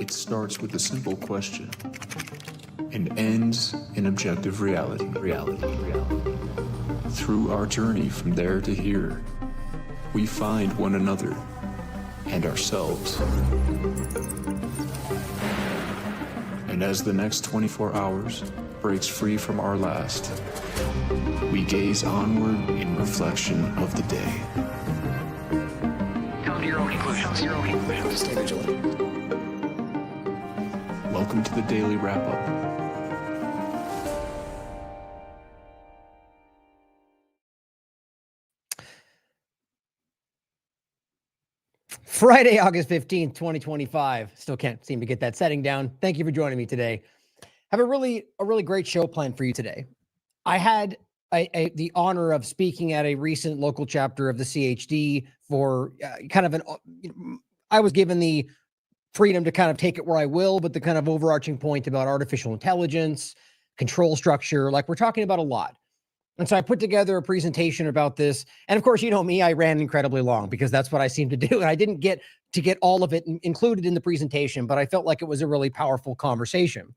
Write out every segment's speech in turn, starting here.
It starts with a simple question and ends in objective reality. Through our journey from there to here, we find one another and ourselves. And as the next 24 hours breaks free from our last, we gaze onward in reflection of the day. Come to your own conclusions. Stay vigilant. Welcome to the Daily Wrap-Up. Friday, August 15th, 2025. Still can't seem to get that setting down. Thank you for joining me today. Have a really great show planned for you today. I had the honor of speaking at a recent local chapter of the CHD for I was given the freedom to kind of take it where I will, but the kind of overarching point about artificial intelligence, control structure, like we're talking about a lot. And so I put together a presentation about this. And of course, you know me, I ran incredibly long because that's what I seem to do. And I didn't get to get all of it included in the presentation, but I felt like it was a really powerful conversation.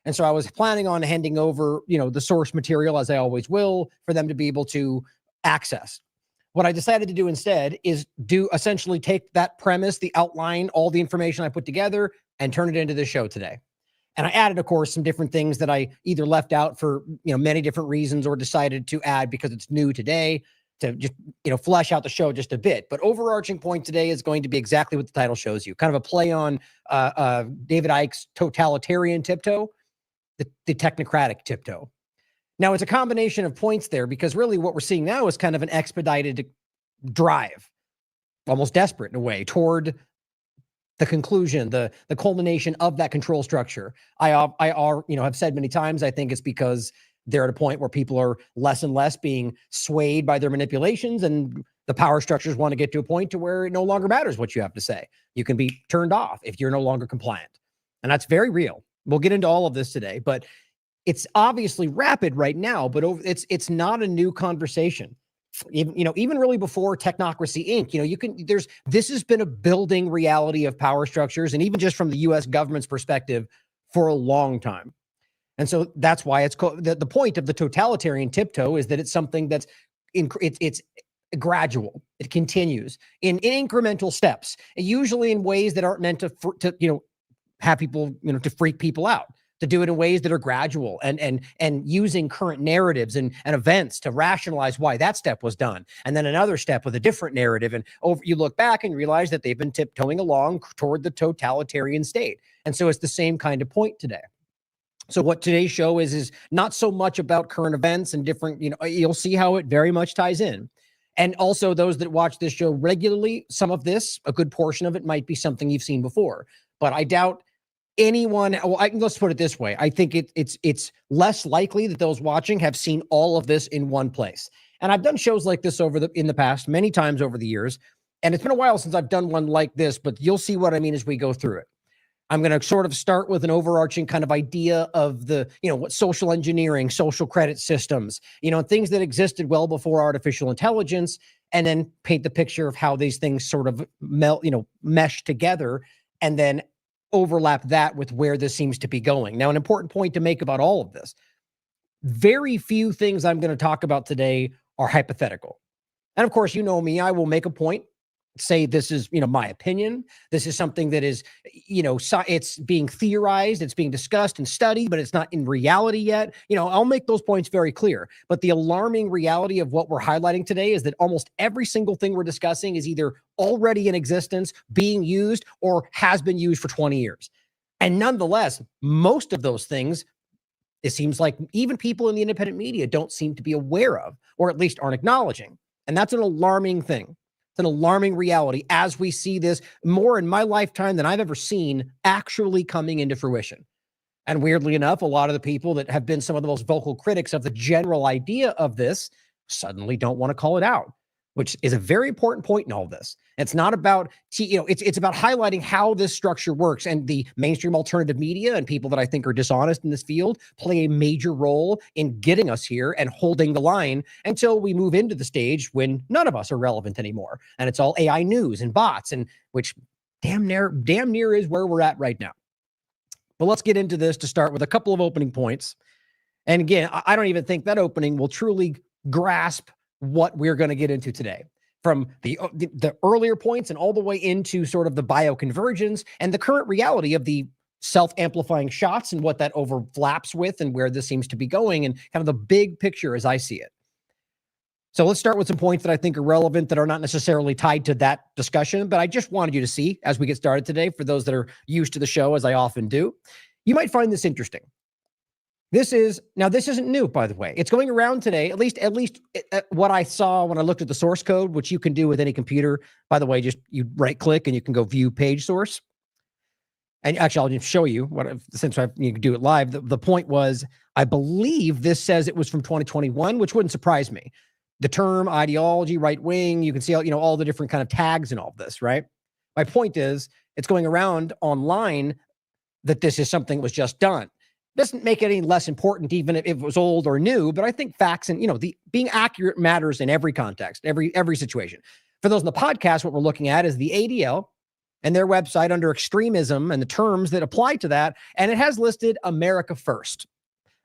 And so I was planning on handing over, the source material, as I always will, for them to be able to access. What I decided to do instead is essentially take that premise, the outline, all the information I put together, and turn it into the show today. And I added, of course, some different things that I either left out for, many different reasons or decided to add because it's new today to just, flesh out the show just a bit. But overarching point today is going to be exactly what the title shows you. Kind of a play on David Icke's totalitarian tiptoe, the technocratic tiptoe. Now, it's a combination of points there because really what we're seeing now is kind of an expedited drive, almost desperate in a way, toward the conclusion, the culmination of that control structure. I have said many times, I think it's because they're at a point where people are less and less being swayed by their manipulations, and the power structures want to get to a point to where it no longer matters what you have to say. You can be turned off if you're no longer compliant. And that's very real. We'll get into all of this today, but it's obviously rapid right now, but it's not a new conversation. Even really before Technocracy Inc., this has been a building reality of power structures, and even just from the U.S. government's perspective for a long time. And so that's why it's called the point of the totalitarian tiptoe is that it's something that's it's gradual. It continues in incremental steps, usually in ways that aren't meant to have people, to freak people out. To do it in ways that are gradual and using current narratives and events to rationalize why that step was done. And then another step with a different narrative. And you look back and realize that they've been tiptoeing along toward the totalitarian state. And so it's the same kind of point today. So what today's show is not so much about current events and different, you'll see how it very much ties in. And also those that watch this show regularly, some of this, a good portion of it might be something you've seen before. But I doubt let's put it this way. I think it's less likely that those watching have seen all of this in one place. And I've done shows like this in the past, many times over the years. And it's been a while since I've done one like this, but you'll see what I mean as we go through it. I'm going to sort of start with an overarching kind of idea of what social engineering, social credit systems, things that existed well before artificial intelligence, and then paint the picture of how these things sort of mesh together, and then overlap that with where this seems to be going. Now, an important point to make about all of this, very few things I'm going to talk about today are hypothetical. And of course, you know me, I will make a point, say this is, my opinion. This is something that is, it's being theorized, it's being discussed and studied, but it's not in reality yet. I'll make those points very clear. But the alarming reality of what we're highlighting today is that almost every single thing we're discussing is either already in existence, being used, or has been used for 20 years. And nonetheless, most of those things, it seems like even people in the independent media don't seem to be aware of, or at least aren't acknowledging. And that's an alarming thing. An alarming reality as we see this more in my lifetime than I've ever seen actually coming into fruition. And weirdly enough, a lot of the people that have been some of the most vocal critics of the general idea of this suddenly don't want to call it out, which is a very important point in all this. It's not about, it's about highlighting how this structure works, and the mainstream alternative media and people that I think are dishonest in this field play a major role in getting us here and holding the line until we move into the stage when none of us are relevant anymore. And it's all AI news and bots, and which damn near is where we're at right now. But let's get into this to start with a couple of opening points. And again, I don't even think that opening will truly grasp what we're going to get into today. From the earlier points and all the way into sort of the bioconvergence and the current reality of the self-amplifying shots and what that overlaps with and where this seems to be going and kind of the big picture as I see it. So let's start with some points that I think are relevant that are not necessarily tied to that discussion, but I just wanted you to see as we get started today, for those that are used to the show, as I often do, you might find this interesting. This isn't new, by the way. It's going around today, at least what I saw when I looked at the source code, which you can do with any computer. By the way, just you right click and you can go view page source. And actually, I'll just show you you can do it live. The point was, I believe this says it was from 2021, which wouldn't surprise me. The term ideology, right wing, you can see all the different kind of tags and all of this, right? My point is, it's going around online that this is something that was just done. Doesn't make it any less important, even if it was old or new. But I think facts and the being accurate matters in every context, every situation. For those in the podcast, what we're looking at is the ADL and their website under extremism and the terms that apply to that, and it has listed America First.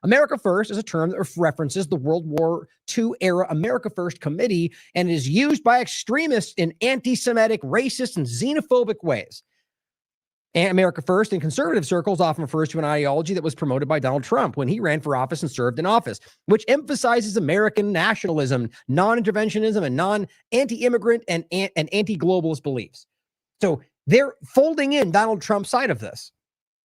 America First is a term that references the World War II era America First Committee, and is used by extremists in anti-Semitic, racist, and xenophobic ways. And America First in conservative circles often refers to an ideology that was promoted by Donald Trump when he ran for office and served in office, which emphasizes American nationalism, non-interventionism, and anti-immigrant and anti-globalist beliefs. So they're folding in Donald Trump's side of this.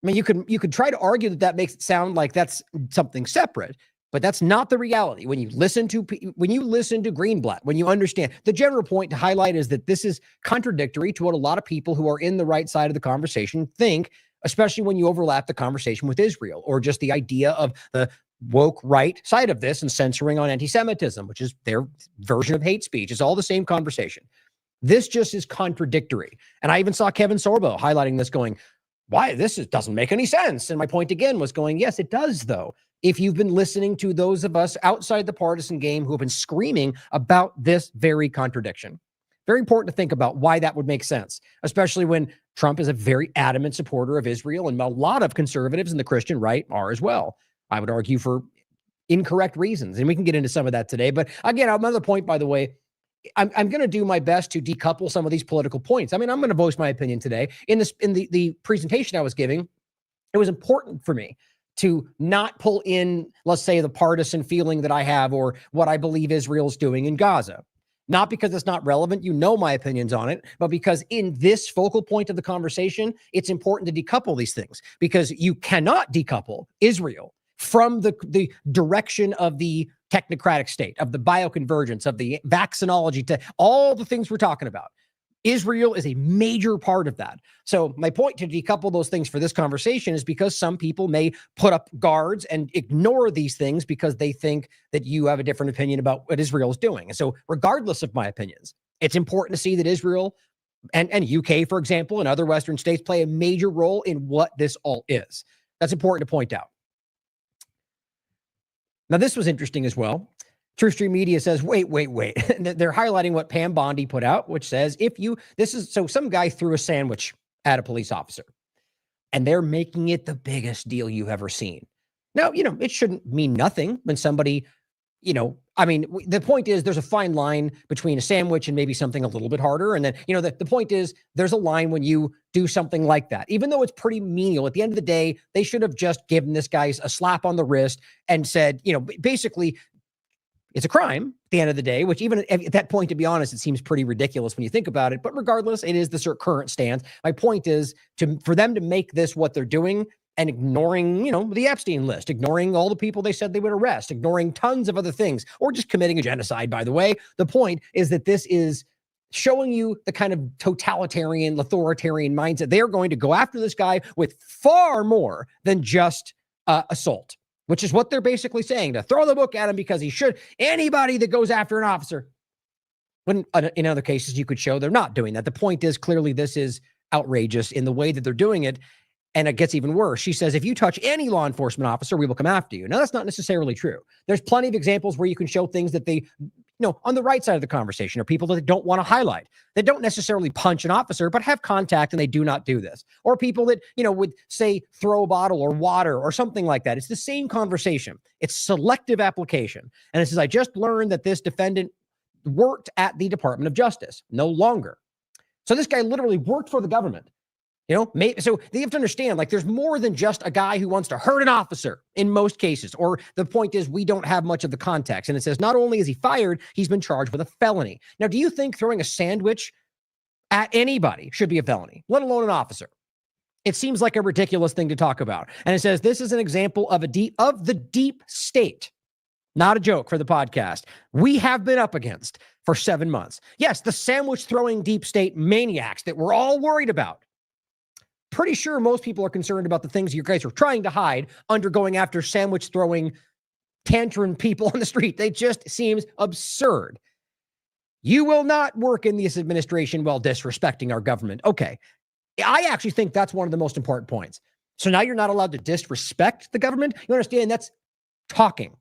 I mean, you could try to argue that makes it sound like that's something separate, but that's not the reality. When you listen to Greenblatt, when you understand, the general point to highlight is that this is contradictory to what a lot of people who are in the right side of the conversation think, especially when you overlap the conversation with Israel or just the idea of the woke right side of this and censoring on anti-Semitism, which is their version of hate speech. It's all the same conversation. This just is contradictory. And I even saw Kevin Sorbo highlighting this, going, why doesn't make any sense. And my point again was going, yes, it does though. If you've been listening to those of us outside the partisan game who have been screaming about this very contradiction. Very important to think about why that would make sense, especially when Trump is a very adamant supporter of Israel, and a lot of conservatives in the Christian right are as well. I would argue for incorrect reasons, and we can get into some of that today. But again, another point, by the way, I'm going to do my best to decouple some of these political points. I mean, I'm going to voice my opinion today. In the presentation I was giving, it was important for me to not pull in, let's say, the partisan feeling that I have or what I believe Israel's doing in Gaza. Not because it's not relevant, my opinions on it, but because in this focal point of the conversation, it's important to decouple these things, because you cannot decouple Israel from the direction of the technocratic state, of the bioconvergence, of the vaccinology, to all the things we're talking about. Israel is a major part of that. So my point to decouple those things for this conversation is because some people may put up guards and ignore these things because they think that you have a different opinion about what Israel is doing. And so regardless of my opinions, it's important to see that Israel and UK, for example, and other Western states play a major role in what this all is. That's important to point out. Now, this was interesting as well. True Stream Media says, wait. They're highlighting what Pam Bondi put out, which says, some guy threw a sandwich at a police officer, and they're making it the biggest deal you've ever seen. Now, it shouldn't mean nothing when somebody, the point is there's a fine line between a sandwich and maybe something a little bit harder. And then, the point is there's a line when you do something like that, even though it's pretty menial. At the end of the day, they should have just given this guy a slap on the wrist and said, basically, it's a crime at the end of the day, which even at that point, to be honest, it seems pretty ridiculous when you think about it. But regardless, it is the current stance. My point is for them to make this what they're doing and ignoring, the Epstein list, ignoring all the people they said they would arrest, ignoring tons of other things, or just committing a genocide, by the way. The point is that this is showing you the kind of totalitarian, authoritarian mindset. They are going to go after this guy with far more than just assault, which is what they're basically saying, to throw the book at him because he should. Anybody that goes after an officer, when in other cases you could show they're not doing that. The point is clearly this is outrageous in the way that they're doing it. And it gets even worse. She says, if you touch any law enforcement officer, we will come after you. Now, that's not necessarily true. There's plenty of examples where you can show things that on the right side of the conversation are people that don't want to highlight. They don't necessarily punch an officer, but have contact and they do not do this. Or people that, would say throw a bottle or water or something like that. It's the same conversation. It's selective application. And it says, I just learned that this defendant worked at the Department of Justice. No longer. So this guy literally worked for the government. So they have to understand, there's more than just a guy who wants to hurt an officer in most cases. Or the point is, we don't have much of the context. And it says, not only is he fired, he's been charged with a felony. Now, do you think throwing a sandwich at anybody should be a felony, let alone an officer? It seems like a ridiculous thing to talk about. And it says, this is an example of the deep state. Not a joke for the podcast. We have been up against for 7 months. Yes, the sandwich throwing deep state maniacs that we're all worried about. Pretty sure most people are concerned about the things you guys are trying to hide under going after sandwich throwing tantrum people on the street. They just seems absurd. You will not work in this administration while disrespecting our government. Okay. I actually think that's one of the most important points. So now you're not allowed to disrespect the government. You understand that's talking.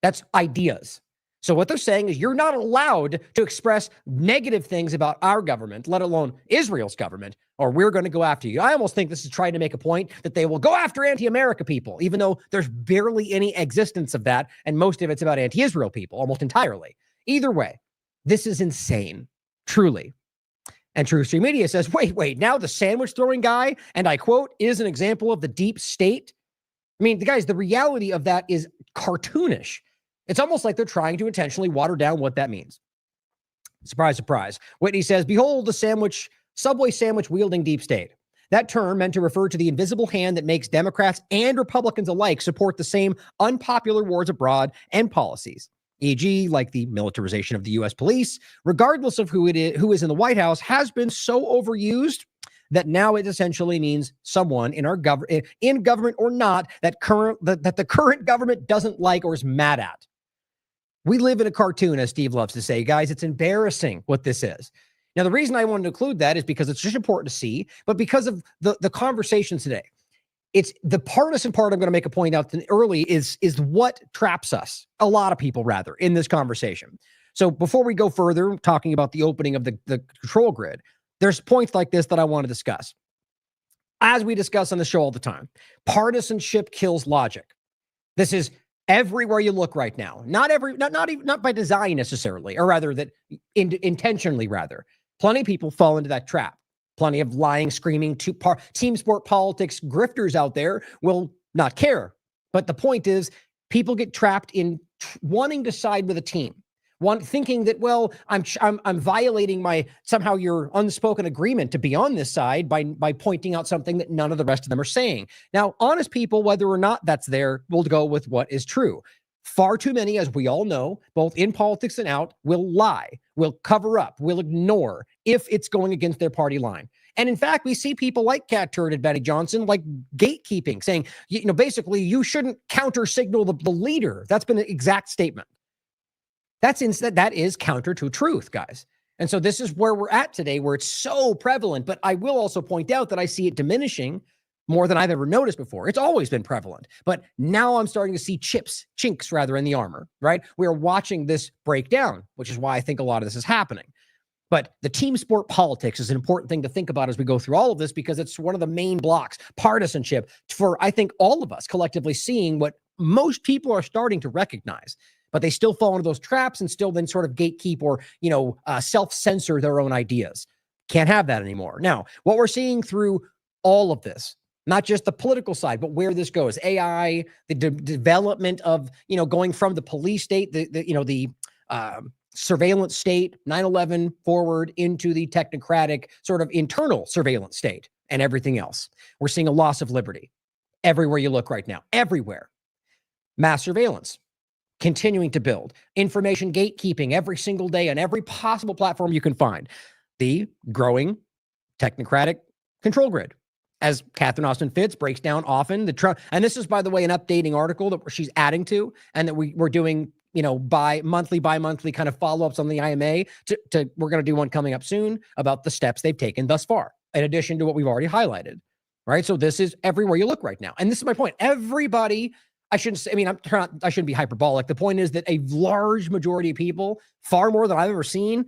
That's ideas. So what they're saying is you're not allowed to express negative things about our government, let alone Israel's government, or we're going to go after you. I almost think this is trying to make a point that they will go after anti-America people, even though there's barely any existence of that, and most of it's about anti-Israel people, almost entirely. Either way, this is insane, truly. And True Stream Media says, wait, now the sandwich throwing guy, and I quote, is an example of the deep state. I mean, guys, the reality of that is cartoonish. It's almost like they're trying to intentionally water down what that means. Surprise, surprise. Whitney says, behold the Subway sandwich wielding deep state. That term meant to refer to the invisible hand that makes Democrats and Republicans alike support the same unpopular wars abroad and policies, e.g., like the militarization of the U.S. police, regardless of who is in the White House, has been so overused that now it essentially means someone in our government or not that the current government doesn't like or is mad at. We live in a cartoon, as Steve loves to say, guys. It's embarrassing what this is. Now, the reason I wanted to include that is because it's just important to see, but because of the conversation today. It's the partisan part I'm going to make a point out early is what traps us, a lot of people rather, in this conversation. So before we go further, talking about the opening of the control grid, there's points like this that I want to discuss. As we discuss on the show all the time, partisanship kills logic. This is everywhere you look right now. Not by design necessarily, or rather that intentionally rather. Plenty of people fall into that trap. Plenty of lying, screaming, team sport politics grifters out there will not care. But the point is, people get trapped in wanting to side with a team. Thinking that, well, I'm violating somehow your unspoken agreement to be on this side by pointing out something that none of the rest of them are saying. Now, honest people, whether or not that's there, will go with what is true. Far too many, as we all know, both in politics and out, will lie, will cover up, will ignore if it's going against their party line. And in fact, we see people like Cat Turd and Benny Johnson, like gatekeeping, saying, basically, you shouldn't counter signal the leader. That's been an exact statement. That is counter to truth, guys. And so this is where we're at today, where it's so prevalent. But I will also point out that I see it diminishing more than I've ever noticed before. It's always been prevalent. But now I'm starting to see chinks rather in the armor, right? We are watching this break down, which is why I think a lot of this is happening. But the team sport politics is an important thing to think about as we go through all of this, because it's one of the main blocks, partisanship, for, I think, all of us collectively seeing what most people are starting to recognize. But they still fall into those traps and still then sort of gatekeep or, self-censor their own ideas. Can't have that anymore. Now, what we're seeing through all of this, not just the political side, but where this goes, AI, the development of, going from the police state, the surveillance state, 9/11 forward into the technocratic sort of internal surveillance state and everything else. We're seeing a loss of liberty everywhere you look right now, everywhere. Mass surveillance continuing to build, information gatekeeping every single day on every possible platform you can find, the growing technocratic control grid. As Catherine Austin Fitts breaks down often, and this is, by the way, an updating article that she's adding to, and that we're doing, bi-monthly kind of follow-ups on the IMA. We're going to do one coming up soon about the steps they've taken thus far, in addition to what we've already highlighted, right? So this is everywhere you look right now. And this is my point. Everybody, I shouldn't say, I mean, I shouldn't be hyperbolic. The point is that a large majority of people, far more than I've ever seen,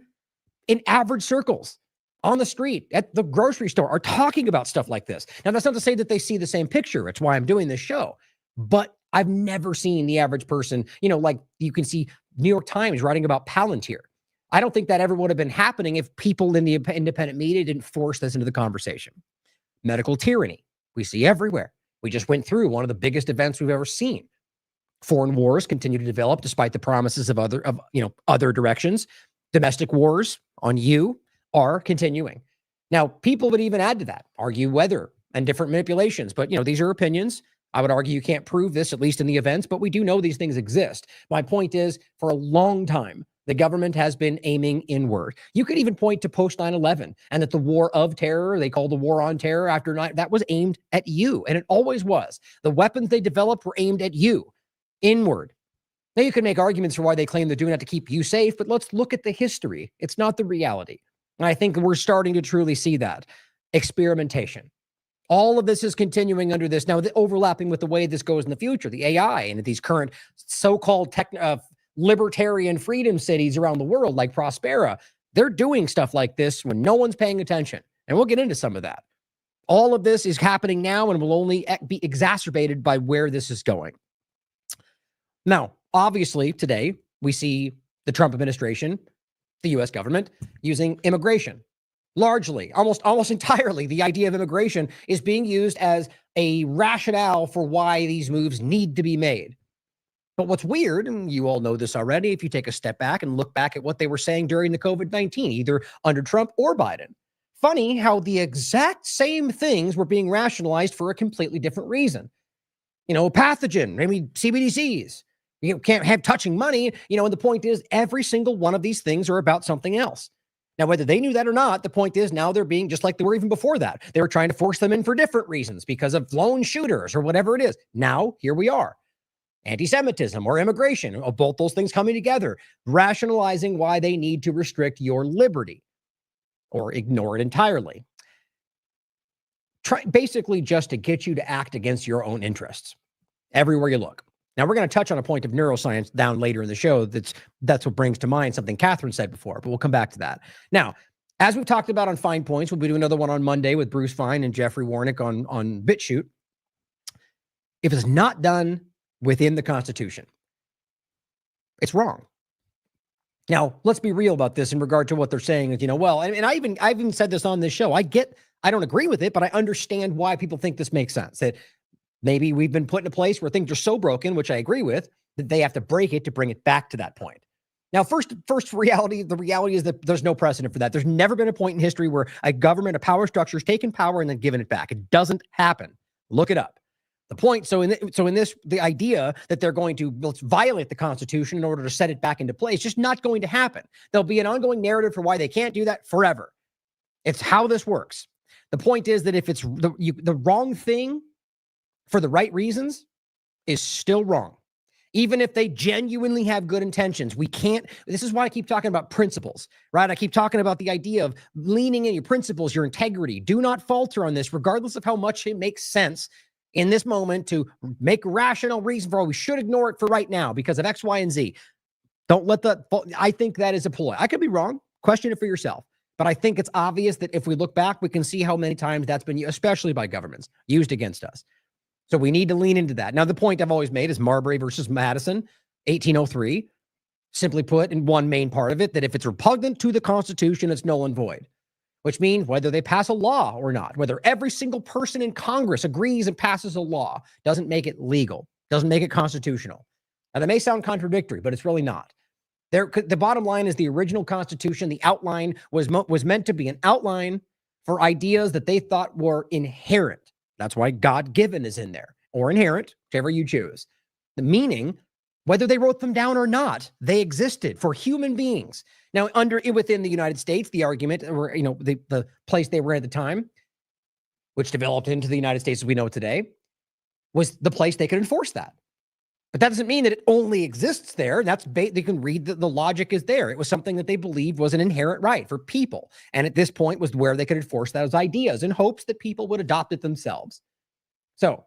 in average circles, on the street, at the grocery store, are talking about stuff like this. Now, that's not to say that they see the same picture. It's why I'm doing this show. But I've never seen the average person, like you can see New York Times writing about Palantir. I don't think that ever would have been happening if people in the independent media didn't force this into the conversation. Medical tyranny, we see everywhere. We just went through one of the biggest events we've ever seen. Foreign wars continue to develop despite the promises of other directions. Domestic wars on you are continuing. Now, people would even add to that, argue weather and different manipulations. But, these are opinions. I would argue you can't prove this, at least in the events, but we do know these things exist. My point is, for a long time, the government has been aiming inward. You could even point to post 9/11 and that the war of terror, they called the war on terror after that was aimed at you. And it always was. The weapons they developed were aimed at you, inward. Now, you can make arguments for why they claim they're doing that to keep you safe, but let's look at the history. It's not the reality. And I think we're starting to truly see that. Experimentation. All of this is continuing under this. Now, overlapping with the way this goes in the future, the AI and these current so-called libertarian freedom cities around the world like Prospera, they're doing stuff like this when no one's paying attention. And we'll get into some of that. All of this is happening now and will only be exacerbated by where this is going. Now, obviously, today, we see the Trump administration, the U.S. government, using immigration. Largely, almost entirely, the idea of immigration is being used as a rationale for why these moves need to be made. But what's weird, and you all know this already, if you take a step back and look back at what they were saying during the COVID-19, either under Trump or Biden. Funny how the exact same things were being rationalized for a completely different reason. Pathogen, maybe CBDCs. You can't have touching money, and the point is every single one of these things are about something else. Now, whether they knew that or not, the point is now they're being just like they were even before that. They were trying to force them in for different reasons because of lone shooters or whatever it is. Now, here we are. Anti-Semitism or immigration, both those things coming together, rationalizing why they need to restrict your liberty or ignore it entirely. Basically just to get you to act against your own interests everywhere you look. Now, we're going to touch on a point of neuroscience down later in the show. That's what brings to mind something Catherine said before, but we'll come back to that. Now, as we've talked about on Fine Points, we'll be doing another one on Monday with Bruce Fine and Jeffrey Warnick on BitChute. If it's not done within the Constitution, it's wrong. Now, let's be real about this in regard to what they're saying. And I've even said this on this show. I don't agree with it, but I understand why people think this makes sense. That maybe we've been put in a place where things are so broken, which I agree with, that they have to break it to bring it back to that point. Now, the reality is that there's no precedent for that. There's never been a point in history where a government, a power structure has taken power and then given it back. It doesn't happen. Look it up. The point, the idea that they're going to violate the Constitution in order to set it back into place, just not going to happen. There'll be an ongoing narrative for why they can't do that forever. It's how this works. The point is that if it's the wrong thing for the right reasons is still wrong. Even if they genuinely have good intentions, this is why I keep talking about principles, right? I keep talking about the idea of leaning in your principles, your integrity. Do not falter on this, regardless of how much it makes sense in this moment to make rational reason for why we should ignore it for right now because of X, Y, and Z. I think that is a ploy. I could be wrong. Question it for yourself. But I think it's obvious that if we look back, we can see how many times that's been, especially by governments, used against us. So we need to lean into that. Now, the point I've always made is Marbury versus Madison, 1803. Simply put, in one main part of it, that if it's repugnant to the Constitution, it's null and void, which means whether they pass a law or not, whether every single person in Congress agrees and passes a law, doesn't make it legal, doesn't make it constitutional. Now, that may sound contradictory, but it's really not. The bottom line is the original Constitution, the outline was meant to be an outline for ideas that they thought were inherent. That's why God-given is in there, or inherent, whichever you choose. The meaning, whether they wrote them down or not, they existed for human beings. Now, within the United States, the argument, or the place they were at the time, which developed into the United States as we know it today, was the place they could enforce that. But that doesn't mean that it only exists there. That's they can read that the logic is there. It was something that they believed was an inherent right for people. And at this point was where they could enforce those ideas in hopes that people would adopt it themselves. So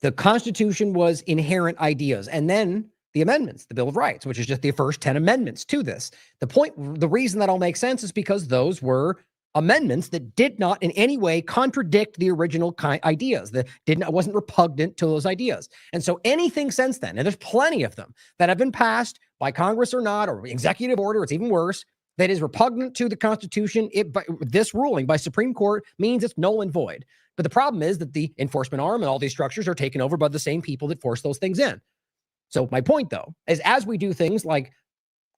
The Constitution was inherent ideas. And then the amendments, the Bill of Rights, which is just the first 10 amendments to this. The reason that all makes sense is because those were amendments that did not in any way contradict the original ideas, that wasn't repugnant to those ideas. And so anything since then, and there's plenty of them that have been passed by Congress or not, or executive order, it's even worse, that is repugnant to the Constitution, this ruling by Supreme Court means it's null and void. But the problem is that the enforcement arm and all these structures are taken over by the same people that force those things in. So my point, though, is as we do things like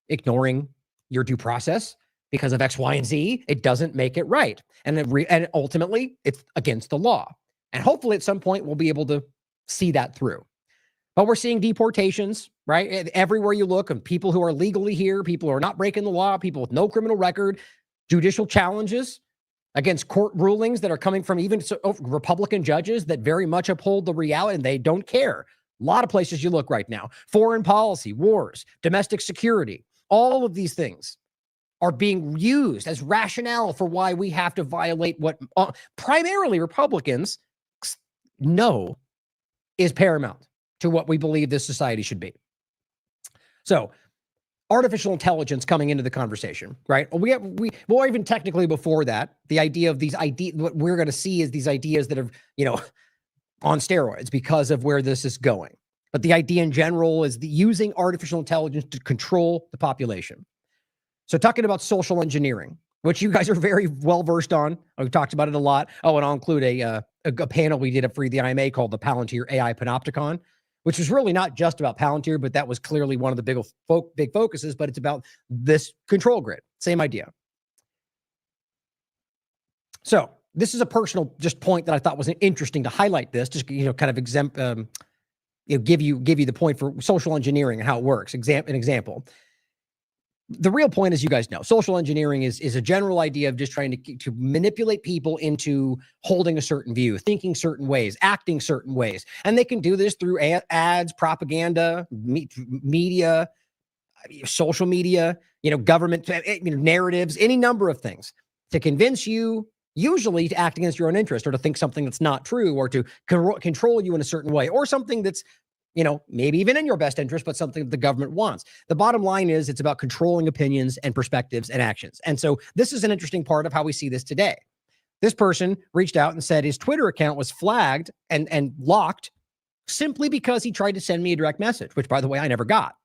ignoring your due process because of X, Y, and Z, it doesn't make it right. And ultimately, it's against the law. And hopefully at some point, we'll be able to see that through. But we're seeing deportations, right? Everywhere you look, of people who are legally here, people who are not breaking the law, people with no criminal record, judicial challenges against court rulings that are coming from even Republican judges that very much uphold the reality, and they don't care. A lot of places you look right now, foreign policy, wars, domestic security, all of these things are being used as rationale for why we have to violate what primarily Republicans know is paramount to what we believe this society should be. So artificial intelligence coming into the conversation, right? Well, even technically before that, the idea of these ideas, what we're going to see is these ideas that are, on steroids because of where this is going. But the idea in general is using artificial intelligence to control the population. So talking about social engineering, which you guys are very well versed on. We've talked about it a lot. Oh, and I'll include a panel we did at Free the IMA called the Palantir AI Panopticon, which was really not just about Palantir, but that was clearly one of the big focuses, but it's about this control grid. Same idea. So this is a personal just point that I thought was interesting to highlight this, just, kind of give you the point for social engineering and how it works. An example. The real point, as you guys know, social engineering is a general idea of just trying to manipulate people into holding a certain view, thinking certain ways, acting certain ways. And they can do this through ads, propaganda, media, social media, government, narratives, any number of things to convince you, usually to act against your own interest or to think something that's not true or to control you in a certain way or something that's maybe even in your best interest, but something that the government wants. The bottom line is it's about controlling opinions and perspectives and actions. And so this is an interesting part of how we see this today. This person reached out and said his Twitter account was flagged and locked simply because he tried to send me a direct message, which, by the way, I never got.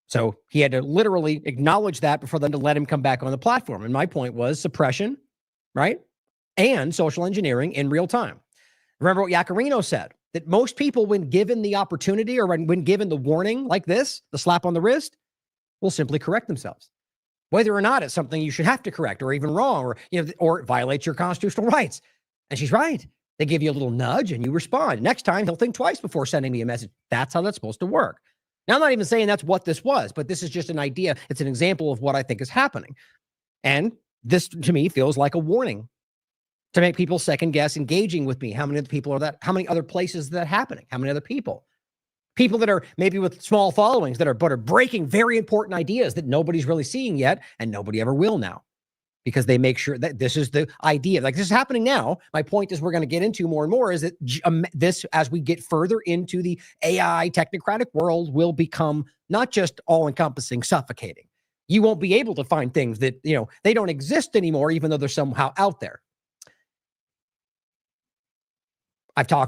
So he had to literally acknowledge that before them to let him come back on the platform. And my point was suppression, right? And social engineering in real time. Remember what Yacarino said, that most people, when given the opportunity or when given the warning like this, the slap on the wrist, will simply correct themselves. Whether or not it's something you should have to correct or even wrong or it violates your constitutional rights. And she's right. They give you a little nudge and you respond. Next time, he'll think twice before sending me a message. That's how that's supposed to work. Now, I'm not even saying that's what this was, but this is just an idea. It's an example of what I think is happening. And this, to me, feels like a warning to make people second guess engaging with me. How many other people are that? How many other places is that happening? How many other people? People that are maybe with small followings that are breaking very important ideas that nobody's really seeing yet, and nobody ever will now, because they make sure that this is the idea. Like this is happening now. My point is we're going to get into more and more is that this, as we get further into the AI technocratic world, will become not just all-encompassing, suffocating. You won't be able to find things that, they don't exist anymore, even though they're somehow out there.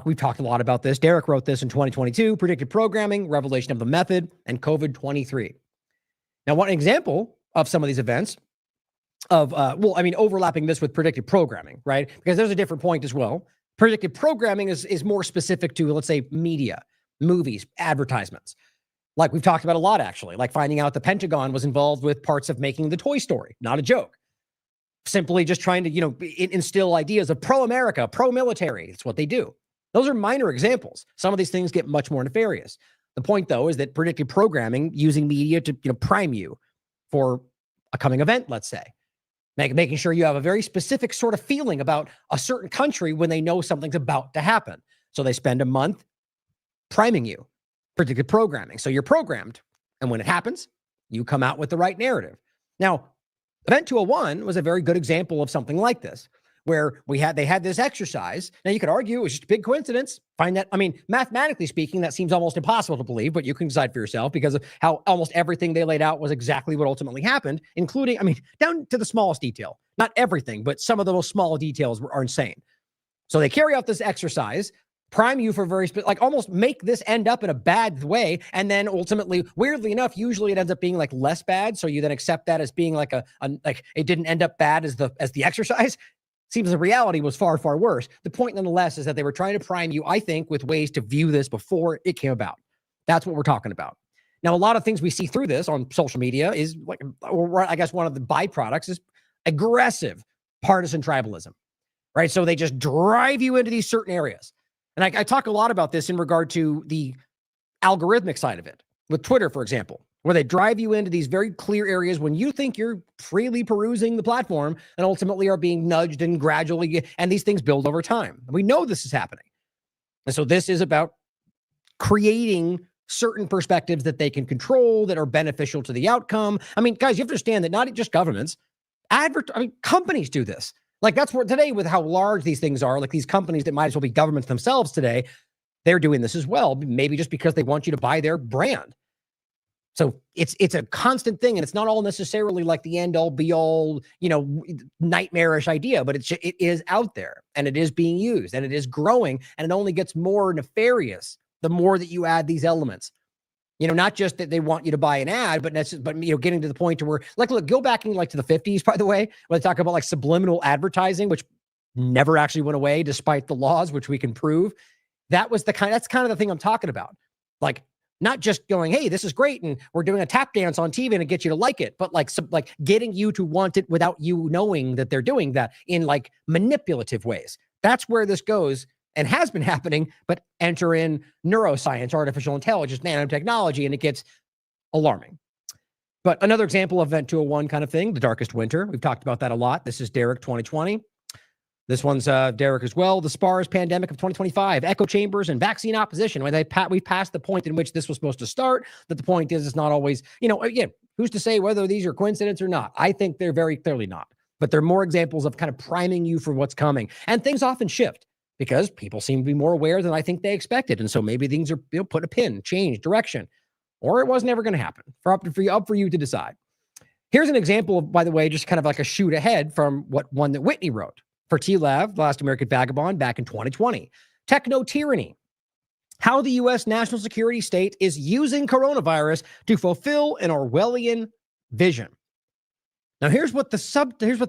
We've talked a lot about this. Derek wrote this in 2022, predictive programming, revelation of the method, and COVID-23. Now, one example of some of these events overlapping this with predictive programming, right? Because there's a different point as well. Predictive programming is more specific to, let's say, media, movies, advertisements. Like we've talked about a lot, actually, like finding out the Pentagon was involved with parts of making the Toy Story, not a joke. Simply just trying to, instill ideas of pro-America, pro-military. It's what they do. Those are minor examples. Some of these things get much more nefarious. The point, though, is that predictive programming, using media to, prime you for a coming event, let's say, making sure you have a very specific sort of feeling about a certain country when they know something's about to happen. So they spend a month priming you, predictive programming. So you're programmed. And when it happens, you come out with the right narrative. Now, Event 201 was a very good example of something like this, where they had this exercise. Now you could argue it was just a big coincidence. Find that, I mean, mathematically speaking, that seems almost impossible to believe, but you can decide for yourself because of how almost everything they laid out was exactly what ultimately happened, including, I mean, down to the smallest detail. Not everything, but some of the most small details are insane. So they carry out this exercise, prime you for very, like almost make this end up in a bad way. And then ultimately, weirdly enough, usually it ends up being like less bad. So you then accept that as being like like it didn't end up bad as the exercise. Seems the reality was far, far worse. The point nonetheless is that they were trying to prime you, I think, with ways to view this before it came about. That's what we're talking about. Now, a lot of things we see through this on social media is like, or I guess one of the byproducts is aggressive partisan tribalism, right? So they just drive you into these certain areas. And I talk a lot about this in regard to the algorithmic side of it with Twitter, for example, where they drive you into these very clear areas when you think you're freely perusing the platform and ultimately are being nudged and gradually, and these things build over time. We know this is happening. And so this is about creating certain perspectives that they can control that are beneficial to the outcome. I mean, guys, you have to understand that not just governments, companies do this. Like that's where today with how large these things are, like these companies that might as well be governments themselves today, they're doing this as well, maybe just because they want you to buy their brand. So it's a constant thing, and it's not all necessarily like the end all be all, nightmarish idea, but it is out there and it is being used and it is growing, and it only gets more nefarious the more that you add these elements. Not just that they want you to buy an ad, but getting to the point to where, like, look, go back in to the 50s, by the way, when they talk about like subliminal advertising, which never actually went away despite the laws, which we can prove. That's kind of the thing I'm talking about. Like, not just going, hey, this is great, and we're doing a tap dance on TV and it gets you to like it, but like getting you to want it without you knowing that they're doing that in like manipulative ways. That's where this goes and has been happening, but enter in neuroscience, artificial intelligence, nanotechnology, and it gets alarming. But another example of Event 201 kind of thing, the darkest winter. We've talked about that a lot. This is Derek 2020. This one's Derek as well. The SPARS pandemic of 2025, echo chambers and vaccine opposition. When we passed the point in which this was supposed to start, that the point is it's not always, again, who's to say whether these are coincidence or not? I think they're very clearly not. But they're more examples of kind of priming you for what's coming. And things often shift because people seem to be more aware than I think they expected. And so maybe things are put a pin, change, direction, or it was never going to happen. Up for you to decide. Here's an example of, by the way, just kind of like a shoot ahead from one that Whitney wrote for TLAV, the Last American Vagabond, back in 2020. Techno-tyranny. How the U.S. national security state is using coronavirus to fulfill an Orwellian vision. Now, here's what the subtitle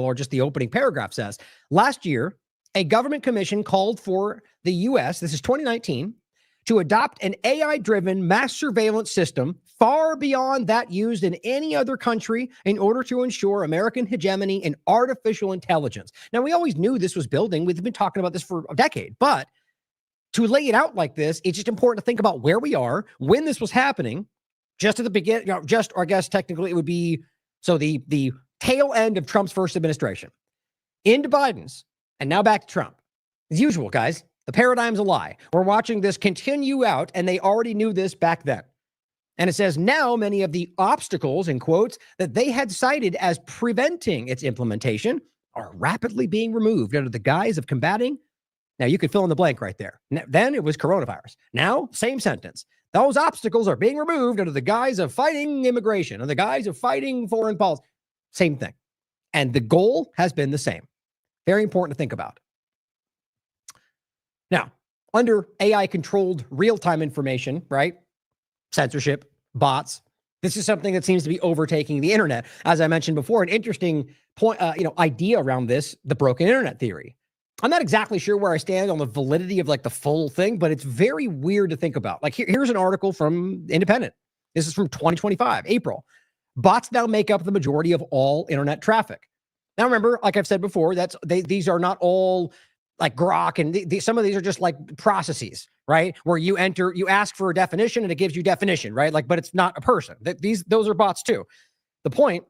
or just the opening paragraph says. Last year, a government commission called for the U.S., this is 2019, to adopt an AI-driven mass surveillance system far beyond that used in any other country in order to ensure American hegemony in artificial intelligence. Now, we always knew this was building. We've been talking about this for a decade, but to lay it out like this, it's just important to think about where we are, when this was happening, just at the beginning, or I guess technically it would be, so the tail end of Trump's first administration, into Biden's, and now back to Trump. As usual, guys, the paradigm's a lie. We're watching this continue out, and they already knew this back then. And it says, now many of the obstacles, in quotes, that they had cited as preventing its implementation are rapidly being removed under the guise of combating. Now, you could fill in the blank right there. Then it was coronavirus. Now, same sentence. Those obstacles are being removed under the guise of fighting immigration, under the guise of fighting foreign policy. Same thing. And the goal has been the same. Very important to think about. Now, under AI-controlled real-time information, right? Censorship, bots. This is something that seems to be overtaking the internet. As I mentioned before, an interesting point, idea around this, the broken internet theory. I'm not exactly sure where I stand on the validity of like the full thing, but it's very weird to think about. Like here's an article from Independent. This is from 2025, April. Bots now make up the majority of all internet traffic. Now remember, like I've said before, these are not all like Grok, and some of these are just like processes, right? Where you ask for a definition and it gives you definition, right? Like, but it's not a person. Those are bots too. The point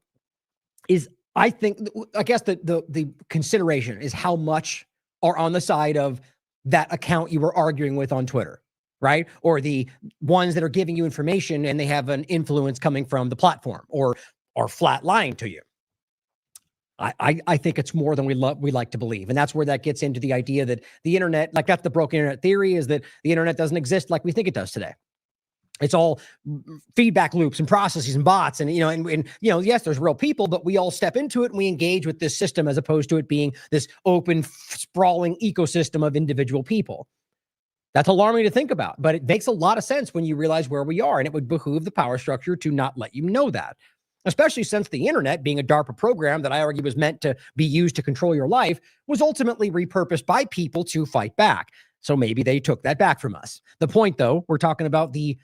is, I guess the consideration is how much are on the side of that account you were arguing with on Twitter, right? Or the ones that are giving you information and they have an influence coming from the platform or are flat lying to you. I think it's more than we like to believe. And that's where that gets into the idea that the internet, like that's the broken internet theory, is that the internet doesn't exist like we think it does today. It's all feedback loops and processes and bots. And, yes, there's real people, but we all step into it and we engage with this system as opposed to it being this open, sprawling ecosystem of individual people. That's alarming to think about, but it makes a lot of sense when you realize where we are. And it would behoove the power structure to not let you know that, especially since the internet, being a DARPA program that I argue was meant to be used to control your life, was ultimately repurposed by people to fight back. So maybe they took that back from us. The point, though, we're talking about the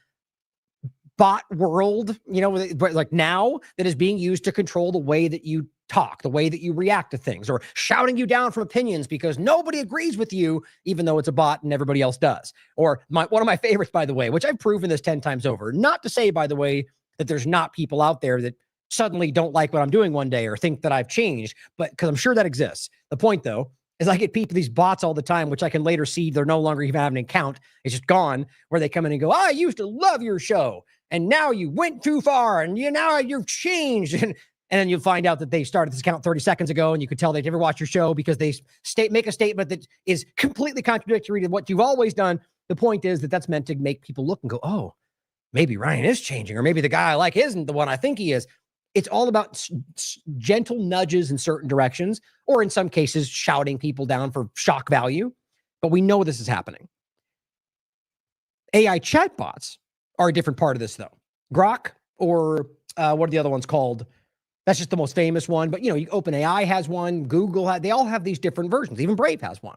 bot world, like now, that is being used to control the way that you talk, the way that you react to things, or shouting you down from opinions because nobody agrees with you, even though it's a bot and everybody else does. Or one of my favorites, by the way, which I've proven this 10 times over, not to say, by the way, that there's not people out there that suddenly don't like what I'm doing one day or think that I've changed, but because I'm sure that exists. The point, though, is I get these bots all the time, which I can later see they're no longer even having an account. It's just gone, where they come in and go, I used to love your show, and now you went too far, and now you've changed. And then you'll find out that they started this account 30 seconds ago, and you could tell they never watched your show because they make a statement that is completely contradictory to what you've always done. The point is that that's meant to make people look and go, oh, maybe Ryan is changing, or maybe the guy I like isn't the one I think he is. It's all about gentle nudges in certain directions, or in some cases, shouting people down for shock value. But we know this is happening. AI chatbots are a different part of this, though. Grok, or what are the other ones called? That's just the most famous one. But, OpenAI has one. Google, they all have these different versions. Even Brave has one.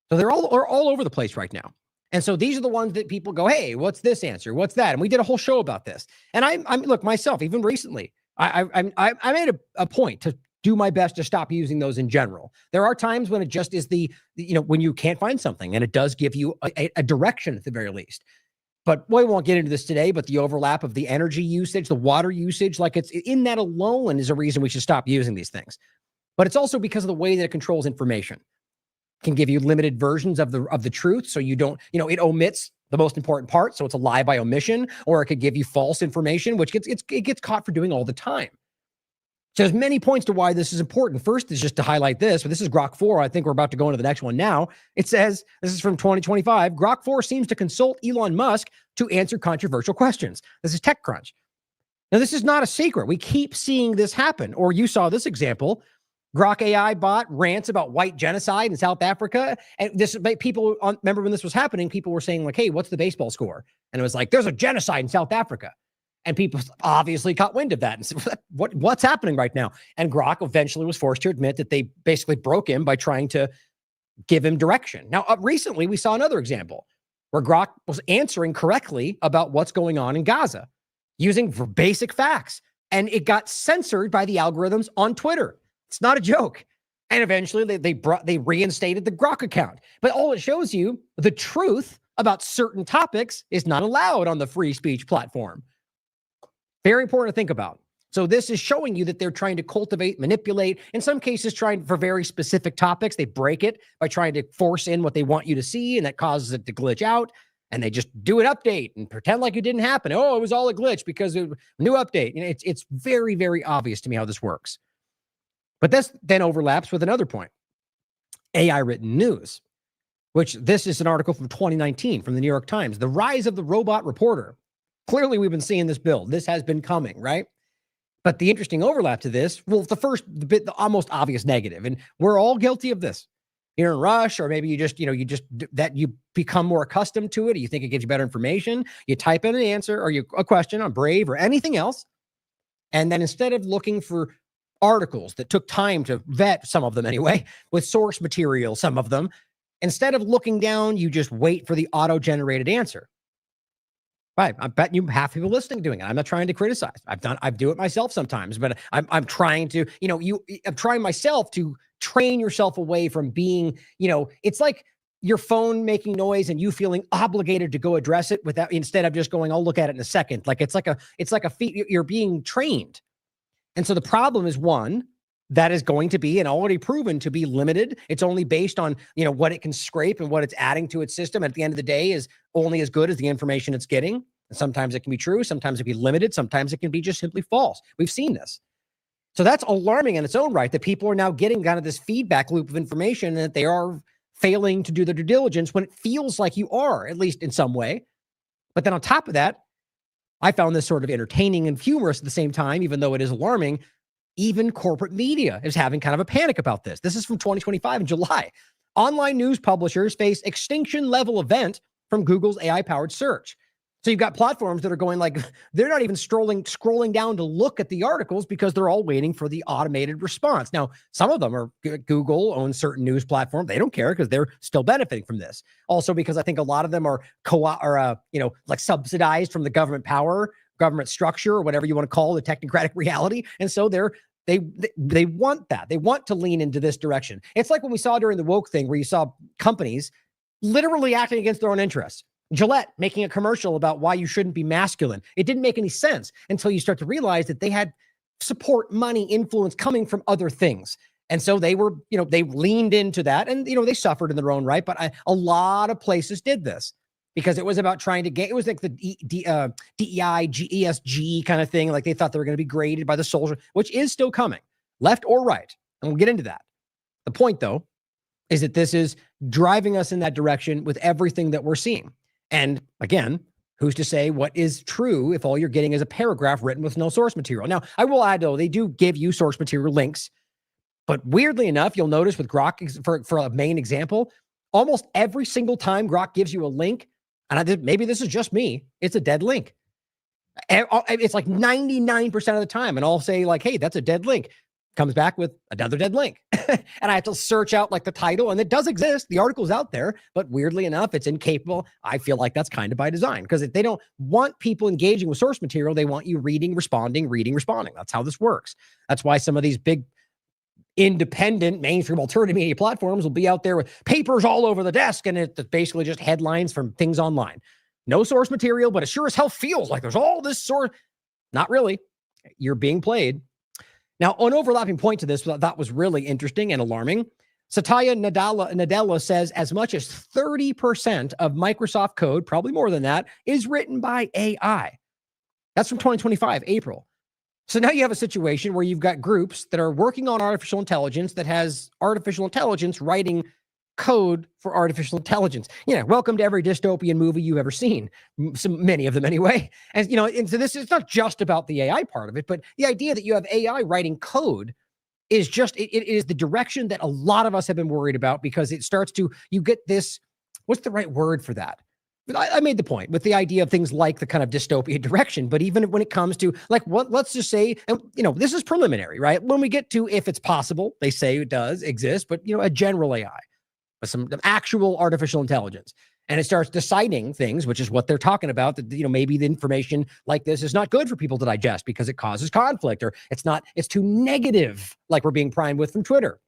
So they're all over the place right now. And so these are the ones that people go, hey, what's this answer? What's that? And we did a whole show about this. And I'm look, myself, even recently, I made a point to do my best to stop using those in general. There are times when it just is when you can't find something, and it does give you a direction at the very least. But we won't get into this today, but the overlap of the energy usage, the water usage, like it's in that alone is a reason we should stop using these things. But it's also because of the way that it controls information. It can give you limited versions of the truth. So you don't, it omits the most important part. So it's a lie by omission, or it could give you false information, which it gets caught for doing all the time. So there's many points to why this is important. First is just to highlight this, but this is Grok 4. I think we're about to go into the next one now. It says, this is from 2025, Grok 4 seems to consult Elon Musk to answer controversial questions. This is TechCrunch. Now, this is not a secret. We keep seeing this happen. Or you saw this example. Grok AI bot rants about white genocide in South Africa. And remember when this was happening, people were saying like, hey, what's the baseball score? And it was like, there's a genocide in South Africa. And people obviously caught wind of that and said, what's happening right now? And Grok eventually was forced to admit that they basically broke him by trying to give him direction. Now, recently, we saw another example where Grok was answering correctly about what's going on in Gaza using basic facts. And it got censored by the algorithms on Twitter. It's not a joke. And eventually, they reinstated the Grok account. But all it shows you, the truth about certain topics is not allowed on the free speech platform. Very important to think about. So this is showing you that they're trying to cultivate, manipulate, in some cases trying for very specific topics. They break it by trying to force in what they want you to see, and that causes it to glitch out. And they just do an update and pretend like it didn't happen. Oh, it was all a glitch because of a new update. It's very, very obvious to me how this works. But this then overlaps with another point. AI written news, which this is an article from 2019 from the New York Times. The rise of the robot reporter. Clearly, we've been seeing this build. This has been coming, right? But the interesting overlap to this, well, the almost obvious negative, and we're all guilty of this. You're in a rush, or maybe you become more accustomed to it, or you think it gives you better information. You type in an answer or a question on Brave or anything else, and then instead of looking for articles that took time to vet, some of them anyway, with source material, some of them, instead of looking down, you just wait for the auto-generated answer. Right. I bet you half people listening doing it. I'm not trying to criticize. I do it myself sometimes, but I'm trying to, I'm trying myself to train yourself away from being, it's like your phone making noise and you feeling obligated to go address it instead of just going, I'll look at it in a second. Like it's like a feat. You're being trained. And so the problem is, one, that is going to be and already proven to be limited. It's only based on, what it can scrape and what it's adding to its system. At the end of the day is only as good as the information it's getting. And sometimes it can be true. Sometimes it can be limited. Sometimes it can be just simply false. We've seen this. So that's alarming in its own right, that people are now getting kind of this feedback loop of information and that they are failing to do their due diligence when it feels like you are, at least in some way. But then on top of that, I found this sort of entertaining and humorous at the same time, even though it is alarming. Even corporate media is having kind of a panic about this. This is from 2025 in July. Online news publishers face extinction level event from Google's AI-powered search. So you've got platforms that are going like, they're not even scrolling down to look at the articles because they're all waiting for the automated response. Now, some of them are, Google owns certain news platforms. They don't care because they're still benefiting from this. Also, because I think a lot of them are like subsidized from the government power, government structure, or whatever you want to call the technocratic reality. And so they want that. They want to lean into this direction. It's like when we saw during the woke thing where you saw companies literally acting against their own interests. Gillette making a commercial about why you shouldn't be masculine. It didn't make any sense until you start to realize that they had support, money, influence coming from other things. And so they were, they leaned into that and, they suffered in their own right. But a lot of places did this because it was about trying to get, it was like the DEI, ESG kind of thing. Like they thought they were going to be graded by the social, which is still coming, left or right. And we'll get into that. The point, though, is that this is driving us in that direction with everything that we're seeing. And again, who's to say what is true if all you're getting is a paragraph written with no source material? Now, I will add, though, they do give you source material links. But weirdly enough, you'll notice with Grok, for a main example, almost every single time Grok gives you a link, and maybe this is just me, it's a dead link. It's like 99% of the time. And I'll say like, hey, that's a dead link. Comes back with another dead link. And I have to search out like the title, and it does exist. The article's out there, but weirdly enough, it's incapable. I feel like that's kind of by design because they don't want people engaging with source material. They want you reading, responding. That's how this works. That's why some of these big independent mainstream alternative media platforms will be out there with papers all over the desk. And it's basically just headlines from things online. No source material, but it sure as hell feels like there's all this source. Not really. You're being played. Now, an overlapping point to this that was really interesting and alarming. Satya Nadella says as much as 30% of Microsoft code, probably more than that, is written by AI. That's from 2025, April. So now you have a situation where you've got groups that are working on artificial intelligence that has artificial intelligence writing code for artificial intelligence. Welcome to every dystopian movie you've ever seen. Many of them anyway. And, and so this is not just about the AI part of it, but the idea that you have AI writing code is just, it is the direction that a lot of us have been worried about because it starts to, you get this, what's the right word for that? But I made the point with the idea of things like the kind of dystopian direction, but even when it comes to like let's just say, this is preliminary, right? When we get to, if it's possible, they say it does exist, but a general AI. With some actual artificial intelligence. And it starts deciding things, which is what they're talking about, that, maybe the information like this is not good for people to digest because it causes conflict or it's too negative, like we're being primed with from Twitter.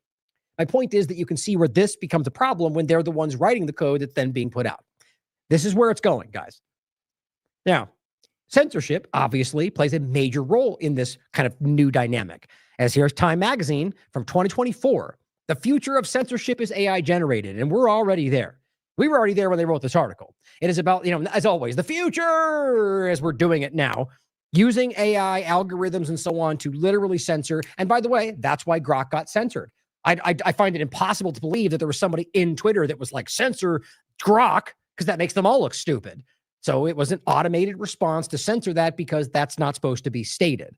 My point is that you can see where this becomes a problem when they're the ones writing the code that's then being put out. This is where it's going, guys. Now, censorship obviously plays a major role in this kind of new dynamic. As here's Time Magazine from 2024. The future of censorship is AI generated, and we're already there. We were already there when they wrote this article. It is about, as always, the future as we're doing it now, using AI algorithms and so on to literally censor. And by the way, that's why Grok got censored. I find it impossible to believe that there was somebody in Twitter that was like, censor Grok, because that makes them all look stupid. So it was an automated response to censor that because that's not supposed to be stated,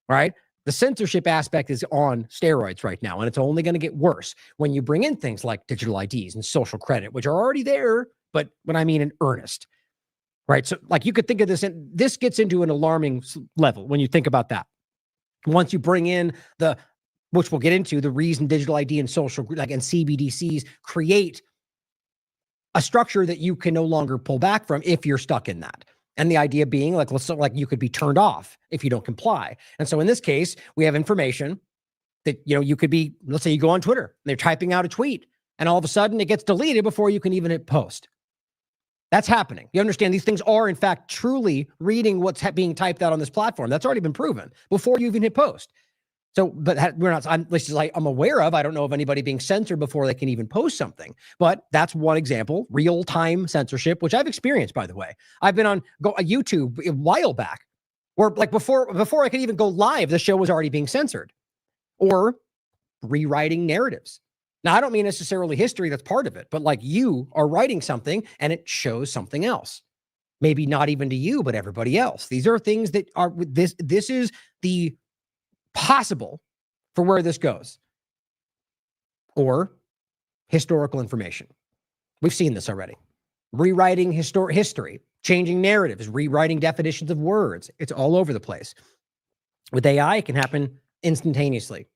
right? The censorship aspect is on steroids right now, and it's only going to get worse when you bring in things like digital IDs and social credit, which are already there, but when I mean in earnest, right? So like you could think of this, and this gets into an alarming level when you think about that. Once you bring in which we'll get into, the reason digital ID and social, and CBDCs create a structure that you can no longer pull back from if you're stuck in that. And the idea being like you could be turned off if you don't comply. And so in this case, we have information that, you could be, let's say you go on Twitter, and they're typing out a tweet, and all of a sudden it gets deleted before you can even hit post. That's happening. You understand these things are in fact truly reading what's being typed out on this platform. That's already been proven before you even hit post. So, but we're not, I'm aware of, I don't know of anybody being censored before they can even post something, but that's one example, real-time censorship, which I've experienced, by the way. I've been on YouTube a while back where like before I could even go live, the show was already being censored. or rewriting narratives. Now, I don't mean necessarily history, that's part of it, but like you are writing something and it shows something else. Maybe not even to you, but everybody else. These are things that are this is the possible for where this goes. Or historical information. We've seen this already. Rewriting history, changing narratives, rewriting definitions of words. It's all over the place. With AI, it can happen instantaneously.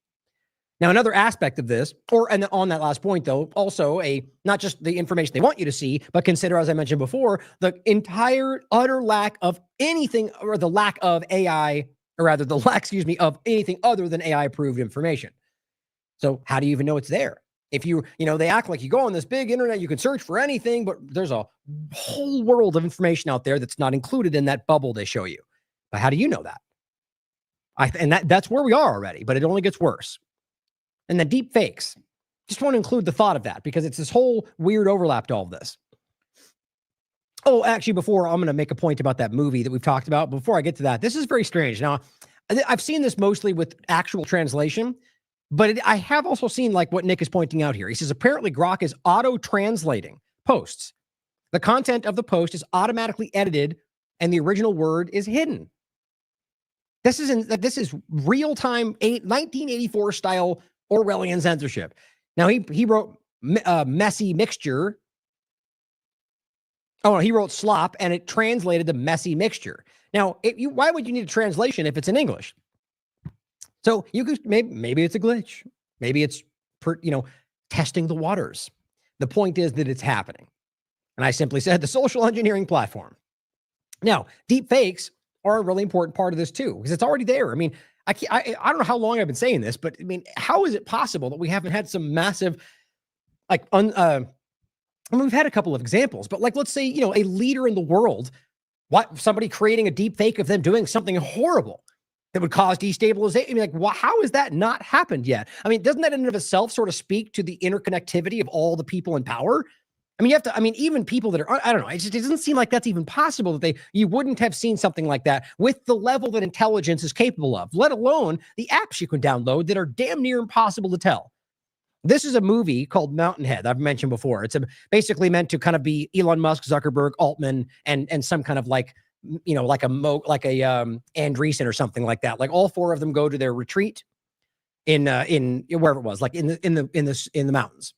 Now, another aspect of this, and on that last point, though, also not just the information they want you to see, but consider, as I mentioned before, the entire utter lack of anything, or the lack of AI, or rather the lack, of anything other than AI-approved information. So how do you even know it's there? If they act like you go on this big internet, you can search for anything, but there's a whole world of information out there that's not included in that bubble they show you. But how do you know that? That's where we are already, but it only gets worse. And the deep fakes. Just want to include the thought of that because it's this whole weird overlap to all of this. Oh, actually, before I'm going to make a point about that movie that we've talked about. Before I get to that, this is very strange. Now, I've seen this mostly with actual translation, but I have also seen like what Nick is pointing out here. He says, apparently Grok is auto-translating posts. The content of the post is automatically edited and the original word is hidden. This is real-time 1984 style Orwellian censorship. Now, he wrote messy mixture. Oh, no, he wrote slop, and it translated the messy mixture. Now, why would you need a translation if it's in English? So you could maybe it's a glitch. Maybe it's testing the waters. The point is that it's happening. And I simply said the social engineering platform. Now, deep fakes are a really important part of this too, because it's already there. I mean, I don't know how long I've been saying this, but I mean, how is it possible that we haven't had some massive, we've had a couple of examples, but like, let's say, a leader in the world, somebody creating a deep fake of them doing something horrible that would cause destabilization. I mean, how has that not happened yet? I mean, doesn't that in and of itself sort of speak to the interconnectivity of all the people in power? I mean, even people that are, I don't know, it doesn't seem like that's even possible that you wouldn't have seen something like that with the level that intelligence is capable of, let alone the apps you can download that are damn near impossible to tell. This is a movie called Mountainhead I've mentioned before. It's basically meant to kind of be Elon Musk, Zuckerberg, Altman, and some kind of like Andreessen or something like that. Like all four of them go to their retreat in wherever it was, like in the mountains.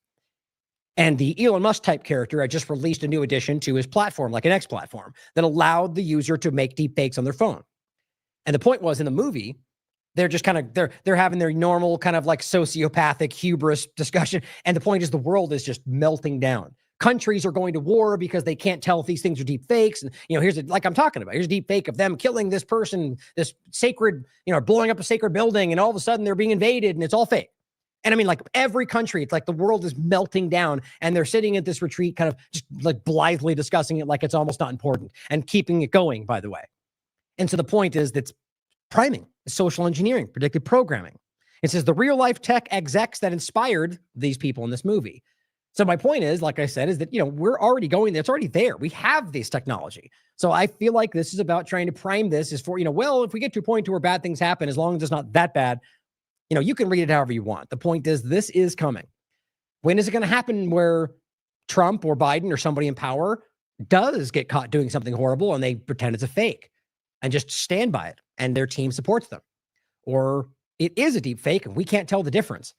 And the Elon Musk type character had just released a new addition to his platform, like an X platform, that allowed the user to make deep fakes on their phone. And the point was in the movie, they're just kind of, they're having their normal kind of like sociopathic hubris discussion. And the point is the world is just melting down. Countries are going to war because they can't tell if these things are deep fakes. And, like I'm talking about, here's a deep fake of them killing this person, this sacred, blowing up a sacred building. And all of a sudden they're being invaded and it's all fake. And I mean, like every country, it's like the world is melting down and they're sitting at this retreat kind of just like blithely discussing it like it's almost not important and keeping it going, by the way. And so the point is that's priming, social engineering, predictive programming. It says the real life tech execs that inspired these people in this movie. So my point is, like I said, is that, we're already going there. It's already there. We have this technology. So I feel like this is about trying to prime this is for, well, if we get to a point to where bad things happen, as long as it's not that bad, you can read it however you want. The point is this is coming. When is it going to happen where Trump or Biden or somebody in power does get caught doing something horrible and they pretend it's a fake and just stand by it and their team supports them? Or it is a deep fake and we can't tell the difference.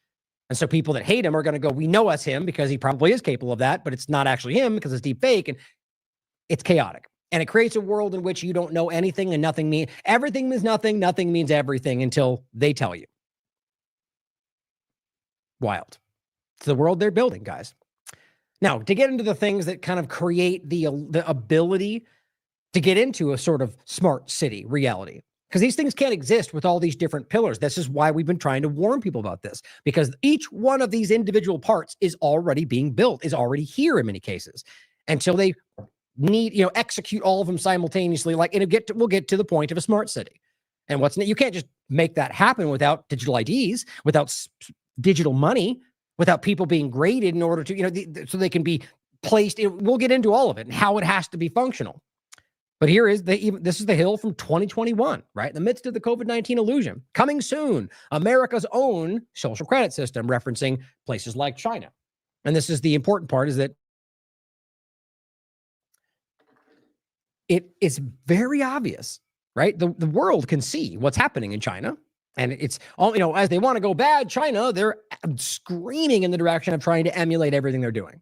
And so people that hate him are going to go, we know it's him because he probably is capable of that, but it's not actually him because it's deep fake. And it's chaotic. And it creates a world in which you don't know anything and nothing means everything means nothing. Nothing means everything until they tell you. Wild. It's the world they're building, guys. Now, to get into the things that kind of create the ability to get into a sort of smart city reality, because these things can't exist with all these different pillars. This is why we've been trying to warn people about this, because each one of these individual parts is already being built, is already here in many cases, until they need, execute all of them simultaneously. Like, and we'll get to the point of a smart city. And you can't just make that happen without digital IDs, without digital money, without people being graded in order to, so they can be placed. We'll get into all of it and how it has to be functional. But here is this is the Hill from 2021, right? In the midst of the COVID-19 illusion. Coming soon, America's own social credit system, referencing places like China. And this is the important part, is that it is very obvious, right? The world can see what's happening in China. And it's all, as they want to go bad, China, they're screaming in the direction of trying to emulate everything they're doing.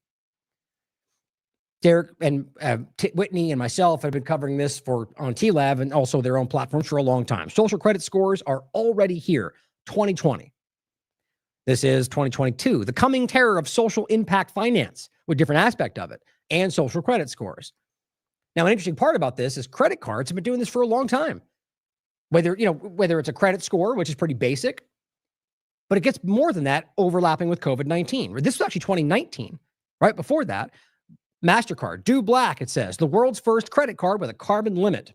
Derek and Whitney and myself have been covering this on TLAV and also their own platforms for a long time. Social credit scores are already here, 2020. This is 2022. The coming terror of social impact finance, with different aspect of it, and social credit scores. Now, an interesting part about this is credit cards have been doing this for a long time. Whether it's a credit score, which is pretty basic, but it gets more than that, overlapping with COVID-19. This was actually 2019. Right before that, MasterCard, Do Black, it says, the world's first credit card with a carbon limit.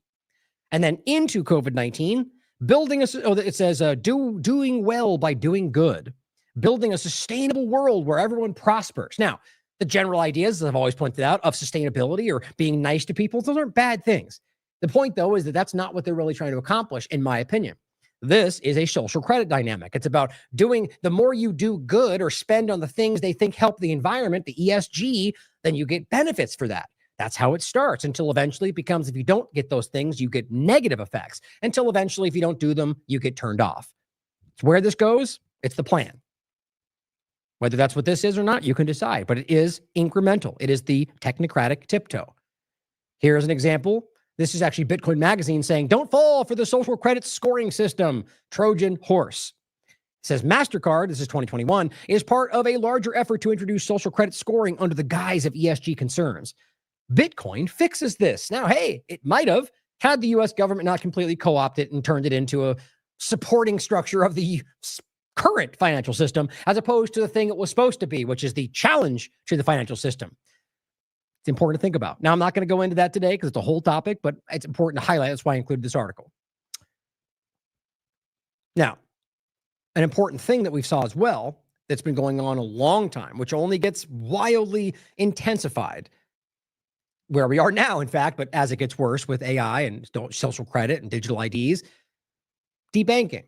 And then into COVID-19, it says, doing well by doing good, building a sustainable world where everyone prospers. Now, the general ideas, as I've always pointed out, of sustainability or being nice to people, those aren't bad things. The point, though, is that that's not what they're really trying to accomplish, in my opinion. This is a social credit dynamic. It's about the more you do good or spend on the things they think help the environment, the ESG, then you get benefits for that. That's how it starts, until eventually it becomes, if you don't get those things, you get negative effects, until eventually, if you don't do them, you get turned off. It's where this goes. It's the plan. Whether that's what this is or not, you can decide, but it is incremental. It is the technocratic tiptoe. Here's an example. This is actually Bitcoin Magazine saying, don't fall for the social credit scoring system, Trojan horse. It says MasterCard, this is 2021, is part of a larger effort to introduce social credit scoring under the guise of ESG concerns. Bitcoin fixes this. Now, hey, it might have, had the US government not completely co-opted and turned it into a supporting structure of the current financial system, as opposed to the thing it was supposed to be, which is the challenge to the financial system. It's important to think about. Now, I'm not going to go into that today because it's a whole topic, but it's important to highlight. That's why I included this article. Now, an important thing that we saw as well that's been going on a long time, which only gets wildly intensified where we are now, in fact, but as it gets worse with AI and social credit and digital IDs, debanking.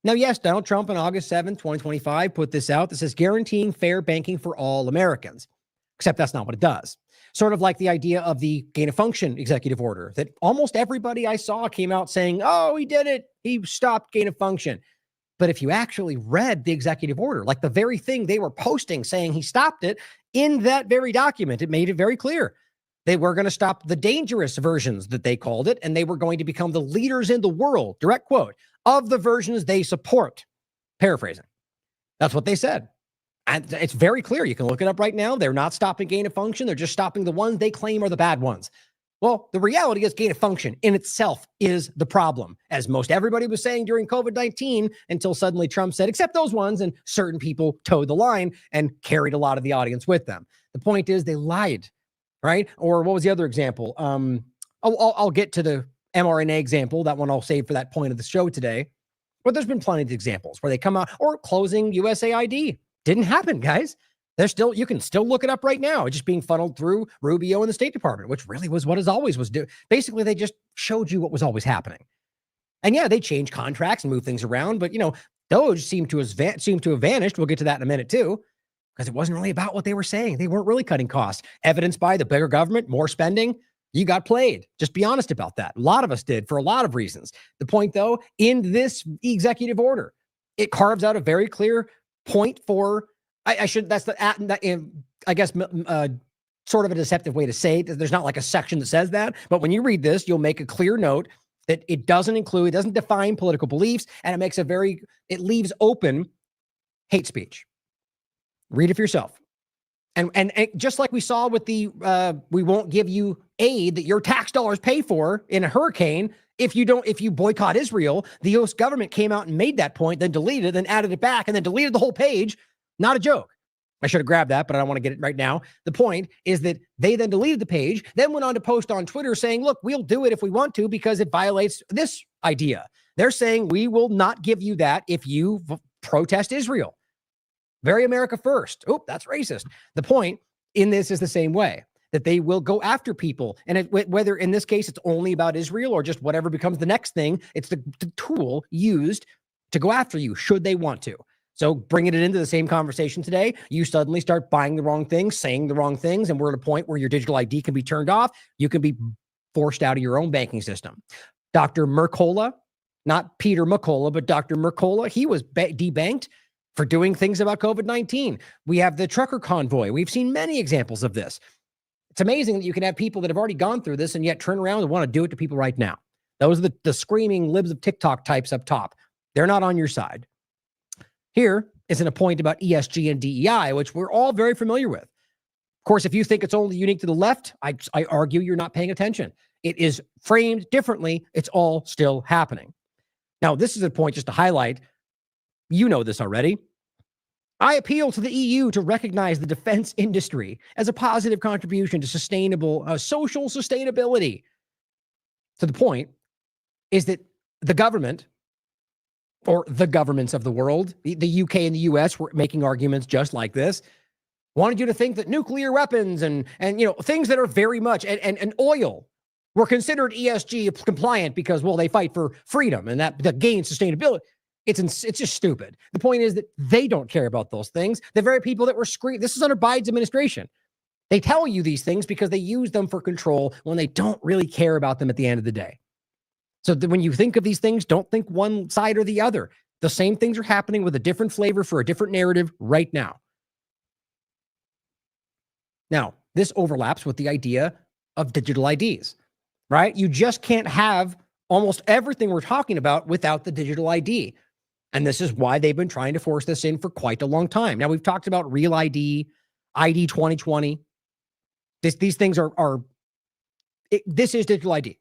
Now, yes, Donald Trump on August 7th, 2025, put this out that says guaranteeing fair banking for all Americans, except that's not what it does. Sort of like the idea of the gain of function executive order that almost everybody I saw came out saying, oh, he did it. He stopped gain of function. But if you actually read the executive order, like the very thing they were posting saying he stopped it, in that very document, it made it very clear. They were going to stop the dangerous versions that they called it, and they were going to become the leaders in the world, direct quote, of the versions they support. Paraphrasing. That's what they said. And it's very clear. You can look it up right now. They're not stopping gain of function. They're just stopping the ones they claim are the bad ones. Well, the reality is gain of function in itself is the problem, as most everybody was saying during COVID-19, until suddenly Trump said, except those ones, and certain people towed the line and carried a lot of the audience with them. The point is they lied, right? Or what was the other example? I'll get to the mRNA example. That one I'll save for that point of the show today. But there's been plenty of examples where they come out, or closing USAID. Didn't happen, guys. You can still look it up right now. It's just being funneled through Rubio and the State Department, which really was what it always was doing. Basically, they just showed you what was always happening. And yeah, they changed contracts and moved things around, but those seem to have vanished. We'll get to that in a minute too, because it wasn't really about what they were saying. They weren't really cutting costs. Evidenced by the bigger government, more spending. You got played. Just be honest about that. A lot of us did for a lot of reasons. The point, though, in this executive order, it carves out a very clear point for, sort of a deceptive way to say it. There's not like a section that says that, but when you read this, you'll make a clear note that it doesn't define political beliefs, and it leaves open hate speech. Read it for yourself. And just like we saw with the, we won't give you aid that your tax dollars pay for in a hurricane if you boycott Israel. The U.S. government came out and made that point, then deleted it, then added it back, and then deleted the whole page. Not a joke. I should have grabbed that, but I don't want to get it right now. The point is that they then deleted the page, then went on to post on Twitter saying, look, we'll do it if we want to because it violates this idea. They're saying we will not give you that if you protest Israel. Very America first. Oh, that's racist. The point in this is the same way. that they will go after people. And whether in this case, it's only about Israel or just whatever becomes the next thing, it's the tool used to go after you should they want to. So bringing it into the same conversation today, you suddenly start buying the wrong things, saying the wrong things, and we're at a point where your digital ID can be turned off. You can be forced out of your own banking system. Dr. Mercola, not Peter McCullough, but Dr. Mercola, he was debanked for doing things about COVID-19. We have the trucker convoy. We've seen many examples of this. It's amazing that you can have people that have already gone through this and yet turn around and want to do it to people right now. Those are the screaming libs of TikTok types up top. They're not on your side. Here is a point about ESG and DEI, which we're all very familiar with. Of course, if you think it's only unique to the left, I argue you're not paying attention. It is framed differently. It's all still happening. Now, this is a point just to highlight. You know this already. I appeal to the EU to recognize the defense industry as a positive contribution to sustainable social sustainability. So the point is that the government or the governments of the world, the UK and the US were making arguments just like this, wanted you to think that nuclear weapons and things that are very much and oil were considered ESG compliant because, well, they fight for freedom and that gains sustainability. It's just stupid. The point is that they don't care about those things. The very people that were screaming, this is under Biden's administration. They tell you these things because they use them for control when they don't really care about them at the end of the day. So when you think of these things, don't think one side or the other. The same things are happening with a different flavor for a different narrative right now. Now, this overlaps with the idea of digital IDs, right? You just can't have almost everything we're talking about without the digital ID. And this is why they've been trying to force this in for quite a long time. Now, we've talked about Real ID, ID 2020. These things this is digital ID.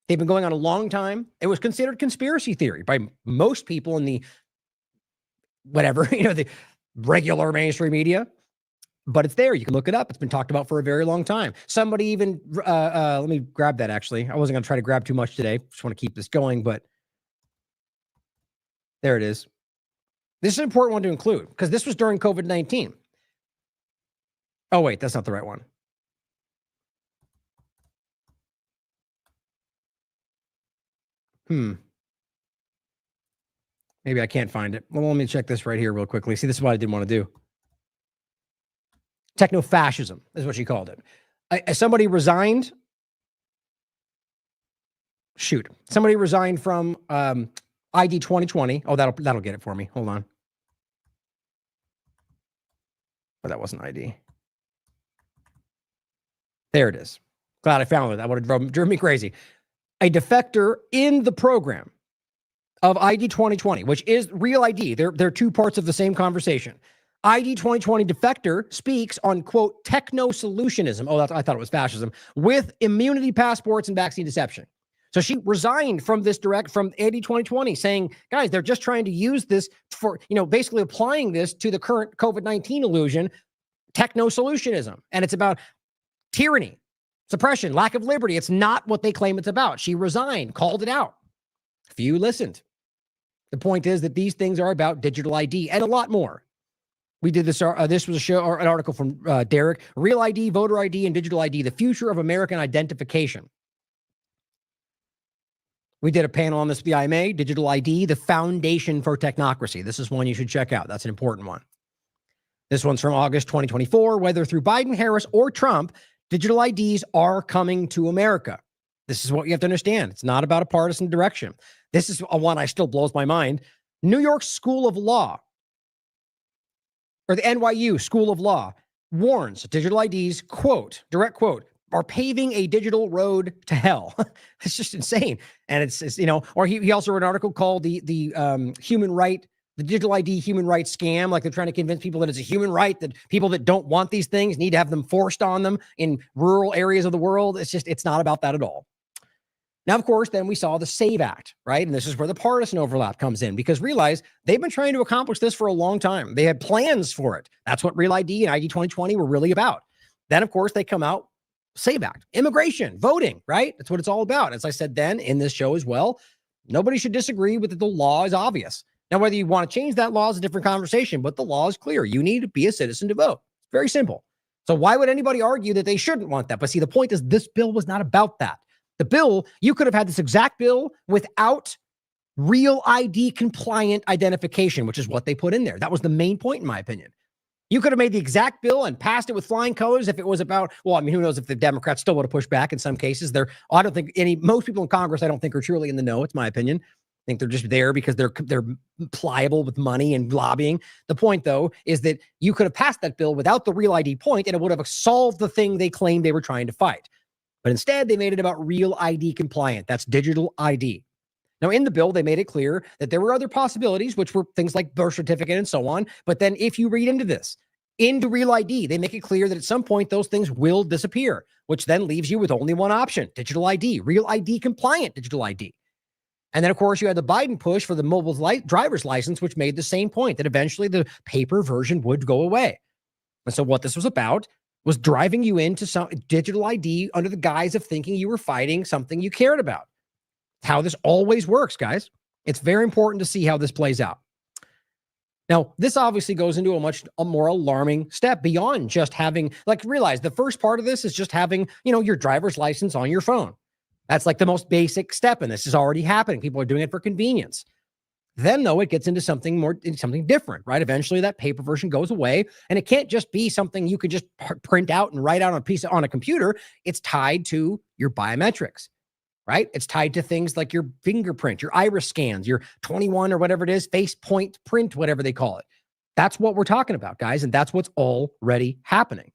They've been going on a long time. It was considered conspiracy theory by most people in the the regular mainstream media. But it's there. You can look it up. It's been talked about for a very long time. Somebody even, let me grab that actually. I wasn't going to try to grab too much today. Just want to keep this going, but there it is. This is an important one to include because this was during COVID-19. Oh, wait, that's not the right one. Maybe I can't find it. Well, let me check this right here real quickly. See, this is what I didn't want to do. Techno-fascism is what she called it. Somebody resigned. Somebody resigned from ID 2020. Oh, that'll get it for me. Hold on. But that wasn't ID. There it is. Glad I found it. That would have driven me crazy. A defector in the program of ID 2020, which is Real ID. They're two parts of the same conversation. ID 2020 defector speaks on, quote, techno-solutionism. Oh, I thought it was fascism, with immunity passports and vaccine deception. So she resigned from ID 2020 saying, guys, they're just trying to use this for, basically applying this to the current COVID-19 illusion, techno-solutionism. And it's about tyranny, suppression, lack of liberty. It's not what they claim it's about. She resigned, called it out. Few listened. The point is that these things are about digital ID and a lot more. We did this. This was an article from Derek. Real ID, voter ID, and digital ID: the future of American identification. We did a panel on this with the IMA. Digital ID: the foundation for technocracy. This is one you should check out. That's an important one. This one's from August 2024. Whether through Biden, Harris, or Trump, digital IDs are coming to America. This is what you have to understand. It's not about a partisan direction. This is one I still blows my mind. New York School of Law, or the NYU School of Law, warns digital IDs, quote, direct quote, are paving a digital road to hell. It's just insane. And it's or he also wrote an article called the digital ID human rights scam. Like they're trying to convince people that it's a human right, that people that don't want these things need to have them forced on them in rural areas of the world. It's not about that at all. Now, of course, then we saw the SAVE Act, right? And this is where the partisan overlap comes in, because realize they've been trying to accomplish this for a long time. They had plans for it. That's what Real ID and ID 2020 were really about. Then, of course, they come out, SAVE Act, immigration, voting, right? That's what it's all about. As I said then in this show as well, nobody should disagree with that the law is obvious. Now, whether you want to change that law is a different conversation, but the law is clear. You need to be a citizen to vote. It's very simple. So why would anybody argue that they shouldn't want that? But see, the point is this bill was not about that. The bill, you could have had this exact bill without real ID compliant identification, which is what they put in there. That was the main point, in my opinion. You could have made the exact bill and passed it with flying colors if it was about, well, I mean, who knows if the Democrats still would have pushed back in some cases. I don't think most people in Congress, I don't think are truly in the know. It's my opinion. I think they're just there because they're pliable with money and lobbying. The point, though, is that you could have passed that bill without the real ID point, and it would have solved the thing they claimed they were trying to fight. But instead, they made it about real ID compliant. That's digital ID. Now, in the bill, they made it clear that there were other possibilities, which were things like birth certificate and so on. But then if you read into this, into real ID, they make it clear that at some point those things will disappear, which then leaves you with only one option, digital ID, real ID compliant digital ID. And then, of course, you had the Biden push for the mobile driver's license, which made the same point that eventually the paper version would go away. And so what this was about was driving you into some digital ID under the guise of thinking you were fighting something you cared about. How this always works, guys. It's very important to see how this plays out. Now, this obviously goes into a more alarming step beyond just having, realize the first part of this is just having, your driver's license on your phone. That's like the most basic step, and this is already happening. People are doing it for convenience. Then, though, it gets into something different, right? Eventually, that paper version goes away, and it can't just be something you can just print out and write out on a computer. It's tied to your biometrics, right? It's tied to things like your fingerprint, your iris scans, your 21 or whatever it is, face point print, whatever they call it. That's what we're talking about, guys, and that's what's already happening.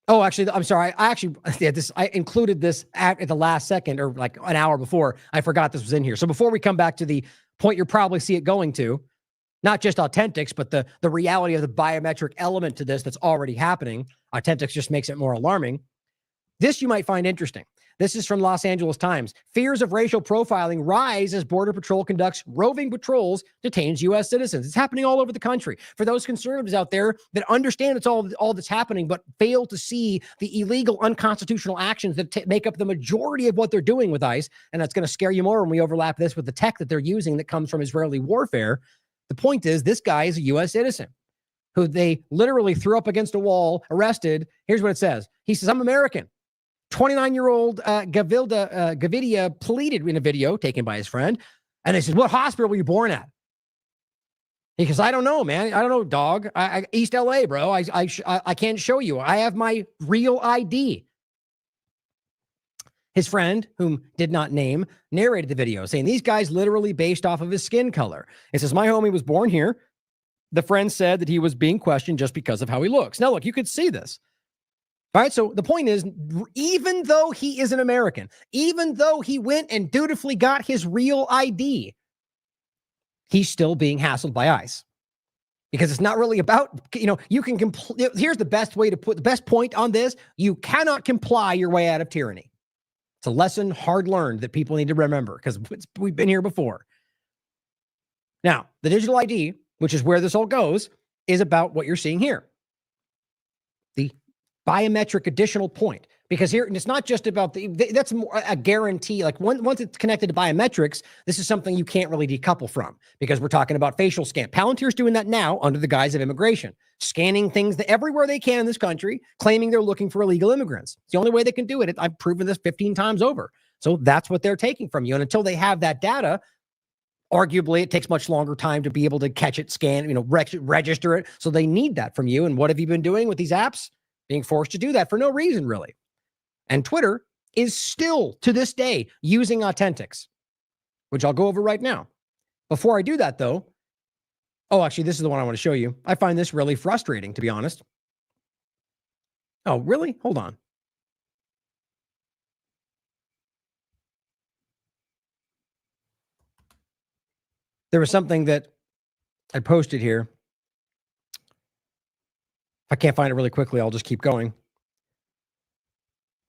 Oh, actually, I'm sorry. I included this at the last second or like an hour before. I forgot this was in here. So before we come back to the point you'll probably see it going to, not just Authentics, but the reality of the biometric element to this that's already happening. Authentics just makes it more alarming. This you might find interesting. This is from Los Angeles Times. Fears of racial profiling rise as Border Patrol conducts roving patrols, detains U.S. citizens. It's happening all over the country. For those conservatives out there that understand it's all that's happening, but fail to see the illegal, unconstitutional actions that make up the majority of what they're doing with ICE, and that's going to scare you more when we overlap this with the tech that they're using that comes from Israeli warfare. The point is, this guy is a U.S. citizen who they literally threw up against a wall, arrested. Here's what it says. He says, I'm American. 29-year-old Gavidia pleaded in a video taken by his friend. And they said, what hospital were you born at? He goes, I don't know, man. I don't know, dog. East LA, bro. I can't show you. I have my real ID. His friend, whom did not name, narrated the video, saying these guys literally based off of his skin color. It says, my homie was born here. The friend said that he was being questioned just because of how he looks. Now, look, you could see this. All right, so the point is, even though he is an American, even though he went and dutifully got his real ID, he's still being hassled by ICE. Because it's not really about, you can here's the best way to put the best point on this. You cannot comply your way out of tyranny. It's a lesson hard learned that people need to remember because we've been here before. Now, the digital ID, which is where this all goes, is about what you're seeing here. The biometric additional point, because here it's not just about that's more a guarantee. Like once it's connected to biometrics, this is something you can't really decouple from because we're talking about facial scan. Palantir's doing that now under the guise of immigration, scanning things everywhere they can in this country, claiming they're looking for illegal immigrants. It's the only way they can do it. I've proven this 15 times over. So that's what they're taking from you. And until they have that data, arguably it takes much longer time to be able to catch it, scan, register it. So they need that from you. And what have you been doing with these apps? Being forced to do that for no reason, really. And Twitter is still, to this day, using Authentics, which I'll go over right now. Before I do that, though, actually, this is the one I want to show you. I find this really frustrating, to be honest. Oh, really? Hold on. There was something that I posted here. If I can't find it really quickly, I'll just keep going.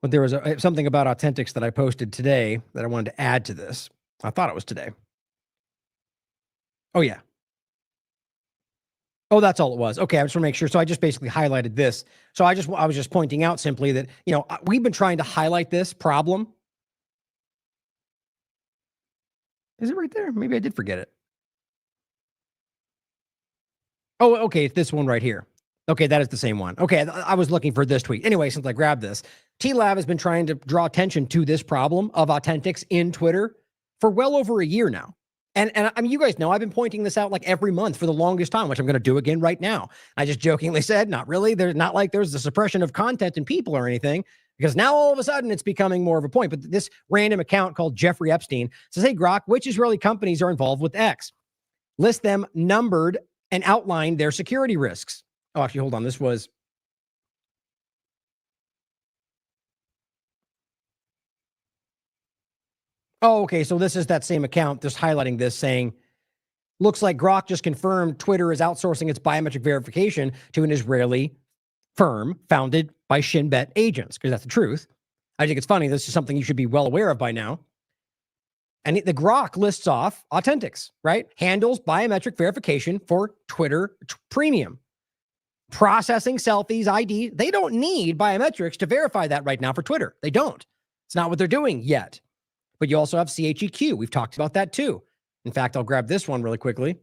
But there was something about Authentics that I posted today that I wanted to add to this. I thought it was today. Oh, yeah. Oh, that's all it was. Okay, I just want to make sure. So I just basically highlighted this. So I was just pointing out simply that, we've been trying to highlight this problem. Is it right there? Maybe I did forget it. Oh, okay, it's this one right here. Okay, that is the same one. Okay, I was looking for this tweet. Anyway, since I grabbed this, TLAV has been trying to draw attention to this problem of authentics in Twitter for well over a year now. And I mean, you guys know I've been pointing this out like every month for the longest time, which I'm going to do again right now. I just jokingly said, not really. There's not like there's the suppression of content and people or anything, because now all of a sudden it's becoming more of a point. But this random account called Jeffrey Epstein says, hey, Grok, which Israeli companies are involved with X? List them numbered and outline their security risks. Oh, actually, hold on. This was... Oh, okay. So this is that same account just highlighting this, saying, looks like Grok just confirmed Twitter is outsourcing its biometric verification to an Israeli firm founded by Shin Bet agents, because that's the truth. I think it's funny. This is something you should be well aware of by now. And the Grok lists off Authentics, right? Handles biometric verification for Twitter Premium. Processing selfies, ID. They don't need biometrics to verify that right now for Twitter. They don't. It's not what they're doing yet. But you also have CHEQ. We've talked about that too. In fact, I'll grab this one really quickly.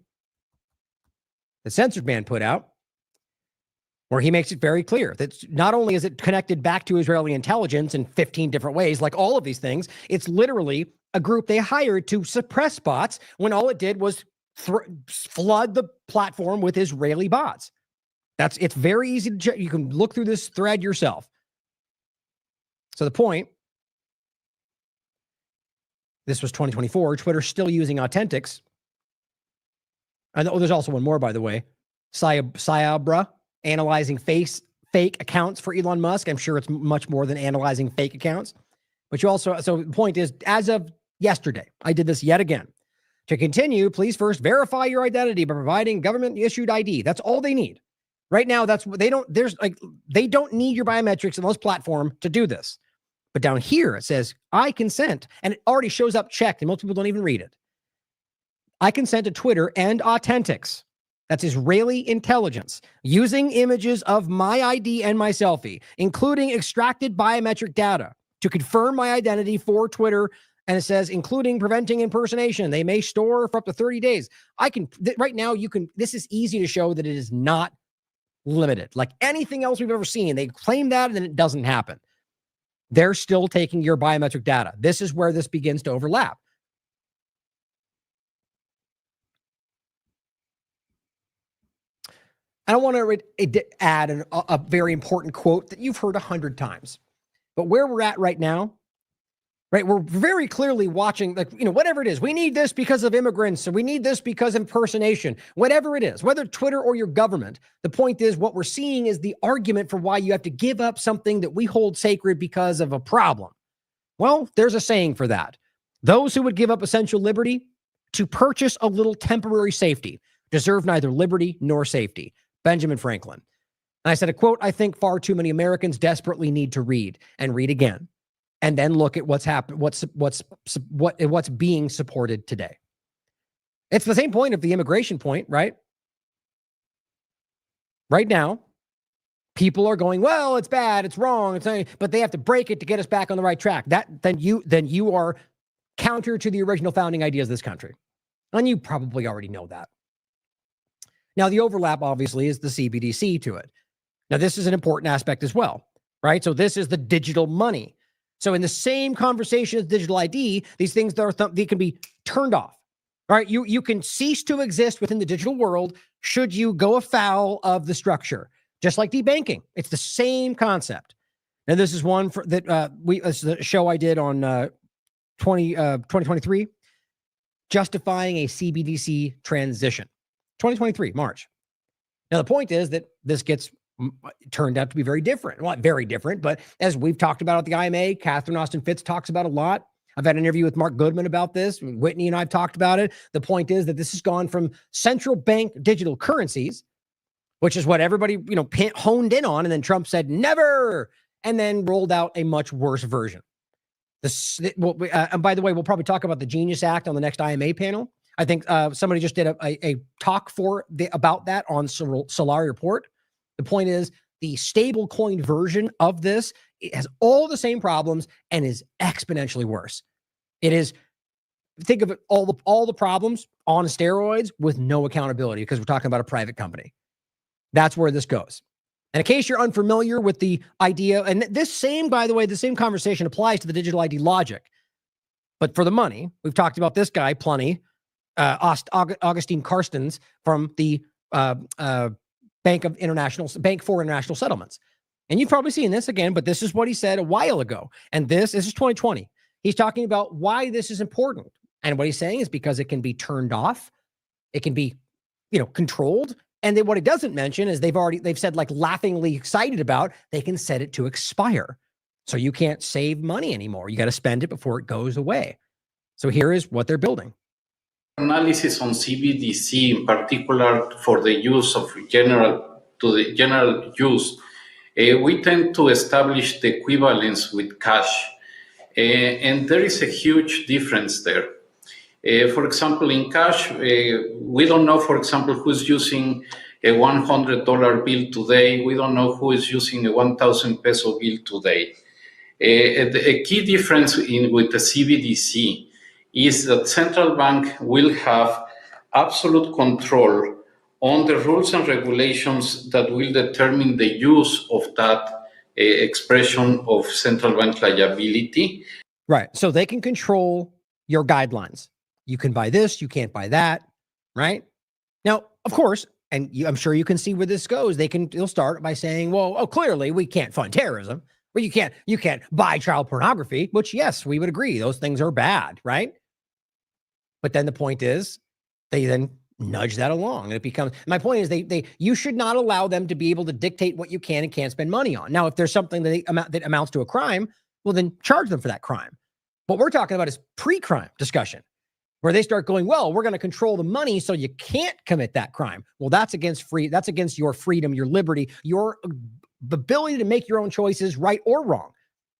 The Censored Man put out, where he makes it very clear that not only is it connected back to Israeli intelligence in 15 different ways, like all of these things, it's literally a group they hired to suppress bots when all it did was flood the platform with Israeli bots. It's very easy to check. You can look through this thread yourself. So the point, this was 2024, Twitter's still using Authentics. And there's also one more, by the way. Cyabra, analyzing fake accounts for Elon Musk. I'm sure it's much more than analyzing fake accounts. But you also, so the point is, as of yesterday, I did this yet again. To continue, please first verify your identity by providing government-issued ID. That's all they need. Right now, that's what they don't need your biometrics in this platform to do this. But down here, it says, I consent. And it already shows up checked, and most people don't even read it. I consent to Twitter and Authentics. That's Israeli intelligence, using images of my ID and my selfie, including extracted biometric data, to confirm my identity for Twitter. And it says, including preventing impersonation. They may store for up to 30 days. Right now, this is easy to show that it is not limited. Like anything else we've ever seen, they claim that and then it doesn't happen. They're still taking your biometric data. This is where this begins to overlap. And I want to add a very important quote that you've heard 100 times. But where we're at right now, right, we're very clearly watching, like, whatever it is. We need this because of immigrants, and we need this because of impersonation. Whatever it is, whether Twitter or your government, the point is what we're seeing is the argument for why you have to give up something that we hold sacred because of a problem. Well, there's a saying for that. Those who would give up essential liberty to purchase a little temporary safety deserve neither liberty nor safety. Benjamin Franklin. And I said a quote I think far too many Americans desperately need to read and read again, and then look at what's happened, what's being supported today. It's the same point of the immigration point, right? Right now, people are going, well, it's bad, it's wrong, but they have to break it to get us back on the right track. Then you are counter to the original founding ideas of this country. And you probably already know that. Now, the overlap, obviously, is the CBDC to it. Now, this is an important aspect as well, right? So this is the digital money. So in the same conversation as digital ID, these things they can be turned off, right? You can cease to exist within the digital world should you go afoul of the structure, just like debanking. It's the same concept. And this is one this is a show I did on 2023, justifying a CBDC transition. 2023, March. Now, the point is that this turned out to be very different. Well, not very different, but as we've talked about at the IMA, Catherine Austin Fitz talks about a lot. I've had an interview with Mark Goodman about this. Whitney and I have talked about it. The point is that this has gone from central bank digital currencies, which is what everybody, honed in on. And then Trump said, never, and then rolled out a much worse version. And by the way, we'll probably talk about the Genius Act on the next IMA panel. I think somebody just did a talk about that on Solari Report. The point is the stable coin version of this, it has all the same problems and is exponentially worse. It is, think of it, all the problems on steroids with no accountability, because we're talking about a private company. That's where this goes. And in case you're unfamiliar with the idea, and this same, by the way, the same conversation applies to the digital ID logic, but for the money, we've talked about this guy plenty, Augustine Carstens from the Bank for International Settlements. And you've probably seen this again, but this is what he said a while ago. And this is 2020. He's talking about why this is important. And what he's saying is because it can be turned off. It can be, controlled. And then what he doesn't mention is they've said, like, laughingly excited about, they can set it to expire. So you can't save money anymore. You got to spend it before it goes away. So here is what they're building. Analysis on CBDC, in particular for the use of general use, we tend to establish the equivalence with cash. And there is a huge difference there. For example, in cash, we don't know, for example, who's using a $100 bill today. We don't know who is using a 1,000 peso bill today. A key difference with the CBDC is that central bank will have absolute control on the rules and regulations that will determine the use of that expression of central bank liability. Right. So they can control your guidelines. You can buy this, you can't buy that, right? Now, of course, and I'm sure you can see where this goes. They'll start by saying, well, clearly we can't fund terrorism. Well, you can't buy child pornography, which, yes, we would agree. Those things are bad, right? But then the point is, they then nudge that along. And it becomes, my point is you should not allow them to be able to dictate what you can and can't spend money on. Now, if there's something that amounts to a crime, well, then charge them for that crime. What we're talking about is pre-crime discussion, where they start going, well, we're going to control the money so you can't commit that crime. Well, that's against your freedom, your liberty, your ability to make your own choices, right or wrong,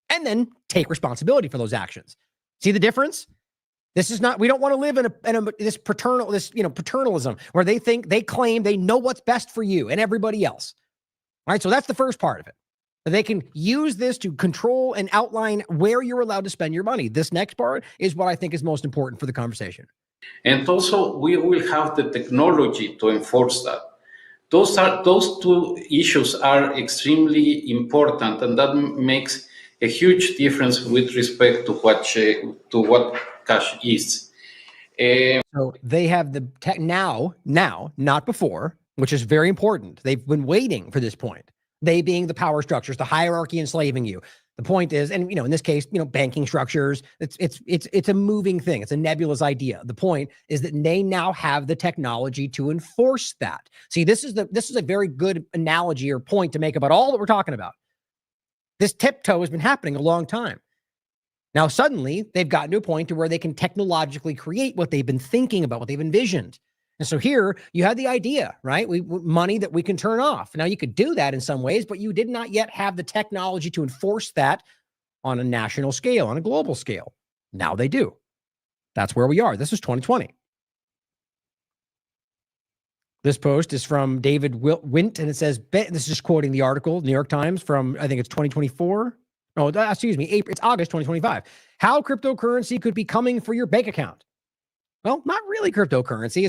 and then take responsibility for those actions. See the difference? This is not, we don't want to live in this paternalism where they claim they know what's best for you and everybody else. All right. So that's the first part of it. They can use this to control and outline where you're allowed to spend your money. This next part is what I think is most important for the conversation. And also, we will have the technology to enforce that. Those two issues are extremely important, and that makes a huge difference with respect to what cash is. So they have the tech now, not before, which is very important. They've been waiting for this point. They being the power structures, the hierarchy enslaving you. The point is, and in this case, banking structures, it's a moving thing. It's a nebulous idea. The point is that they now have the technology to enforce that. See, this is a very good analogy or point to make about all that we're talking about. This tiptoe has been happening a long time. Now, suddenly, they've gotten to a point to where they can technologically create what they've been thinking about, what they've envisioned. And so here you have the idea, right? Money that we can turn off. Now, you could do that in some ways, but you did not yet have the technology to enforce that on a national scale, on a global scale. Now they do. That's where we are. This is 2020. This post is from David Wint, and it says, this is just quoting the article, New York Times, from, I think it's 2024. Oh, excuse me, April, it's August 2025. How cryptocurrency could be coming for your bank account. Well, not really cryptocurrency.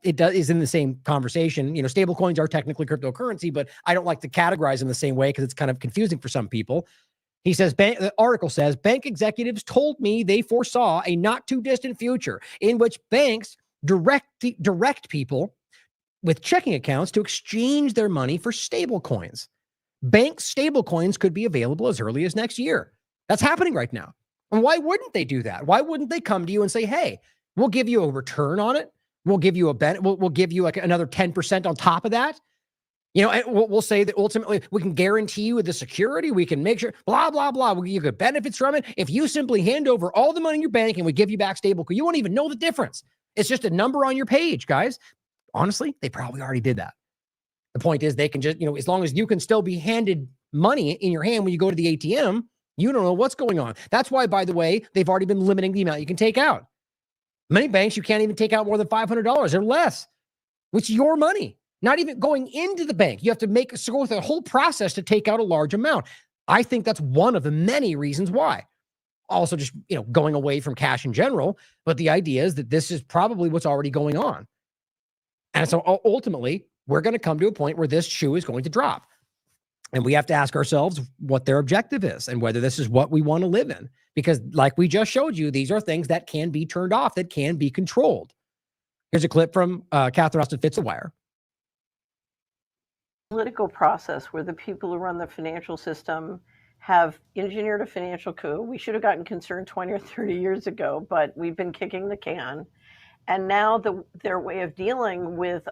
It is in the same conversation. Stable coins are technically cryptocurrency, but I don't like to categorize them the same way because it's kind of confusing for some people. He says, the article says, bank executives told me they foresaw a not too distant future in which banks direct people with checking accounts to exchange their money for stable coins. Bank stable coins could be available as early as next year. That's happening right now. And why wouldn't they do that? Why wouldn't they come to you and say, hey, we'll give you a return on it. We'll give you we'll give you like another 10% on top of that. And we'll say that ultimately we can guarantee you the security. We can make sure, blah, blah, blah. You get benefits from it. If you simply hand over all the money in your bank and we give you back stable, you won't even know the difference. It's just a number on your page, guys. Honestly, they probably already did that. The point is they can just, as long as you can still be handed money in your hand when you go to the ATM, you don't know what's going on. That's why, by the way, they've already been limiting the amount you can take out. Many banks, you can't even take out more than $500 or less, which is your money, not even going into the bank. You have to go through the whole process to take out a large amount. I think that's one of the many reasons why. Also just, going away from cash in general. But the idea is that this is probably what's already going on. And so ultimately, we're going to come to a point where this shoe is going to drop. And we have to ask ourselves what their objective is and whether this is what we want to live in. Because like we just showed you, these are things that can be turned off, that can be controlled. Here's a clip from Catherine Austin Fitzwire. Political process where the people who run the financial system have engineered a financial coup. We should have gotten concerned 20 or 30 years ago, but we've been kicking the can. And now their way of dealing with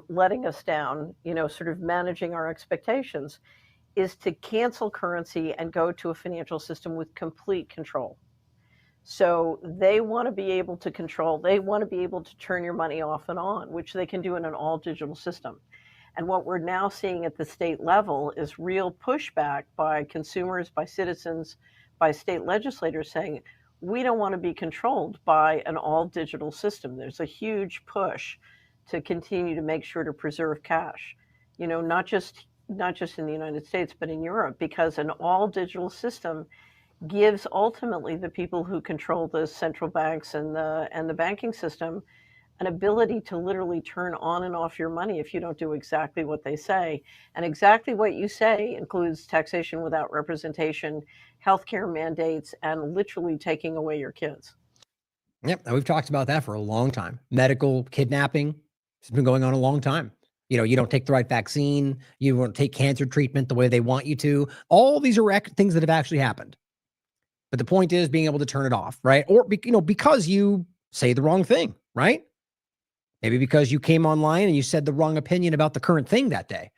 letting us down, sort of managing our expectations, is to cancel currency and go to a financial system with complete control. So they want to be able to control, they want to be able to turn your money off and on, which they can do in an all digital system. And what we're now seeing at the state level is real pushback by consumers, by citizens, by state legislators saying, we don't want to be controlled by an all digital system. There's a huge push to continue to make sure to preserve cash, not just in the United States, but in Europe, because an all digital system gives ultimately the people who control the central banks and the banking system an ability to literally turn on and off your money if you don't do exactly what they say. And exactly what you say includes taxation without representation, healthcare mandates, and literally taking away your kids. Yep, we've talked about that for a long time. Medical kidnapping has been going on a long time. You don't take the right vaccine, you won't take cancer treatment the way they want you to. All these are things that have actually happened. But the point is being able to turn it off, right? Or, because you say the wrong thing, right? Maybe because you came online and you said the wrong opinion about the current thing that day,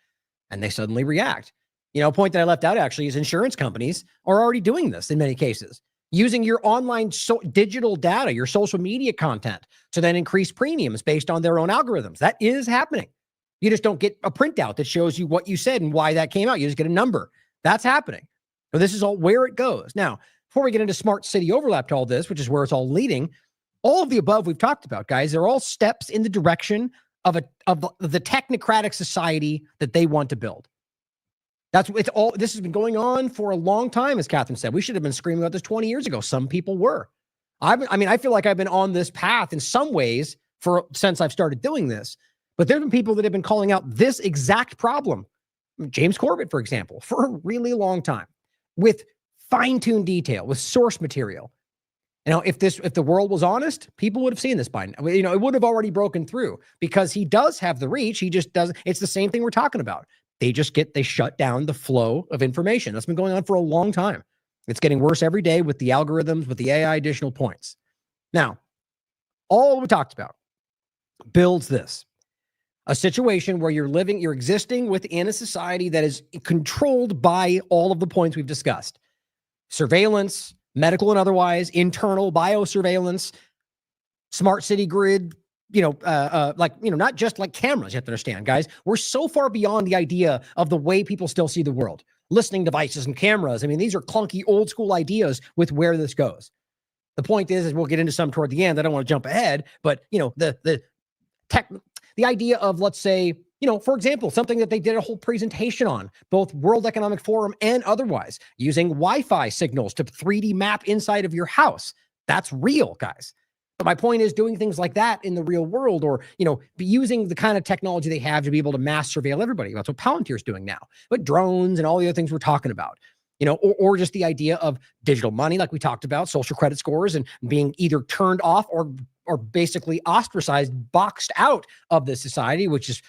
and they suddenly react. A point that I left out actually is insurance companies are already doing this in many cases, using your online digital data, your social media content to then increase premiums based on their own algorithms. That is happening. You just don't get a printout that shows you what you said and why that came out. You just get a number. That's happening. So this is all where it goes. Now, before we get into smart city overlap to all this, which is where it's all leading, all of the above we've talked about, guys, they're all steps in the direction of the technocratic society that they want to build. This has been going on for a long time, as Catherine said. We should have been screaming about this 20 years ago. Some people were. I feel like I've been on this path in some ways since I've started doing this. But there have been people that have been calling out this exact problem. James Corbett, for example, for a really long time, with fine-tuned detail, with source material. If the world was honest, people would have seen this by now. It would have already broken through because he does have the reach. He just doesn't. It's the same thing we're talking about. They shut down the flow of information. That's been going on for a long time. It's getting worse every day with the algorithms, with the AI additional points. Now, all we talked about builds this. A situation where you're existing within a society that is controlled by all of the points we've discussed. Surveillance, medical and otherwise, internal biosurveillance, smart city grid, not just like cameras, you have to understand, guys. We're so far beyond the idea of the way people still see the world. Listening devices and cameras. These are clunky old school ideas with where this goes. The point is we'll get into some toward the end. I don't want to jump ahead, but the idea of, let's say, for example, something that they did a whole presentation on, both World Economic Forum and otherwise, using Wi-Fi signals to 3D map inside of your house. That's real, guys. But my point is doing things like that in the real world, or, be using the kind of technology they have to be able to mass surveil everybody. That's what Palantir's doing now. But drones and all the other things we're talking about, or just the idea of digital money, like we talked about, social credit scores, and being either turned off or basically ostracized, boxed out of the society, which is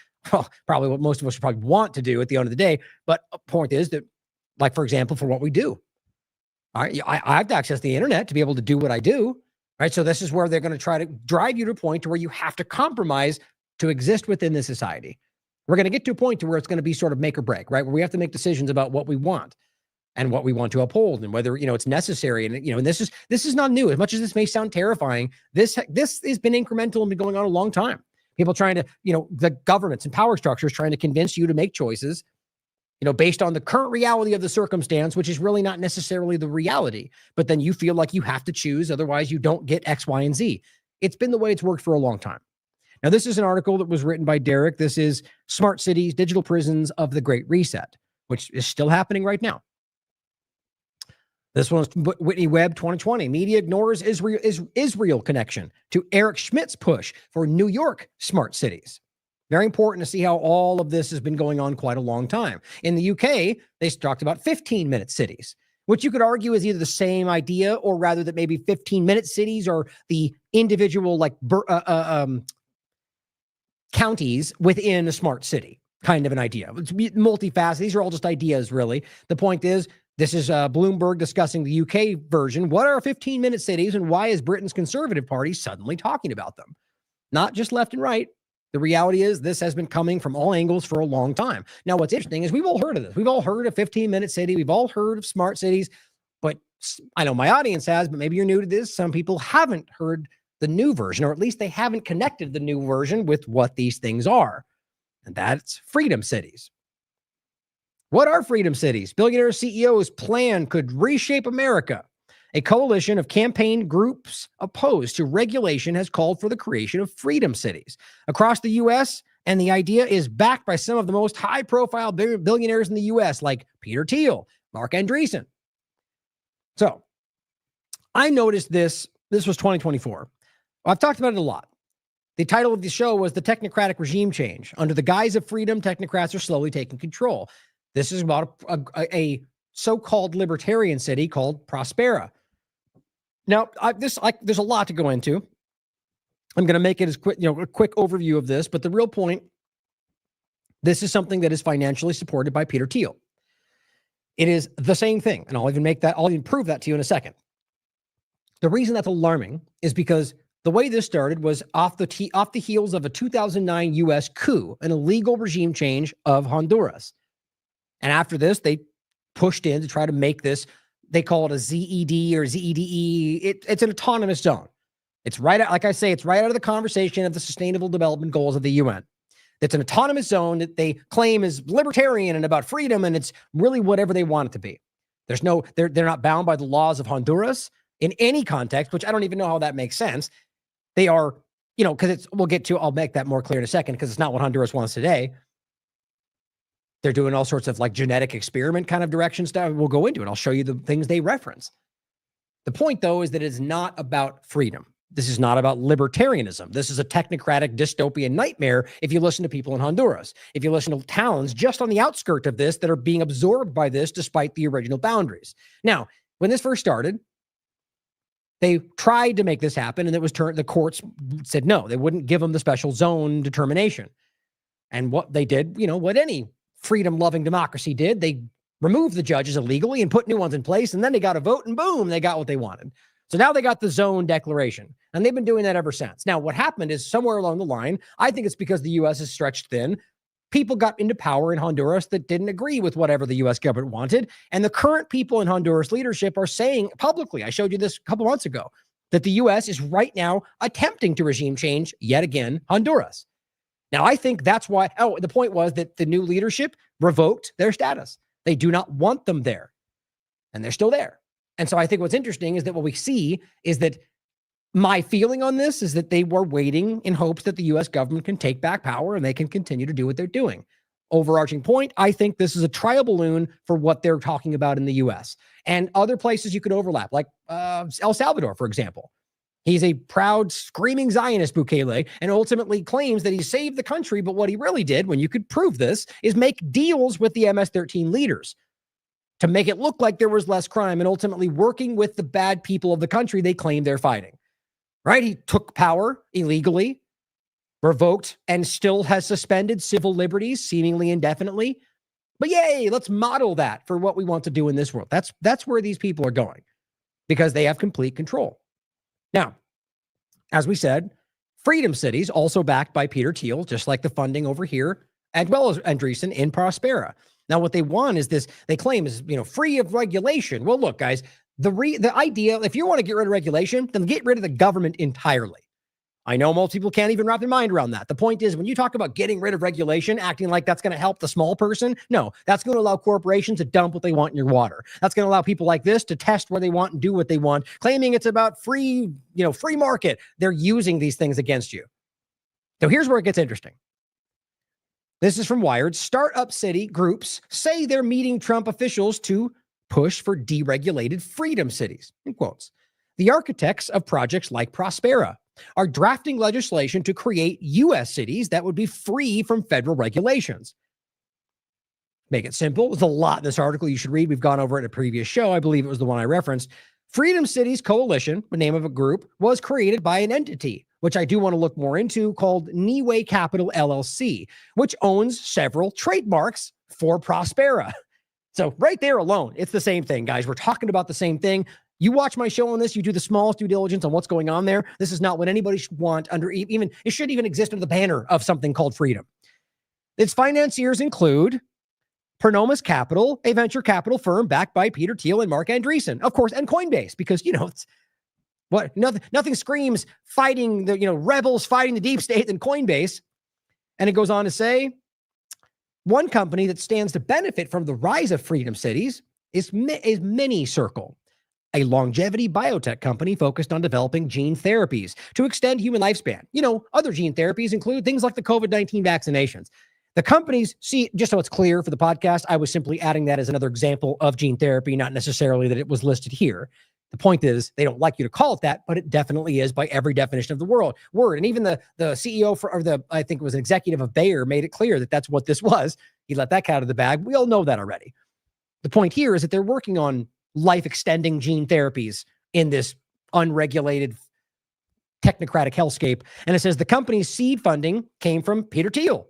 probably what most of us probably want to do at the end of the day. But a point is that, like, for example, for what we do, all right, I have to access the internet to be able to do what I do, right? So this is where they're going to try to drive you to a point to where you have to compromise to exist within this society. We're going to get to a point to where it's going to be sort of make or break, right? Where we have to make decisions about what we want and what we want to uphold and whether, it's necessary. And, and this is not new. As much as this may sound terrifying, this has been incremental and been going on a long time. People trying to, the governments and power structures trying to convince you to make choices, based on the current reality of the circumstance, which is really not necessarily the reality. But then you feel like you have to choose. Otherwise, you don't get X, Y, and Z. It's been the way it's worked for a long time. Now, this is an article that was written by Derek. This is Smart Cities, Digital Prisons of the Great Reset, which is still happening right now. This one's Whitney Webb 2020. Media ignores Israel connection to Eric Schmidt's push for New York smart cities. Very important to see how all of this has been going on quite a long time. In the UK, they talked about 15-minute cities, which you could argue is either the same idea or rather that maybe 15-minute cities are the individual like counties within a smart city, kind of an idea. It's multifaceted. These are all just ideas, really. The point is, this is Bloomberg discussing the UK version. What are 15-minute cities and why is Britain's Conservative Party suddenly talking about them? Not just left and right. The reality is this has been coming from all angles for a long time. Now, what's interesting is we've all heard of this. We've all heard of 15-minute city. We've all heard of smart cities, but I know my audience has, but maybe you're new to this. Some people haven't heard the new version, or at least they haven't connected the new version with what these things are. And that's freedom cities. What are freedom cities? Billionaire CEO's plan could reshape America. A coalition of campaign groups opposed to regulation has called for the creation of freedom cities across the U.S., and the idea is backed by some of the most high-profile billionaires in the U.S., like Peter Thiel, Mark Andreessen. So, I noticed this. This was 2024. I've talked about it a lot. The title of the show was The Technocratic Regime Change. Under the guise of freedom, technocrats are slowly taking control. This is about a so-called libertarian city called Prospera. Now, there's a lot to go into. I'm going to make it as quick, a quick overview of this, but the real point, this is something that is financially supported by Peter Thiel. It is the same thing, and I'll even prove that to you in a second. The reason that's alarming is because the way this started was off the heels of a 2009 U.S. coup, an illegal regime change of Honduras. And after this, they pushed in to try to make this, they call it a ZED or ZEDE. It's an autonomous zone. It's right out, like I say, it's right out of the conversation of the Sustainable Development Goals of the UN. It's an autonomous zone that they claim is libertarian and about freedom, and it's really whatever they want it to be. They're not bound by the laws of Honduras in any context, which I don't even know how that makes sense. They are, because I'll make that more clear in a second, because it's not what Honduras wants today. They're doing all sorts of like genetic experiment kind of direction stuff. We'll go into it. I'll show you the things they reference. The point, though, is that it's not about freedom. This is not about libertarianism. This is a technocratic dystopian nightmare if you listen to people in Honduras. If you listen to towns just on the outskirts of this that are being absorbed by this despite the original boundaries. Now, when this first started, they tried to make this happen, and the courts said no. They wouldn't give them the special zone determination. And what they did, what any freedom-loving democracy did, they removed the judges illegally and put new ones in place, and then they got a vote, and boom, they got what they wanted. So now they got the zone declaration, and they've been doing that ever since. Now, what happened is somewhere along the line, I think it's because the U.S. is stretched thin, people got into power in Honduras that didn't agree with whatever the U.S. government wanted, and the current people in Honduras leadership are saying publicly, I showed you this a couple months ago, that the U.S. is right now attempting to regime change, yet again, Honduras. Now, I think that's why, the point was that the new leadership revoked their status. They do not want them there, and they're still there. And so I think what's interesting is that what we see is that my feeling on this is that they were waiting in hopes that the U.S. government can take back power and they can continue to do what they're doing. Overarching point, I think this is a trial balloon for what they're talking about in the U.S. and other places you could overlap, like El Salvador, for example. He's a proud, screaming Zionist, Bukele, and ultimately claims that he saved the country. But what he really did, when you could prove this, is make deals with the MS-13 leaders to make it look like there was less crime and ultimately working with the bad people of the country they claim they're fighting. Right? He took power illegally, revoked, and still has suspended civil liberties seemingly indefinitely. But yay, let's model that for what we want to do in this world. That's where these people are going, because they have complete control. Now, as we said, freedom cities also backed by Peter Thiel, just like the funding over here, as well as Andreessen in Prospera. Now, what they want is this, they claim is, free of regulation. Well, look, guys, the idea, if you want to get rid of regulation, then get rid of the government entirely. I know most people can't even wrap their mind around that. The point is, when you talk about getting rid of regulation, acting like that's going to help the small person, no, that's going to allow corporations to dump what they want in your water. That's going to allow people like this to test where they want and do what they want, claiming it's about free market. They're using these things against you. So here's where it gets interesting. This is from Wired. Startup city groups say they're meeting Trump officials to push for deregulated freedom cities, in quotes. The architects of projects like Prospera, are drafting legislation to create U.S. cities that would be free from federal regulations. Make it simple. There's a lot in this article you should read. We've gone over it in a previous show. I believe it was the one I referenced. Freedom Cities Coalition, the name of a group, was created by an entity, which I do want to look more into, called Niue Capital LLC, which owns several trademarks for Prospera. So right there alone, it's the same thing, guys. We're talking about the same thing. You watch my show on this, you do the smallest due diligence on what's going on there. This is not what anybody should want under even, it shouldn't even exist under the banner of something called freedom. Its financiers include Pernomas Capital, a venture capital firm backed by Peter Thiel and Mark Andreessen, of course, and Coinbase, because, it's what nothing screams fighting the, rebels fighting the deep state than Coinbase. And it goes on to say, one company that stands to benefit from the rise of freedom cities is MiniCircle, a longevity biotech company focused on developing gene therapies to extend human lifespan. Other gene therapies include things like the COVID-19 vaccinations. The companies, just so it's clear for the podcast, I was simply adding that as another example of gene therapy, not necessarily that it was listed here. The point is, they don't like you to call it that, but it definitely is by every definition of the word. And even the CEO I think it was an executive of Bayer, made it clear that that's what this was. He let that cat out of the bag. We all know that already. The point here is that they're working on life-extending gene therapies in this unregulated technocratic hellscape. And it says the company's seed funding came from Peter Thiel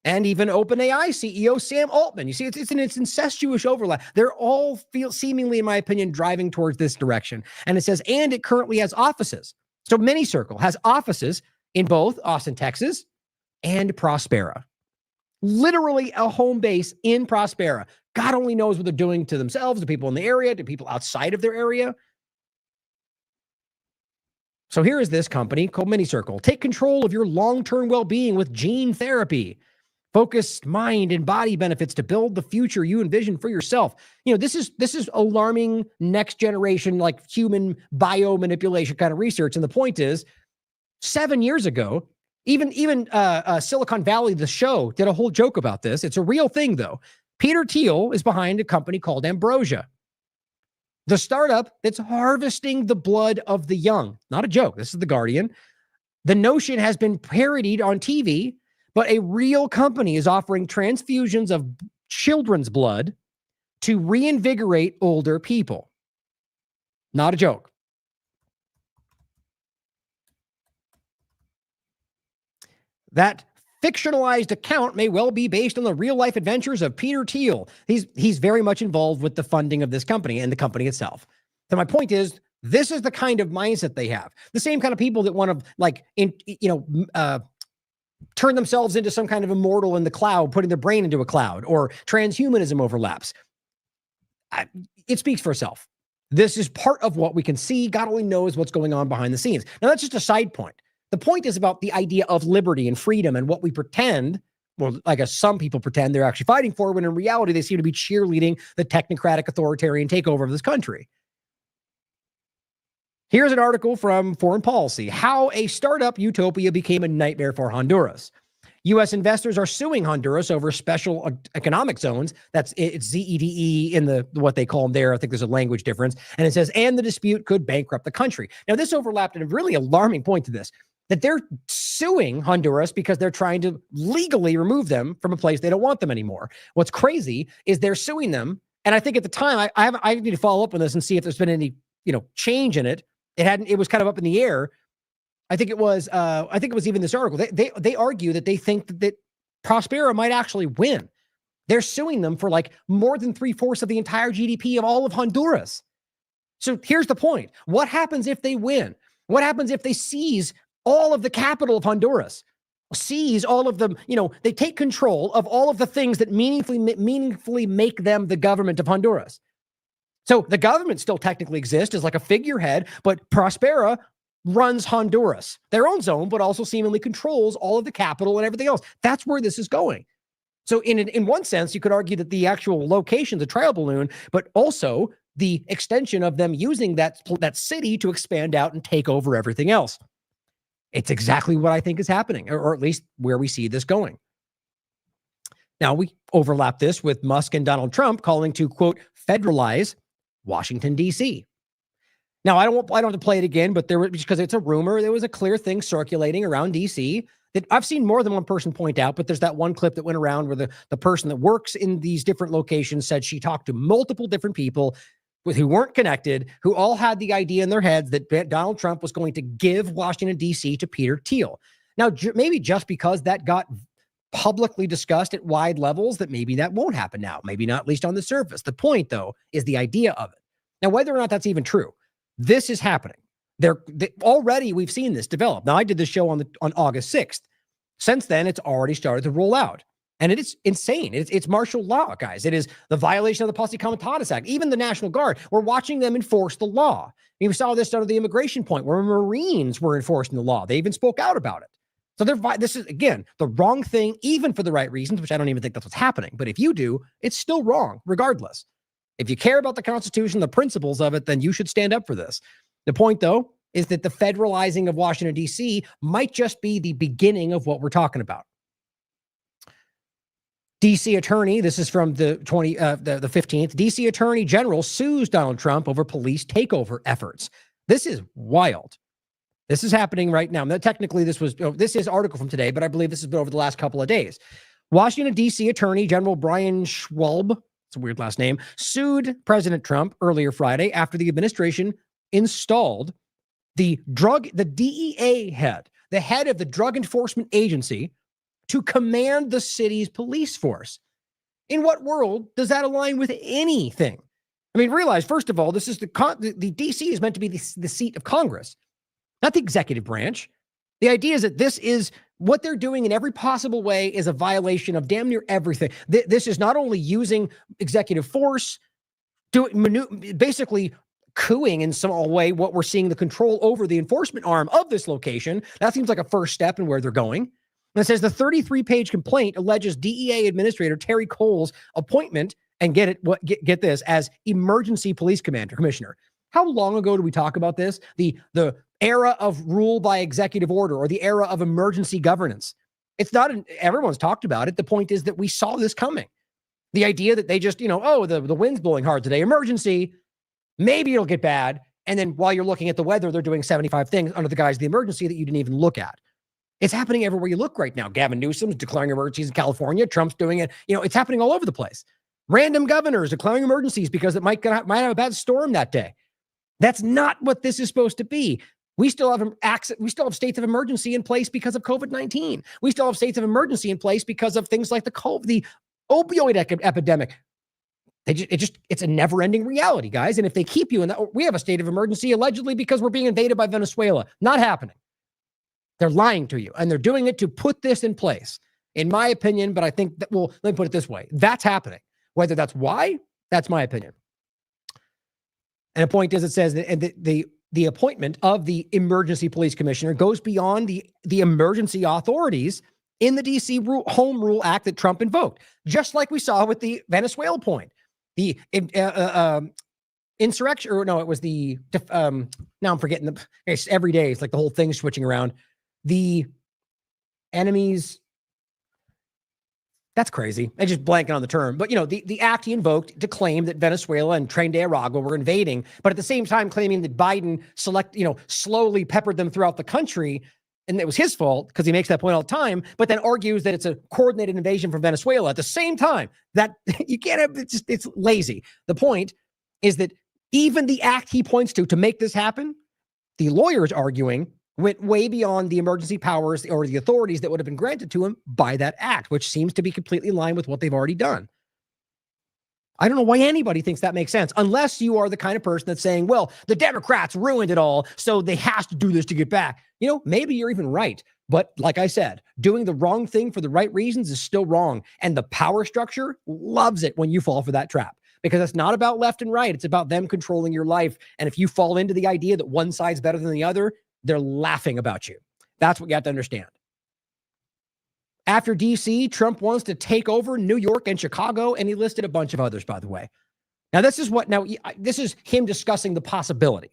and even OpenAI CEO Sam Altman. You see, it's an incestuous overlap. They're all seemingly, in my opinion, driving towards this direction. And it says, and it currently has offices. So MiniCircle has offices in both Austin, Texas, and Prospera. Literally a home base in Prospera. God only knows what they're doing to themselves, to people in the area, to people outside of their area. So here is this company called MiniCircle. Take control of your long-term well-being with gene therapy. Focused mind and body benefits to build the future you envision for yourself. This is alarming next generation, like human biomanipulation kind of research. And the point is, 7 years ago, even Silicon Valley, the show, did a whole joke about this. It's a real thing, though. Peter Thiel is behind a company called Ambrosia, the startup that's harvesting the blood of the young. Not a joke. This is The Guardian. The notion has been parodied on TV, but a real company is offering transfusions of children's blood to reinvigorate older people. Not a joke. That fictionalized account may well be based on the real-life adventures of Peter Thiel. He's very much involved with the funding of this company and the company itself. So my point is, this is the kind of mindset they have. The same kind of people that want to, turn themselves into some kind of immortal in the cloud, putting their brain into a cloud, or transhumanism overlaps. It speaks for itself. This is part of what we can see. God only knows what's going on behind the scenes. Now, that's just a side point. The point is about the idea of liberty and freedom and what we pretend, well, I guess some people pretend they're actually fighting for, when in reality, they seem to be cheerleading the technocratic authoritarian takeover of this country. Here's an article from Foreign Policy: How a Startup Utopia Became a Nightmare for Honduras. U.S. investors are suing Honduras over special economic zones. It's ZEDE in what they call them there. I think there's a language difference. And it says, and the dispute could bankrupt the country. Now, this overlapped at a really alarming point to this, that they're suing Honduras because they're trying to legally remove them from a place they don't want them anymore. What's crazy is they're suing them. And I think at the time, I need to follow up on this and see if there's been any, change in it. It was kind of up in the air. I think it was even this article. They argue that they think that Prospera might actually win. They're suing them for like more than 3/4 of the entire GDP of all of Honduras. So here's the point. What happens if they win? What happens if they seize all of the capital of Honduras? Seize all of them, they take control of all of the things that meaningfully make them the government of Honduras. So the government still technically exists as like a figurehead, but Prospera runs Honduras, their own zone, but also seemingly controls all of the capital and everything else. That's where this is going. So in one sense, you could argue that the actual location's a trial balloon, but also the extension of them using that city to expand out and take over everything else. It's exactly what I think is happening, or at least where we see this going. Now, we overlap this with Musk and Donald Trump calling to, quote, federalize Washington, D.C. Now, I don't have to play it again, but there was, because it's a rumor, there was a clear thing circulating around DC that I've seen more than one person point out, but there's that one clip that went around where the person that works in these different locations said she talked to multiple different people who weren't connected, who all had the idea in their heads that Donald Trump was going to give Washington, D.C. to Peter Thiel. Now, maybe just because that got publicly discussed at wide levels, that maybe that won't happen now, maybe not, at least on the surface. The point, though, is the idea of it. Now, whether or not that's even true, this is happening. Already we've seen this develop. Now, I did this show on August 6th. Since then, it's already started to roll out. And it is insane. It's martial law, guys. It is the violation of the Posse Comitatus Act. Even the National Guard, we're watching them enforce the law. We saw this under the immigration point where Marines were enforcing the law. They even spoke out about it. So this is, again, the wrong thing, even for the right reasons, which I don't even think that's what's happening. But if you do, it's still wrong, regardless. If you care about the Constitution, the principles of it, then you should stand up for this. The point, though, is that the federalizing of Washington, D.C. might just be the beginning of what we're talking about. D.C. attorney, this is from the 15th, D.C. Attorney General sues Donald Trump over police takeover efforts. This is wild. This is happening right now. Now, technically, this is article from today, but I believe this has been over the last couple of days. Washington, D.C. Attorney General Brian Schwalb, it's a weird last name, sued President Trump earlier Friday after the administration installed the DEA head, the head of the Drug Enforcement Agency, to command the city's police force. In what world does that align with anything? I mean, realize, first of all, this is the DC is meant to be the seat of Congress, not the executive branch. The idea is that this is what they're doing in every possible way is a violation of damn near everything. This is not only using executive force, basically cooing in some way what we're seeing, the control over the enforcement arm of this location. That seems like a first step in where they're going. And it says the 33-page complaint alleges DEA Administrator Terry Cole's appointment, and get this, as emergency police commissioner. How long ago did we talk about this? The era of rule by executive order, or the era of emergency governance. It's not, everyone's talked about it. The point is that we saw this coming. The idea that they just, the wind's blowing hard today, emergency, maybe it'll get bad. And then while you're looking at the weather, they're doing 75 things under the guise of the emergency that you didn't even look at. It's happening everywhere you look right now. Gavin Newsom's declaring emergencies in California. Trump's doing it. It's happening all over the place. Random governors declaring emergencies because it might have a bad storm that day. That's not what this is supposed to be. We still have states of emergency in place because of COVID-19. We still have states of emergency in place because of things like the opioid epidemic. It's a never-ending reality, guys. And if they keep you in that, we have a state of emergency allegedly because we're being invaded by Venezuela. Not happening. They're lying to you, and they're doing it to put this in place, in my opinion. But I think that, let me put it this way. That's happening. Whether that's why, that's my opinion. And the point is, it says that the appointment of the emergency police commissioner goes beyond the emergency authorities in the DC Home Rule Act that Trump invoked, just like we saw with the Venezuela point. The insurrection, or no, it was the, now I'm forgetting every day. It's like the whole thing's switching around. The enemies, that's crazy. I just blanking on the term, but the act he invoked to claim that Venezuela and Tren de Aragua were invading, but at the same time claiming that Biden slowly peppered them throughout the country. And it was his fault because he makes that point all the time, but then argues that it's a coordinated invasion from Venezuela at the same time. That you can't have, it's lazy. The point is that even the act he points to make this happen, the lawyers arguing, went way beyond the emergency powers or the authorities that would have been granted to him by that act, which seems to be completely in line with what they've already done. I don't know why anybody thinks that makes sense, unless you are the kind of person that's saying, well, the Democrats ruined it all, so they have to do this to get back. Maybe you're even right. But like I said, doing the wrong thing for the right reasons is still wrong. And the power structure loves it when you fall for that trap, because it's not about left and right. It's about them controlling your life. And if you fall into the idea that one side's better than the other, they're laughing about you. That's what you have to understand. After DC, Trump wants to take over New York and Chicago, and he listed a bunch of others, by the way. Now, this is him discussing the possibility,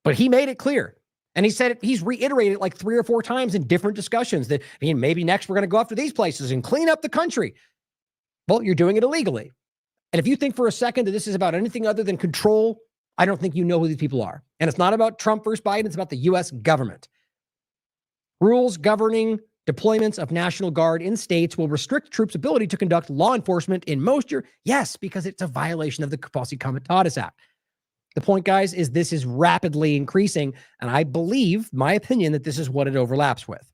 but he made it clear. And he said he's reiterated it like 3 or 4 times in different discussions that maybe next we're going to go after these places and clean up the country. Well, you're doing it illegally. And if you think for a second that this is about anything other than control, I don't think you know who these people are. And it's not about Trump versus Biden. It's about the U.S. government. Rules governing deployments of National Guard in states will restrict troops' ability to conduct law enforcement in most years. Yes, because it's a violation of the Posse Comitatus Act. The point, guys, is this is rapidly increasing, and I believe, my opinion, that this is what it overlaps with.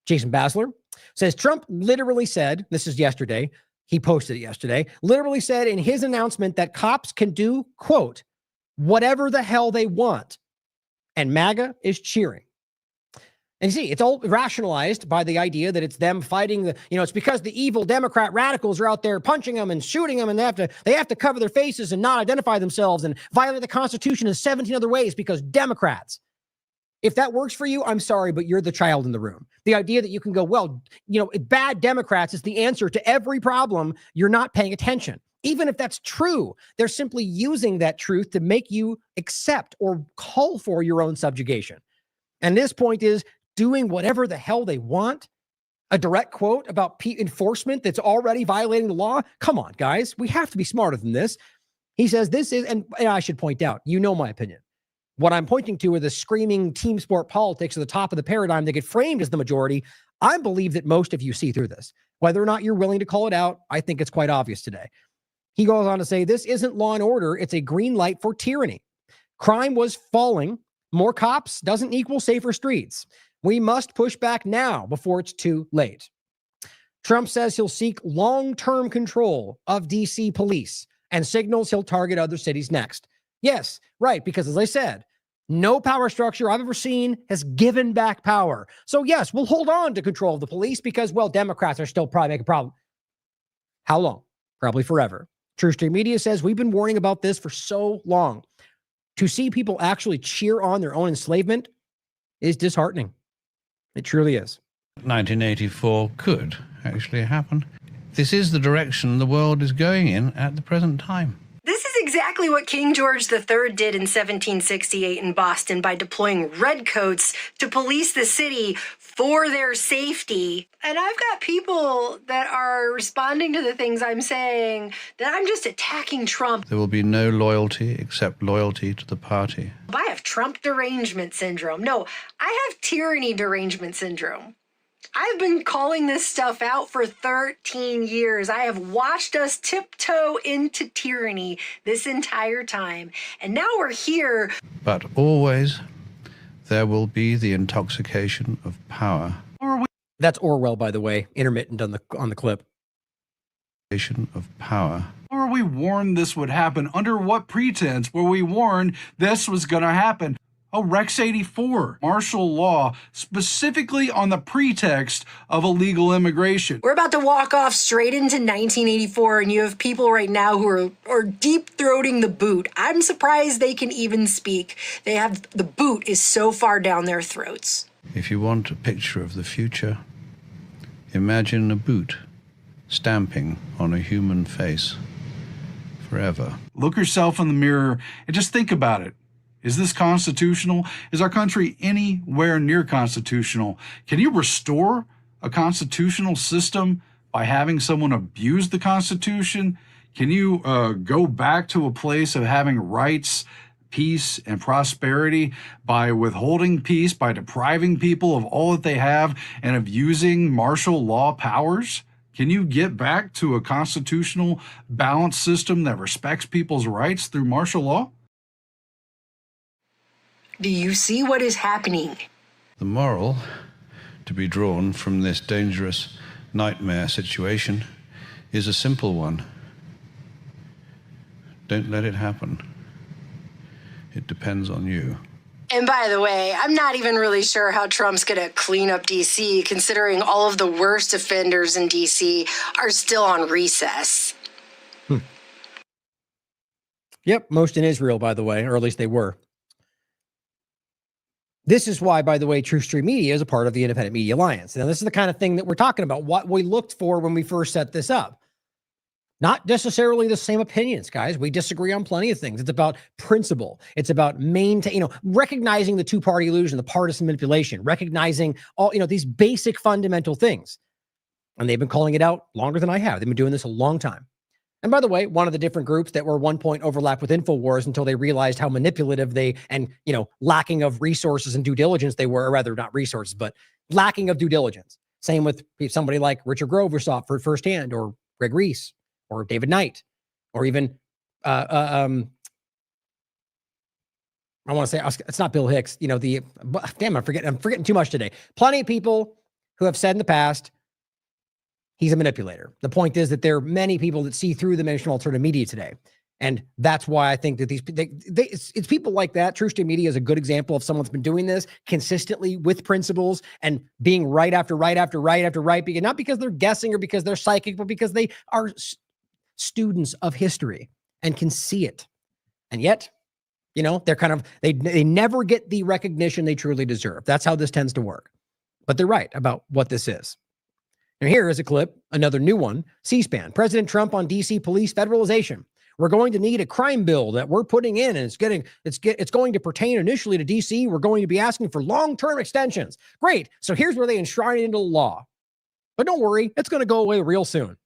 Jason Basler says Trump literally said, this is yesterday, he posted it yesterday, literally said in his announcement that cops can do, quote, whatever the hell they want. And MAGA is cheering. And you see, it's all rationalized by the idea that it's them fighting the, it's because the evil Democrat radicals are out there punching them and shooting them, and they have to cover their faces and not identify themselves and violate the Constitution in 17 other ways because Democrats. If that works for you, I'm sorry, but you're the child in the room. The idea that you can go, well, bad Democrats is the answer to every problem, you're not paying attention. Even if that's true, they're simply using that truth to make you accept or call for your own subjugation. And this point is doing whatever the hell they want. A direct quote about enforcement that's already violating the law. Come on, guys. We have to be smarter than this. He says this is, and I should point out, my opinion. What I'm pointing to are the screaming team sport politics at the top of the paradigm that get framed as the majority. I believe that most of you see through this. Whether or not you're willing to call it out, I think it's quite obvious today. He goes on to say, this isn't law and order. It's a green light for tyranny. Crime was falling. More cops doesn't equal safer streets. We must push back now before it's too late. Trump says he'll seek long-term control of DC police and signals he'll target other cities next. Yes, right, because as I said, no power structure I've ever seen has given back power. So yes, we'll hold on to control of the police because, well, Democrats are still probably making a problem. How long? Probably forever. True Street Media says we've been warning about this for so long. To see people actually cheer on their own enslavement is disheartening. It truly is. 1984 could actually happen. This is the direction the world is going in at the present time. This is exactly what King George III did in 1768 in Boston by deploying redcoats to police the city for their safety. And I've got people that are responding to the things I'm saying that I'm just attacking Trump. There will be no loyalty except loyalty to the party. I have Trump derangement syndrome. No, I have tyranny derangement syndrome. I've been calling this stuff out for 13 years. I have watched us tiptoe into tyranny this entire time. And now we're here. But always there will be the intoxication of power. That's Orwell, by the way, intermittent on the clip. Of power. Or we warned this would happen. Under what pretense were we warned this was going to happen? Oh, Rex 84, martial law, specifically on the pretext of illegal immigration. We're about to walk off straight into 1984, and you have people right now who are deep-throating the boot. I'm surprised they can even speak. The boot is so far down their throats. If you want a picture of the future, imagine a boot stamping on a human face forever. Look yourself in the mirror and just think about it. Is this constitutional? Is our country anywhere near constitutional? Can you restore a constitutional system by having someone abuse the Constitution? Can you go back to a place of having rights, peace, and prosperity by withholding peace, by depriving people of all that they have, and of using martial law powers? Can you get back to a constitutional balanced system that respects people's rights through martial law? Do you see what is happening? The moral to be drawn from this dangerous nightmare situation is a simple one. Don't let it happen. It depends on you. And by the way, I'm not even really sure how Trump's going to clean up D.C., considering all of the worst offenders in D.C. are still on recess. Yep, most in Israel, by the way, or at least they were. This is why, by the way, True Street Media is a part of the Independent Media Alliance. Now, this is the kind of thing that we're talking about, what we looked for when we first set this up. Not necessarily the same opinions, guys. We disagree on plenty of things. It's about principle. It's about recognizing the two-party illusion, the partisan manipulation, recognizing all, these basic fundamental things. And they've been calling it out longer than I have. They've been doing this a long time. And by the way, one of the different groups that were one point overlapped with InfoWars until they realized how manipulative they and, lacking of resources and due diligence they were, or rather not resources, but lacking of due diligence. Same with somebody like Richard Grover saw it for firsthand, or Greg Reese, or David Knight, or even, I want to say, it's not Bill Hicks, I'm forgetting too much today. Plenty of people who have said in the past, he's a manipulator. The point is that there are many people that see through the mainstream alternative media today. And that's why I think that it's people like that. True State Media is a good example of someone that's been doing this consistently with principles and being right after right after right after right, because not because they're guessing or because they're psychic, but because they are students of history and can see it. And yet, they're kind of, they never get the recognition they truly deserve. That's how this tends to work. But they're right about what this is. And here is a clip, another new one, C-SPAN, President Trump on DC police federalization. We're going to need a crime bill that we're putting in, and it's going to pertain initially to DC. We're going to be asking for long-term extensions. Great. So here's where they enshrine it into the law. But don't worry, it's going to go away real soon.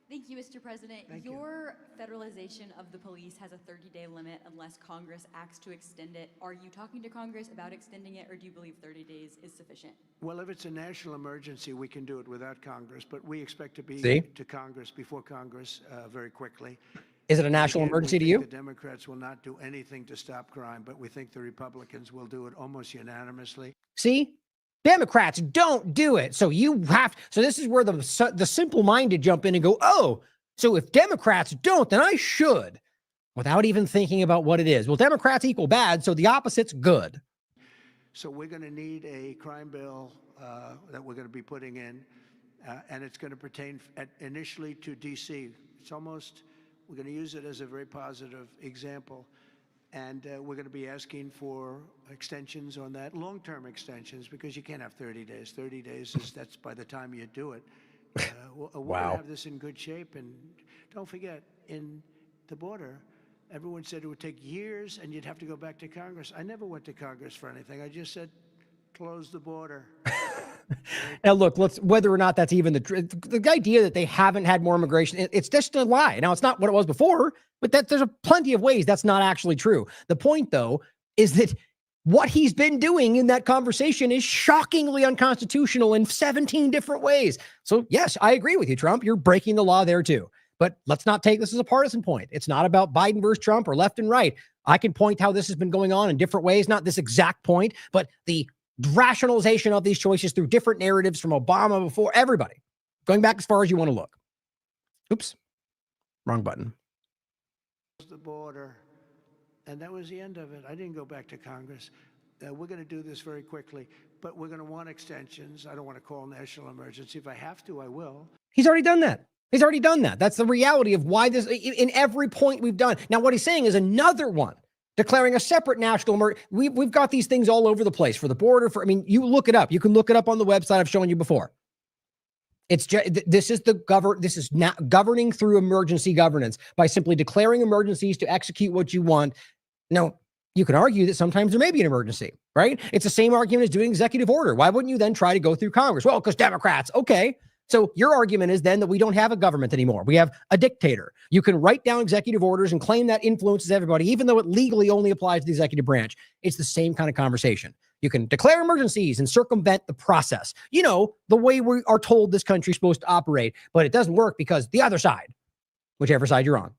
Thank you, Mr. President. Your federalization of the police has a 30-day limit unless Congress acts to extend it. Are you talking to Congress about extending it, or do you believe 30 days is sufficient? Well, if it's a national emergency, we can do it without Congress, but we expect to be to Congress before Congress very quickly. Is it a national emergency to you? The Democrats will not do anything to stop crime, but we think the Republicans will do it almost unanimously. See? Democrats don't do it. So this is where the simple-minded jump in and go, oh, so if Democrats don't, then I should, without even thinking about what it is. Well, Democrats equal bad, so the opposite's good. So we're going to need a crime bill that we're going to be putting in, and it's going to pertain initially to D.C. We're going to use it as a very positive example. And we're going to be asking for extensions on that, long-term extensions, because you can't have 30 days. 30 days that's by the time you do it. We're going to have this in good shape. And don't forget, in the border, everyone said it would take years and you'd have to go back to Congress. I never went to Congress for anything. I just said, close the border. Now, look, whether or not that's even the idea that they haven't had more immigration, it's just a lie. Now, it's not what it was before, but there's plenty of ways that's not actually true. The point, though, is that what he's been doing in that conversation is shockingly unconstitutional in 17 different ways. So, yes, I agree with you, Trump. You're breaking the law there, too. But let's not take this as a partisan point. It's not about Biden versus Trump or left and right. I can point how this has been going on in different ways, not this exact point, but the rationalization of these choices through different narratives from Obama before everybody, going back as far as you want to look. Oops, wrong button. The border, and that was the end of it. I didn't go back to Congress. We're going to do this very quickly, but we're going to want extensions. I don't want to call national emergency. If I have to, I will. He's already done that. That's the reality of why this, in every point we've done. Now, what he's saying is another one. Declaring a separate national emergency. We've got these things all over the place for the border. You look it up. You can look it up on the website I've shown you before. It's just, this is governing through emergency governance by simply declaring emergencies to execute what you want. Now, you can argue that sometimes there may be an emergency, right? It's the same argument as doing executive order. Why wouldn't you then try to go through Congress? Well, because Democrats. Okay. So your argument is then that we don't have a government anymore. We have a dictator. You can write down executive orders and claim that influences everybody, even though it legally only applies to the executive branch. It's the same kind of conversation. You can declare emergencies and circumvent the process. The way we are told this country is supposed to operate, but it doesn't work because the other side, whichever side you're on.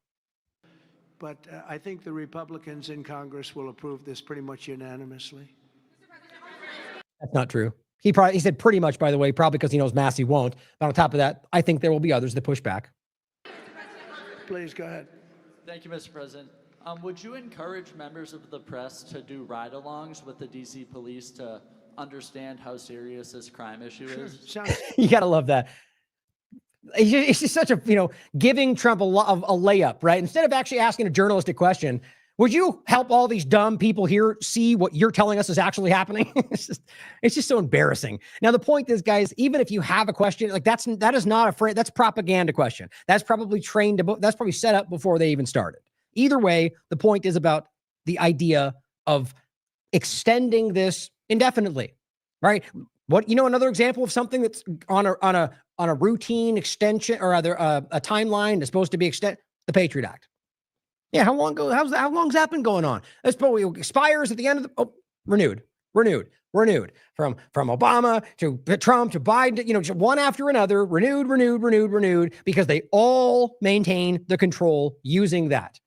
But I think the Republicans in Congress will approve this pretty much unanimously. That's not true. He said pretty much, by the way, probably because he knows Massey won't. But on top of that, I think there will be others that push back. Please go ahead. Thank you, Mr. President. Would you encourage members of the press to do ride-alongs with the DC police to understand how serious this crime issue is? You got to love that. It's just such a, giving Trump a layup, right? Instead of actually asking a journalistic question, would you help all these dumb people here see what you're telling us is actually happening? It's just so embarrassing. Now, the point is, guys, even if you have a question, that is not that's propaganda question. That's probably that's probably set up before they even started. Either way, the point is about the idea of extending this indefinitely, right? Another example of something that's on a on a routine extension or other a timeline that's supposed to be the Patriot Act. Yeah, how long's that been going on? That's probably expires at the end of the renewed from Obama to Trump to Biden, just one after another, renewed, because they all maintain the control using that.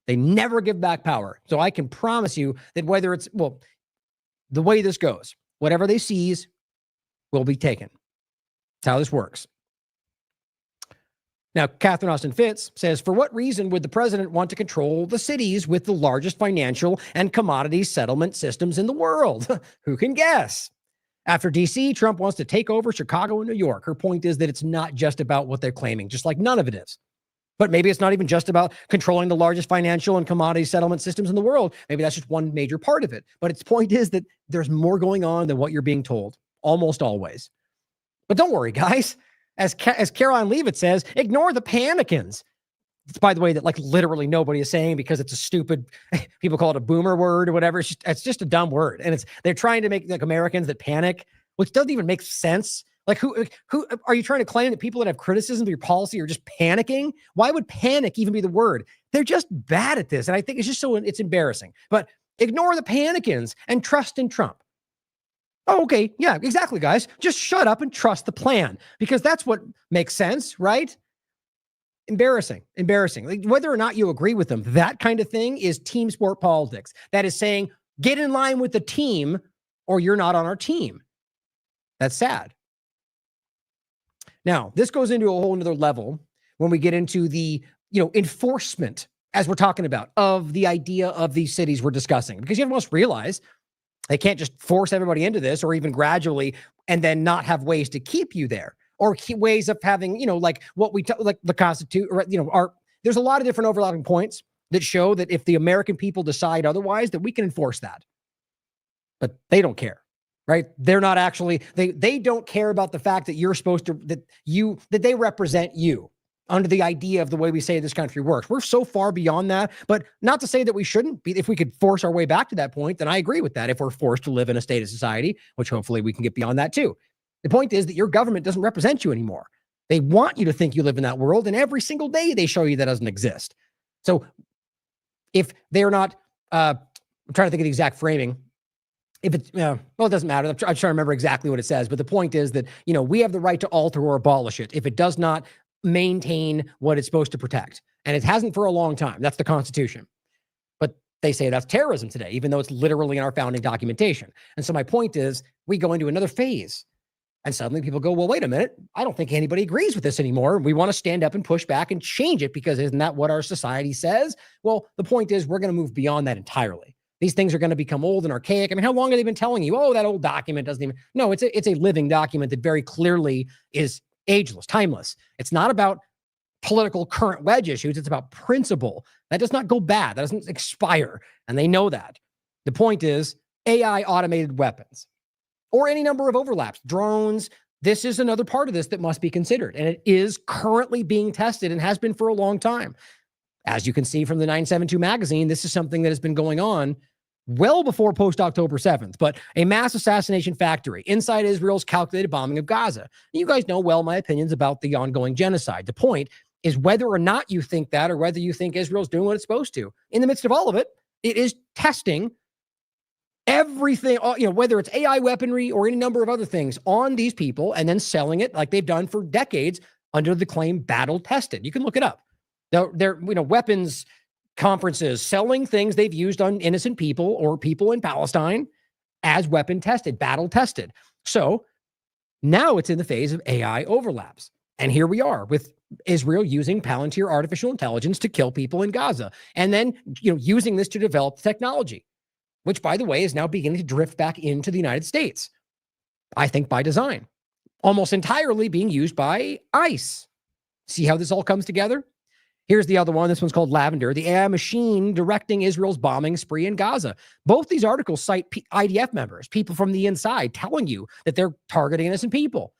They never give back power. So I can promise you that whether it's, the way this goes, whatever they seize will be taken. That's how this works. Now, Catherine Austin Fitts says, for what reason would the president want to control the cities with the largest financial and commodities settlement systems in the world? Who can guess? After DC, Trump wants to take over Chicago and New York. Her point is that it's not just about what they're claiming, just like none of it is. But maybe it's not even just about controlling the largest financial and commodity settlement systems in the world. Maybe that's just one major part of it. But its point is that there's more going on than what you're being told, almost always. But don't worry, guys. As Caroline Leavitt says, ignore the panicans. It's, by the way, that like literally nobody is saying because it's a stupid, people call it a boomer word or whatever. It's just a dumb word. And they're trying to make like Americans that panic, which doesn't even make sense. Like who are you trying to claim that people that have criticism of your policy are just panicking? Why would panic even be the word? They're just bad at this. And I think it's just it's embarrassing. But ignore the panicans and trust in Trump. Oh, okay. Yeah, exactly, guys. Just shut up and trust the plan because that's what makes sense, right? Embarrassing. Like, whether or not you agree with them, that kind of thing is team sport politics. That is saying, get in line with the team or you're not on our team. That's sad. Now, this goes into a whole nother level when we get into the, enforcement, as we're talking about, of the idea of these cities we're discussing. Because you must realize they can't just force everybody into this or even gradually and then not have ways to keep you there or ways of having, like what like the Constitution, there's a lot of different overlapping points that show that if the American people decide otherwise, that we can enforce that. But they don't care, right? They're not actually, they don't care about the fact that you're supposed to, that they represent you under the idea of the way we say this country works. We're so far beyond that, but not to say that we shouldn't be. If we could force our way back to that point, then I agree with that. If we're forced to live in a state of society, which hopefully we can get beyond that too. The point is that your government doesn't represent you anymore. They want you to think you live in that world, and every single day they show you that doesn't exist. So if they're not, I'm trying to think of the exact framing. If it's, it doesn't matter. I'm trying to remember exactly what it says, but the point is that, we have the right to alter or abolish it if it does not maintain what it's supposed to protect. And it hasn't for a long time. That's the Constitution. But they say that's terrorism today, even though it's literally in our founding documentation. And so my point is, we go into another phase. And suddenly people go, well, wait a minute. I don't think anybody agrees with this anymore. We want to stand up and push back and change it because isn't that what our society says? Well, the point is we're going to move beyond that entirely. These things are going to become old and archaic. I mean, how long have they been telling you, that old document doesn't even, no, it's a living document that very clearly is ageless, timeless. It's not about political current wedge issues. It's about principle. That does not go bad. That doesn't expire. And they know that. The point is AI automated weapons or any number of overlaps, drones. This is another part of this that must be considered. And it is currently being tested and has been for a long time. As you can see from the 972 magazine, this is something that has been going on well before post-October 7th, but a mass assassination factory inside Israel's calculated bombing of Gaza. You guys know well my opinions about the ongoing genocide. The point is whether or not you think that or whether you think Israel's doing what it's supposed to. In the midst of all of it, it is testing everything, whether it's AI weaponry or any number of other things on these people and then selling it like they've done for decades under the claim battle tested. You can look it up. They're weapons conferences selling things they've used on innocent people or people in Palestine as weapon tested, battle tested. So now it's in the phase of AI overlaps. And here we are with Israel using Palantir artificial intelligence to kill people in Gaza. And then, using this to develop technology, which by the way, is now beginning to drift back into the United States. I think by design, almost entirely being used by ICE. See how this all comes together? Here's the other one. This one's called Lavender, the AI machine directing Israel's bombing spree in Gaza. Both these articles cite IDF members, people from the inside, telling you that they're targeting innocent people.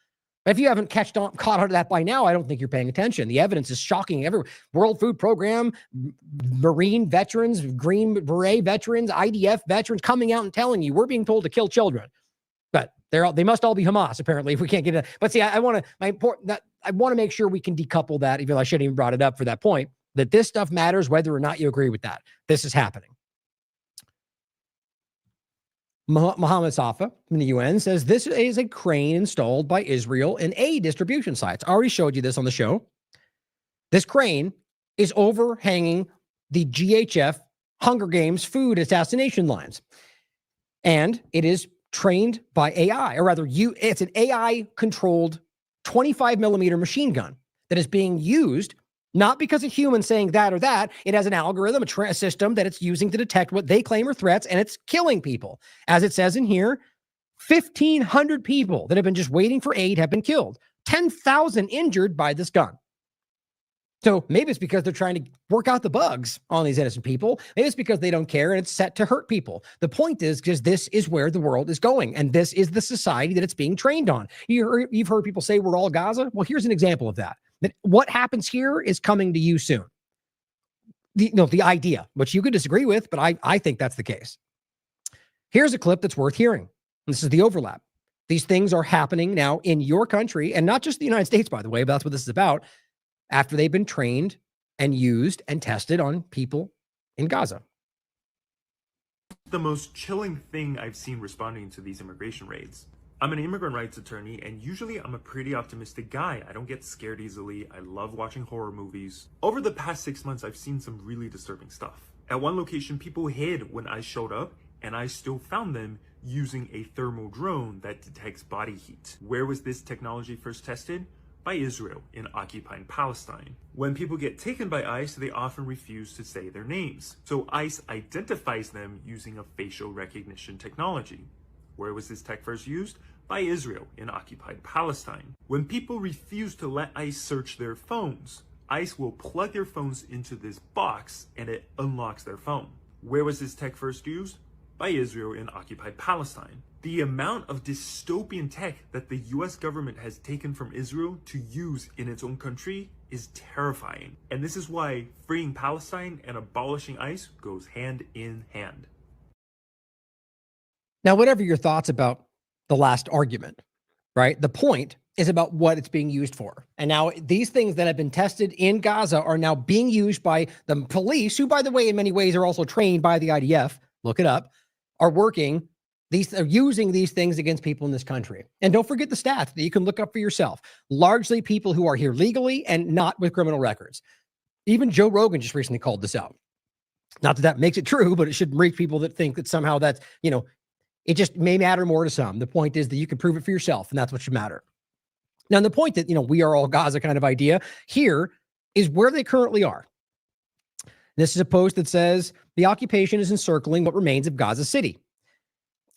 But if you haven't caught on to that by now, I don't think you're paying attention. The evidence is shocking. Every World Food Program, Marine veterans, Green Beret veterans, IDF veterans coming out and telling you we're being told to kill children. But They must all be Hamas, apparently, if we can't get it. But see, I want to make sure we can decouple that, even though I shouldn't even brought it up for that point, that this stuff matters whether or not you agree with that. This is happening. Mohammed Safa from the UN says this is a crane installed by Israel in aid distribution sites. I already showed you this on the show. This crane is overhanging the GHF Hunger Games food assassination lines. And it is trained by AI, or rather, it's an AI-controlled 25 millimeter machine gun that is being used not because a human saying that or that. It has an algorithm, a system that it's using to detect what they claim are threats, and it's killing people. As it says in here, 1,500 people that have been just waiting for aid have been killed. 10,000 injured by this gun. So maybe it's because they're trying to work out the bugs on these innocent people. Maybe it's because they don't care and it's set to hurt people. The point is, because this is where the world is going, and this is the society that it's being trained on. You've heard people say we're all Gaza. Well, here's an example of that. That what happens here is coming to you soon. The idea, which you could disagree with, but I think that's the case. Here's a clip that's worth hearing. This is the overlap. These things are happening now in your country, and not just the United States, by the way, but that's what this is about, after they've been trained and used and tested on people in Gaza. The most chilling thing I've seen responding to these immigration raids. I'm an immigrant rights attorney, and usually I'm a pretty optimistic guy. I don't get scared easily. I love watching horror movies. Over the past 6 months, I've seen some really disturbing stuff. At one location, people hid when I showed up, and I still found them using a thermal drone that detects body heat. Where was this technology first tested? By Israel in occupied Palestine. When people get taken by ICE, they often refuse to say their names. So ICE identifies them using a facial recognition technology. Where was this tech first used? By Israel in occupied Palestine. When people refuse to let ICE search their phones, ICE will plug their phones into this box and it unlocks their phone. Where was this tech first used? By Israel in occupied Palestine. The amount of dystopian tech that the US government has taken from Israel to use in its own country is terrifying. And this is why freeing Palestine and abolishing ICE goes hand in hand. Now, whatever your thoughts about the last argument, right? The point is about what it's being used for. And now these things that have been tested in Gaza are now being used by the police, who, by the way, in many ways are also trained by the IDF, look it up, are working. Are using these things against people in this country. And don't forget the stats that you can look up for yourself. Largely people who are here legally and not with criminal records. Even Joe Rogan just recently called this out. Not that makes it true, but it should reach people that think that somehow that's, it just may matter more to some. The point is that you can prove it for yourself, and that's what should matter. Now, the point that, we are all Gaza kind of idea here is where they currently are. This is a post that says the occupation is encircling what remains of Gaza City,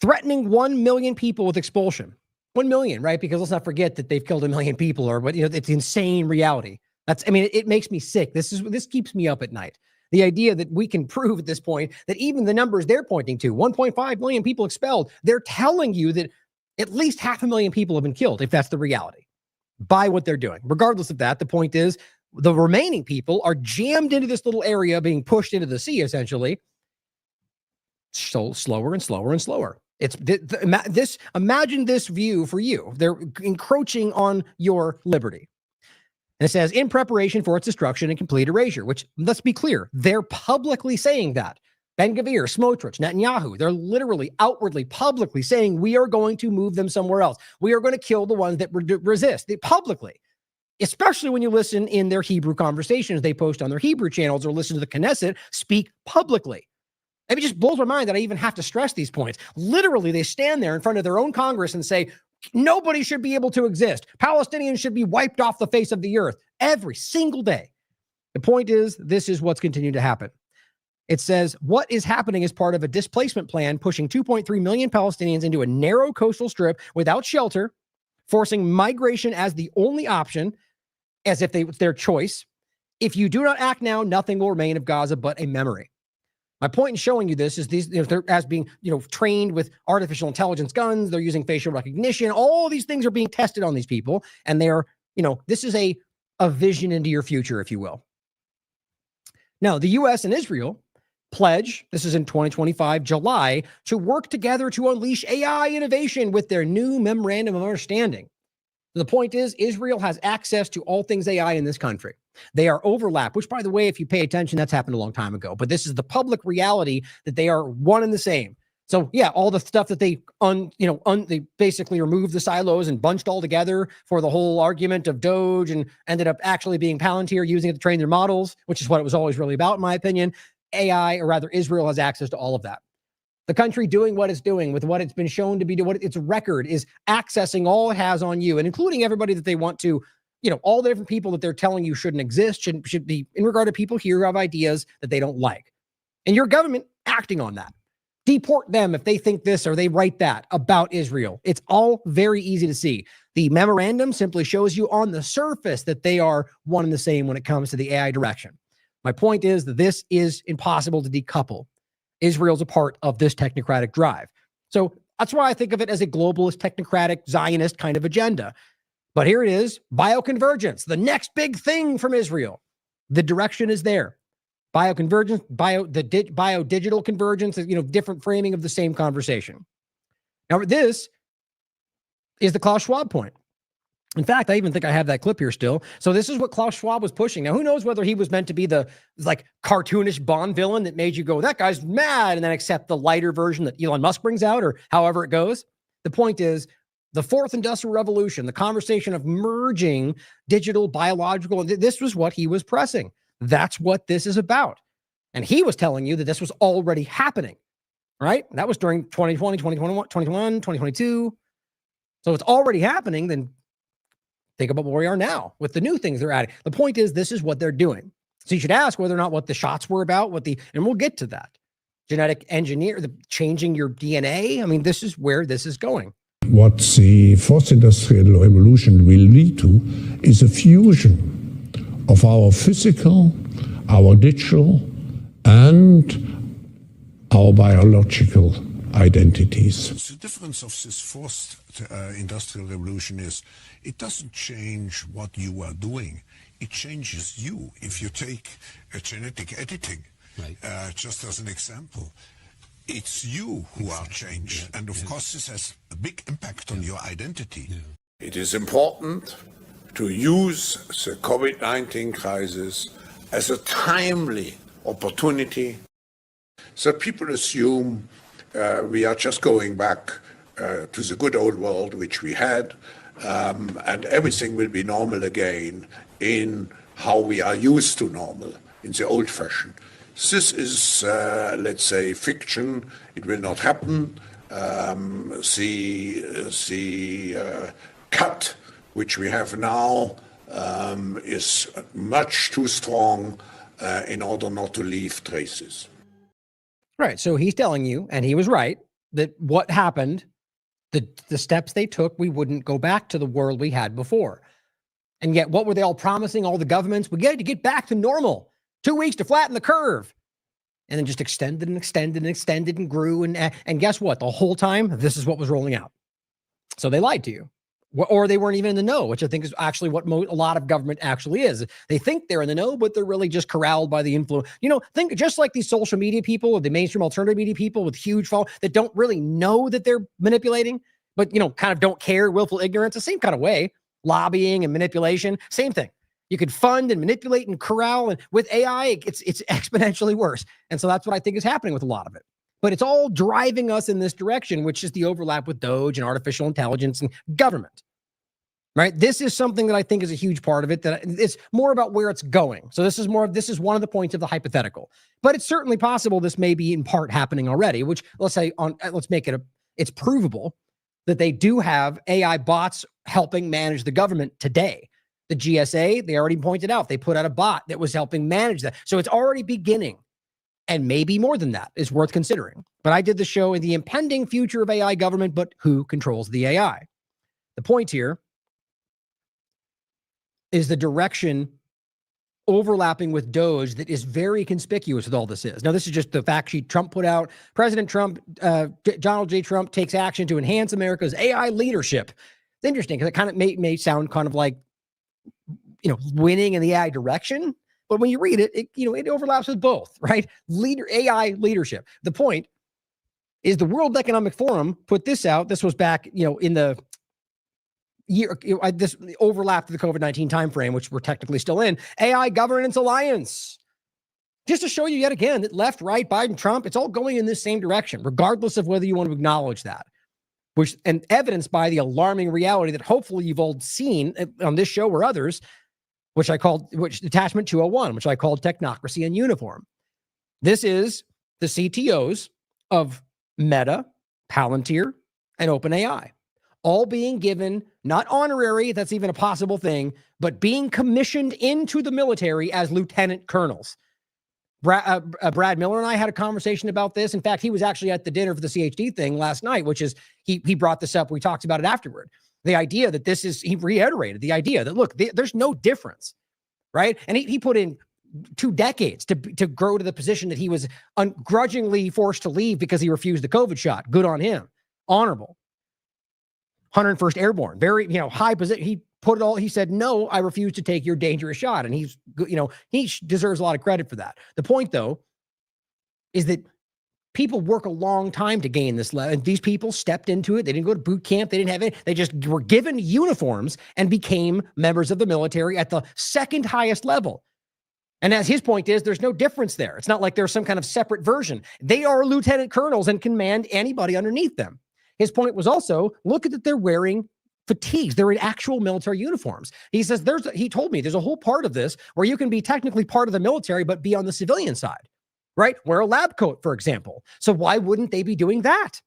threatening 1 million people with expulsion. 1 million, right? Because let's not forget that they've killed 1 million people, or what, it's insane reality. It makes me sick. This keeps me up at night. The idea that we can prove at this point that even the numbers they're pointing to, 1.5 million people expelled, they're telling you that at least 500,000 people have been killed, if that's the reality, by what they're doing. Regardless of that, the point is the remaining people are jammed into this little area, being pushed into the sea, essentially. So slower and slower and slower. It's this. Imagine this view for you. They're encroaching on your liberty. And it says, in preparation for its destruction and complete erasure, which, let's be clear, they're publicly saying that. Ben-Gvir, Smotrich, Netanyahu, they're literally outwardly, publicly saying we are going to move them somewhere else. We are going to kill the ones that resist. They publicly, especially when you listen in their Hebrew conversations they post on their Hebrew channels, or listen to the Knesset speak publicly. It just blows my mind that I even have to stress these points. Literally, they stand there in front of their own Congress and say, nobody should be able to exist. Palestinians should be wiped off the face of the earth every single day. The point is, this is what's continuing to happen. It says, what is happening is part of a displacement plan pushing 2.3 million Palestinians into a narrow coastal strip without shelter, forcing migration as the only option, as if it's their choice. If you do not act now, nothing will remain of Gaza but a memory. My point in showing you this is these, they're as being, trained with artificial intelligence guns. They're using facial recognition. All these things are being tested on these people. And they're, this is a vision into your future, if you will. Now, the U.S. and Israel pledge, this is in 2025, July, to work together to unleash AI innovation with their new memorandum of understanding. The point is, Israel has access to all things AI in this country. They are overlapped, which, by the way, if you pay attention, that's happened a long time ago. But this is the public reality that they are one and the same. So, yeah, all the stuff that they they basically removed the silos and bunched all together for the whole argument of Doge and ended up actually being Palantir using it to train their models, which is what it was always really about, in my opinion. AI, or rather Israel, has access to all of that. The country doing what it's doing with what it's been shown to be, what its record is, accessing all it has on you, and including everybody that they want to, all the different people that they're telling you shouldn't exist, should be in regard to people here who have ideas that they don't like. And your government acting on that. Deport them if they think this or they write that about Israel. It's all very easy to see. The memorandum simply shows you on the surface that they are one and the same when it comes to the AI direction. My point is that this is impossible to decouple. Israel's a part of this technocratic drive. So that's why I think of it as a globalist, technocratic, Zionist kind of agenda. But here it is, bioconvergence, the next big thing from Israel. The direction is there. Bioconvergence, bio-digital convergence, different framing of the same conversation. Now, this is the Klaus Schwab point. In fact, I even think I have that clip here still. So this is what Klaus Schwab was pushing. Now, who knows whether he was meant to be the cartoonish Bond villain that made you go, that guy's mad, and then accept the lighter version that Elon Musk brings out, or however it goes. The point is, the fourth industrial revolution, the conversation of merging digital, biological, and this was what he was pressing. That's what this is about. And he was telling you that this was already happening, right? That was during 2020, 2021, 2022. So it's already happening. Then think about where we are now with the new things they're adding. The point is, this is what they're doing. So you should ask whether or not what the shots were about, and we'll get to that. Genetic engineer, changing your DNA. I mean, this is where this is going. What the fourth industrial revolution will lead to is a fusion of our physical, our digital, and our biological identities. The difference of this fourth industrial revolution is it doesn't change what you are doing. It changes you. If you take genetic editing, right. Just as an example, it's you who are changed. Yeah. And of course, this has a big impact on your identity. Yeah. It is important to use the COVID-19 crisis as a timely opportunity. So people assume we are just going back to the good old world which we had, and everything will be normal again in how we are used to normal, in the old fashion. This is, let's say, fiction. It will not happen. The cut which we have now is much too strong in order not to leave traces. Right. So he's telling you, and he was right, that what happened, the steps they took, we wouldn't go back to the world we had before. And yet, what were they all promising, all the governments? We get to get back to normal. 2 weeks to flatten the curve. And then just extended and extended and extended and grew. And guess what? The whole time, this is what was rolling out. So they lied to you. Or they weren't even in the know, which I think is actually what a lot of government actually is. They think they're in the know, but they're really just corralled by the influence. Think just like these social media people or the mainstream alternative media people with huge following that don't really know that they're manipulating, but, kind of don't care, willful ignorance, the same kind of way. Lobbying and manipulation, same thing. You could fund and manipulate and corral, and with AI, it's exponentially worse. And so that's what I think is happening with a lot of it. But it's all driving us in this direction, which is the overlap with Doge and artificial intelligence and government, right? This is something that I think is a huge part of it, that it's more about where it's going. So this is one of the points of the hypothetical, but it's certainly possible this may be in part happening already, which let's make it it's provable that they do have AI bots helping manage the government today. The GSA, they already pointed out, they put out a bot that was helping manage that. So it's already beginning. And maybe more than that is worth considering. But I did the show in the impending future of AI government, but who controls the AI? The point here is the direction overlapping with Doge that is very conspicuous with all this is. Now, this is just the fact sheet Trump put out. President Trump, Donald J. Trump takes action to enhance America's AI leadership. It's interesting because it kind of may sound kind of like, winning in the AI direction. But when you read it, it overlaps with both, right? AI leadership. The point is the World Economic Forum put this out. This was back, in the year, this overlapped the COVID-19 timeframe, which we're technically still in. AI Governance Alliance. Just to show you yet again that left, right, Biden, Trump, it's all going in this same direction, regardless of whether you want to acknowledge that. And evidenced by the alarming reality that hopefully you've all seen on this show or others, which attachment 201, which I called Technocracy in Uniform. This is the CTOs of Meta, Palantir, and OpenAI, all being given not honorary, that's even a possible thing, but being commissioned into the military as lieutenant colonels. Brad Miller and I had a conversation about this. In fact, he was actually at the dinner for the CHD thing last night, which is, he brought this up. We talked about it afterward. The idea that he reiterated the idea that, look, there's no difference, right? And he put in 2 decades to grow to the position that he was ungrudgingly forced to leave because he refused the COVID shot. Good on him. Honorable. 101st Airborne, very, high position. He put it all, he said, no, I refuse to take your dangerous shot. And he deserves a lot of credit for that. The point, though, is that people work a long time to gain this level. And these people stepped into it. They didn't go to boot camp. They didn't have it. They just were given uniforms and became members of the military at the second highest level. And as his point is, there's no difference there. It's not like there's some kind of separate version. They are lieutenant colonels and command anybody underneath them. His point was also, look at that they're wearing fatigues. They're in actual military uniforms. He says, he told me there's a whole part of this where you can be technically part of the military, but be on the civilian side, right? Wear a lab coat, for example. So why wouldn't they be doing that?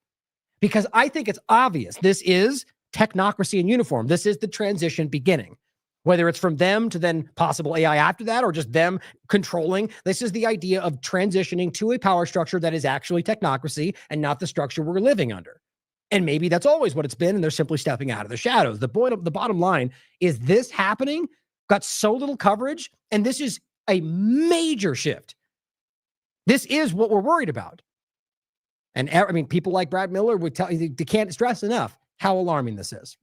Because I think it's obvious. This is technocracy in uniform. This is the transition beginning. Whether it's from them to then possible AI after that, or just them controlling, this is the idea of transitioning to a power structure that is actually technocracy and not the structure we're living under. And maybe that's always what it's been, and they're simply stepping out of the shadows. The bottom line is this happening, got so little coverage, and this is a major shift. This is what we're worried about. And I mean, people like Brad Miller would tell you, they can't stress enough how alarming this is.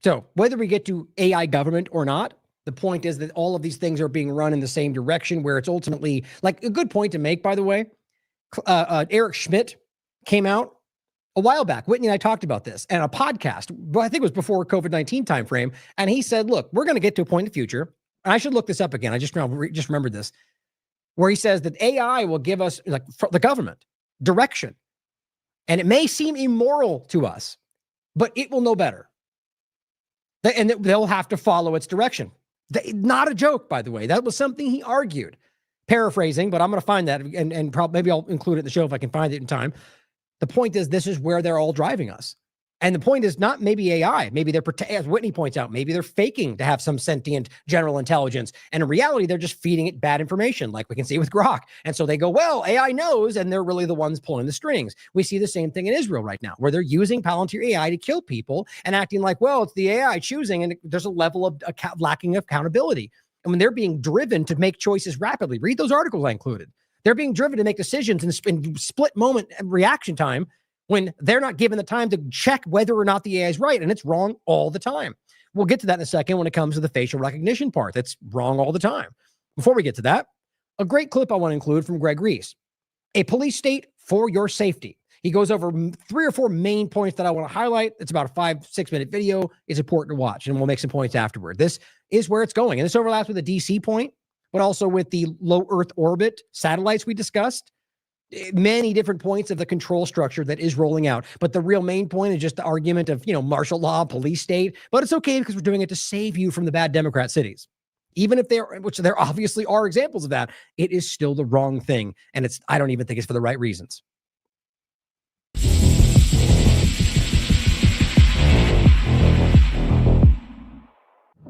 So whether we get to AI government or not, the point is that all of these things are being run in the same direction, where it's ultimately, like, a good point to make, by the way. Eric Schmidt came out a while back. Whitney and I talked about this and a podcast, I think it was before COVID-19 timeframe. And he said, look, we're going to get to a point in the future. And I should look this up again. I just remembered this, where he says that AI will give us, like, the government, direction. And it may seem immoral to us, but it will know better. And they'll have to follow its direction. Not a joke, by the way. That was something he argued. Paraphrasing, but I'm going to find that and probably maybe I'll include it in the show if I can find it in time. The point is, this is where they're all driving us. And the point is not maybe AI. Maybe they're, as Whitney points out, maybe they're faking to have some sentient general intelligence. And in reality, they're just feeding it bad information, like we can see with Grok. And so they go, well, AI knows, and they're really the ones pulling the strings. We see the same thing in Israel right now, where they're using Palantir AI to kill people and acting like, well, it's the AI choosing, and there's a level of lacking of accountability. And when they're being driven to make choices rapidly, read those articles I included. They're being driven to make decisions in split moment reaction time when they're not given the time to check whether or not the AI is right, and it's wrong all the time. We'll get to that in a second when it comes to the facial recognition part. That's wrong all the time. Before we get to that, a great clip I want to include from Greg Reese. A police state for your safety. He goes over 3 or 4 main points that I want to highlight. It's about a 5-6 minute video. It's important to watch, and we'll make some points afterward. This is where it's going. And this overlaps with the DC point, but also with the low Earth orbit satellites we discussed. Many different points of the control structure that is rolling out. But the real main point is just the argument of, martial law, police state. But it's okay because we're doing it to save you from the bad Democrat cities. Even if which there obviously are examples of that, it is still the wrong thing. And I don't even think it's for the right reasons.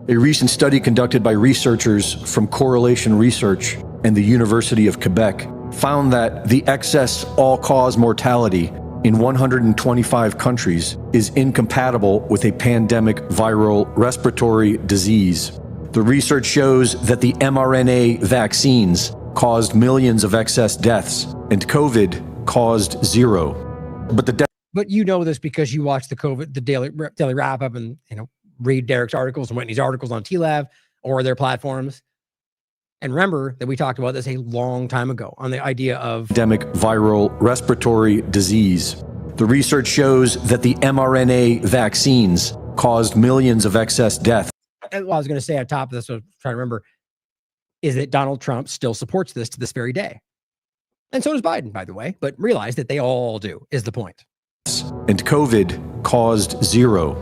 A recent study conducted by researchers from Correlation Research and the University of Quebec found that the excess all-cause mortality in 125 countries is incompatible with a pandemic viral respiratory disease. The research shows that the mRNA vaccines caused millions of excess deaths, and COVID caused 0. But you know this because you watch the daily wrap-up and, read Derek's articles and Whitney's articles on TLAV or their platforms. And remember that we talked about this a long time ago on the idea of endemic viral respiratory disease. The research shows that the mRNA vaccines caused millions of excess deaths. And what I was going to say on top of this, I was trying to remember, is that Donald Trump still supports this to this very day. And so does Biden, by the way, but realize that they all do, is the point. And COVID caused zero.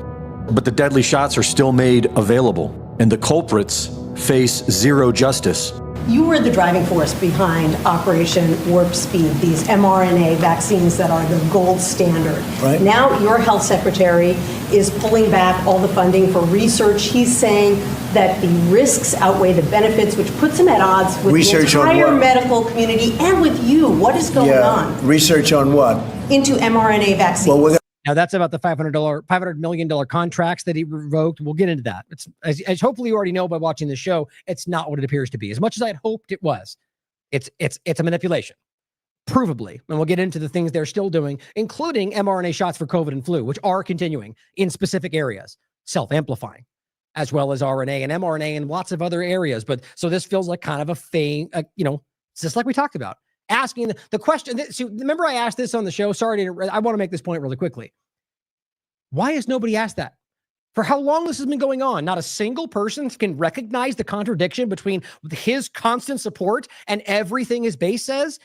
But the deadly shots are still made available, and the culprits face zero justice. You were the driving force behind Operation Warp Speed, these mRNA vaccines that are the gold standard. Right. Now your health secretary is pulling back all the funding for research. He's saying that the risks outweigh the benefits, which puts him at odds with Research the on entire what? medical community and with you. What is going on Research on what? into mRNA vaccines? Well, Now that's about the $500 million contracts that he revoked. We'll get into that. It's as hopefully you already know by watching the show, it's not what it appears to be. As much as I'd hoped it was, it's a manipulation, provably. And we'll get into the things they're still doing, including mRNA shots for COVID and flu, which are continuing in specific areas, self-amplifying, as well as RNA and mRNA and lots of other areas. But so this feels like kind of a thing, it's just like we talked about. Asking the question. So remember I asked this on the show. Sorry, I want to make this point really quickly. Why has nobody asked that? For how long this has been going on? Not a single person can recognize the contradiction between his constant support and everything his base says.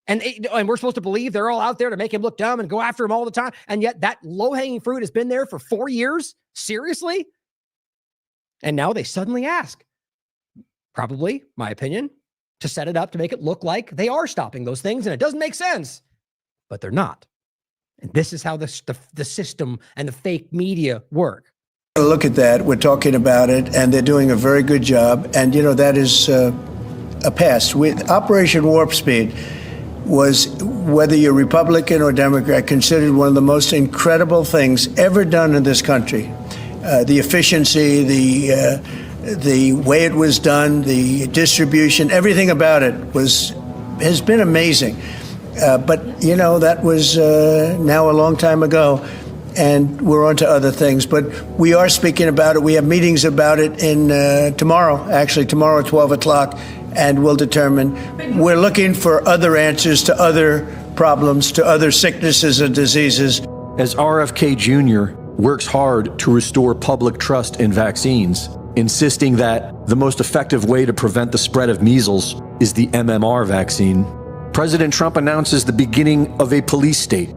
And we're supposed to believe they're all out there to make him look dumb and go after him all the time. And yet that low-hanging fruit has been there for 4 years. Seriously? And now they suddenly ask. Probably, my opinion, to set it up to make it look like they are stopping those things, and it doesn't make sense, but they're not. And this is how the system and the fake media work. Look at that. We're talking about it, and they're doing a very good job. And, that is a past. Operation Warp Speed was, whether you're Republican or Democrat, considered one of the most incredible things ever done in this country. The efficiency, the way it was done, the distribution, everything about it has been amazing. But, that was now a long time ago, and we're on to other things. But we are speaking about it. We have meetings about it tomorrow at 12 o'clock, and we'll determine. We're looking for other answers to other problems, to other sicknesses and diseases. As RFK Jr. works hard to restore public trust in vaccines, insisting that the most effective way to prevent the spread of measles is the MMR vaccine, President Trump announces the beginning of a police state.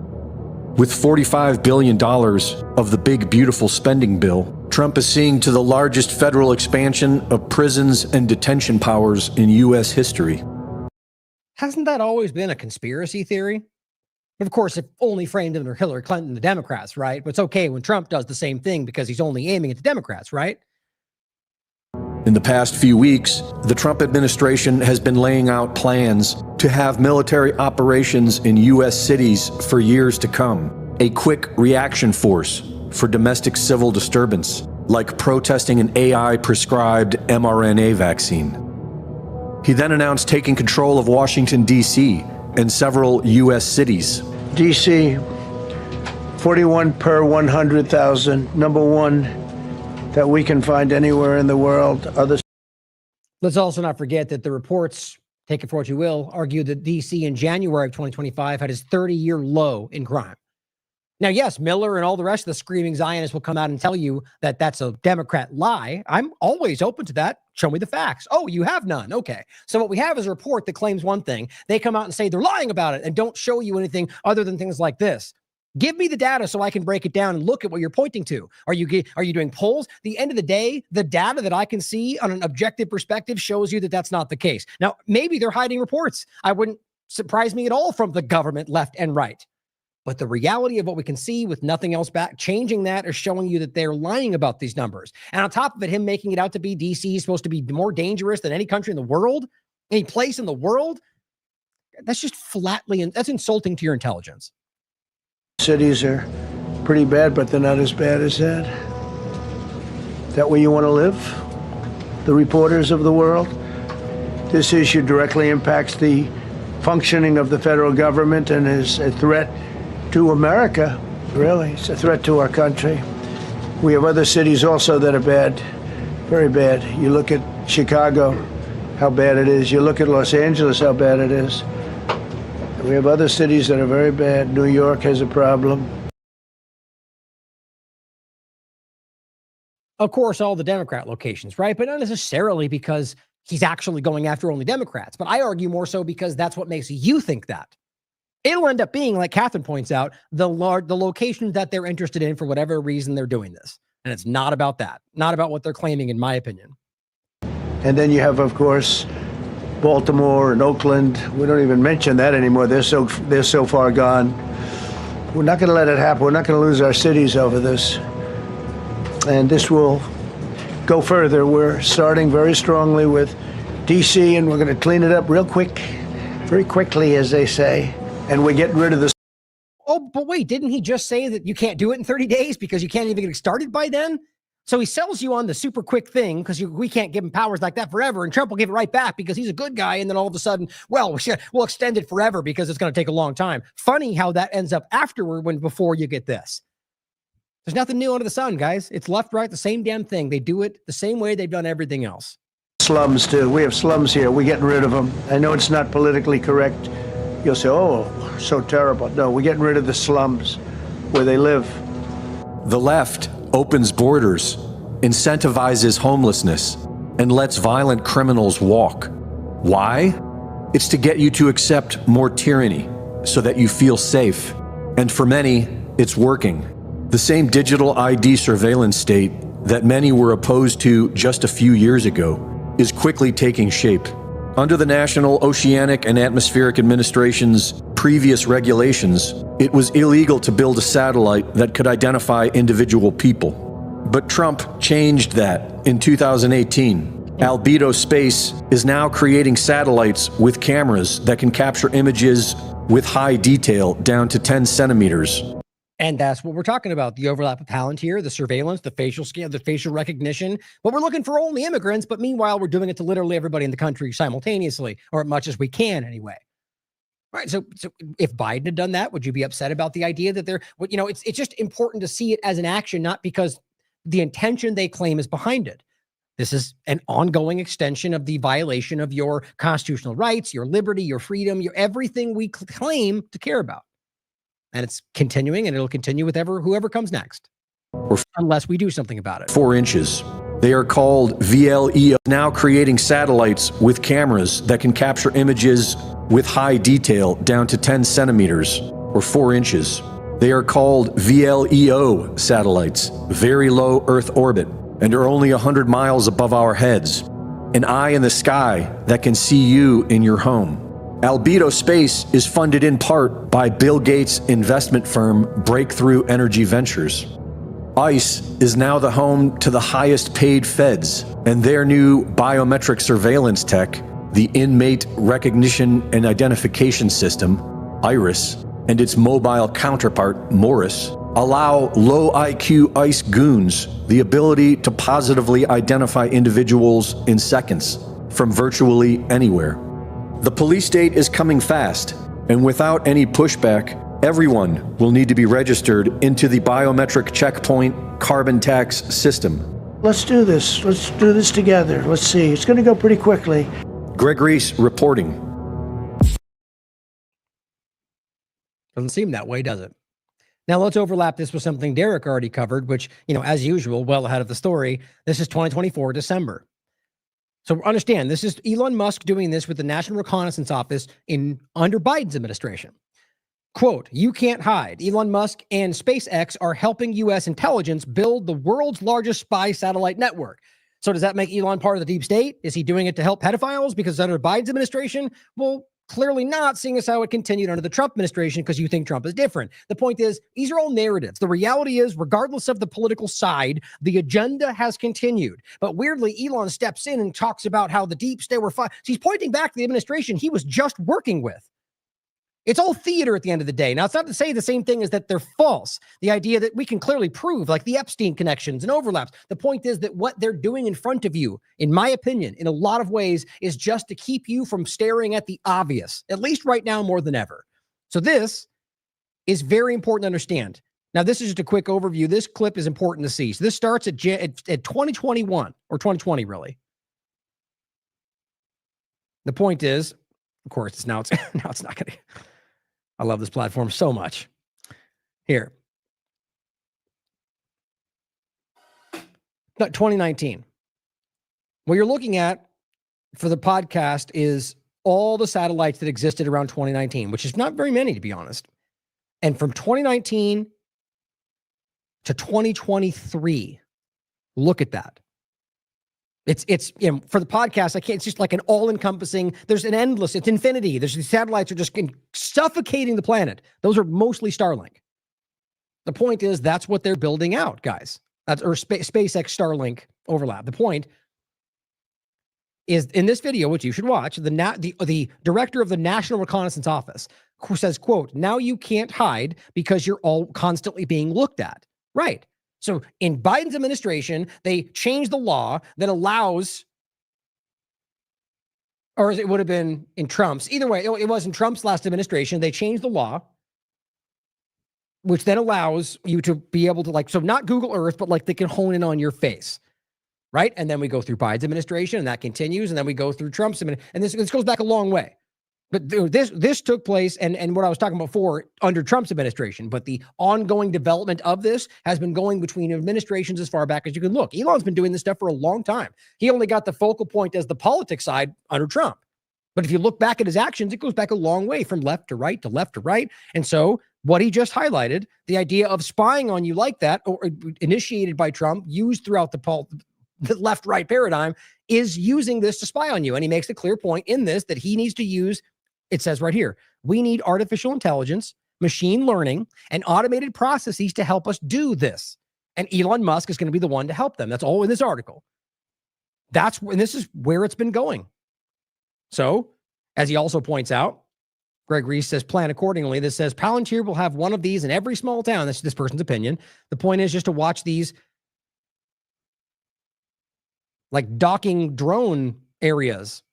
With $45 billion of the big, beautiful spending bill, Trump is seeing to the largest federal expansion of prisons and detention powers in U.S. history. Hasn't that always been a conspiracy theory? Of course, if only framed under Hillary Clinton and the Democrats, right? But it's okay when Trump does the same thing because he's only aiming at the Democrats, right? In the past few weeks, the Trump administration has been laying out plans to have military operations in U.S. cities for years to come. A quick reaction force for domestic civil disturbance, like protesting an AI-prescribed mRNA vaccine. He then announced taking control of Washington, D.C. and several U.S. cities. D.C., 41 per 100,000, number one that we can find anywhere in the world. Let's also not forget that the reports, take it for what you will, argue that D.C. in January of 2025 had his 30-year low in crime. Now, yes, Miller and all the rest of the screaming Zionists will come out and tell you that that's a Democrat lie. I'm always open to that. Show me the facts. Oh, you have none. Okay. So what we have is a report that claims one thing. They come out and say they're lying about it and don't show you anything other than things like this. Give me the data so I can break it down and look at what you're pointing to. Are you doing polls? The end of the day, the data that I can see on an objective perspective shows you that that's not the case. Now, maybe they're hiding reports. I wouldn't surprise me at all from the government, left and right. But the reality of what we can see with nothing else back, changing that is showing you that they're lying about these numbers. And on top of it, him making it out to be DC is supposed to be more dangerous than any country in the world, any place in the world. That's just flatly, that's insulting to your intelligence. Cities are pretty bad, but they're not as bad as that. Is that where you want to live? The reporters of the world? This issue directly impacts the functioning of the federal government and is a threat to America, really. It's a threat to our country. We have other cities also that are bad, very bad. You look at Chicago, how bad it is. You look at Los Angeles, how bad it is. We have other cities that are very bad. New York has a problem. Of course, all the Democrat locations, right? But not necessarily because he's actually going after only Democrats. But I argue more so because that's what makes you think that. It'll end up being, like Catherine points out, the locations that they're interested in for whatever reason they're doing this. And it's not about that. Not about what they're claiming, in my opinion. And then you have, of course, Baltimore and Oakland. We don't even mention that anymore. They're so far gone. We're not going to let it happen. We're not going to lose our cities over this. And this will go further. We're starting very strongly with D.C., and we're going to clean it up real quick, very quickly, as they say. And we're getting rid of the... Oh, but wait, didn't he just say that you can't do it in 30 days because you can't even get started by then? So he sells you on the super quick thing because we can't give him powers like that forever, and Trump will give it right back because he's a good guy, and then all of a sudden, well, we'll extend it forever because it's going to take a long time. Funny how that ends up afterward before you get this. There's nothing new under the sun, guys. It's left, right, the same damn thing. They do it the same way they've done everything else. Slums, too. We have slums here. We're getting rid of them. I know it's not politically correct. You'll say, oh, so terrible. No, we're getting rid of the slums where they live. The left opens borders, incentivizes homelessness, and lets violent criminals walk. Why? It's to get you to accept more tyranny so that you feel safe. And for many, it's working. The same digital ID surveillance state that many were opposed to just a few years ago is quickly taking shape. Under the National Oceanic and Atmospheric Administration's previous regulations, it was illegal to build a satellite that could identify individual people. But Trump changed that in 2018. Albedo Space is now creating satellites with cameras that can capture images with high detail down to 10 centimeters. And that's what we're talking about. The overlap of Palantir, the surveillance, the facial scan, the facial recognition. But we're looking for only immigrants, but meanwhile, we're doing it to literally everybody in the country simultaneously, or as much as we can anyway. Right. So if Biden had done that, would you be upset about the idea that it's just important to see it as an action, not because the intention they claim is behind it. This is an ongoing extension of the violation of your constitutional rights, your liberty, your freedom, your everything we claim to care about. And it's continuing, and it'll continue with whoever comes next, unless we do something about it. 4 inches. They are called VLEO, now creating satellites with cameras that can capture images with high detail down to 10 centimeters or 4 inches. They are called VLEO satellites, very low Earth orbit, and are only 100 miles above our heads. An eye in the sky that can see you in your home. Albedo Space is funded in part by Bill Gates' investment firm Breakthrough Energy Ventures. ICE is now the home to the highest paid feds, and their new biometric surveillance tech, the Inmate Recognition and Identification System, IRIS, and its mobile counterpart, Morris, allow low IQ ICE goons the ability to positively identify individuals in seconds from virtually anywhere. The police state is coming fast, and without any pushback, everyone will need to be registered into the biometric checkpoint carbon tax system. Let's do this. Let's do this together. Let's see. It's going to go pretty quickly. Greg Reese reporting. Doesn't seem that way, does it? Now let's overlap this with something Derek already covered, which, as usual, well ahead of the story. This is 2024, December. So understand, this is Elon Musk doing this with the National Reconnaissance Office under Biden's administration. Quote, "You can't hide. Elon Musk and SpaceX are helping U.S. intelligence build the world's largest spy satellite network." So does that make Elon part of the deep state? Is he doing it to help pedophiles because under Biden's administration? Well, clearly not, seeing as how it continued under the Trump administration because you think Trump is different. The point is, these are all narratives. The reality is, regardless of the political side, the agenda has continued. But weirdly, Elon steps in and talks about how the deep state were fine. So he's pointing back to the administration he was just working with. It's all theater at the end of the day. Now, it's not to say the same thing as that they're false. The idea that we can clearly prove, like the Epstein connections and overlaps. The point is that what they're doing in front of you, in my opinion, in a lot of ways, is just to keep you from staring at the obvious, at least right now more than ever. So this is very important to understand. Now, this is just a quick overview. This clip is important to see. So this starts at 2021 or 2020, really. The point is, of course, it's now it's not going to. I love this platform so much. Here. 2019. What you're looking at for the podcast is all the satellites that existed around 2019, which is not very many, to be honest. And from 2019 to 2023, look at that. It's for the podcast, I can't, it's just like an all-encompassing, there's an endless, it's infinity. There's these satellites are just suffocating the planet. Those are mostly Starlink. The point is, that's what they're building out, guys. Or SpaceX Starlink overlap. The point is, in this video, which you should watch, the director of the National Reconnaissance Office who says, quote, now you can't hide because you're all constantly being looked at. Right. So in Biden's administration, they changed the law that allows, or it would have been in Trump's, either way, it was in Trump's last administration, they changed the law, which then allows you to be able to so not Google Earth, but they can hone in on your face. Right. And then we go through Biden's administration and that continues. And then we go through Trump's administration. And this goes back a long way. But this took place and what I was talking about before under Trump's administration. But the ongoing development of this has been going between administrations as far back as you can look. Elon's been doing this stuff for a long time. He only got the focal point as the politics side under Trump. But if you look back at his actions, it goes back a long way from left to right to left to right. And so what he just highlighted, the idea of spying on you like that, or initiated by Trump, used throughout the left-right paradigm, is using this to spy on you. And he makes a clear point in this that he needs to use, it says right here, we need artificial intelligence, machine learning, and automated processes to help us do this. And Elon Musk is going to be the one to help them. That's all in this article. And this is where it's been going. So, as he also points out, Greg Reese says, plan accordingly. This says Palantir will have one of these in every small town. That's this person's opinion. The point is just to watch these docking drone areas.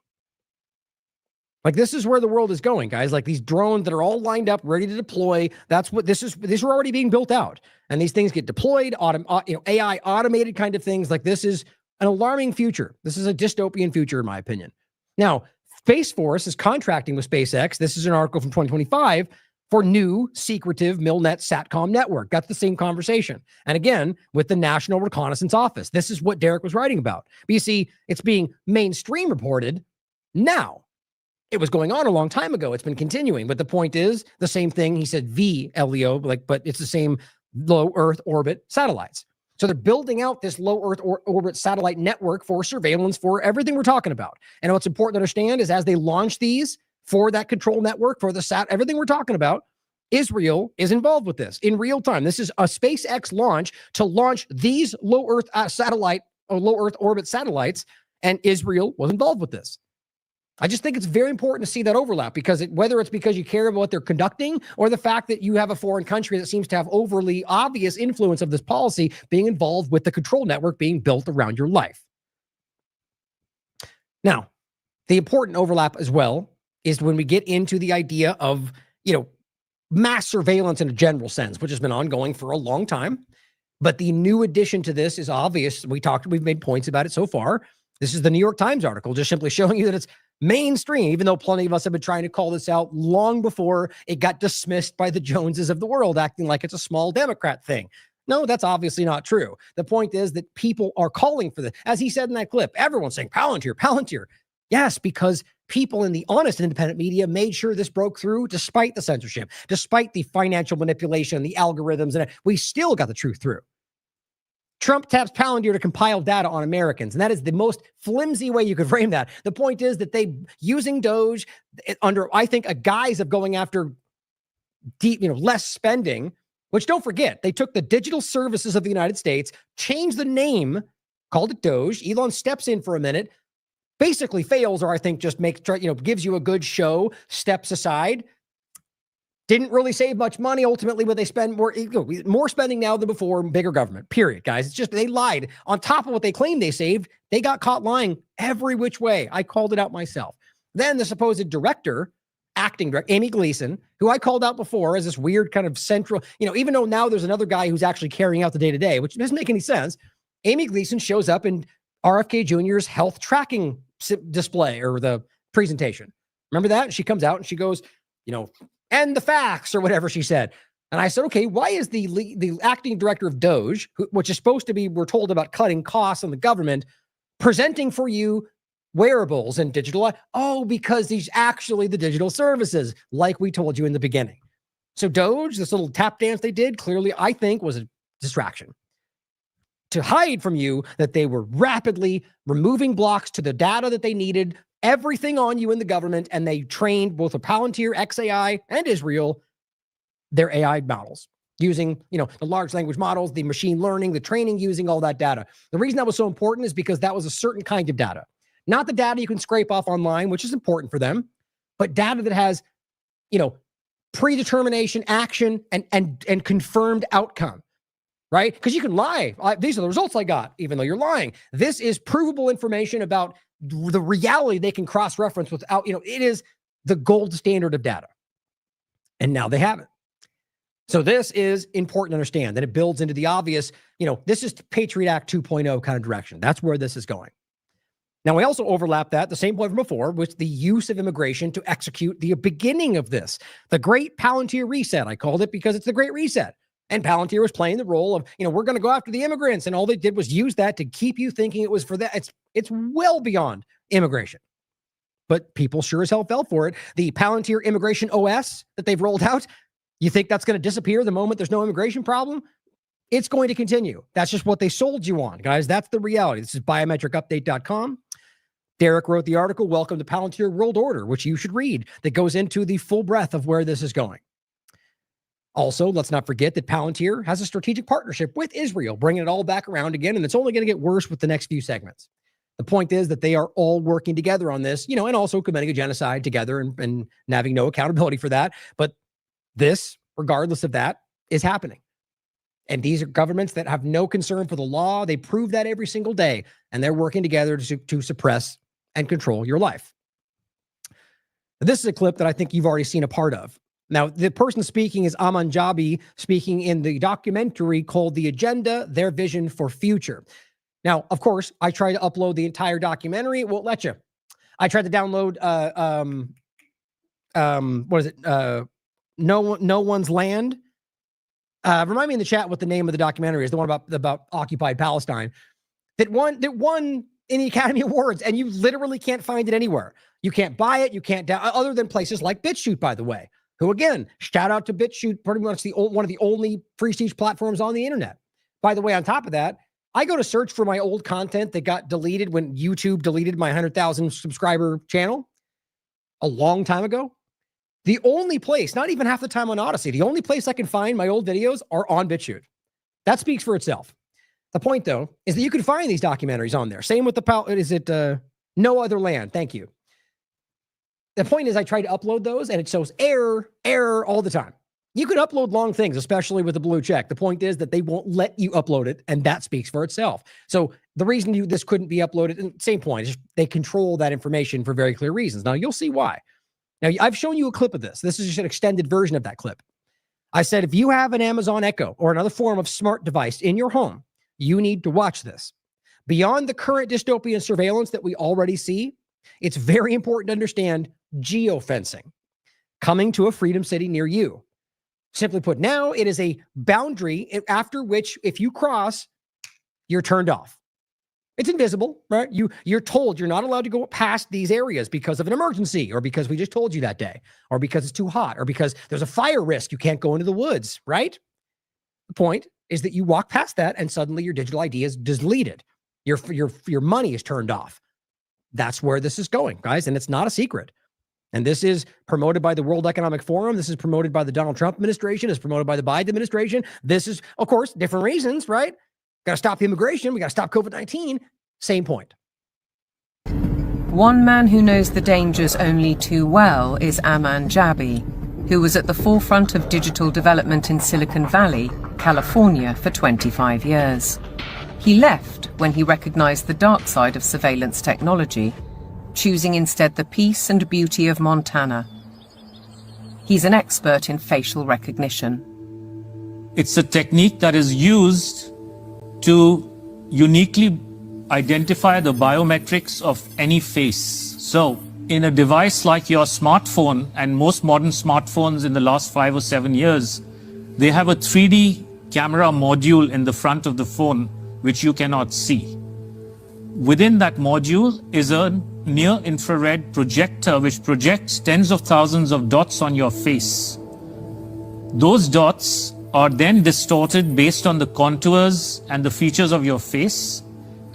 This is where the world is going, guys. These drones that are all lined up, ready to deploy. That's what this is. These are already being built out. And these things get deployed, AI automated kind of things. This is an alarming future. This is a dystopian future, in my opinion. Now, Space Force is contracting with SpaceX. This is an article from 2025 for new secretive MilNet SATCOM network. That's the same conversation. And again, with the National Reconnaissance Office. This is what Derek was writing about. But you see, it's being mainstream reported now. It was going on a long time ago. It's been continuing. But the point is the same thing. He said VLEO, but it's the same low Earth orbit satellites. So they're building out this low Earth orbit satellite network for surveillance, for everything we're talking about. And what's important to understand is as they launch these for that control network, for the everything we're talking about, Israel is involved with this in real time. This is a SpaceX launch to launch these low Earth orbit satellites, and Israel was involved with this. I just think it's very important to see that overlap, because whether it's because you care about what they're conducting or the fact that you have a foreign country that seems to have overly obvious influence of this policy being involved with the control network being built around your life. Now, the important overlap as well is when we get into the idea of, mass surveillance in a general sense, which has been ongoing for a long time. But the new addition to this is obvious. We've made points about it so far. This is the New York Times article, just simply showing you that it's mainstream, even though plenty of us have been trying to call this out long before it got dismissed by the Joneses of the world, acting like it's a small Democrat thing. No, that's obviously not true. The point is that people are calling for this. As he said in that clip, everyone's saying Palantir, Palantir. Yes, because people in the honest independent media made sure this broke through despite the censorship, despite the financial manipulation, the algorithms, and we still got the truth through. Trump taps Palantir to compile data on Americans, and that is the most flimsy way you could frame that. The point is that they, using Doge under, I think, a guise of going after deep, less spending, which, don't forget, they took the digital services of the United States, changed the name, called it Doge. Elon steps in for a minute, basically fails, or I think just gives you a good show, steps aside. Didn't really save much money. Ultimately, what they spend more spending now than before, bigger government, period, guys. It's just, they lied. On top of what they claimed they saved, they got caught lying every which way. I called it out myself. Then the supposed director acting director, Amy Gleason, who I called out before as this weird kind of central, even though now there's another guy who's actually carrying out the day-to-day, which doesn't make any sense. Amy Gleason shows up in RFK Jr.'s health tracking display or the presentation. Remember that? She comes out and she goes, and the facts or whatever she said. And I said, okay, why is the acting director of DOGE, which is supposed to be, we're told about cutting costs on the government, presenting for you wearables and digital? Oh, because these actually the digital services, like we told you in the beginning. So DOGE, this little tap dance they did, clearly, I think, was a distraction to hide from you that they were rapidly removing blocks to the data that they needed, everything on you in the government, and they trained both a Palantir, XAI, and Israel, their AI models, using, the large language models, the machine learning, the training, using all that data. The reason that was so important is because that was a certain kind of data. Not the data you can scrape off online, which is important for them, but data that has, predetermination, action, and confirmed outcome. Right? Because you can lie. These are the results I got, even though you're lying. This is provable information about the reality they can cross-reference without, it is the gold standard of data. And now they have it. So this is important to understand. That it builds into the obvious, this is Patriot Act 2.0 kind of direction. That's where this is going. Now, we also overlap that, the same point from before, with the use of immigration to execute the beginning of this. The Great Palantir Reset, I called it because it's the Great Reset. And Palantir was playing the role of, we're going to go after the immigrants. And all they did was use that to keep you thinking it was for that. It's well beyond immigration. But people sure as hell fell for it. The Palantir Immigration OS that they've rolled out, you think that's going to disappear the moment there's no immigration problem? It's going to continue. That's just what they sold you on, guys. That's the reality. This is biometricupdate.com. Derek wrote the article, Welcome to Palantir World Order, which you should read, that goes into the full breadth of where this is going. Also, let's not forget that Palantir has a strategic partnership with Israel, bringing it all back around again, and it's only going to get worse with the next few segments. The point is that they are all working together on this, and also committing a genocide together and having no accountability for that. But this, regardless of that, is happening. And these are governments that have no concern for the law. They prove that every single day, and they're working together to suppress and control your life. This is a clip that I think you've already seen a part of. Now, the person speaking is Aman Jabi, speaking in the documentary called The Agenda, Their Vision for Future. Now, of course, I tried to upload the entire documentary. It won't let you. I tried to download, what is it? No One's Land. Remind me in the chat what the name of the documentary is, the one about occupied Palestine, that won in the Academy Awards, and you literally can't find it anywhere. You can't buy it. You can't, other than places like BitChute, by the way. Who, again, shout out to BitChute, pretty much one of the only free speech platforms on the internet. By the way, on top of that, I go to search for my old content that got deleted when YouTube deleted my 100,000 subscriber channel a long time ago. The only place, not even half the time on Odyssey, the only place I can find my old videos are on BitChute. That speaks for itself. The point, though, is that you can find these documentaries on there. Same with No Other Land? Thank you. The point is I try to upload those and it shows error all the time. You can upload long things, especially with the blue check. The point is that they won't let you upload it, and that speaks for itself. So the reason this couldn't be uploaded, and same point, is they control that information for very clear reasons. Now, you'll see why. Now, I've shown you a clip of this. This is just an extended version of that clip. I said, if you have an Amazon Echo or another form of smart device in your home, you need to watch this. Beyond the current dystopian surveillance that we already see, it's very important to understand geofencing coming to a freedom city near you. Simply put, now it is a boundary after which, if you cross, you're turned off. It's invisible, right? You're told you're not allowed to go past these areas because of an emergency, or because we just told you that day, or because it's too hot, or because there's a fire risk. You can't go into the woods, right? The point is that you walk past that and suddenly your digital ID is deleted. Your money is turned off. That's where this is going, guys, and it's not a secret. And this is promoted by the World Economic Forum. This is promoted by the Donald Trump administration. It's promoted by the Biden administration. This is, of course, different reasons, right? Got to stop immigration. We got to stop COVID-19. Same point. One man who knows the dangers only too well is Aman Jabi, who was at the forefront of digital development in Silicon Valley, California, for 25 years. He left when he recognized the dark side of surveillance technology, choosing instead the peace and beauty of Montana. He's an expert in facial recognition. It's a technique that is used to uniquely identify the biometrics of any face. So, in a device like your smartphone, and most modern smartphones in the last 5 or 7 years, they have a 3D camera module in the front of the phone, which you cannot see. Within that module is a near-infrared projector, which projects tens of thousands of dots on your face. Those dots are then distorted based on the contours and the features of your face.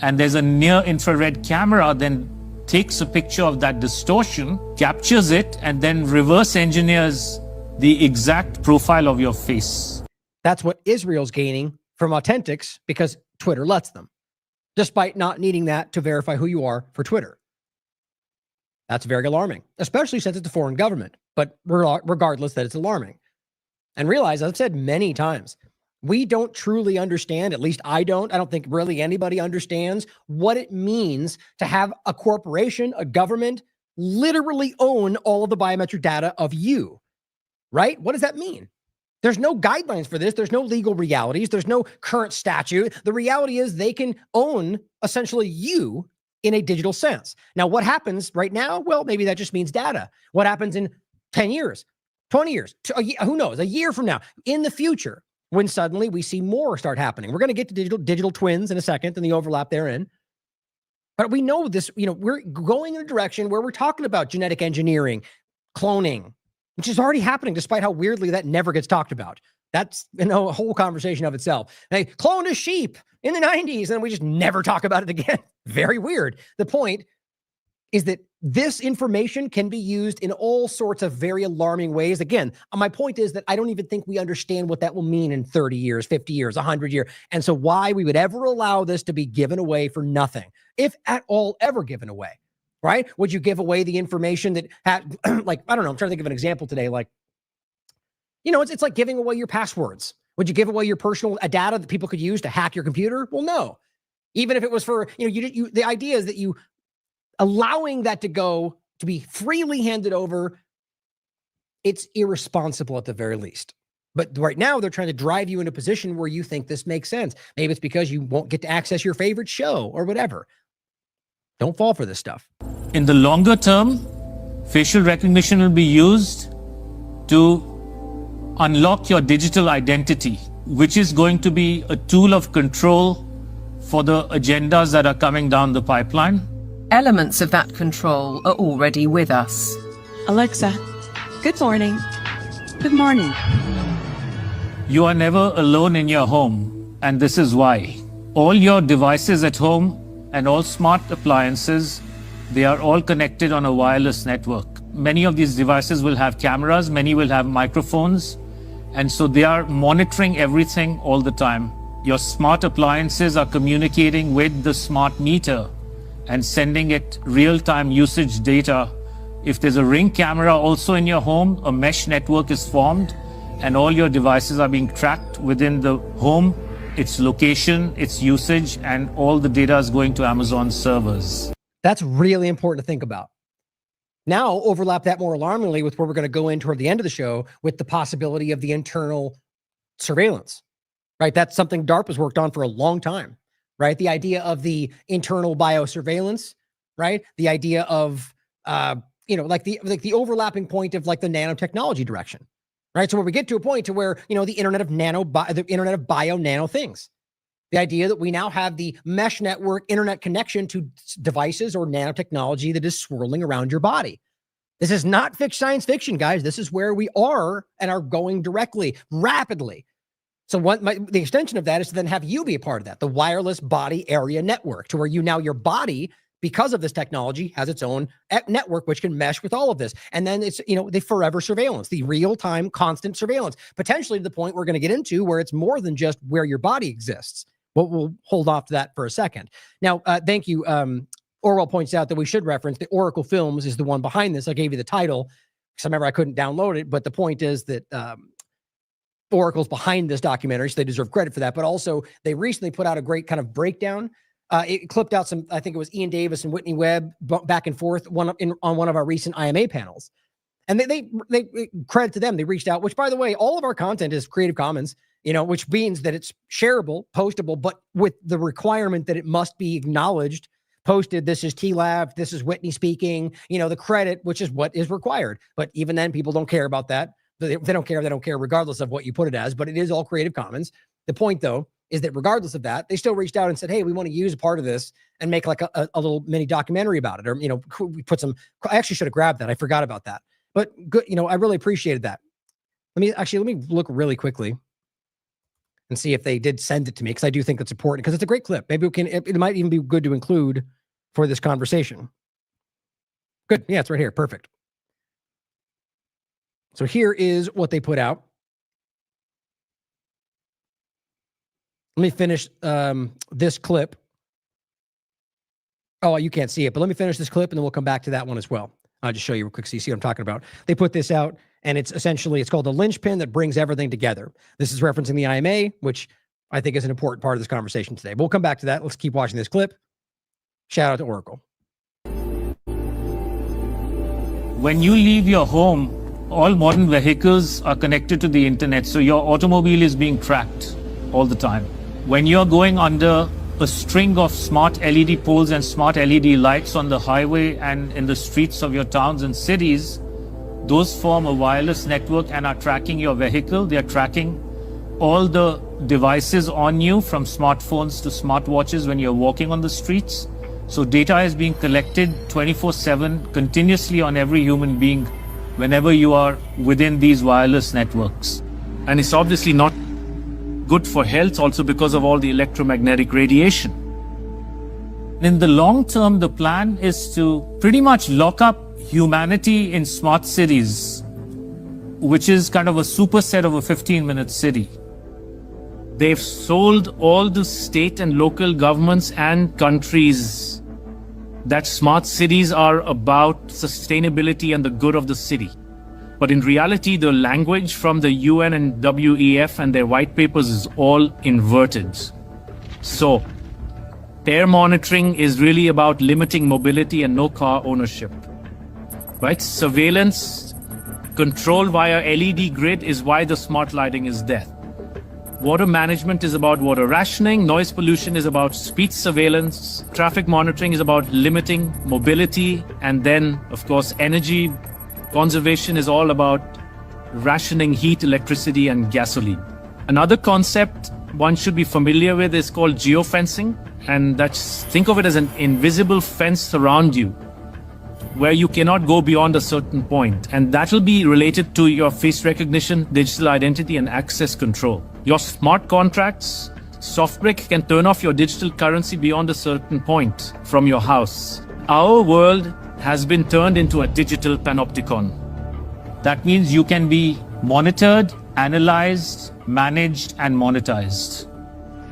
And there's a near-infrared camera then takes a picture of that distortion, captures it, and then reverse engineers the exact profile of your face. That's what Israel's gaining from Authentics because Twitter lets them, despite not needing that to verify who you are for Twitter. That's very alarming, especially since it's a foreign government, but regardless that it's alarming. And realize, as I've said many times, we don't truly understand, at least I don't think really anybody understands what it means to have a corporation, a government, literally own all of the biometric data of you, right? What does that mean? There's no guidelines for this. There's no legal realities. There's no current statute. The reality is they can own essentially you in a digital sense. Now, what happens right now? Well, maybe that just means data. What happens in 10 years, 20 years, who knows, a year from now, in the future, when suddenly we see more start happening. We're going to get to digital twins in a second and the overlap therein. But we know this, we're going in a direction where we're talking about genetic engineering, cloning, which is already happening, despite how weirdly that never gets talked about. That's a whole conversation of itself. They cloned a sheep in the 90s, and we just never talk about it again. Very weird. The point is that this information can be used in all sorts of very alarming ways. Again, my point is that I don't even think we understand what that will mean in 30 years, 50 years, 100 years. And so why we would ever allow this to be given away for nothing, if at all ever given away, right? Would you give away the information that had, like, I don't know, I'm trying to think of an example today, like, it's like giving away your passwords. Would you give away your personal data that people could use to hack your computer? Well, no. Even if it was for, the idea is that you allowing that to go to be freely handed over, it's irresponsible at the very least. But right now they're trying to drive you into a position where you think this makes sense. Maybe it's because you won't get to access your favorite show or whatever. Don't fall for this stuff. In the longer term, facial recognition will be used to unlock your digital identity, which is going to be a tool of control for the agendas that are coming down the pipeline. Elements of that control are already with us. Alexa, good morning. Good morning. You are never alone in your home, and this is why. All your devices at home and all smart appliances, they are all connected on a wireless network. Many of these devices will have cameras, many will have microphones, and so they are monitoring everything all the time. Your smart appliances are communicating with the smart meter and sending it real-time usage data. If there's a Ring camera also in your home, a mesh network is formed, and all your devices are being tracked within the home, its location, its usage, and all the data is going to Amazon servers. That's really important to think about. Now, overlap that more alarmingly with where we're going to go in toward the end of the show with the possibility of the internal surveillance, right? That's something DARPA's worked on for a long time, right? The idea of the internal biosurveillance, right? The idea of, like the overlapping point of like the nanotechnology direction, right? So where we get to a point to where, the internet of bio nano things. The idea that we now have the mesh network internet connection to devices or nanotechnology that is swirling around your body. This is not science fiction, guys. This is where we are and are going directly, rapidly. So the extension of that is to then have you be a part of that, the wireless body area network, to where your body, because of this technology, has its own network which can mesh with all of this. And then it's, the forever surveillance, the real-time constant surveillance, potentially to the point we're going to get into where it's more than just where your body exists. But we'll hold off to that for a second. Now, thank you. Orwell points out that we should reference the Oracle Films is the one behind this. I gave you the title because I remember I couldn't download it, but the point is that Oracle's behind this documentary, so they deserve credit for that. But also, they recently put out a great kind of breakdown. It clipped out I think it was Ian Davis and Whitney Webb back and forth on one of our recent IMA panels. And they credit to them. They reached out, which by the way, all of our content is Creative Commons, which means that it's shareable, postable, but with the requirement that it must be acknowledged, posted. This is TLAV. This is Whitney speaking, the credit, which is what is required. But even then people don't care about that. They don't care. They don't care regardless of what you put it as, but it is all Creative Commons. The point though, is that regardless of that, they still reached out and said, hey, we want to use a part of this and make like a little mini documentary about it. Or, we put some, I actually should have grabbed that. I forgot about that, but good. I really appreciated that. Let me look really quickly and see if they did send it to me. Cause I do think that's important because it's a great clip. Maybe it might even be good to include for this conversation. Good. Yeah, it's right here. Perfect. So here is what they put out. Let me finish this clip. Oh, you can't see it, but let me finish this clip and then we'll come back to that one as well. I'll just show you real quick so you see what I'm talking about. They put this out and it's called the linchpin that brings everything together. This is referencing the IMA, which I think is an important part of this conversation today. But we'll come back to that. Let's keep watching this clip. Shout out to Oracle. When you leave your home, all modern vehicles are connected to the internet, so your automobile is being tracked all the time. When you're going under a string of smart LED poles and smart LED lights on the highway and in the streets of your towns and cities, those form a wireless network and are tracking your vehicle. They are tracking all the devices on you, from smartphones to smartwatches when you're walking on the streets. So data is being collected 24/7 continuously on every human being whenever you are within these wireless networks. And it's obviously not good for health also because of all the electromagnetic radiation. In the long term, the plan is to pretty much lock up humanity in smart cities, which is kind of a superset of a 15-minute city. They've sold all the state and local governments and countries that smart cities are about sustainability and the good of the city. But in reality, the language from the UN and WEF and their white papers is all inverted. So, air monitoring is really about limiting mobility and no car ownership. Right? Surveillance, control via LED grid is why the smart lighting is there. Water management is about water rationing, noise pollution is about speed surveillance, traffic monitoring is about limiting mobility, and then, of course, energy conservation is all about rationing heat, electricity, and gasoline. Another concept one should be familiar with is called geofencing, and think of it as an invisible fence around you, where you cannot go beyond a certain point, and that will be related to your face recognition, digital identity, and access control. Your smart contracts, SoftBrick can turn off your digital currency beyond a certain point from your house. Our world has been turned into a digital panopticon. That means you can be monitored, analyzed, managed, and monetized.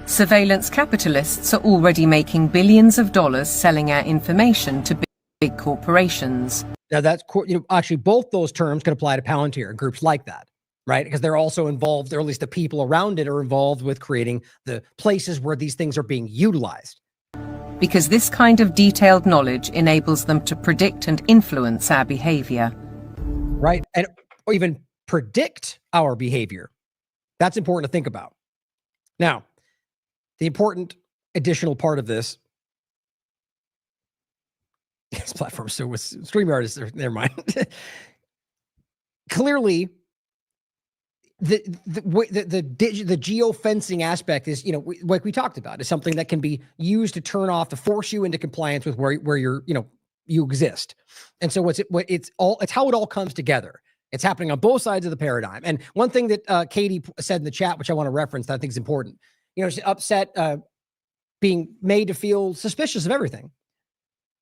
Surveillance capitalists are already making billions of dollars selling our information to big corporations. Now that's, actually both those terms can apply to Palantir and groups like that, right? Because they're also involved, or at least the people around it are involved with creating the places where these things are being utilized. Because this kind of detailed knowledge enables them to predict and influence our behavior. Right, or even predict our behavior. That's important to think about. Now, the important additional part of this platform, so with StreamYard is never mind. Clearly, the geofencing aspect is, like we talked about, is something that can be used to turn off, to force you into compliance with where you're, you exist. And so it's how it all comes together. It's happening on both sides of the paradigm. And one thing that Katie said in the chat, which I want to reference, that I think is important, she's upset, being made to feel suspicious of everything.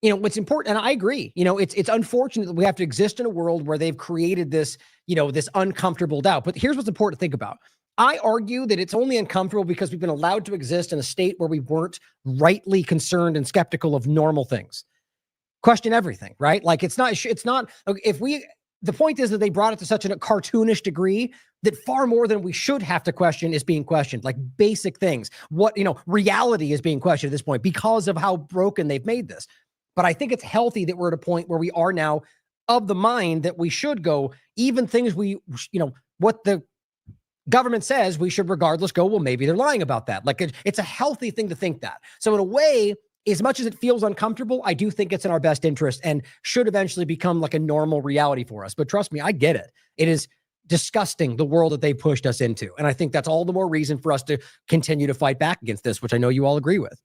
What's important, and I agree, it's unfortunate that we have to exist in a world where they've created this, this uncomfortable doubt. But here's what's important to think about. I argue that it's only uncomfortable because we've been allowed to exist in a state where we weren't rightly concerned and skeptical of normal things. Question everything, right? Like it's not, the point is that they brought it to such a cartoonish degree that far more than we should have to question is being questioned, like basic things. Reality is being questioned at this point because of how broken they've made this. But I think it's healthy that we're at a point where we are now of the mind that we should go, even things what the government says we should regardless go, well, maybe they're lying about that. Like it's a healthy thing to think that. So in a way, as much as it feels uncomfortable, I do think it's in our best interest and should eventually become like a normal reality for us. But trust me, I get it. It is disgusting, the world that they pushed us into. And I think that's all the more reason for us to continue to fight back against this, which I know you all agree with.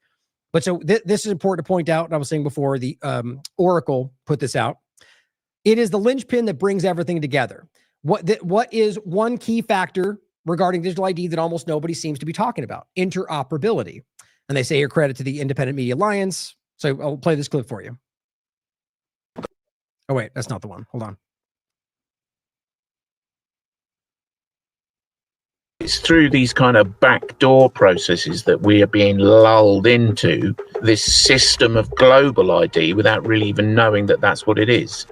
But so this is important to point out. And I was saying before, the Oracle put this out. It is the linchpin that brings everything together. What is one key factor regarding digital ID that almost nobody seems to be talking about? Interoperability. And they say here, credit to the Independent Media Alliance. So I'll play this clip for you. Oh, wait, that's not the one. Hold on. It's through these kind of backdoor processes that we are being lulled into this system of global ID without really even knowing that that's what it is.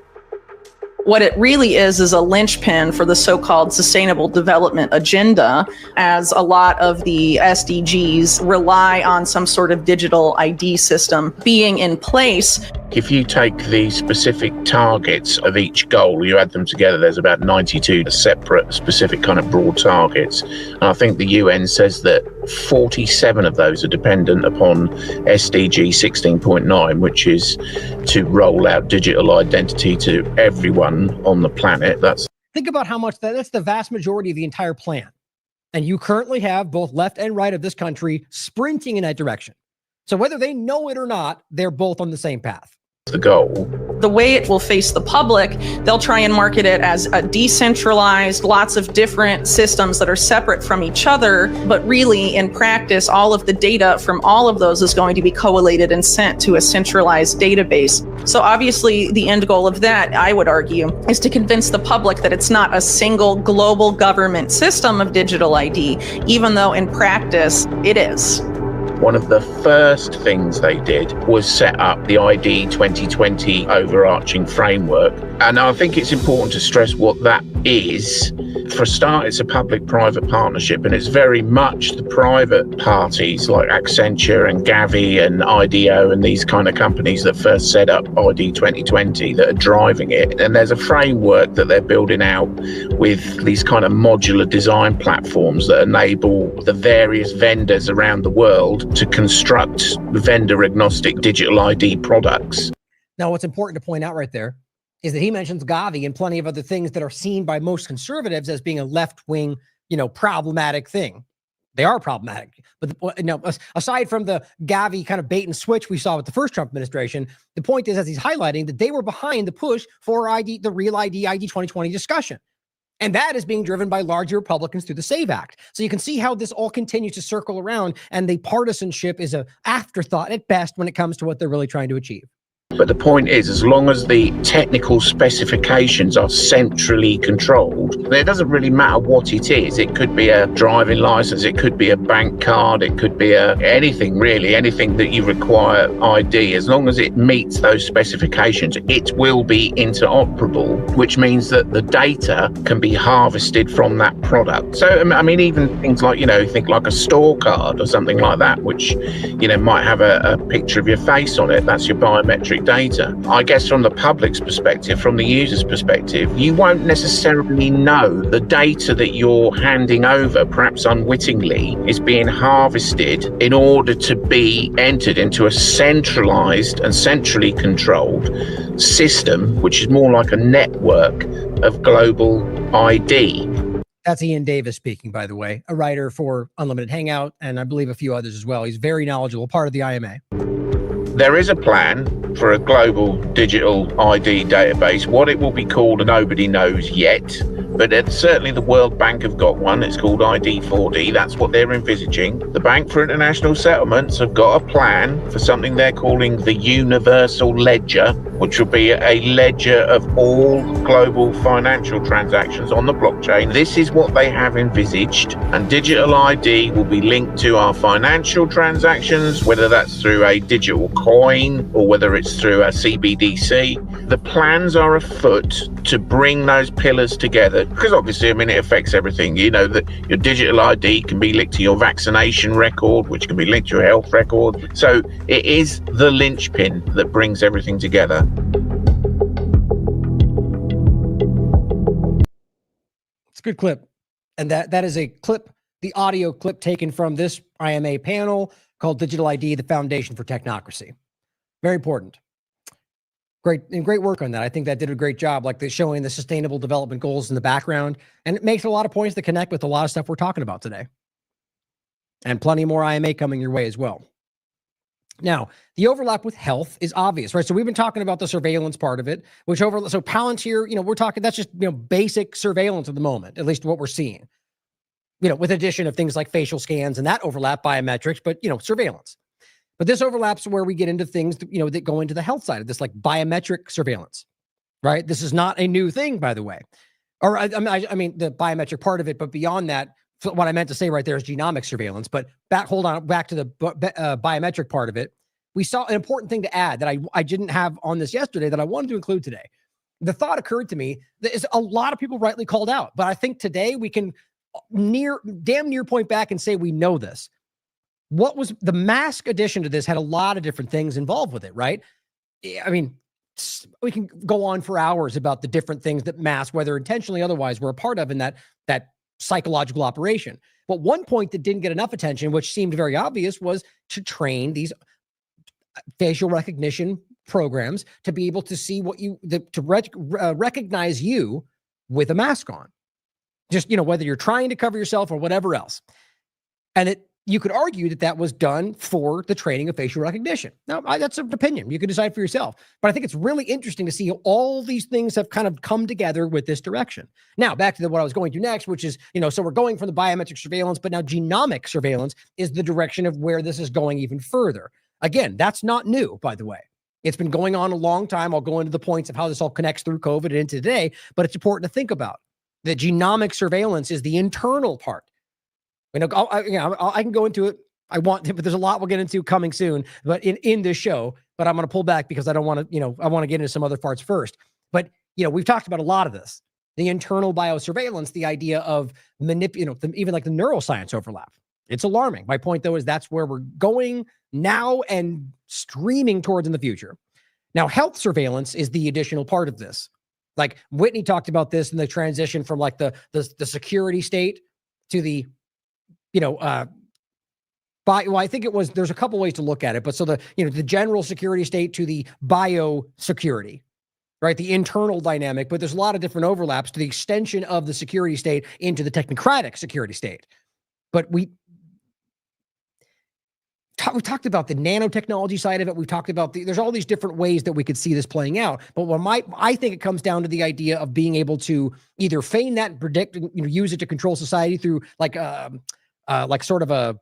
What it really is a linchpin for the so-called Sustainable Development Agenda, as a lot of the SDGs rely on some sort of digital ID system being in place. If you take the specific targets of each goal, you add them together, there's about 92 separate specific kind of broad targets. And I think the UN says that 47 of those are dependent upon SDG 16.9, which is to roll out digital identity to everyone on the planet. Think about how much that's the vast majority of the entire plan. And you currently have both left and right of this country sprinting in that direction. So whether they know it or not, they're both on the same path. The goal. The way it will face the public, they'll try and market it as a decentralized, lots of different systems that are separate from each other. But really, in practice, all of the data from all of those is going to be collated and sent to a centralized database. So obviously, the end goal of that, I would argue, is to convince the public that it's not a single global government system of digital ID, even though in practice, it is. One of the first things they did was set up the ID 2020 overarching framework. And I think it's important to stress what that is. For a start, it's a public-private partnership, and it's very much the private parties like Accenture and Gavi and IDEO and these kind of companies that first set up ID 2020 that are driving it. And there's a framework that they're building out with these kind of modular design platforms that enable the various vendors around the world to construct vendor-agnostic digital ID products. Now, what's important to point out right there is that he mentions Gavi and plenty of other things that are seen by most conservatives as being a left-wing, problematic thing. They are problematic. But aside from the Gavi kind of bait and switch we saw with the first Trump administration, the point is, as he's highlighting, that they were behind the push for the Real ID 2020 discussion. And that is being driven by larger Republicans through the SAVE Act. So you can see how this all continues to circle around, and the partisanship is an afterthought at best when it comes to what they're really trying to achieve. But the point is, as long as the technical specifications are centrally controlled, it doesn't really matter what it is. It could be a driving license, it could be a bank card, it could be anything really, anything that you require ID. As long as it meets those specifications, it will be interoperable, which means that the data can be harvested from that product. So, I mean, even things like, think like a store card or something like that, which, might have a picture of your face on it. That's your biometric data. I guess from the public's perspective, from the user's perspective, you won't necessarily know the data that you're handing over, perhaps unwittingly, is being harvested in order to be entered into a centralized and centrally controlled system, which is more like a network of global ID. That's Ian Davis speaking, by the way, a writer for Unlimited Hangout, and I believe a few others as well. He's very knowledgeable, part of the IMA. There is a plan for a global digital ID database. What it will be called, nobody knows yet, but certainly the World Bank have got one. It's called ID4D. That's what they're envisaging. The Bank for International Settlements have got a plan for something they're calling the Universal Ledger, which will be a ledger of all global financial transactions on the blockchain. This is what they have envisaged, and digital ID will be linked to our financial transactions, whether that's through a digital coin or whether it's through a CBDC. The plans are afoot to bring those pillars together, because obviously, it affects everything. That your digital ID can be linked to your vaccination record, which can be linked to your health record. So it is the linchpin that brings everything together. good clip. And that is a clip, the audio clip taken from this IMA panel called Digital ID, the Foundation for Technocracy. Very important. Great work on that. I think that did a great job, like showing the sustainable development goals in the background. And it makes a lot of points to connect with a lot of stuff we're talking about today. And plenty more IMA coming your way as well. Now, the overlap with health is obvious, right? So we've been talking about the surveillance part of it, so Palantir, we're talking, that's just, basic surveillance at the moment, at least what we're seeing, with addition of things like facial scans and that overlap, biometrics, but, surveillance. But this overlaps where we get into things, that go into the health side of this, like biometric surveillance, right? This is not a new thing, by the way. Or I mean, the biometric part of it, but beyond that, what I meant to say right there is genomic surveillance. But back to the biometric part of it. We saw an important thing to add that I didn't have on this yesterday that I wanted to include today. The thought occurred to me that is a lot of people rightly called out, but I think today we can damn near point back and say we know this. What was the mask addition to this had a lot of different things involved with it, right? I mean, we can go on for hours about the different things that masks, whether intentionally or otherwise, were a part of in that psychological operation. But one point that didn't get enough attention, which seemed very obvious, was to train these facial recognition programs to be able to see recognize you with a mask on. Just, whether you're trying to cover yourself or whatever else. And you could argue that was done for the training of facial recognition. Now, that's an opinion. You can decide for yourself. But I think it's really interesting to see how all these things have kind of come together with this direction. Now, back to what I was going to next, which is, so we're going from the biometric surveillance, but now genomic surveillance is the direction of where this is going even further. Again, that's not new, by the way. It's been going on a long time. I'll go into the points of how this all connects through COVID and into today, but it's important to think about. The genomic surveillance is the internal part. I can go into it. But there's a lot we'll get into coming soon, but in this show, but I'm going to pull back because I don't want to, I want to get into some other parts first. But, we've talked about a lot of this, the internal biosurveillance, the idea of even like the neuroscience overlap. It's alarming. My point though, is that's where we're going now and streaming towards in the future. Now, health surveillance is the additional part of this. Like Whitney talked about this in the transition from like the security state to the, I think there's a couple ways to look at it, but so the general security state to the biosecurity, right? The internal dynamic, but there's a lot of different overlaps to the extension of the security state into the technocratic security state. But we talked about the nanotechnology side of it. We've talked about there's all these different ways that we could see this playing out. But I think it comes down to the idea of being able to either feign that and predict, use it to control society through like sort of a,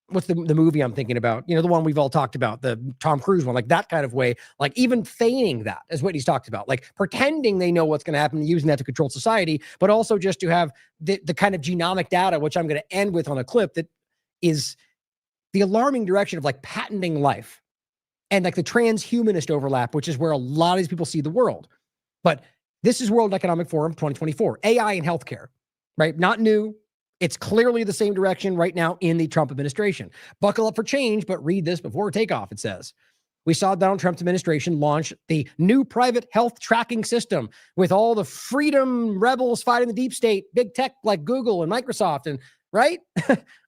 what's the movie I'm thinking about? The one we've all talked about, the Tom Cruise one, like that kind of way, like even feigning that is what he's talked about, like pretending they know what's going to happen and using that to control society, but also just to have the kind of genomic data, which I'm going to end with on a clip that is the alarming direction of like patenting life and like the transhumanist overlap, which is where a lot of these people see the world. But this is World Economic Forum 2024, AI and healthcare, right? Not new. It's clearly the same direction right now in the Trump administration. Buckle up for change, but read this before takeoff, it says. We saw Donald Trump's administration launch the new private health tracking system with all the freedom rebels fighting the deep state, big tech like Google and Microsoft, and right?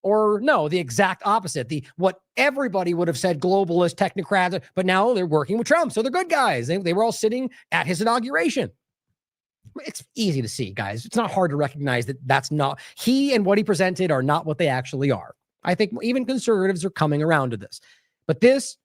Or no, the exact opposite. What everybody would have said, globalist, technocrats, but now they're working with Trump. So they're good guys. They were all sitting at his inauguration. It's easy to see, guys. It's not hard to recognize that that's not, he and what he presented are not what they actually are. I think even conservatives are coming around to this. But this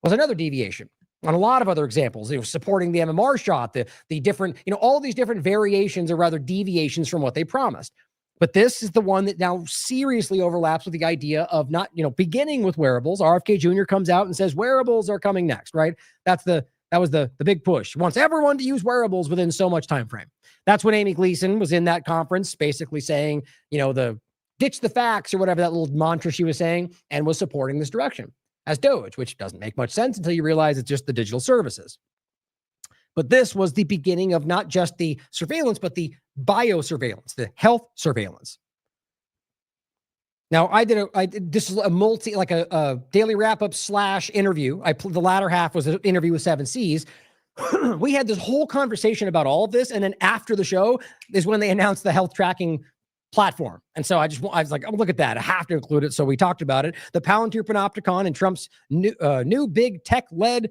was another deviation on a lot of other examples. Supporting the MMR shot, the different, all these different variations or rather deviations from what they promised. But this is the one that now seriously overlaps with the idea of not, beginning with wearables. RFK Jr. comes out and says wearables are coming next, right? That was the big push. He wants everyone to use wearables within so much time frame. That's when Amy Gleason was in that conference, basically saying, the ditch the facts or whatever that little mantra she was saying, and was supporting this direction as Doge, which doesn't make much sense until you realize it's just the digital services. But this was the beginning of not just the surveillance, but the biosurveillance, the health surveillance. Now, this is a daily wrap-up / interview. The latter half was an interview with 7 Cs. we had this whole conversation about all of this. And then after the show is when they announced the health tracking platform. And so I was like, oh, look at that. I have to include it. So we talked about it. The Palantir Panopticon and Trump's new big tech-led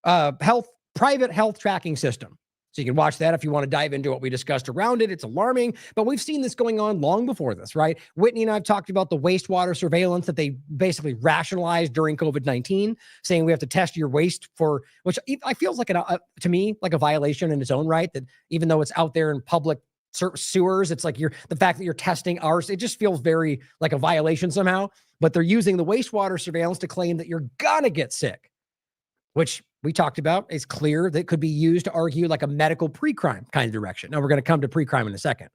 private health tracking system. So you can watch that if you want to dive into what we discussed around it. It's alarming, but we've seen this going on long before this, right? Whitney and I have talked about the wastewater surveillance that they basically rationalized during COVID-19, saying we have to test your waste for, which I feels like to me, like a violation in its own right, that even though it's out there in public sewers, it's like the fact that you're testing ours, it just feels very like a violation somehow, but they're using the wastewater surveillance to claim that you're gonna get sick, which we talked about is clear that could be used to argue like a medical pre-crime kind of direction. Now we're going to come to pre-crime in a second.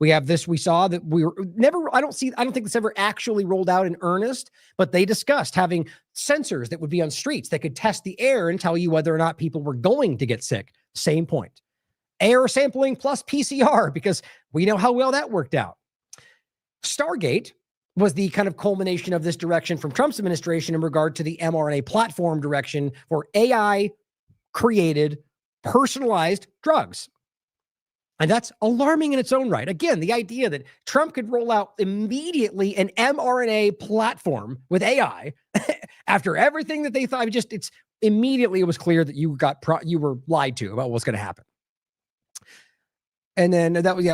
We have this, we saw that we were never, I don't think this ever actually rolled out in earnest, but they discussed having sensors that would be on streets that could test the air and tell you whether or not people were going to get sick. Same point. Air sampling plus PCR, because we know how well that worked out. Stargate was the kind of culmination of this direction from Trump's administration in regard to the mRNA platform direction for AI-created, personalized drugs. And that's alarming in its own right. Again, the idea that Trump could roll out immediately an mRNA platform with AI after everything that they thought, it's immediately it was clear that you were lied to about what's going to happen. And then that was,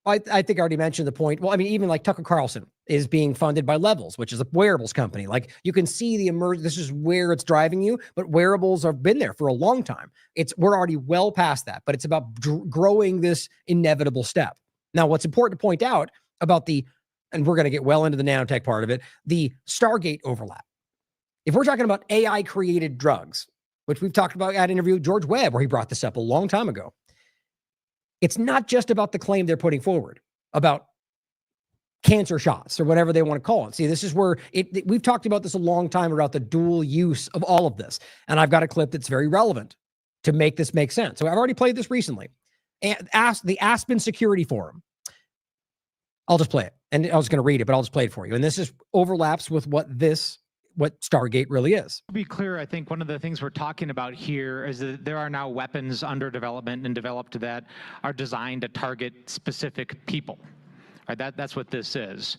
I think I already mentioned the point. Well, I mean, even like Tucker Carlson is being funded by Levels, which is a wearables company. Like you can see this is where it's driving you, but wearables have been there for a long time. We're already well past that, but it's about growing this inevitable step. Now, what's important to point out about and we're going to get well into the nanotech part of it, the Stargate overlap. If we're talking about AI created drugs, which we've talked about at interview with George Webb, where he brought this up a long time ago, it's not just about the claim they're putting forward about cancer shots or whatever they want to call it. See, this is where we've talked about this a long time about the dual use of all of this. And I've got a clip that's very relevant to make this make sense. So I've already played this recently. And the Aspen Security Forum. I'll just play it. And I was going to read it, but I'll just play it for you. And this overlaps with what Stargate really is. To be clear, I think one of the things we're talking about here is that there are now weapons under development and developed that are designed to target specific people. Right? That's what this is,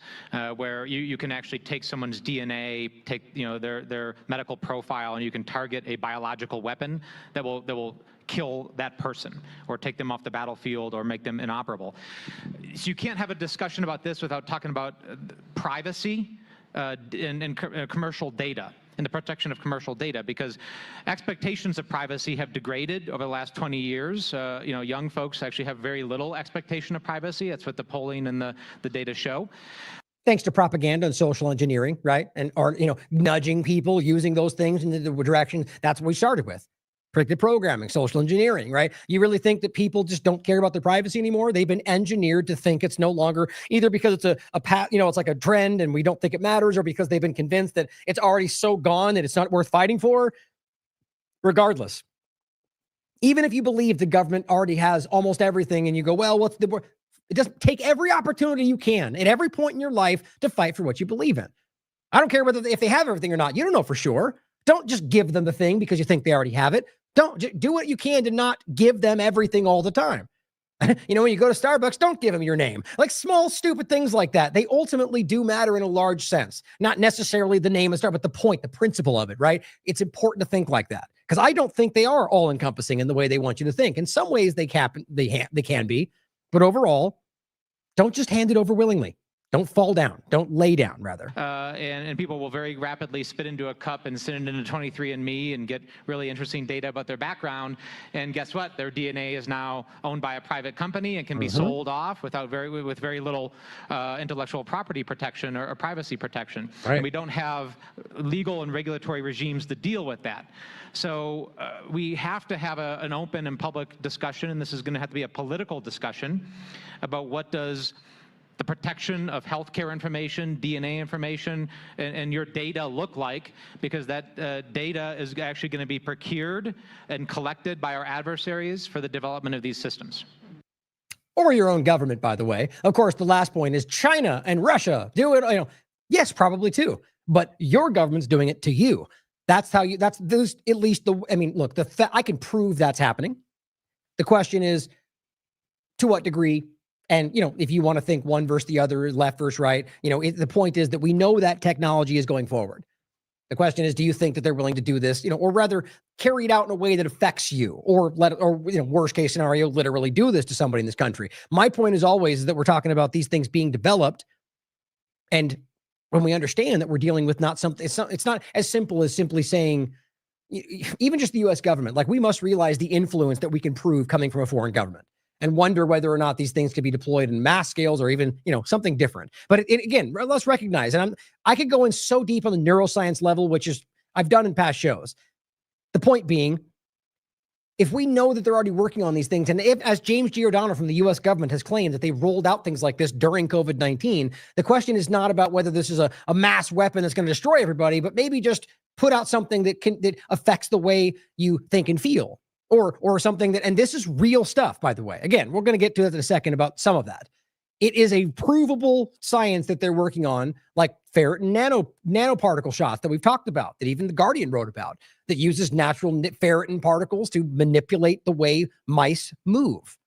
where you can actually take someone's DNA, take their medical profile, and you can target a biological weapon that will kill that person or take them off the battlefield or make them inoperable. So you can't have a discussion about this without talking about privacy and commercial data and the protection of commercial data, because expectations of privacy have degraded over the last 20 years. Young folks actually have very little expectation of privacy. That's what the polling and the data show. Thanks to propaganda and social engineering, right? And nudging people, using those things in the direction. That's what we started with. Predictive programming, social engineering, right? You really think that people just don't care about their privacy anymore? They've been engineered to think it's no longer, either because it's it's like a trend and we don't think it matters, or because they've been convinced that it's already so gone that it's not worth fighting for. Regardless, even if you believe the government already has almost everything and you go, well, it doesn't take every opportunity you can at every point in your life to fight for what you believe in. I don't care if they have everything or not. You don't know for sure. Don't just give them the thing because you think they already have it. Don't do what you can to not give them everything all the time. When you go to Starbucks, don't give them your name. Like small, stupid things like that. They ultimately do matter in a large sense. Not necessarily the name of Starbucks, but the point, the principle of it, right? It's important to think like that, because I don't think they are all encompassing in the way they want you to think. In some ways they can be, but overall, don't just hand it over willingly. Don't fall down. Don't lay down, rather. And people will very rapidly spit into a cup and send it into 23andMe and get really interesting data about their background. And guess what? Their DNA is now owned by a private company and can be sold off with very little intellectual property protection or privacy protection. Right. And we don't have legal and regulatory regimes to deal with that. So we have to have an open and public discussion, and this is going to have to be a political discussion about what does the protection of healthcare information, DNA information, and your data look like, because that data is actually going to be procured and collected by our adversaries for the development of these systems. Or your own government, by the way. Of course, the last point is China and Russia do it. Yes, probably too. But your government's doing it to you. That's how you, that's those, at least I mean, look, I can prove that's happening. The question is, to what degree? And, if you want to think one versus the other, left versus right, the point is that we know that technology is going forward. The question is, do you think that they're willing to do this, or rather carry it out in a way that affects you, or worst case scenario, literally do this to somebody in this country? My point is always that we're talking about these things being developed. And when we understand that we're dealing with not something, it's not as simple as simply saying, even just the US government, like, we must realize the influence that we can prove coming from a foreign government, and wonder whether or not these things could be deployed in mass scales or even, something different. But again, let's recognize, and I could go in so deep on the neuroscience level, which is I've done in past shows. The point being, if we know that they're already working on these things, and if, as James Giordano from the US government has claimed, that they rolled out things like this during COVID-19, the question is not about whether this is a mass weapon that's going to destroy everybody, but maybe just put out something that affects the way you think and feel. Or something that, and this is real stuff, by the way. Again, we're going to get to it in a second about some of that. It is a provable science that they're working on, like ferritin nanoparticle shots that we've talked about, that even The Guardian wrote about, that uses natural ferritin particles to manipulate the way mice move.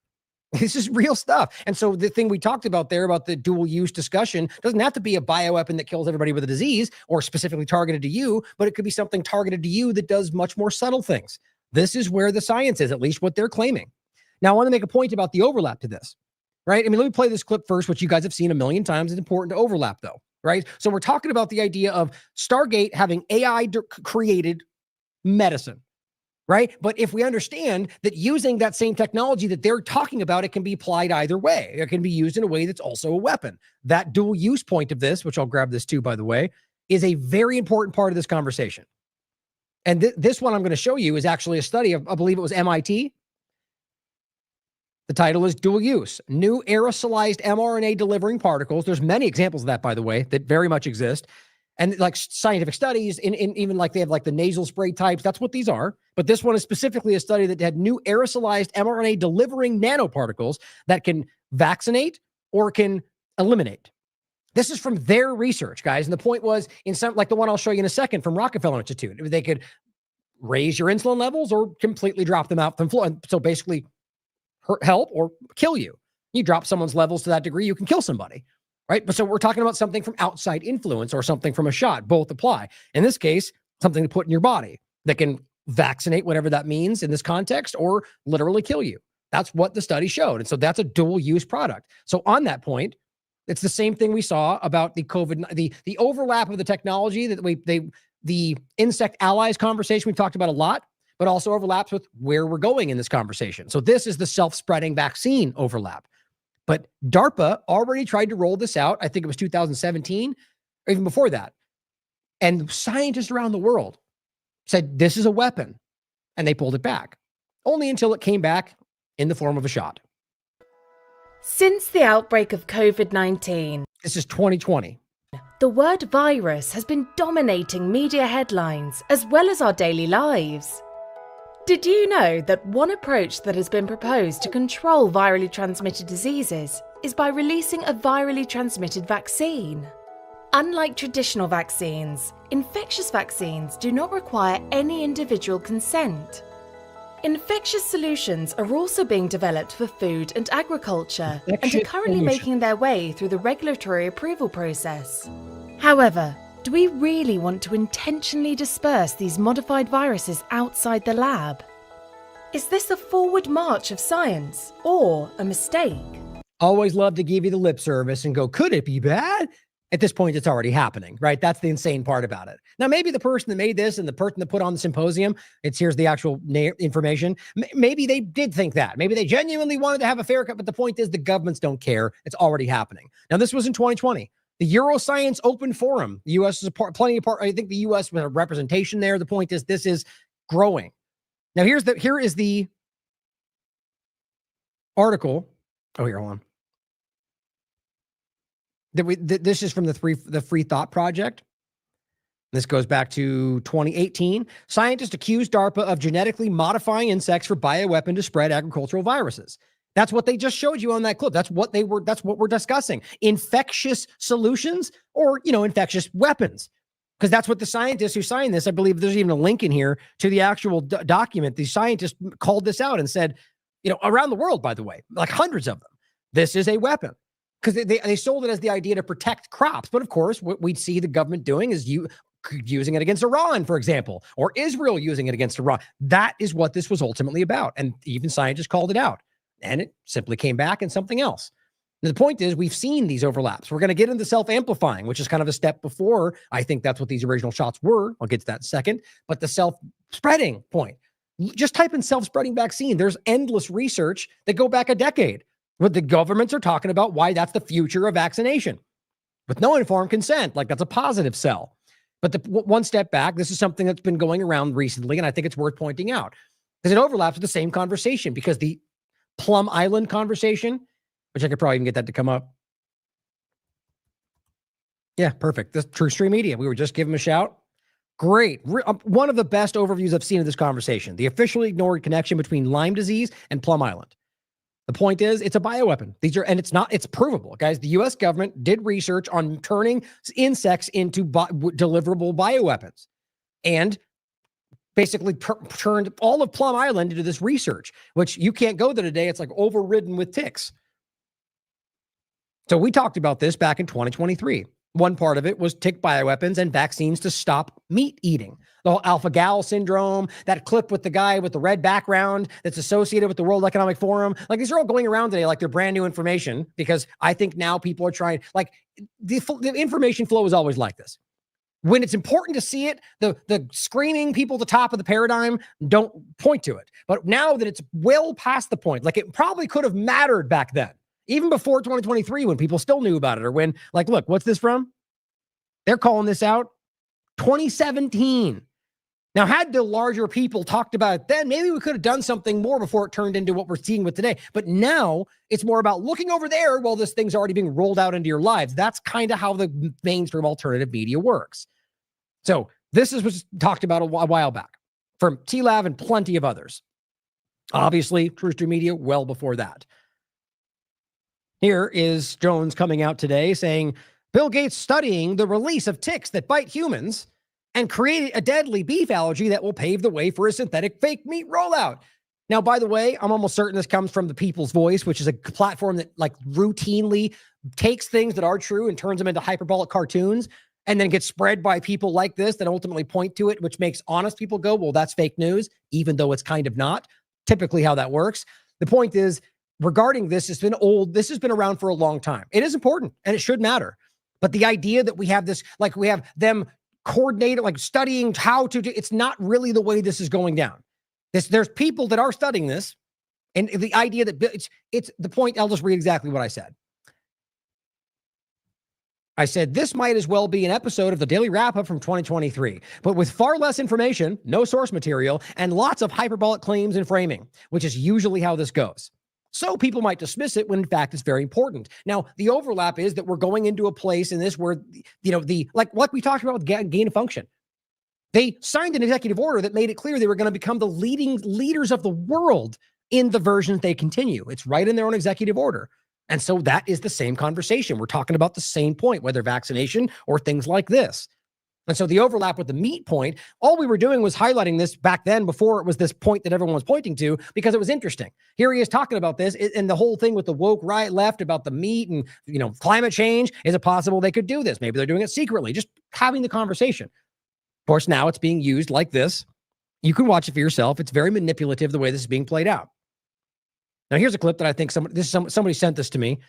This is real stuff. And so the thing we talked about there about the dual use discussion doesn't have to be a bioweapon that kills everybody with a disease or specifically targeted to you, but it could be something targeted to you that does much more subtle things. This is where the science is, at least what they're claiming. Now, I want to make a point about the overlap to this, right? I mean, let me play this clip first, which you guys have seen a million times. It's important to overlap, though, right? So we're talking about the idea of Stargate having AI-created medicine, right? But if we understand that using that same technology that they're talking about, it can be applied either way. It can be used in a way that's also a weapon. That dual use point of this, which I'll grab this too, by the way, is a very important part of this conversation. And this one I'm going to show you is actually a study of, I believe it was MIT. The title is Dual Use, New Aerosolized mRNA Delivering Particles. There's many examples of that, by the way, that very much exist. And like scientific studies, in even like they have like the nasal spray types, that's what these are. But this one is specifically a study that had new aerosolized mRNA delivering nanoparticles that can vaccinate or can eliminate. This is from their research, guys. And the point was, in some, like the one I'll show you in a second from Rockefeller Institute, they could raise your insulin levels or completely drop them out from floor. And so basically help or kill you. You drop someone's levels to that degree, you can kill somebody, right? But so we're talking about something from outside influence or something from a shot. Both apply. In this case, something to put in your body that can vaccinate, whatever that means in this context, or literally kill you. That's what the study showed. And so that's a dual use product. So on that point, it's the same thing we saw about the COVID, the overlap of the technology that the insect allies conversation we've talked about a lot, but also overlaps with where we're going in this conversation. So this is the self-spreading vaccine overlap. But DARPA already tried to roll this out. I think it was 2017 or even before that. And scientists around the world said, this is a weapon. And they pulled it back, only until it came back in the form of a shot. Since the outbreak of COVID-19, this is 2020, the word virus has been dominating media headlines as well as our daily lives. Did you know that one approach that has been proposed to control virally transmitted diseases is by releasing a virally transmitted vaccine? Unlike traditional vaccines, infectious vaccines do not require any individual consent. Infectious solutions are also being developed for food and agriculture and are currently making their way through the regulatory approval process. However, do we really want to intentionally disperse these modified viruses outside the lab? Is this a forward march of science or a mistake? Always love to give you the lip service and go, could it be bad? At this point, it's already happening, right? That's the insane part about it. Now, maybe the person that made this and the person that put on the symposium, here's the actual information. Maybe they did think that. Maybe they genuinely wanted to have a fair cut, but the point is the governments don't care. It's already happening. Now, this was in 2020. The Euroscience Open Forum. The U.S. is plenty of part. I think the U.S. with a representation there. The point is this is growing. Now, here is the article. Oh, here, hold on. This is from the Free Thought Project. This goes back to 2018. Scientists accused DARPA of genetically modifying insects for bioweapon to spread agricultural viruses. That's what they just showed you on that clip. That's what we're discussing. Infectious solutions or, infectious weapons. Because that's what the scientists who signed this, I believe there's even a link in here to the actual document. The scientists called this out and said, around the world, by the way, like hundreds of them, this is a weapon. Because they sold it as the idea to protect crops. But of course, what we'd see the government doing is using it against Iran, for example, or Israel using it against Iran. That is what this was ultimately about. And even scientists called it out. And it simply came back in something else. And the point is, we've seen these overlaps. We're going to get into self-amplifying, which is kind of a step before. I think that's what these original shots were. I'll get to that in a second. But the self-spreading point. Just type in self-spreading vaccine. There's endless research that go back a decade. What the governments are talking about, why that's the future of vaccination. With no informed consent, like that's a positive sell. But the one step back, this is something that's been going around recently, and I think it's worth pointing out. Because it overlaps with the same conversation, because the Plum Island conversation, which I could probably even get that to come up. Yeah, perfect. This True Stream Media. We were just giving them a shout. Great. One of the best overviews I've seen of this conversation. The officially ignored connection between Lyme disease and Plum Island. The point is, it's a bioweapon. It's provable, guys. The U.S. government did research on turning insects into deliverable bioweapons and basically turned all of Plum Island into this research, which you can't go there today. It's like overridden with ticks. So we talked about this back in 2023. One part of it was tick bioweapons and vaccines to stop meat eating. The whole alpha-gal syndrome, that clip with the guy with the red background that's associated with the World Economic Forum. Like, these are all going around today like they're brand new information, because I think now people are trying, like, the information flow is always like this. When it's important to see it, the screaming people at the top of the paradigm don't point to it. But now that it's well past the point, like, it probably could have mattered back then, even before 2023, when people still knew about it, or when, like, look, what's this from? They're calling this out 2017. Now, had the larger people talked about it then, maybe we could have done something more before it turned into what we're seeing with today. But now it's more about looking over there while this thing's already being rolled out into your lives. That's kind of how the mainstream alternative media works. So this is what's talked about a while back from TLAV and plenty of others. Obviously, True Stream Media well before that. Here is Jones coming out today saying, Bill Gates studying the release of ticks that bite humans and create a deadly beef allergy that will pave the way for a synthetic fake meat rollout. Now, by the way, I'm almost certain this comes from the People's Voice, which is a platform that, like, routinely takes things that are true and turns them into hyperbolic cartoons, and then gets spread by people like this that ultimately point to it, which makes honest people go, well, that's fake news, even though it's kind of not. Typically how that works. The point is, regarding this, it's been old. This has been around for a long time. It is important and it should matter. But the idea that we have this, like, we have them coordinated, like, studying how to do, it's not really the way this is going down. There's people that are studying this, and the idea that it's the point. I'll just read exactly what I said. I said, this might as well be an episode of the Daily Wrap-Up from 2023, but with far less information, no source material, and lots of hyperbolic claims and framing, which is usually how this goes. So people might dismiss it when, in fact, it's very important. Now, the overlap is that we're going into a place in this where, like what we talked about with gain of function. They signed an executive order that made it clear they were going to become the leading leaders of the world in the versions they continue. It's right in their own executive order. And so that is the same conversation. We're talking about the same point, whether vaccination or things like this. And so the overlap with the meat point, all we were doing was highlighting this back then before it was this point that everyone was pointing to, because it was interesting. Here he is talking about this, and the whole thing with the woke right left about the meat and, climate change. Is it possible they could do this? Maybe they're doing it secretly, just having the conversation. Of course, now it's being used like this. You can watch it for yourself. It's very manipulative the way this is being played out. Now, here's a clip that I think somebody sent this to me.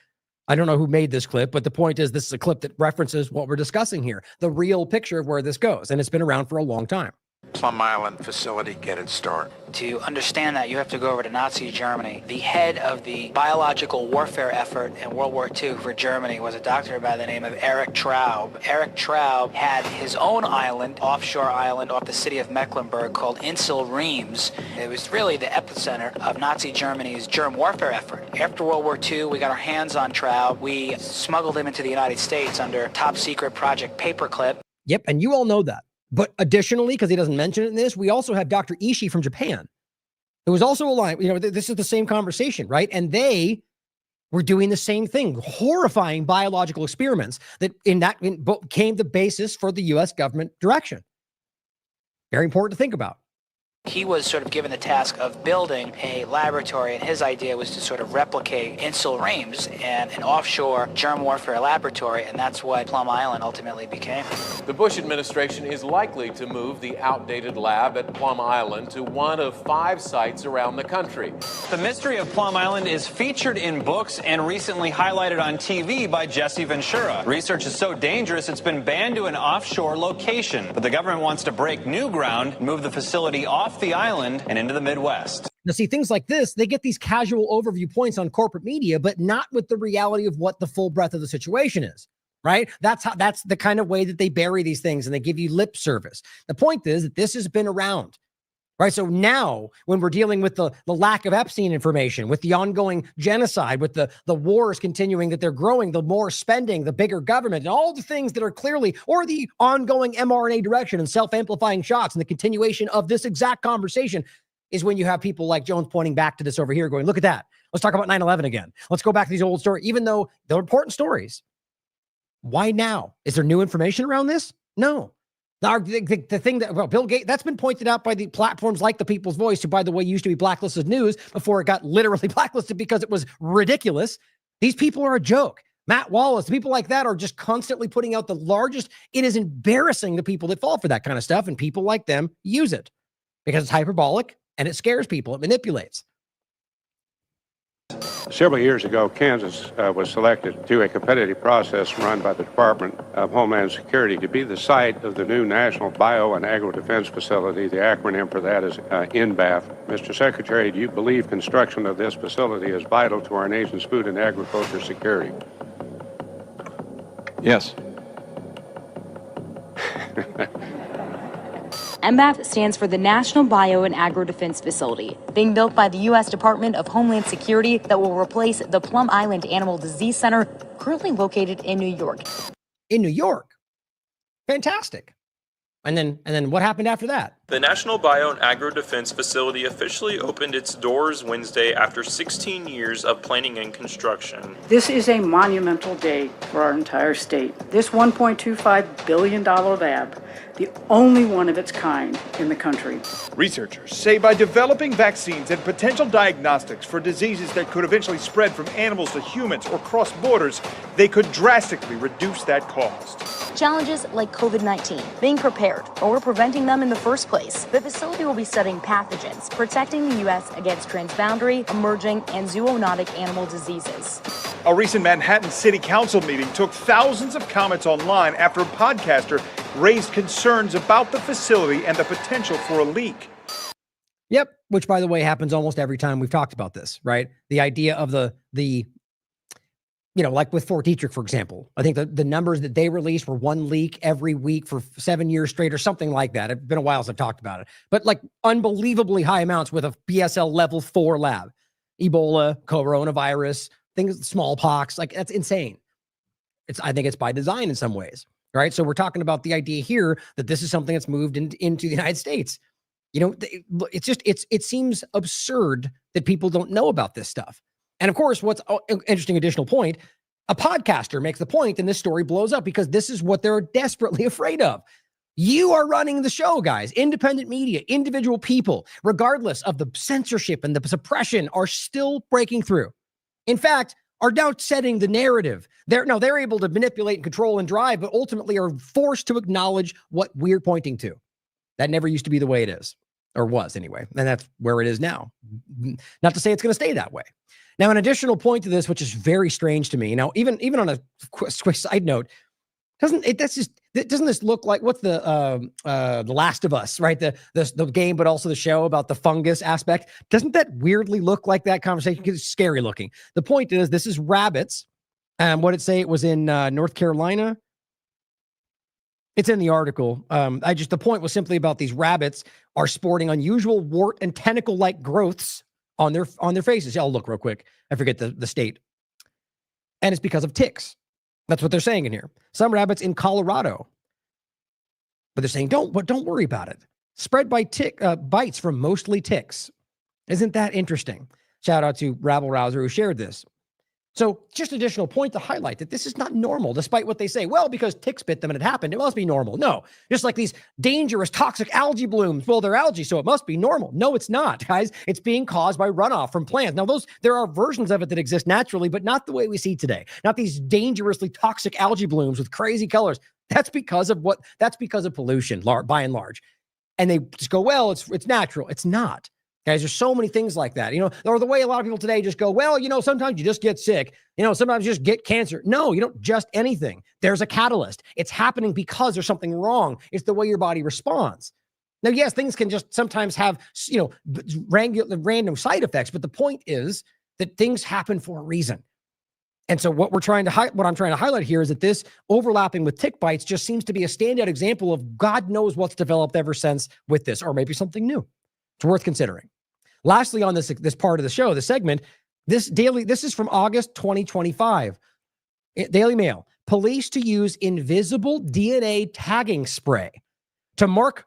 I don't know who made this clip, but the point is, this is a clip that references what we're discussing here, the real picture of where this goes, and it's been around for a long time. Plum Island facility get its start? To understand that, you have to go over to Nazi Germany. The head of the biological warfare effort in World War II for Germany was a doctor by the name of Erich Traub. Erich Traub had his own island, offshore island, off the city of Mecklenburg called Insel Reims. It was really the epicenter of Nazi Germany's germ warfare effort. After World War II, we got our hands on Traub. We smuggled him into the United States under top secret Project Paperclip. Yep, and you all know that. But additionally, because he doesn't mention it in this, we also have Dr. Ishii from Japan, who was also aligned. This is the same conversation, right? And they were doing the same thing, horrifying biological experiments that became the basis for the U.S. government direction. Very important to think about. He was sort of given the task of building a laboratory, and his idea was to sort of replicate Insel Reims and an offshore germ warfare laboratory, and that's what Plum Island ultimately became. The Bush administration is likely to move the outdated lab at Plum Island to one of 5 sites around the country. The mystery of Plum Island is featured in books and recently highlighted on TV by Jesse Ventura. Research is so dangerous it's been banned to an offshore location, but the government wants to break new ground and move the facility off the island and into the Midwest. Now, see, things like this, they get these casual overview points on corporate media, but not with the reality of what the full breadth of the situation is, right? That's the kind of way that they bury these things and they give you lip service. The point is that this has been around, right? So now when we're dealing with the lack of Epstein information, with the ongoing genocide, with the wars continuing that they're growing, the more spending, the bigger government, and all the things that are clearly, or the ongoing mRNA direction and self-amplifying shots and the continuation of this exact conversation is when you have people like Jones pointing back to this over here going, look at that. Let's talk about 9/11 again. Let's go back to these old stories, even though they're important stories. Why now? Is there new information around this? No. The thing that, well, Bill Gates, that's been pointed out by the platforms like the People's Voice, who, by the way, used to be blacklisted news before it got literally blacklisted because it was ridiculous. These people are a joke. Matt Wallace, people like that are just constantly putting out the largest. It is embarrassing the people that fall for that kind of stuff, and people like them use it because it's hyperbolic and it scares people. It manipulates. Several years ago, Kansas was selected through a competitive process run by the Department of Homeland Security to be the site of the new National Bio and Agro Defense Facility. The acronym for that is NBAF. Mr. Secretary, do you believe construction of this facility is vital to our nation's food and agriculture security? Yes. NBAF stands for the National Bio and Agro Defense Facility, being built by the U.S. Department of Homeland Security that will replace the Plum Island Animal Disease Center, currently located in New York. In New York? Fantastic. And then what happened after that? The National Bio and Agro Defense Facility officially opened its doors Wednesday after 16 years of planning and construction. This is a monumental day for our entire state. This $1.25 billion lab, the only one of its kind in the country. Researchers say by developing vaccines and potential diagnostics for diseases that could eventually spread from animals to humans or cross borders, they could drastically reduce that cost. Challenges like COVID-19, being prepared or preventing them in the first place. The facility will be studying pathogens, protecting the U.S. against transboundary, emerging, and zoonotic animal diseases. A recent Manhattan City Council meeting took thousands of comments online after a podcaster raised concerns about the facility and the potential for a leak. Yep, which, by the way, happens almost every time we've talked about this, right? The idea of the like with Fort Detrick, for example, I think the numbers that they released were one leak every week for 7 years straight or something like that. It's been a while since I've talked about it, but like unbelievably high amounts with a BSL level 4 lab, Ebola, coronavirus, things, smallpox, like that's insane. I think it's by design in some ways, right? So we're talking about the idea here that this is something that's moved into the United States. It seems absurd that people don't know about this stuff. And of course, what's an interesting additional point, a podcaster makes the point and this story blows up because this is what they're desperately afraid of. You are running the show, guys. Independent media, individual people, regardless of the censorship and the suppression, are still breaking through. In fact, are now setting the narrative. They're able to manipulate and control and drive, but ultimately are forced to acknowledge what we're pointing to. That never used to be the way it is, or was anyway. And that's where it is now. Not to say it's going to stay that way. Now, an additional point to this, which is very strange to me. Now, even on a quick side note, doesn't this look like what's the Last of Us, right? The game, but also the show about the fungus aspect. Doesn't that weirdly look like that conversation? Because it's scary looking. The point is, this is rabbits. What did it say? It was in North Carolina. It's in the article. The point was simply about these rabbits are sporting unusual wart and tentacle-like growths on their faces. I'll look real quick. I forget the state. And it's because of ticks. That's what they're saying in here. Some rabbits in Colorado. But they're saying, don't worry about it. Spread by bites from mostly ticks. Isn't that interesting? Shout out to Rabble Rouser who shared this. So just additional point to highlight that this is not normal, despite what they say. Well, because ticks bit them and it happened, it must be normal. No, just like these dangerous toxic algae blooms. Well, they're algae, so it must be normal. No, it's not, guys. It's being caused by runoff from plants. Now, there are versions of it that exist naturally, but not the way we see today. Not these dangerously toxic algae blooms with crazy colors. That's because of pollution, by and large. And they just go, well, it's natural. It's not. Guys, there's so many things like that, or the way a lot of people today just go, well, sometimes you just get sick, sometimes you just get cancer. No, you don't just anything. There's a catalyst. It's happening because there's something wrong. It's the way your body responds. Now, yes, things can just sometimes have, random side effects, but the point is that things happen for a reason. And so what I'm trying to highlight here is that this overlapping with tick bites just seems to be a standout example of God knows what's developed ever since with this, or maybe something new. It's worth considering. Lastly, on this part of the show, the segment, this is from August 2025. Daily Mail. Police to use invisible DNA tagging spray to mark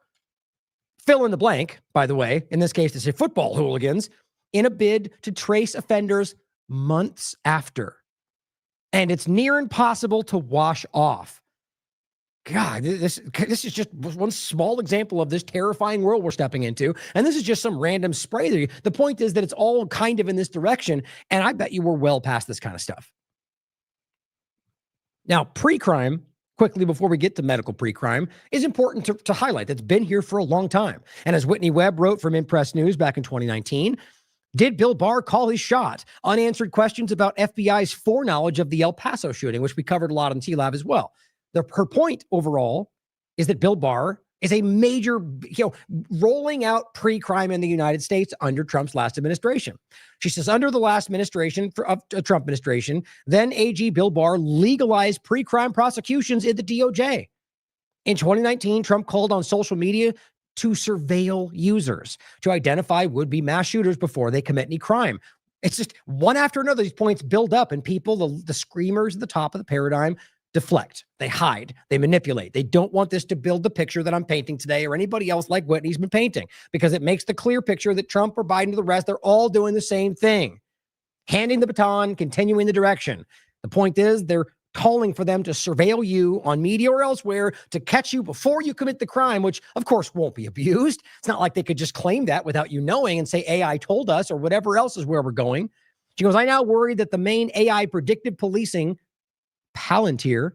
fill in the blank, by the way, in this case, to say football hooligans, in a bid to trace offenders months after. And it's near impossible to wash off. God, this is just one small example of this terrifying world we're stepping into. And this is just some random spray. The point is that it's all kind of in this direction. And I bet you we're well past this kind of stuff. Now, pre-crime, quickly before we get to medical pre-crime, is important to highlight. That's been here for a long time. And as Whitney Webb wrote from Impress News back in 2019, did Bill Barr call his shot? Unanswered questions about FBI's foreknowledge of the El Paso shooting, which we covered a lot on TLAV as well. Her point overall is that Bill Barr is a major, rolling out pre-crime in the United States under Trump's last administration. She says under the last administration, Trump administration, then AG Bill Barr legalized pre-crime prosecutions in the DOJ. In 2019, Trump called on social media to surveil users, to identify would-be mass shooters before they commit any crime. It's just one after another. These points build up and people, the screamers at the top of the paradigm, deflect, they hide, they manipulate. They don't want this to build the picture that I'm painting today or anybody else like Whitney's been painting, because it makes the clear picture that Trump or Biden or the rest, they're all doing the same thing, handing the baton, continuing the direction. The point is they're calling for them to surveil you on media or elsewhere to catch you before you commit the crime, which of course won't be abused. It's not like they could just claim that without you knowing and say AI told us or whatever else is where we're going. She goes, I now worry that the main AI predictive policing Palantir,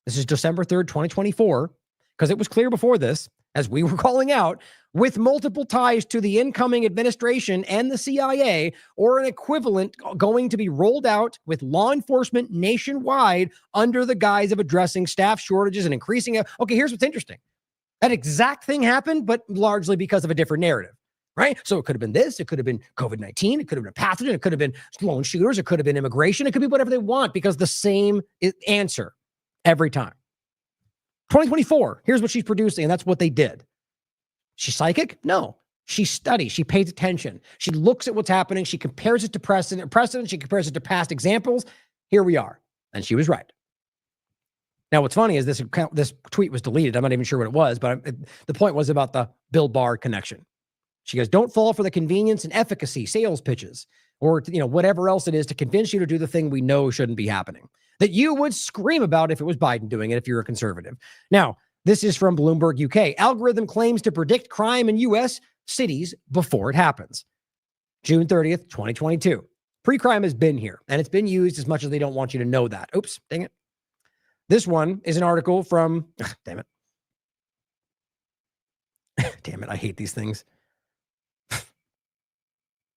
this is December 3rd, 2024, because it was clear before this, as we were calling out, with multiple ties to the incoming administration and the CIA, or an equivalent going to be rolled out with law enforcement nationwide under the guise of addressing staff shortages and increasing. Okay, here's what's interesting. That exact thing happened, but largely because of a different narrative. Right? So it could have been this, it could have been COVID-19, it could have been a pathogen, it could have been lone shooters, it could have been immigration, it could be whatever they want, because the same answer every time. 2024, here's what she's producing, and that's what they did. She's psychic? No. She studies, she pays attention, she looks at what's happening, she compares it to precedent, she compares it to past examples. Here we are. And she was right. Now, what's funny is this tweet was deleted. I'm not even sure what it was, but the point was about the Bill Barr connection. She goes, don't fall for the convenience and efficacy sales pitches or, whatever else it is to convince you to do the thing we know shouldn't be happening, that you would scream about if it was Biden doing it, if you're a conservative. Now, this is from Bloomberg UK. Algorithm claims to predict crime in U.S. cities before it happens. June 30th, 2022. Pre-crime has been here, and it's been used as much as they don't want you to know that. Oops, dang it. This one is an article from, damn it. Damn it, I hate these things.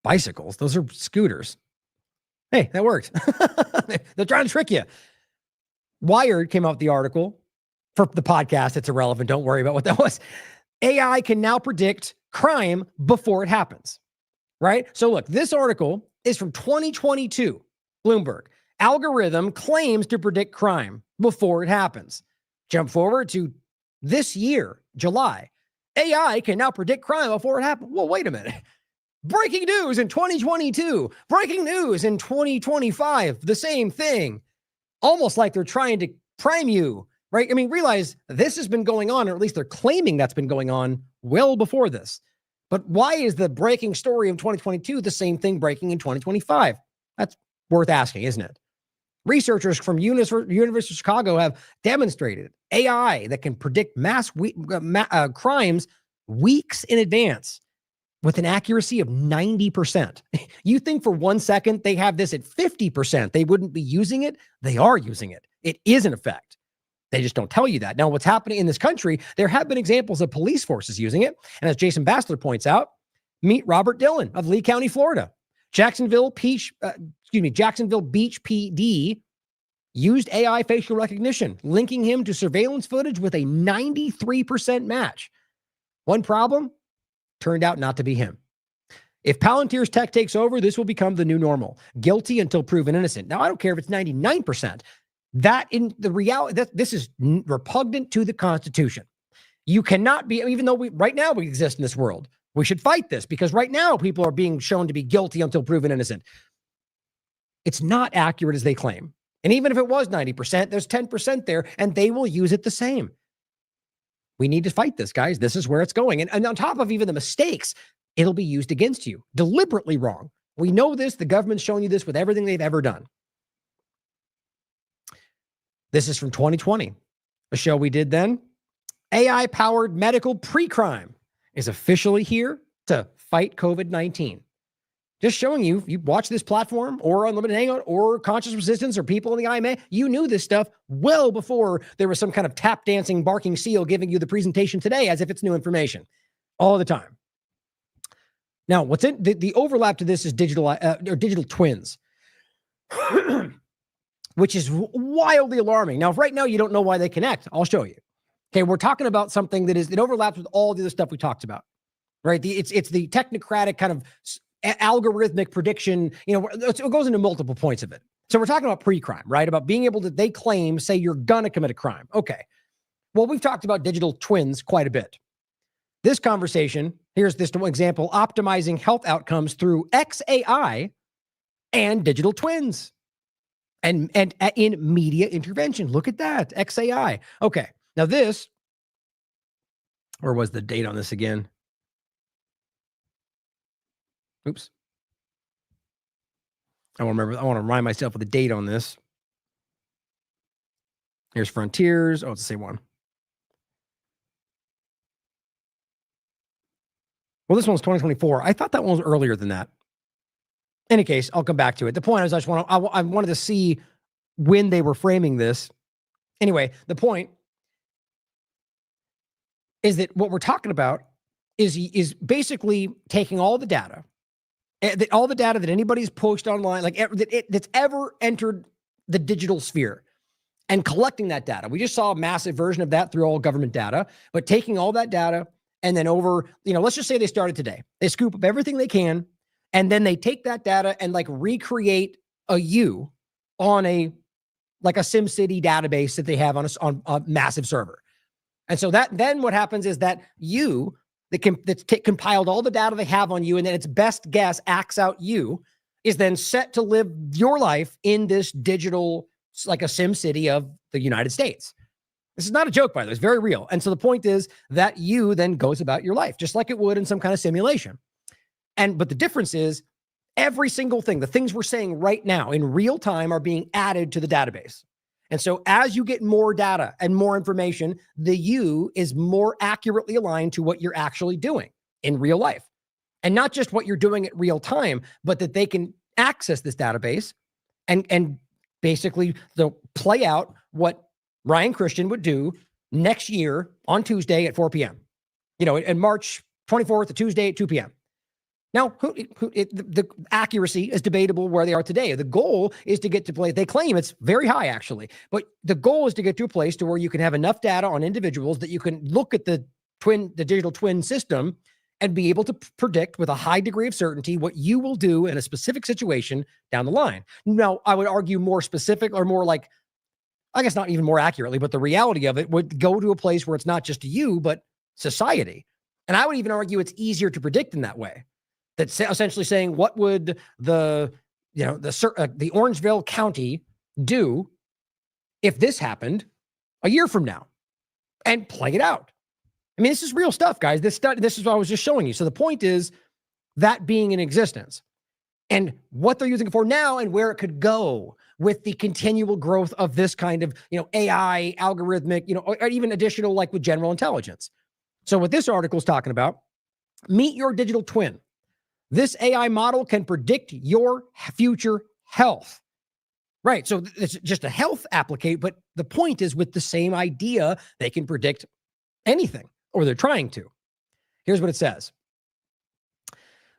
Bicycles, those are scooters. Hey, that worked. They're trying to trick you. Wired came out with the article. For the podcast, it's irrelevant. Don't worry about what that was. AI can now predict crime before it happens. Right? So look, this article is from 2022. Bloomberg. Algorithm claims to predict crime before it happens. Jump forward to this year, July. AI can now predict crime before it happens. Well, wait a minute. Breaking news in 2022. Breaking news in 2025. The same thing. Almost like they're trying to prime you, right? I mean, realize this has been going on, or at least they're claiming that's been going on well before this. But why is the breaking story of 2022 the same thing breaking in 2025? That's worth asking, isn't it? Researchers from University of Chicago have demonstrated AI that can predict crimes weeks in advance with an accuracy of 90%. You think for 1 second they have this at 50%, they wouldn't be using it? They are using it. It is in effect. They just don't tell you that. Now, what's happening in this country, there have been examples of police forces using it. And as Jason Bassler points out, meet Robert Dillon of Lee County, Florida. Jacksonville Beach PD used AI facial recognition, linking him to surveillance footage with a 93% match. One problem turned out not to be him. If Palantir's tech takes over, this will become the new normal. Guilty until proven innocent. Now, I don't care if it's 99%. That in the reality, this is repugnant to the Constitution. You cannot be, even though right now we exist in this world, we should fight this because right now people are being shown to be guilty until proven innocent. It's not accurate as they claim. And even if it was 90%, there's 10% there, and they will use it the same. We need to fight this, guys. This is where it's going. And on top of even the mistakes, it'll be used against you. Deliberately wrong. We know this. The government's showing you this with everything they've ever done. This is from 2020. A show we did then. AI-powered medical pre-crime is officially here to fight COVID-19. Just showing you watch this platform or Unlimited Hangout or Conscious Resistance or people in the IMA, you knew this stuff well before there was some kind of tap dancing, barking seal giving you the presentation today as if it's new information all the time. Now, what's in the overlap to this is digital twins, which is wildly alarming. Now, if right now you don't know why they connect, I'll show you. Okay, we're talking about something that it overlaps with all the other stuff we talked about, right? It's the technocratic kind of algorithmic prediction, it goes into multiple points of it. So we're talking about pre-crime, right? About being able to, they claim, say you're gonna commit a crime. Okay. Well, we've talked about digital twins quite a bit. This conversation, here's this example, optimizing health outcomes through XAI and digital twins and in media intervention. Look at that, XAI. Okay. Now this, where was the date on this again? Oops. I want to remind myself of the date on this. Here's Frontiers. Oh, it's the same one. Well, this one's 2024. I thought that one was earlier than that. In any case, I'll come back to it. The point is, I wanted to see when they were framing this. Anyway, the point is that what we're talking about is basically taking all the data that anybody's posted online, like that's ever entered the digital sphere, and collecting that data. We just saw a massive version of that through all government data, but taking all that data and then let's just say they started today. They scoop up everything they can, and then they take that data and recreate a you on a SimCity database that they have on a massive server. And so then what happens is that you that's compiled all the data they have on you, and then its best guess acts out you, is then set to live your life in this digital, like a SimCity of the United States. This is not a joke, by the way. It's very real. And so the point is that you then goes about your life, just like it would in some kind of simulation. But the difference is every single thing, the things we're saying right now in real time are being added to the database. And so as you get more data and more information, the you is more accurately aligned to what you're actually doing in real life. And not just what you're doing at real time, but that they can access this database and basically they'll play out what Ryan Cristian would do next year on Tuesday at 4 p.m. In March 24th, a Tuesday at 2 p.m. Now, the accuracy is debatable where they are today. The goal is to get to place, they claim it's very high actually, but the goal is to get to a place to where you can have enough data on individuals that you can look at the digital twin system and be able to predict with a high degree of certainty what you will do in a specific situation down the line. Now, I would argue more specific or more I guess not even more accurately, but the reality of it would go to a place where it's not just you, but society. And I would even argue it's easier to predict in that way. That's essentially saying, what would the Orangeville County do if this happened a year from now, and play it out? I mean, this is real stuff, guys. This is what I was just showing you. So the point is that being in existence. and what they're using it for now and where it could go with the continual growth of this kind of, AI, algorithmic, or even additional, like with general intelligence. So what this article is talking about, meet your digital twin. This AI model can predict your future health. Right. So it's just a health application, but the point is with the same idea, they can predict anything, or they're trying to. Here's what it says.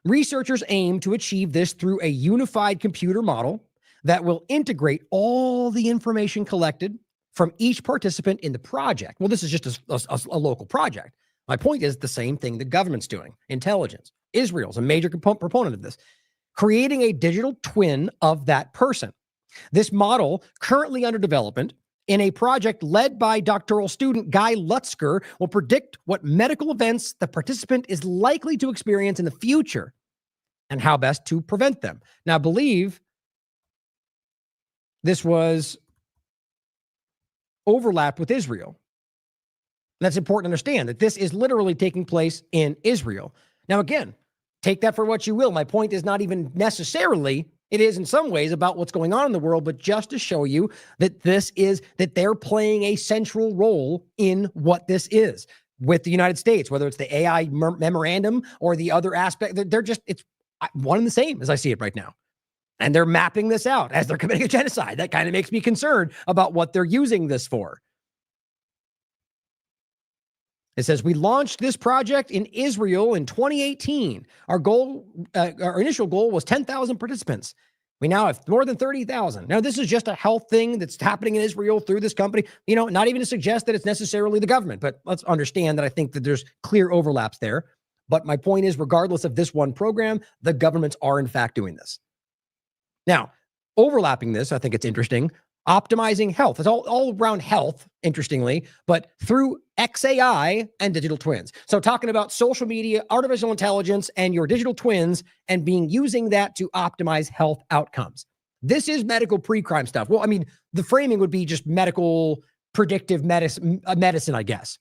Researchers aim to achieve this through a unified computer model that will integrate all the information collected from each participant in the project. Well, this is just a local project. My point is the same thing the government's doing. Intelligence. Israel's a major proponent of this. Creating a digital twin of that person. This model, currently under development in a project led by doctoral student Guy Lutzker, will predict what medical events the participant is likely to experience in the future and how best to prevent them. Now, I believe this was overlapped with Israel. That's important to understand, that this is literally taking place in Israel. Now, again, take that for what you will. My point is not even necessarily, it is in some ways about what's going on in the world, but just to show you that that they're playing a central role in what this is with the United States, whether it's the AI memorandum or the other aspect. It's one and the same as I see it right now. And they're mapping this out as they're committing a genocide. That kind of makes me concerned about what they're using this for. It says, we launched this project in Israel in 2018. Our initial goal was 10,000 participants. We now have more than 30,000. Now, this is just a health thing that's happening in Israel through this company. Not even to suggest that it's necessarily the government, but let's understand that I think that there's clear overlaps there. But my point is, regardless of this one program, the governments are in fact doing this. Now, overlapping this, I think it's interesting. Optimizing health. It's all around health, interestingly, but through XAI and digital twins. So talking about social media, artificial intelligence, and your digital twins, and using that to optimize health outcomes. This is medical pre-crime stuff. Well, I mean, the framing would be just medical predictive medicine, I guess.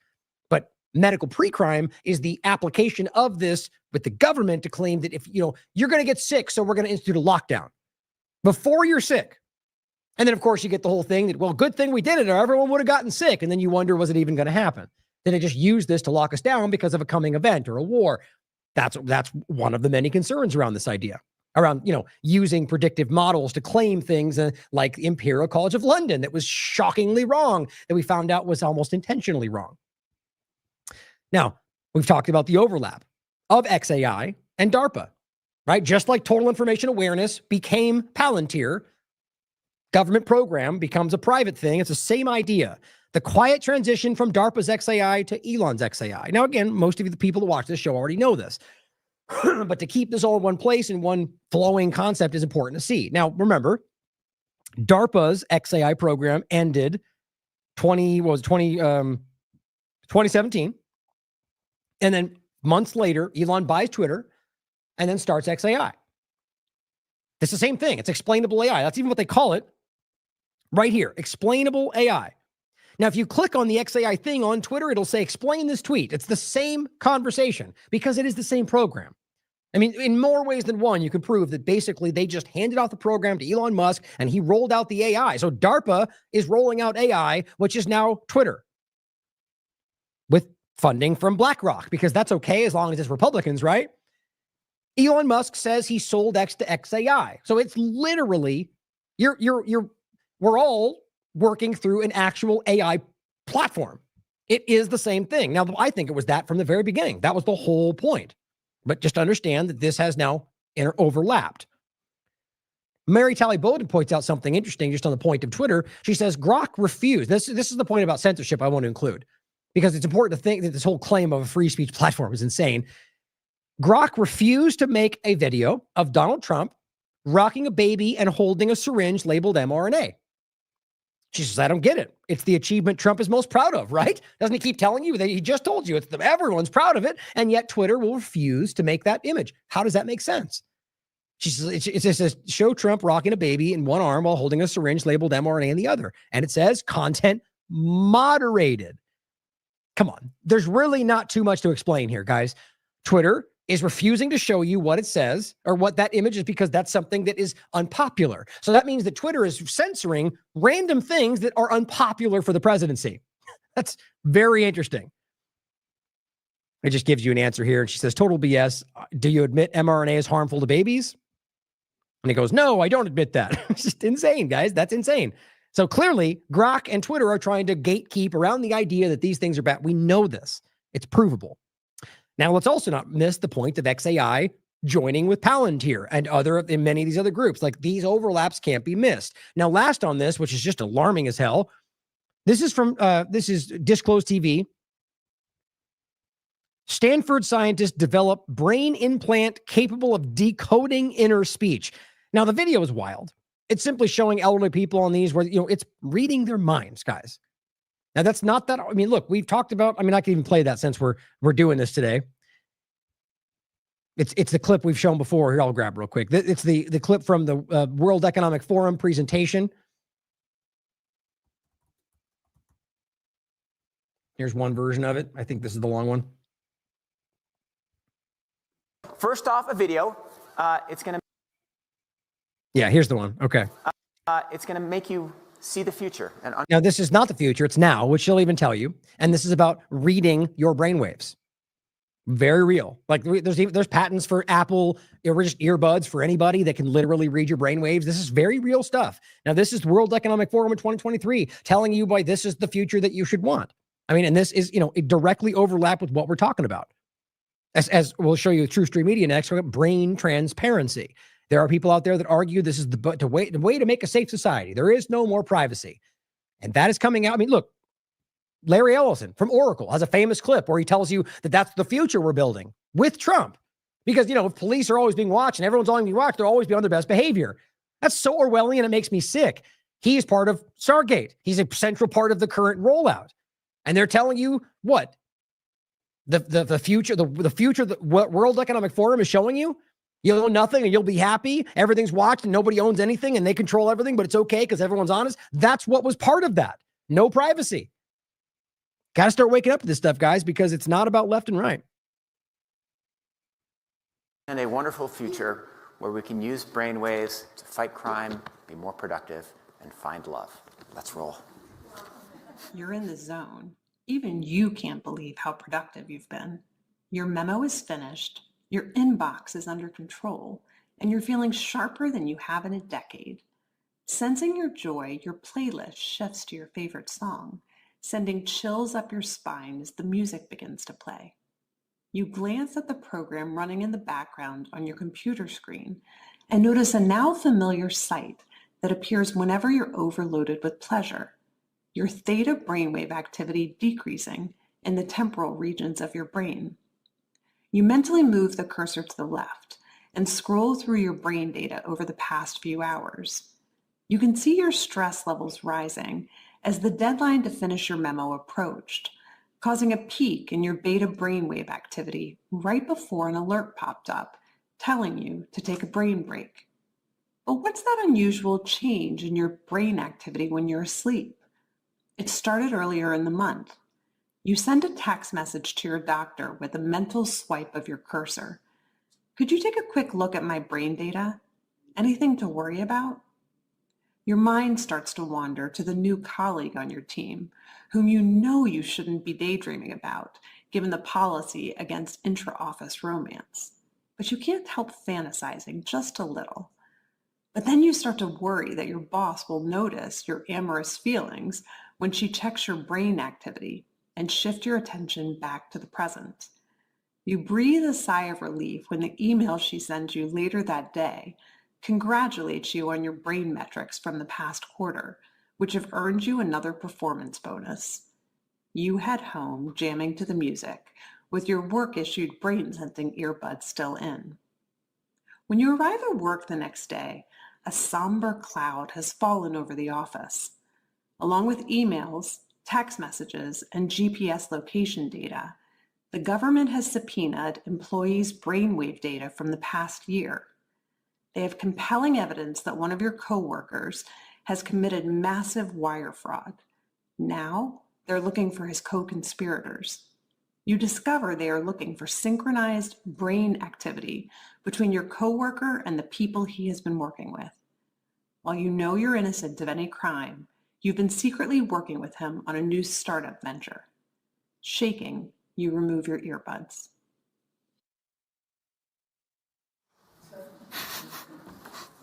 But medical pre-crime is the application of this with the government to claim that if, you're going to get sick, so we're going to institute a lockdown before you're sick. And then, of course, you get the whole thing that, well, good thing we did it or everyone would have gotten sick. And then you wonder, was it even going to happen? Did they just use this to lock us down because of a coming event or a war? That's one of the many concerns around this idea, around, using predictive models to claim things like the Imperial College of London that was shockingly wrong, that we found out was almost intentionally wrong. Now, we've talked about the overlap of XAI and DARPA, right? Just like total information awareness became Palantir, government program becomes a private thing. It's the same idea. The quiet transition from DARPA's XAI to Elon's XAI. Now, again, most of the people who watch this show already know this. But to keep this all in one place and one flowing concept is important to see. Now, remember, DARPA's XAI program ended 2017. And then months later, Elon buys Twitter and then starts XAI. It's the same thing. It's explainable AI. That's even what they call it right here. Explainable AI. Now, if you click on the XAI thing on Twitter, it'll say, explain this tweet. It's the same conversation because it is the same program. I mean, in more ways than one, you can prove that basically they just handed off the program to Elon Musk and he rolled out the AI. So DARPA is rolling out AI, which is now Twitter, with funding from BlackRock, because that's okay as long as it's Republicans, right? Elon Musk says he sold X to XAI. So it's literally, we're all working through an actual AI platform. It is the same thing. Now, I think it was that from the very beginning. That was the whole point. But just understand that this has now overlapped. Mary Talley Bowden points out something interesting just on the point of Twitter. She says, Grok refused. This is the point about censorship I want to include, because it's important to think that this whole claim of a free speech platform is insane. Grok refused to make a video of Donald Trump rocking a baby and holding a syringe labeled mRNA. She says, I don't get it. It's the achievement Trump is most proud of, right? Doesn't he keep telling you that he just told you everyone's proud of it, and yet Twitter will refuse to make that image? How does that make sense? She says, it says, show Trump rocking a baby in one arm while holding a syringe labeled mRNA in the other. And it says content moderated. Come on. There's really not too much to explain here, guys. Twitter is refusing to show you what it says or what that image is because that's something that is unpopular. So that means that Twitter is censoring random things that are unpopular for the presidency. That's very interesting. It just gives you an answer here. And she says, total BS. Do you admit mRNA is harmful to babies? And he goes, no, I don't admit that. It's just insane, guys. That's insane. So clearly, Grok and Twitter are trying to gatekeep around the idea that these things are bad. We know this. It's provable. Now, let's also not miss the point of XAI joining with Palantir and many of these other groups. Like, these overlaps can't be missed. Now, last on this, which is just alarming as hell, this is Disclosed TV. Stanford scientists develop brain implant capable of decoding inner speech. Now, the video is wild. It's simply showing elderly people on these where, it's reading their minds, guys. Now, that's not that. I mean, look, we've talked about, I can even play that since we're doing this today. It's the clip we've shown before. Here, I'll grab real quick. It's the clip from the World Economic Forum presentation. Here's one version of it. I think this is the long one. First off, a video. It's going to. Yeah, here's the one. Okay. It's going to make you see the future. And now, this is not the future. It's now, which she'll even tell you. And this is about reading your brainwaves. Very real. Like, there's patents for Apple earbuds for anybody that can literally read your brainwaves. This is very real stuff. Now, this is World Economic Forum in 2023 telling you why this is the future that you should want. And this is, it directly overlap with what we're talking about. As we'll show you True Stream Media next, brain transparency. There are people out there that argue this is the way to make a safe society. There is no more privacy. And that is coming out. Look, Larry Ellison from Oracle has a famous clip where he tells you that that's the future we're building with Trump. Because, if police are always being watched and everyone's always being watched, they'll always be on their best behavior. That's so Orwellian, it makes me sick. He is part of Stargate. He's a central part of the current rollout. And they're telling you what? The future, the future that World Economic Forum is showing you, you'll own nothing and you'll be happy. Everything's watched and nobody owns anything and they control everything, but it's okay because everyone's honest. That's what was part of that. No privacy. Got to start waking up to this stuff, guys, because it's not about left and right. And a wonderful future where we can use brainwaves to fight crime, be more productive, and find love. Let's roll. You're in the zone. Even you can't believe how productive you've been. Your memo is finished, your inbox is under control, and you're feeling sharper than you have in a decade. Sensing your joy, your playlist shifts to your favorite song, sending chills up your spine as the music begins to play. You glance at the program running in the background on your computer screen and notice a now familiar sight that appears whenever you're overloaded with pleasure. Your theta brainwave activity decreasing in the temporal regions of your brain. You mentally move the cursor to the left and scroll through your brain data over the past few hours. You can see your stress levels rising as the deadline to finish your memo approached, causing a peak in your beta brainwave activity right before an alert popped up, telling you to take a brain break. But what's that unusual change in your brain activity when you're asleep? It started earlier in the month. You send a text message to your doctor with a mental swipe of your cursor. Could you take a quick look at my brain data? Anything to worry about? Your mind starts to wander to the new colleague on your team, whom you know you shouldn't be daydreaming about, given the policy against intra-office romance. But you can't help fantasizing just a little. But then you start to worry that your boss will notice your amorous feelings when she checks your brain activity and shift your attention back to the present. You breathe a sigh of relief when the email she sends you later that day congratulates you on your brain metrics from the past quarter, which have earned you another performance bonus. You head home jamming to the music, with your work-issued brain-sensing earbuds still in. When you arrive at work the next day, a somber cloud has fallen over the office. Along with emails, text messages, and GPS location data, the government has subpoenaed employees' brainwave data from the past year. They have compelling evidence that one of your coworkers has committed massive wire fraud. Now, they're looking for his co-conspirators. You discover they are looking for synchronized brain activity between your coworker and the people he has been working with. While you know you're innocent of any crime, you've been secretly working with him on a new startup venture. Shaking, you remove your earbuds.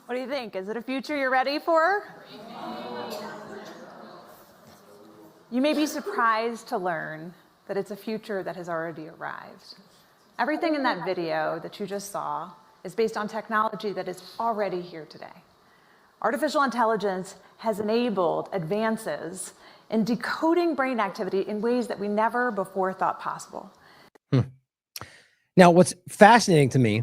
What do you think? Is it a future you're ready for? You may be surprised to learn that it's a future that has already arrived. Everything in that video that you just saw is based on technology that is already here today. Artificial intelligence has enabled advances in decoding brain activity in ways that we never before thought possible. Now, what's fascinating to me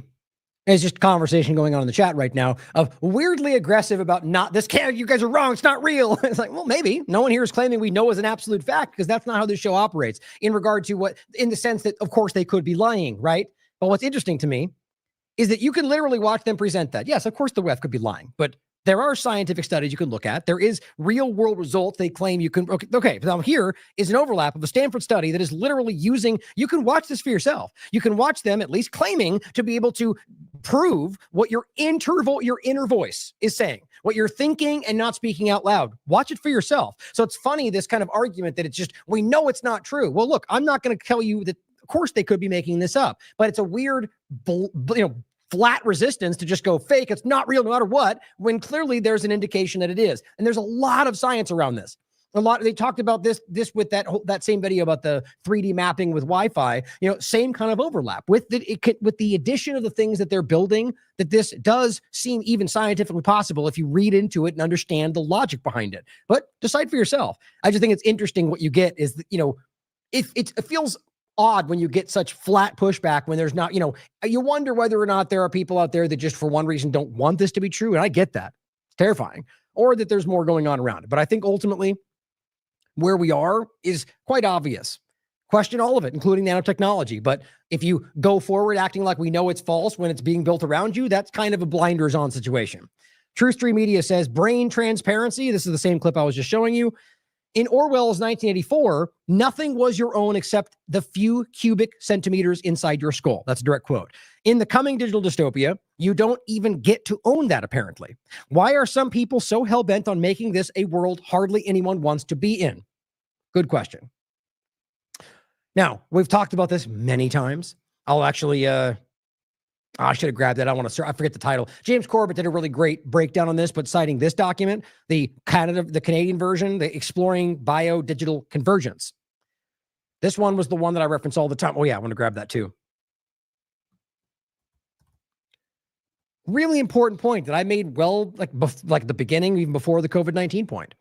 is just conversation going on in the chat right now of weirdly aggressive about you guys are wrong, it's not real. It's like, well, maybe. No one here is claiming we know as an absolute fact, because that's not how this show operates in regard to in the sense that, of course, they could be lying, right? But what's interesting to me is that you can literally watch them present that. Yes, of course the WEF could be lying, but there are scientific studies you can look at. There is real world results they claim you can. Okay. Now here is an overlap of a Stanford study that is literally using, you can watch this for yourself. You can watch them at least claiming to be able to prove what your inner voice is saying, what you're thinking and not speaking out loud. Watch it for yourself. So it's funny, this kind of argument that it's just, we know it's not true. Well, look, I'm not going to tell you that, of course they could be making this up, but it's a weird, flat resistance to just go fake. It's not real no matter what, when clearly there's an indication that it is. And there's a lot of science around this. They talked about this with that same video about the 3D mapping with Wi-Fi, same kind of overlap with the addition of the things that they're building, that this does seem even scientifically possible if you read into it and understand the logic behind it. But decide for yourself. I just think it's interesting what you get is that, it feels odd when you get such flat pushback when there's not, you wonder whether or not there are people out there that just for one reason don't want this to be true. And I get that. It's terrifying. Or that there's more going on around it. But I think ultimately where we are is quite obvious. Question all of it, including nanotechnology. But if you go forward acting like we know it's false when it's being built around you, that's kind of a blinders on situation. True Stream Media says brain transparency. This is the same clip I was just showing you. In Orwell's 1984, nothing was your own except the few cubic centimeters inside your skull. That's a direct quote. In the coming digital dystopia, you don't even get to own that, apparently. Why are some people so hell-bent on making this a world hardly anyone wants to be in? Good question. Now, we've talked about this many times. I'll actually, I should have grabbed that. I forget the title. James Corbett did a really great breakdown on this, but citing this document, the Canadian version, the Exploring Bio-Digital Convergence. This one was the one that I reference all the time. Oh yeah, I want to grab that too. Really important point that I made like the beginning, even before the COVID-19 point.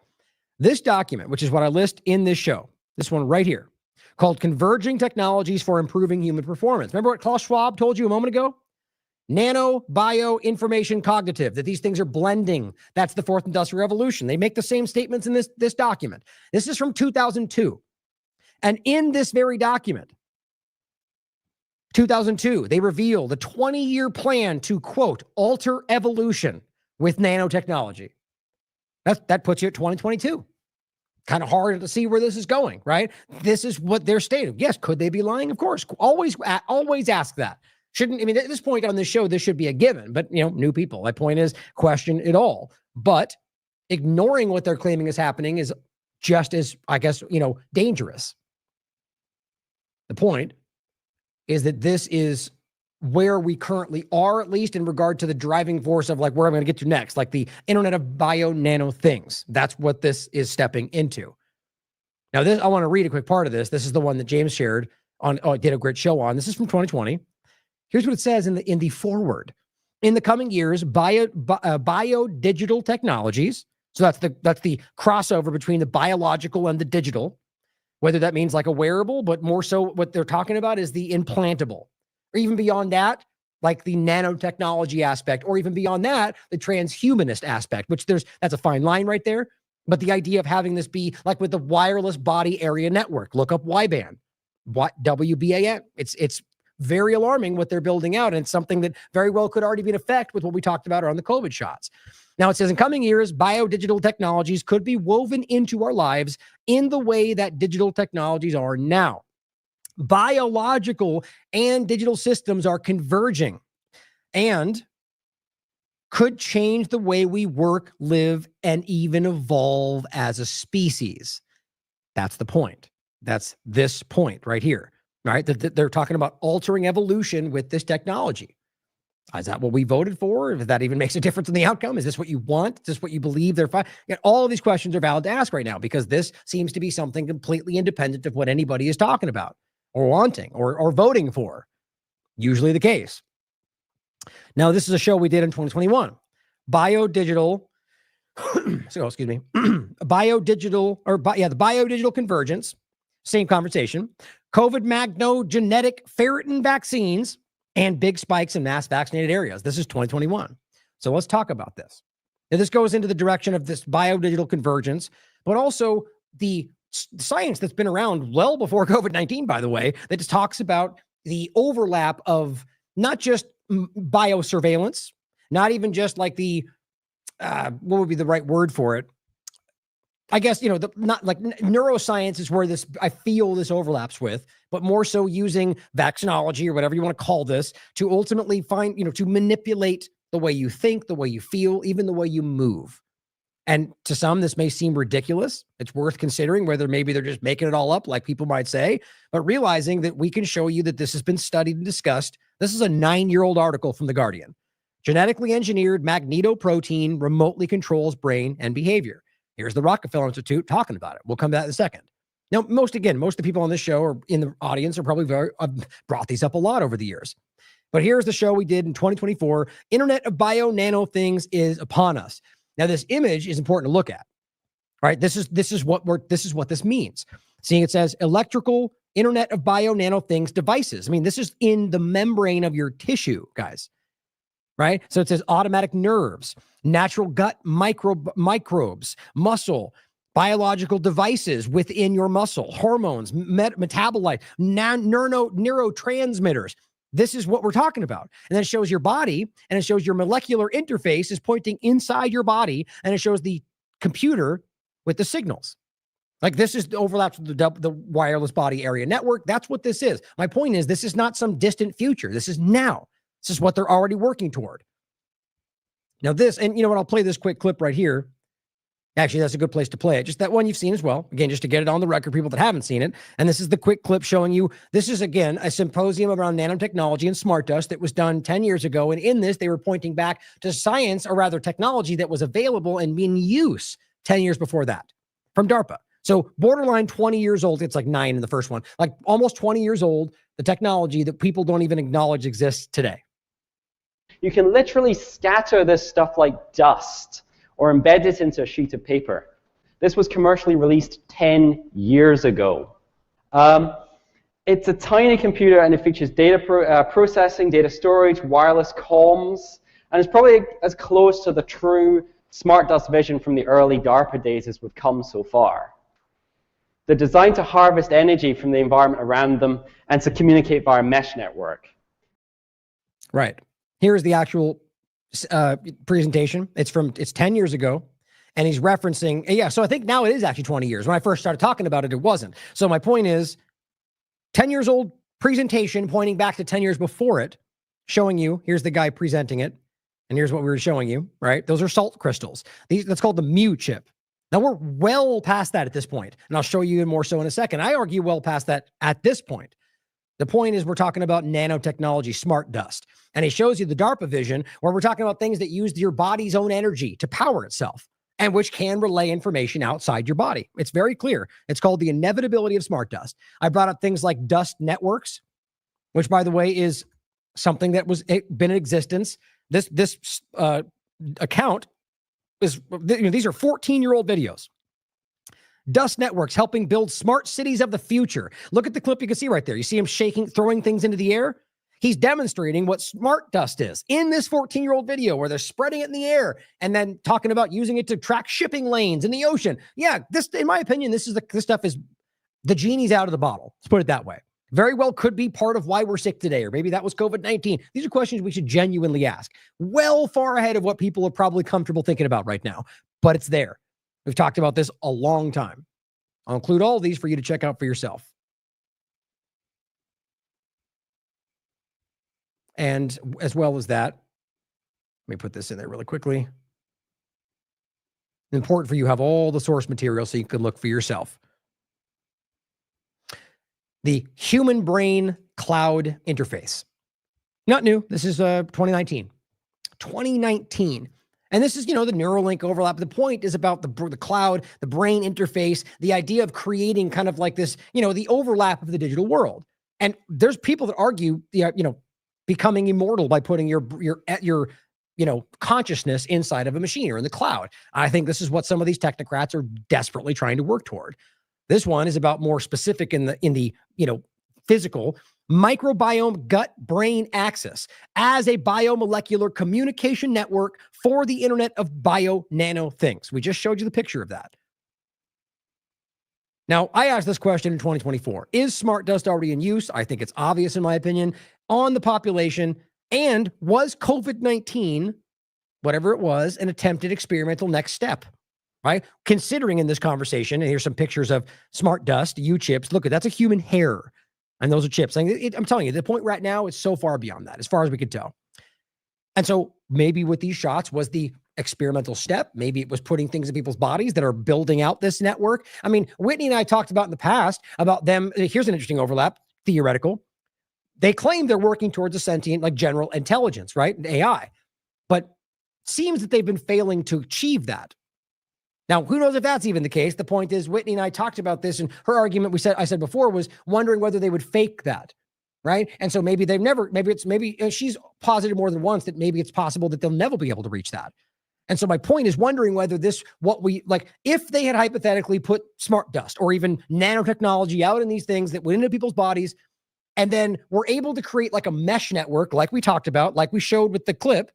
This document, which is what I list in this show, this one right here, called Converging Technologies for Improving Human Performance. Remember what Klaus Schwab told you a moment ago? Nano, bio, information, cognitive, that these things are blending. That's the fourth industrial revolution. They make the same statements in this document. This is from 2002. And in this very document, 2002, they reveal the 20-year plan to, quote, alter evolution with nanotechnology. That puts you at 2022. Kind of hard to see where this is going, right? This is what they're stating. Yes, could they be lying? Of course. Always ask that. At this point on this show, this should be a given, but new people. My point is question it all. But ignoring what they're claiming is happening is just as, I guess, dangerous. The point is that this is where we currently are, at least in regard to the driving force of like where I'm going to get to next, like the Internet of Bio Nano Things. That's what this is stepping into. Now, I want to read a quick part of this. This is the one that James shared did a great show on. This is from 2020. Here's what it says in the foreword. In the coming years, bio-digital technologies, so that's the crossover between the biological and the digital, whether that means like a wearable, but more so what they're talking about is the implantable, or even beyond that, like the nanotechnology aspect, or even beyond that, the transhumanist aspect, which that's a fine line right there. But the idea of having this be like with the wireless body area network, look up Y-band, WBAN. It's very alarming what they're building out. And it's something that very well could already be in effect with what we talked about around the COVID shots. Now it says in coming years, bio-digital technologies could be woven into our lives in the way that digital technologies are now. Biological and digital systems are converging and could change the way we work, live, and even evolve as a species. That's the point. That's this point right here, right? They're talking about altering evolution with this technology. Is that what we voted for? If that even makes a difference in the outcome? Is this what you want? Is this what you believe they're fine? All of these questions are valid to ask right now because this seems to be something completely independent of what anybody is talking about or wanting or voting for. Usually the case. Now, this is a show we did in 2021. Biodigital, the biodigital convergence, same conversation. COVID magnogenetic ferritin vaccines and big spikes in mass vaccinated areas. This is 2021. So let's talk about this. Now, this goes into the direction of this biodigital convergence, but also the science that's been around well before COVID-19, by the way, that just talks about the overlap of not just biosurveillance, not even just like the, what would be the right word for it? I guess, not like neuroscience is where I feel this overlaps with, but more so using vaccinology or whatever you want to call this to ultimately find, to manipulate the way you think, the way you feel, even the way you move. And to some, this may seem ridiculous. It's worth considering whether maybe they're just making it all up, like people might say, but realizing that we can show you that this has been studied and discussed. This is a 9-year-old article from The Guardian. Genetically engineered magnetoprotein remotely controls brain and behavior. Here's the Rockefeller Institute talking about it. We'll come to that in a second. Now, most of the people on this show or in the audience are probably brought these up a lot over the years. But here's the show we did in 2024. Internet of Bio Nano Things is upon us. Now, this image is important to look at, right? This is what this means. Seeing it says electrical Internet of Bio Nano Things devices. I mean, this is in the membrane of your tissue, guys, right? So it says automatic nerves, natural gut microbes, muscle, biological devices within your muscle, hormones, metabolite, neurotransmitters. This is what we're talking about. And then it shows your body and it shows your molecular interface is pointing inside your body and it shows the computer with the signals. Like this is the overlaps with the wireless body area network. That's what this is. My point is this is not some distant future. This is now. This is what they're already working toward. Now this, and you know what, I'll play this quick clip right here. Actually, that's a good place to play it. Just that one you've seen as well. Again, just to get it on the record, people that haven't seen it. And this is the quick clip showing you, this is, again, a symposium around nanotechnology and smart dust that was done 10 years ago. And in this, they were pointing back to science, or rather technology that was available and in use 10 years before that from DARPA. So borderline 20 years old. It's like 9 in the first one. Like almost 20 years old, the technology that people don't even acknowledge exists today. You can literally scatter this stuff like dust or embed it into a sheet of paper. This was commercially released 10 years ago. It's a tiny computer and it features data processing, data storage, wireless comms, and it's probably as close to the true smart dust vision from the early DARPA days as we've come so far. They're designed to harvest energy from the environment around them and to communicate via a mesh network. Right. Here's the actual presentation. It's 10 years ago, and he's referencing, yeah, so I think now it is actually 20 years. When I first started talking about it, it wasn't. So my point is, 10 years old presentation pointing back to 10 years before it, showing you, here's the guy presenting it, and here's what we were showing you, right? Those are salt crystals. That's called the Mu chip. Now we're well past that at this point, and I'll show you more so in a second. I argue well past that at this point. The point is we're talking about nanotechnology, smart dust. And it shows you the DARPA vision where we're talking about things that use your body's own energy to power itself and which can relay information outside your body. It's very clear. It's called the inevitability of smart dust. I brought up things like dust networks, which, by the way, is something that was been in existence. This account is, these are 14-year-old videos. Dust networks helping build smart cities of the future. Look at the clip you can see right there. You see him shaking, throwing things into the air. He's demonstrating what smart dust is in this 14-year-old video where they're spreading it in the air and then talking about using it to track shipping lanes in the ocean. Yeah, this, in my opinion, this stuff is, the genie's out of the bottle. Let's put it that way. Very well could be part of why we're sick today, or maybe that was COVID-19. These are questions we should genuinely ask. Well far ahead of what people are probably comfortable thinking about right now, but it's there. We've talked about this a long time. I'll include all of these for you to check out for yourself. And as well as that, let me put this in there really quickly. Important for you to have all the source material so you can look for yourself. The human brain cloud interface. Not new. This is 2019. 2019. And this is, the Neuralink overlap. The point is about the cloud, the brain interface, the idea of creating kind of like this, the overlap of the digital world. And there's people that argue, becoming immortal by putting your consciousness inside of a machine or in the cloud. I think this is what some of these technocrats are desperately trying to work toward. This one is about more specific in the physical microbiome gut-brain axis as a biomolecular communication network for the Internet of Bio-Nano Things. We just showed you the picture of that. Now, I asked this question in 2024. Is smart dust already in use? I think it's obvious, in my opinion, on the population. And was COVID-19, whatever it was, an attempted experimental next step? Right? Considering in this conversation, and here's some pictures of smart dust, chips. Look, that's a human hair. And those are chips. I'm telling you, the point right now is so far beyond that, as far as we could tell. And so maybe with these shots was the experimental step. Maybe it was putting things in people's bodies that are building out this network. I mean, Whitney and I talked about in the past about them. Here's an interesting overlap, theoretical. They claim they're working towards a sentient, like general intelligence, right? AI. But it seems that they've been failing to achieve that. Now, who knows if that's even the case? The point is, Whitney and I talked about this, and her argument I said before was wondering whether they would fake that, right? And so maybe she's posited more than once that maybe it's possible that they'll never be able to reach that. And so my point is wondering whether if they had hypothetically put smart dust or even nanotechnology out in these things that went into people's bodies, and then we're able to create like a mesh network, like we talked about, like we showed with the clip,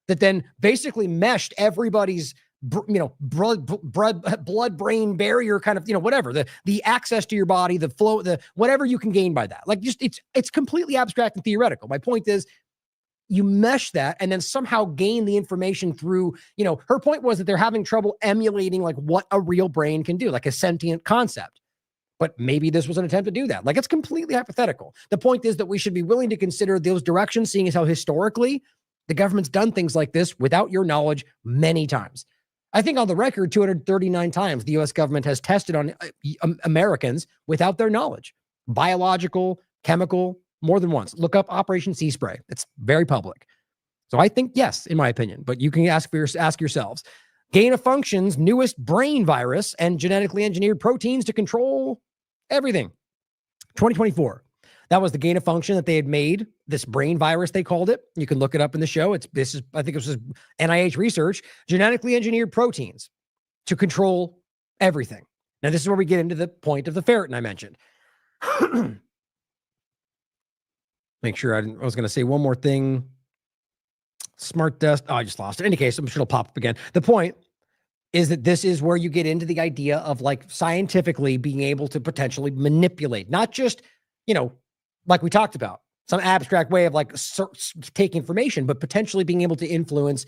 that then basically meshed everybody's blood-brain barrier kind of, whatever, the access to your body, the flow, the whatever you can gain by that. Like just it's completely abstract and theoretical. My point is you mesh that and then somehow gain the information through, her point was that they're having trouble emulating like what a real brain can do, like a sentient concept. But maybe this was an attempt to do that. Like it's completely hypothetical. The point is that we should be willing to consider those directions, seeing as how historically the government's done things like this without your knowledge many times. I think on the record, 239 times the U.S. government has tested on Americans without their knowledge. Biological, chemical, more than once. Look up Operation Sea Spray. It's very public. So I think yes, in my opinion, but you can ask yourselves. Gain of function's newest brain virus and genetically engineered proteins to control everything. 2024. That was the gain of function that they had made, this brain virus, they called it. You can look it up in the show. I think it was NIH research, genetically engineered proteins to control everything. Now, this is where we get into the point of the ferritin I mentioned. Make sure I was going to say one more thing. Smart dust. Oh, I just lost it. In any case, I'm sure it'll pop up again. The point is that this is where you get into the idea of like scientifically being able to potentially manipulate, not just, like we talked about, some abstract way of like take information, but potentially being able to influence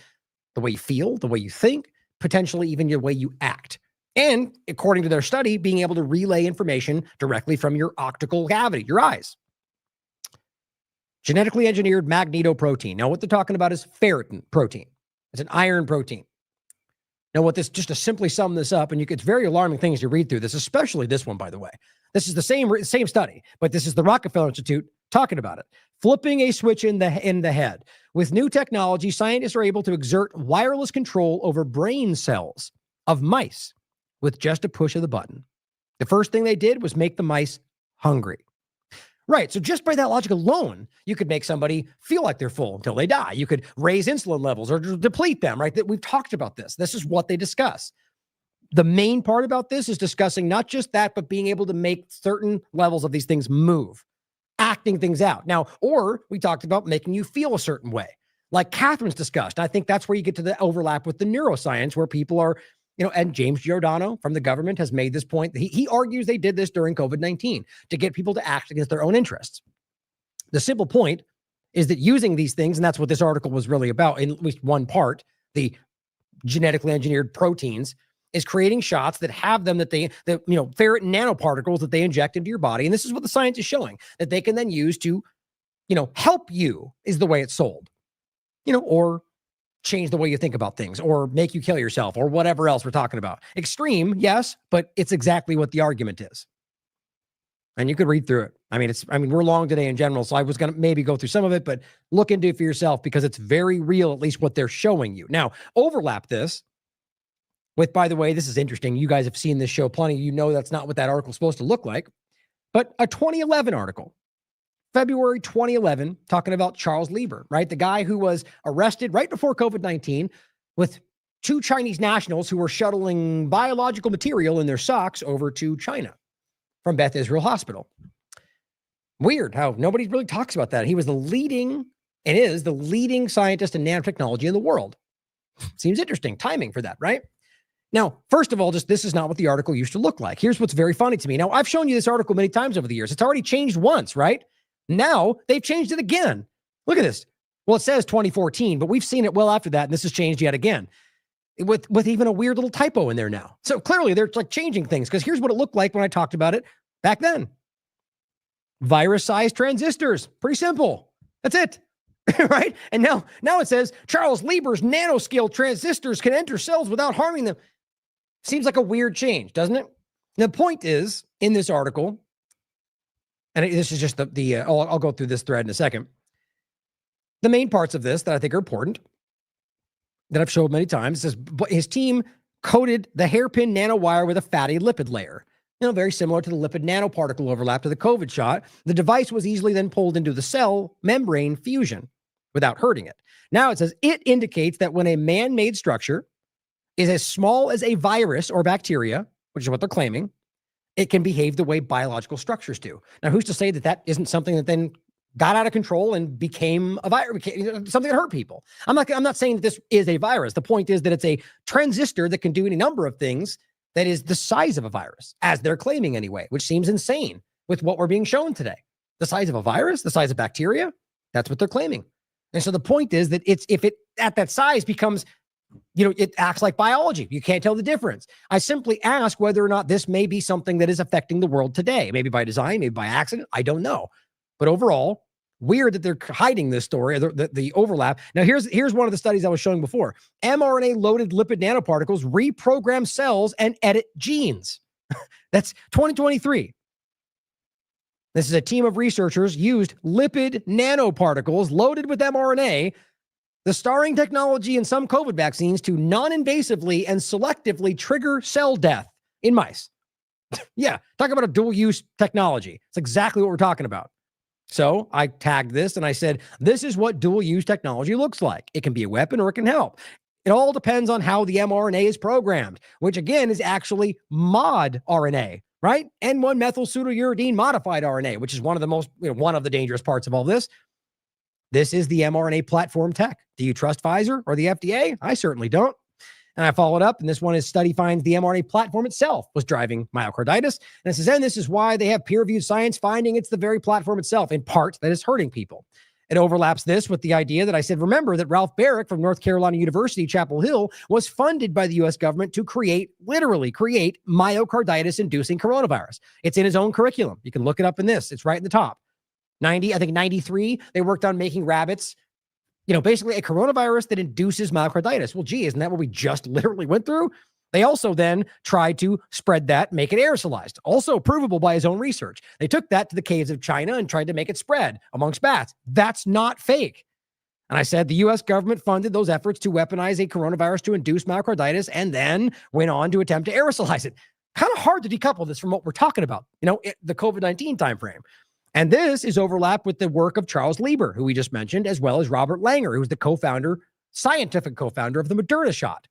the way you feel, the way you think, potentially even your way you act. And according to their study, being able to relay information directly from your optical cavity, your eyes. Genetically engineered magnetoprotein. Now, what they're talking about is ferritin protein. It's an iron protein. Now, just to simply sum this up, and it's very alarming things you read through this, especially this one, by the way. This is the same study, but this is the Rockefeller Institute talking about it. Flipping a switch in the head. With new technology, scientists are able to exert wireless control over brain cells of mice with just a push of the button. The first thing they did was make the mice hungry. Right. So just by that logic alone, you could make somebody feel like they're full until they die. You could raise insulin levels or deplete them, right? We've talked about this. This is what they discuss. The main part about this is discussing not just that, but being able to make certain levels of these things move, acting things out. Now, or we talked about making you feel a certain way, like Catherine's discussed. I think that's where you get to the overlap with the neuroscience, where people are, and James Giordano from the government has made this point. He argues they did this during COVID-19 to get people to act against their own interests. The simple point is that using these things, and that's what this article was really about, in at least one part, the genetically engineered proteins, is creating shots that have them ferritin nanoparticles that they inject into your body. And this is what the science is showing, that they can then use to help you is the way it's sold, or change the way you think about things or make you kill yourself or whatever else we're talking about. Extreme, yes, but it's exactly what the argument is. And you could read through it. We're long today in general, so I was going to maybe go through some of it, but look into it for yourself because it's very real, at least what they're showing you. Now, overlap this with, by the way, this is interesting. You guys have seen this show plenty. You know that's not what that article is supposed to look like. But a 2011 article, February 2011, talking about Charles Lieber, right? The guy who was arrested right before COVID-19 with 2 Chinese nationals who were shuttling biological material in their socks over to China from Beth Israel Hospital. Weird how nobody really talks about that. He was the leading scientist in nanotechnology in the world. Seems interesting timing for that, right? Now, first of all, this is not what the article used to look like. Here's what's very funny to me. Now, I've shown you this article many times over the years. It's already changed once, right? Now they've changed it again. Look at this. Well, it says 2014, but we've seen it well after that, and this has changed yet again with even a weird little typo in there now. So clearly they're like changing things because here's what it looked like when I talked about it back then. Virus-sized transistors. Pretty simple. That's it. Right? And now it says Charles Lieber's nanoscale transistors can enter cells without harming them. Seems like a weird change, doesn't it? The point is, in this article, and this is just I'll go through this thread in a second. The main parts of this that I think are important, that I've showed many times, says his team coated the hairpin nanowire with a fatty lipid layer. Very similar to the lipid nanoparticle overlap to the COVID shot. The device was easily then pulled into the cell membrane fusion without hurting it. Now it says it indicates that when a man-made structure is as small as a virus or bacteria, which is what they're claiming, it can behave the way biological structures do. Now, who's to say that that isn't something that then got out of control and became a virus, something that hurt people? I'm not saying that this is a virus. The point is that it's a transistor that can do any number of things that is the size of a virus, as they're claiming anyway, which seems insane with what we're being shown today. The size of a virus, the size of bacteria, that's what they're claiming. And so the point is that if it at that size becomes, it acts like biology. You can't tell the difference. I simply ask whether or not this may be something that is affecting the world today, maybe by design, maybe by accident. I don't know. But overall, weird that they're hiding this story, the overlap. Now, here's one of the studies I was showing before. mRNA-loaded lipid nanoparticles reprogram cells and edit genes. That's 2023. This is a team of researchers used lipid nanoparticles loaded with mRNA, the starring technology in some COVID vaccines, to non-invasively and selectively trigger cell death in mice. Yeah, talk about a dual-use technology. It's exactly what we're talking about. So I tagged this and I said, this is what dual-use technology looks like. It can be a weapon or it can help. It all depends on how the mRNA is programmed, which again is actually mod RNA, right? N1-methylpseudouridine modified RNA, which is one of the most, one of the dangerous parts of all this. This is the mRNA platform tech. Do you trust Pfizer or the FDA? I certainly don't. And I followed up, and this one is study finds the mRNA platform itself was driving myocarditis. And it says, and this is why they have peer-reviewed science finding it's the very platform itself, in part, that is hurting people. It overlaps this with the idea that I said, remember that Ralph Barrick from North Carolina University, Chapel Hill, was funded by the U.S. government to literally create myocarditis-inducing coronavirus. It's in his own curriculum. You can look it up in this. It's right in the top. 93, they worked on making rabbits, basically a coronavirus that induces myocarditis. Well, gee, isn't that what we just literally went through? They also then tried to spread that, make it aerosolized, also provable by his own research. They took that to the caves of China and tried to make it spread amongst bats. That's not fake. And I said the U.S. government funded those efforts to weaponize a coronavirus to induce myocarditis and then went on to attempt to aerosolize it. Kind of hard to decouple this from what we're talking about, the COVID-19 timeframe. And this is overlap with the work of Charles Lieber, who we just mentioned, as well as Robert Langer, who was the scientific co-founder of the Moderna shot,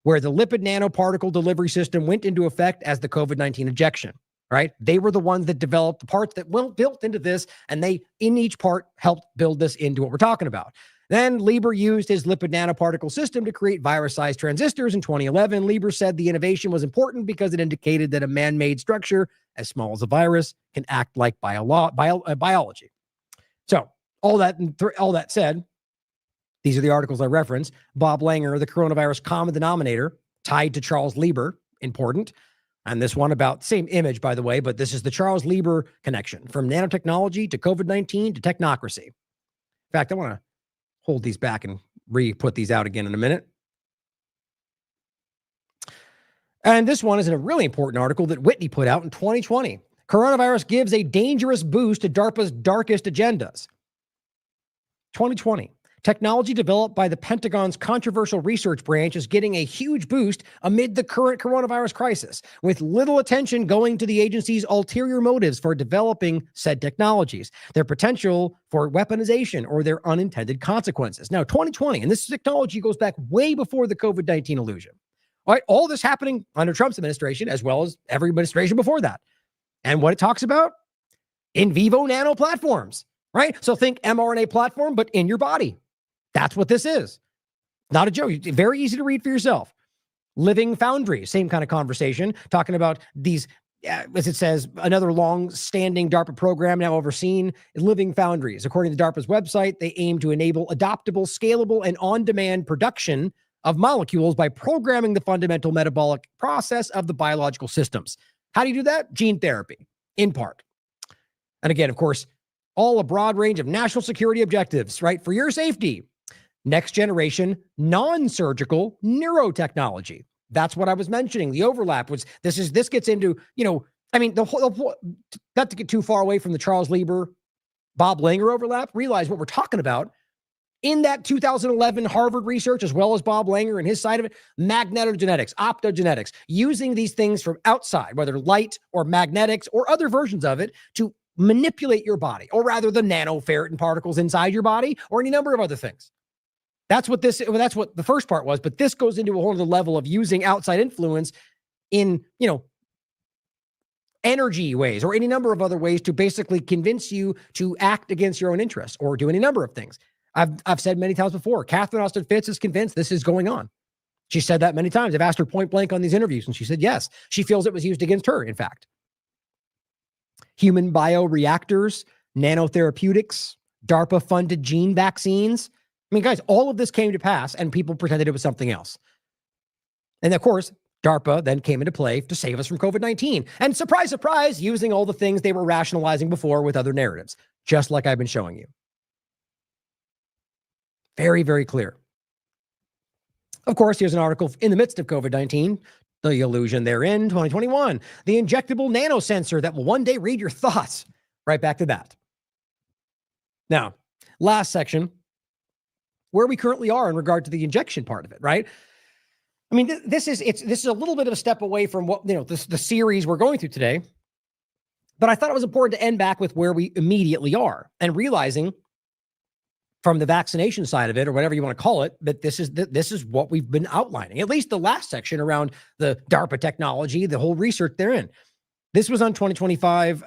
where the lipid nanoparticle delivery system went into effect as the COVID-19 injection, right? They were the ones that developed the parts that built into this, and they, in each part, helped build this into what we're talking about. Then Lieber used his lipid nanoparticle system to create virus-sized transistors in 2011. Lieber said the innovation was important because it indicated that a man-made structure as small as a virus can act like biology. So all that said, these are the articles I referenced. Bob Langer, the coronavirus common denominator, tied to Charles Lieber, important. And this one about, same image, by the way, but this is the Charles Lieber connection from nanotechnology to COVID-19 to technocracy. In fact, I want to hold these back and re-put these out again in a minute. And this one is a really important article that Whitney put out in 2020. Coronavirus gives a dangerous boost to DARPA's darkest agendas. 2020. Technology developed by the Pentagon's controversial research branch is getting a huge boost amid the current coronavirus crisis, with little attention going to the agency's ulterior motives for developing said technologies, their potential for weaponization, or their unintended consequences. Now, 2020, and this technology goes back way before the COVID-19 illusion. All right, all this happening under Trump's administration, as well as every administration before that. And what it talks about? In vivo nano platforms, right? So think mRNA platform, but in your body. That's what this is. Not a joke. Very easy to read for yourself. Living Foundry, same kind of conversation, talking about these, as it says, another long-standing DARPA program now overseen, Living Foundries. According to DARPA's website, they aim to enable adoptable, scalable, and on-demand production of molecules by programming the fundamental metabolic process of the biological systems. How do you do that? Gene therapy, in part. And again, of course, all a broad range of national security objectives, right? For your safety. Next generation non-surgical neurotechnology. That's what I was mentioning. The overlap was this gets into, I mean, the whole, not to get too far away from the Charles Lieber, Bob Langer overlap, realize what we're talking about in that 2011 Harvard research, as well as Bob Langer and his side of it, magnetogenetics, optogenetics, using these things from outside, whether light or magnetics or other versions of it, to manipulate your body, or rather the nanoferritin particles inside your body, or any number of other things. That's what the first part was, but this goes into a whole other level of using outside influence in, energy ways or any number of other ways to basically convince you to act against your own interests or do any number of things. I've said many times before, Catherine Austin Fitts is convinced this is going on. She said that many times. I've asked her point blank on these interviews, and she said yes. She feels it was used against her, in fact. Human bioreactors, nanotherapeutics, DARPA-funded gene vaccines. I mean, guys, all of this came to pass, and people pretended it was something else. And of course, DARPA then came into play to save us from COVID-19. And surprise, surprise, using all the things they were rationalizing before with other narratives, just like I've been showing you. Very, very clear. Of course, here's an article in the midst of COVID-19, the illusion therein, 2021, the injectable nanosensor that will one day read your thoughts. Right back to that. Now, last section, where we currently are in regard to the injection part of it, right? I mean, this is a little bit of a step away from what, the series we're going through today, but I thought it was important to end back with where we immediately are and realizing from the vaccination side of it, or whatever you want to call it, that this is what we've been outlining, at least the last section around the DARPA technology, the whole research therein. This was on 2025,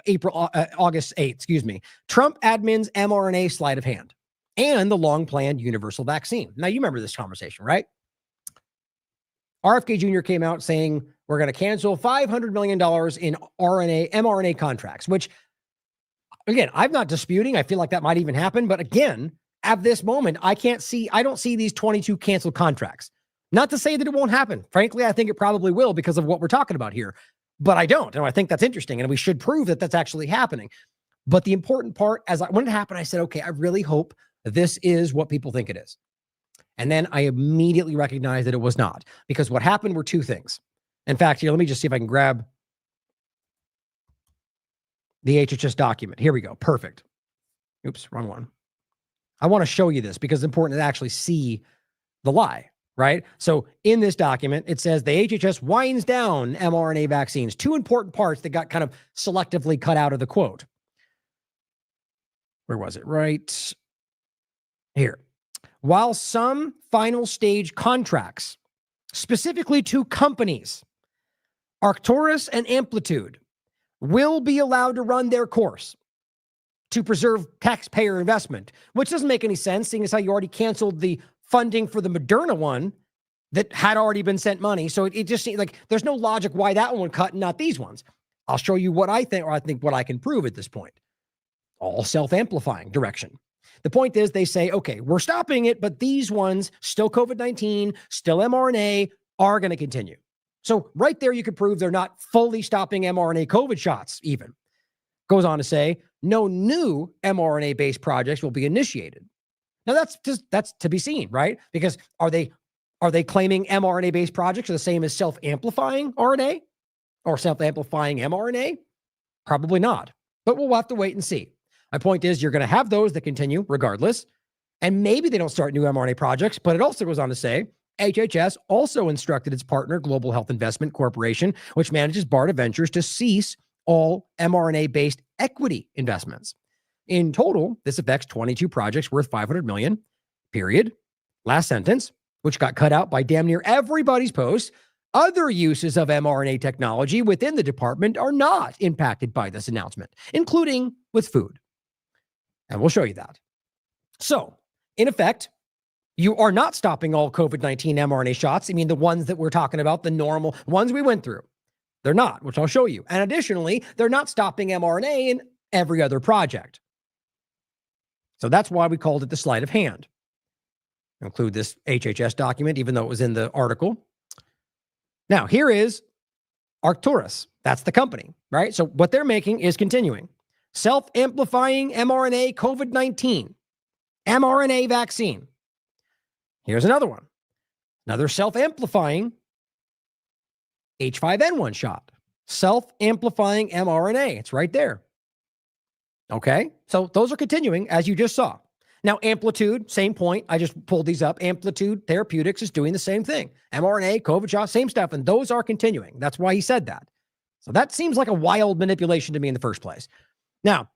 August 8th, Trump admin's mRNA sleight of hand and the long-planned universal vaccine. Now, you remember this conversation, right? RFK Jr. came out saying, we're going to cancel $500 million in mRNA contracts, which, again, I'm not disputing. I feel like that might even happen. But again, at this moment, I don't see these 22 canceled contracts. Not to say that it won't happen. Frankly, I think it probably will because of what we're talking about here. But I don't. And I think that's interesting. And we should prove that that's actually happening. But the important part, when it happened, I said, okay, I really hope this is what people think it is. And then I immediately recognized that it was not, because what happened were two things. In fact, here, let me just see if I can grab the HHS document. Here we go. Perfect. Oops, wrong one. I want to show you this because it's important to actually see the lie, right? So in this document, it says the HHS winds down mRNA vaccines. Two important parts that got kind of selectively cut out of the quote. Where was it? Right here. While some final stage contracts, specifically to companies, Arcturus and Amplitude, will be allowed to run their course to preserve taxpayer investment, which doesn't make any sense, seeing as how you already canceled the funding for the Moderna one that had already been sent money. So it just seems like there's no logic why that one cut and not these ones. I'll show you what I think, or I think what I can prove at this point. All self-amplifying direction. The point is they say, okay, we're stopping it, but these ones, still COVID-19, still mRNA, are going to continue. So right there, you could prove they're not fully stopping mRNA COVID shots even. Goes on to say, no new mRNA-based projects will be initiated. Now that's to be seen, right? Because are they claiming mRNA-based projects are the same as self-amplifying RNA or self-amplifying mRNA? Probably not, but we'll have to wait and see. My point is you're going to have those that continue regardless, and maybe they don't start new mRNA projects, but it also goes on to say HHS also instructed its partner, Global Health Investment Corporation, which manages BARDA Ventures, to cease all mRNA-based equity investments. In total, this affects 22 projects worth $500 million, period. Last sentence, which got cut out by damn near everybody's post. Other uses of mRNA technology within the department are not impacted by this announcement, including with food. And we'll show you that. So, in effect, you are not stopping all COVID-19 mRNA shots. I mean, the ones that we're talking about, the normal ones we went through. They're not, which I'll show you. And additionally, they're not stopping mRNA in every other project. So that's why we called it the sleight of hand. I'll include this HHS document, even though it was in the article. Now, here is Arcturus. That's the company, right? So what they're making is continuing. Self-amplifying mRNA COVID-19, mRNA vaccine. Here's another one. Another self-amplifying H5N1 shot. Self-amplifying mRNA. It's right there. Okay? So those are continuing, as you just saw. Now, Amplitude, same point. I just pulled these up. Amplitude Therapeutics is doing the same thing. mRNA, COVID shot, same stuff. And those are continuing. That's why he said that. So that seems like a wild manipulation to me in the first place. Now,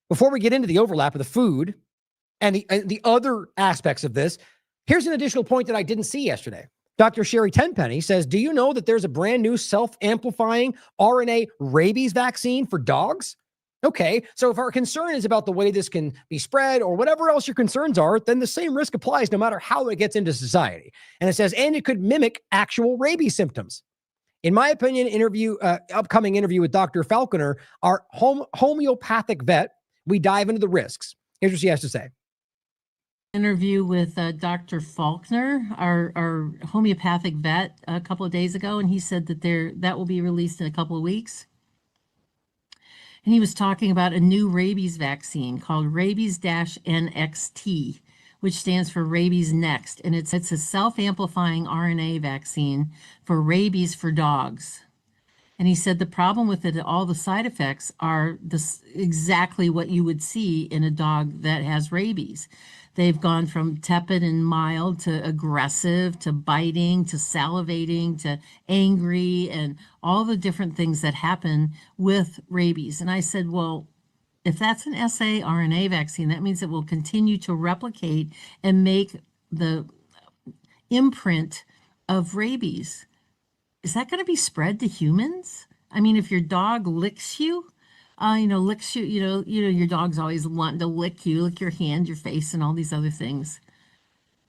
before we get into the overlap of the food and the other aspects of this, here's an additional point that I didn't see yesterday. Dr. Sherry Tenpenny says, do you know that there's a brand new self-amplifying RNA rabies vaccine for dogs? Okay, so if our concern is about the way this can be spread or whatever else your concerns are, then the same risk applies no matter how it gets into society. And it says, and it could mimic actual rabies symptoms. In my opinion, upcoming interview with Dr. Falconer, our homeopathic vet, we dive into the risks. Here's what she has to say. Interview with Dr. Faulkner, our homeopathic vet, a couple of days ago, and he said that that will be released in a couple of weeks. And he was talking about a new rabies vaccine called Rabies-NXT, which stands for Rabies Next. And it's a self-amplifying RNA vaccine for rabies for dogs. And he said the problem with it, all the side effects are exactly what you would see in a dog that has rabies. They've gone from tepid and mild to aggressive to biting to salivating to angry and all the different things that happen with rabies. And I said, well, if that's an saRNA vaccine, that means it will continue to replicate and make the imprint of rabies. Is that going to be spread to humans? I mean, if your dog licks you, licks you, your dog's always wanting to lick you, lick your hand, your face, and all these other things.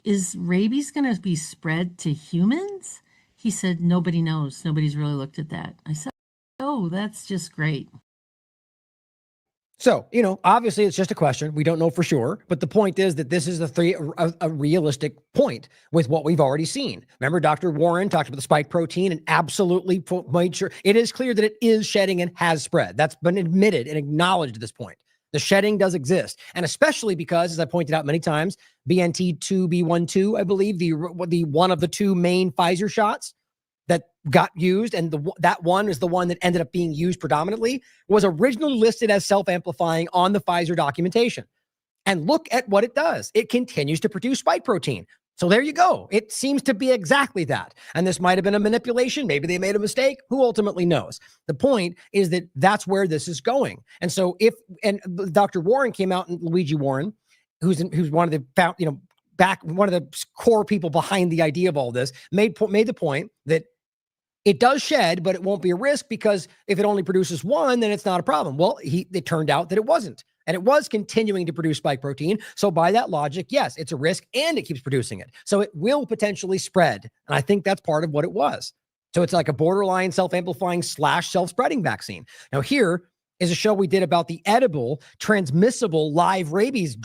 Is rabies going to be spread to humans? He said, nobody knows. Nobody's really looked at that. I said, oh, that's just great. So, obviously it's just a question. We don't know for sure. But the point is that this is a realistic point with what we've already seen. Remember, Dr. Warren talked about the spike protein and absolutely made sure it is clear that it is shedding and has spread. That's been admitted and acknowledged at this point. The shedding does exist. And especially because, as I pointed out many times, BNT2B12, I believe, the one of the two main Pfizer shots that got used, and that one is the one that ended up being used predominantly, was originally listed as self-amplifying on the Pfizer documentation. And look at what it does. It continues to produce spike protein. So there you go. It seems to be exactly that. And this might have been a manipulation. Maybe they made a mistake. Who ultimately knows? The point is that that's where this is going. And so and Dr. Warren came out, and Luigi Warren, who's one of the one of the core people behind the idea of all this, made the point that it does shed, but it won't be a risk because if it only produces one, then it's not a problem. Well, it turned out that it wasn't. And it was continuing to produce spike protein. So by that logic, yes, it's a risk and it keeps producing it. So it will potentially spread. And I think that's part of what it was. So it's like a borderline self-amplifying / self-spreading vaccine. Now here is a show we did about the edible, transmissible live rabies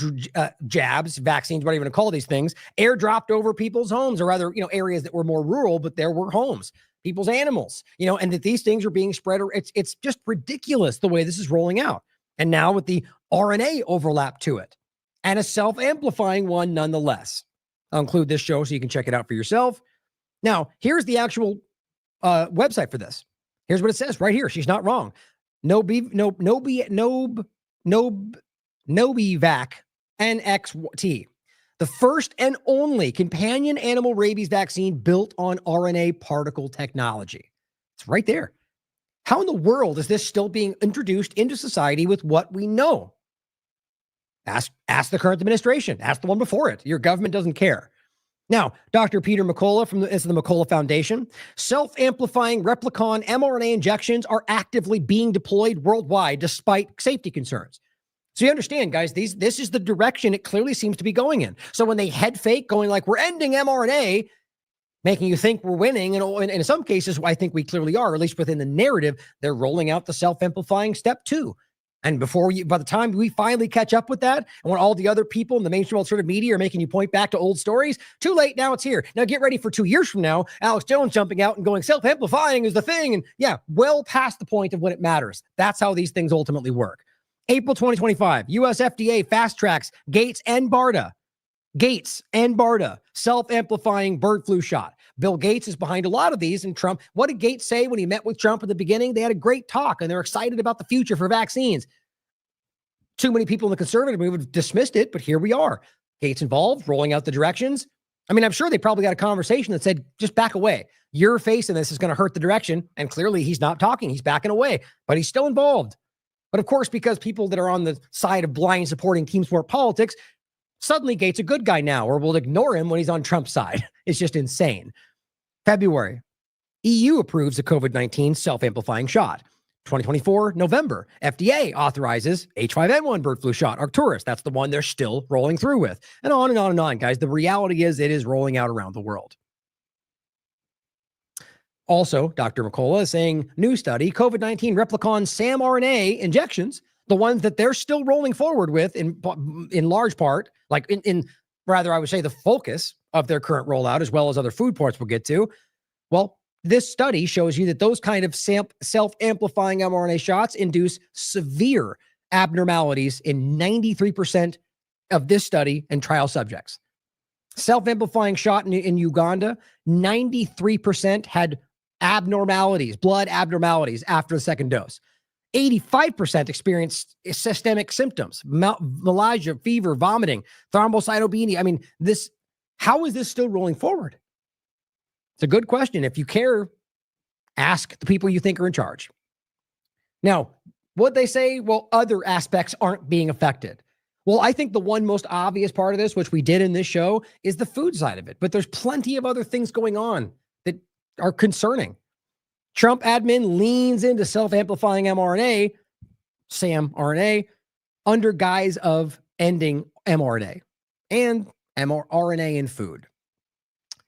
jabs, vaccines, whatever you want to call these things, airdropped over people's homes, or rather, areas that were more rural, but there were homes. people's animals, and that these things are being spread. It's just ridiculous the way this is rolling out. And now with the RNA overlap to it and a self-amplifying one nonetheless. I'll include this show so you can check it out for yourself. Now, here's the actual website for this. Here's what it says right here. She's not wrong. Nobivac NXT, the first and only companion animal rabies vaccine built on RNA particle technology. It's right there. How in the world is this still being introduced into society with what we know? Ask the current administration. Ask the one before it. Your government doesn't care. Now, Dr. Peter McCullough from the McCullough Foundation, self-amplifying replicon mRNA injections are actively being deployed worldwide despite safety concerns. So you understand, guys, this is the direction it clearly seems to be going in. So when they head fake, going like, we're ending mRNA, making you think we're winning, and in some cases, I think we clearly are, at least within the narrative, they're rolling out the self-amplifying step 2. And by the time we finally catch up with that, and when all the other people in the mainstream alternative media are making you point back to old stories, too late, now it's here. Now get ready for 2 years from now, Alex Jones jumping out and going, self-amplifying is the thing. And yeah, well past the point of when it matters. That's how these things ultimately work. April 2025, US FDA fast tracks Gates and BARDA, self-amplifying bird flu shot. Bill Gates is behind a lot of these, and Trump. What did Gates say when he met with Trump at the beginning? They had a great talk, and they're excited about the future for vaccines. Too many people in the conservative movement have dismissed it, but here we are. Gates involved, rolling out the directions. I mean, I'm sure they probably got a conversation that said, just back away. Your face in this is going to hurt the direction, and clearly he's not talking. He's backing away, but he's still involved. But of course, because people that are on the side of blind supporting team sport politics, suddenly Gates a good guy now, or we'll ignore him when he's on Trump's side. It's just insane. February, EU approves a COVID-19 self-amplifying shot. 2024, November, FDA authorizes H5N1 bird flu shot, Arcturus. That's the one they're still rolling through with. And on and on and on, guys. The reality is it is rolling out around the world. Also, Dr. McCullough is saying, new study, COVID-19 replicon samRNA injections, the ones that they're still rolling forward with in large part, like rather, I would say the focus of their current rollout, as well as other food ports we'll get to. Well, this study shows you that those kind of self-amplifying mRNA shots induce severe abnormalities in 93% of this study and trial subjects. Self-amplifying shot in Uganda, 93% had abnormalities, blood abnormalities after the second dose. 85% experienced systemic symptoms, malaria, fever, vomiting, thrombocytopenia. I mean, how is this still rolling forward? It's a good question. If you care, ask the people you think are in charge. Now, what they say, well, other aspects aren't being affected. Well, I think the one most obvious part of this, which we did in this show, is the food side of it. But there's plenty of other things going on that are concerning. Trump admin leans into self-amplifying mRNA, samRNA, under guise of ending mRNA and mRNA in food.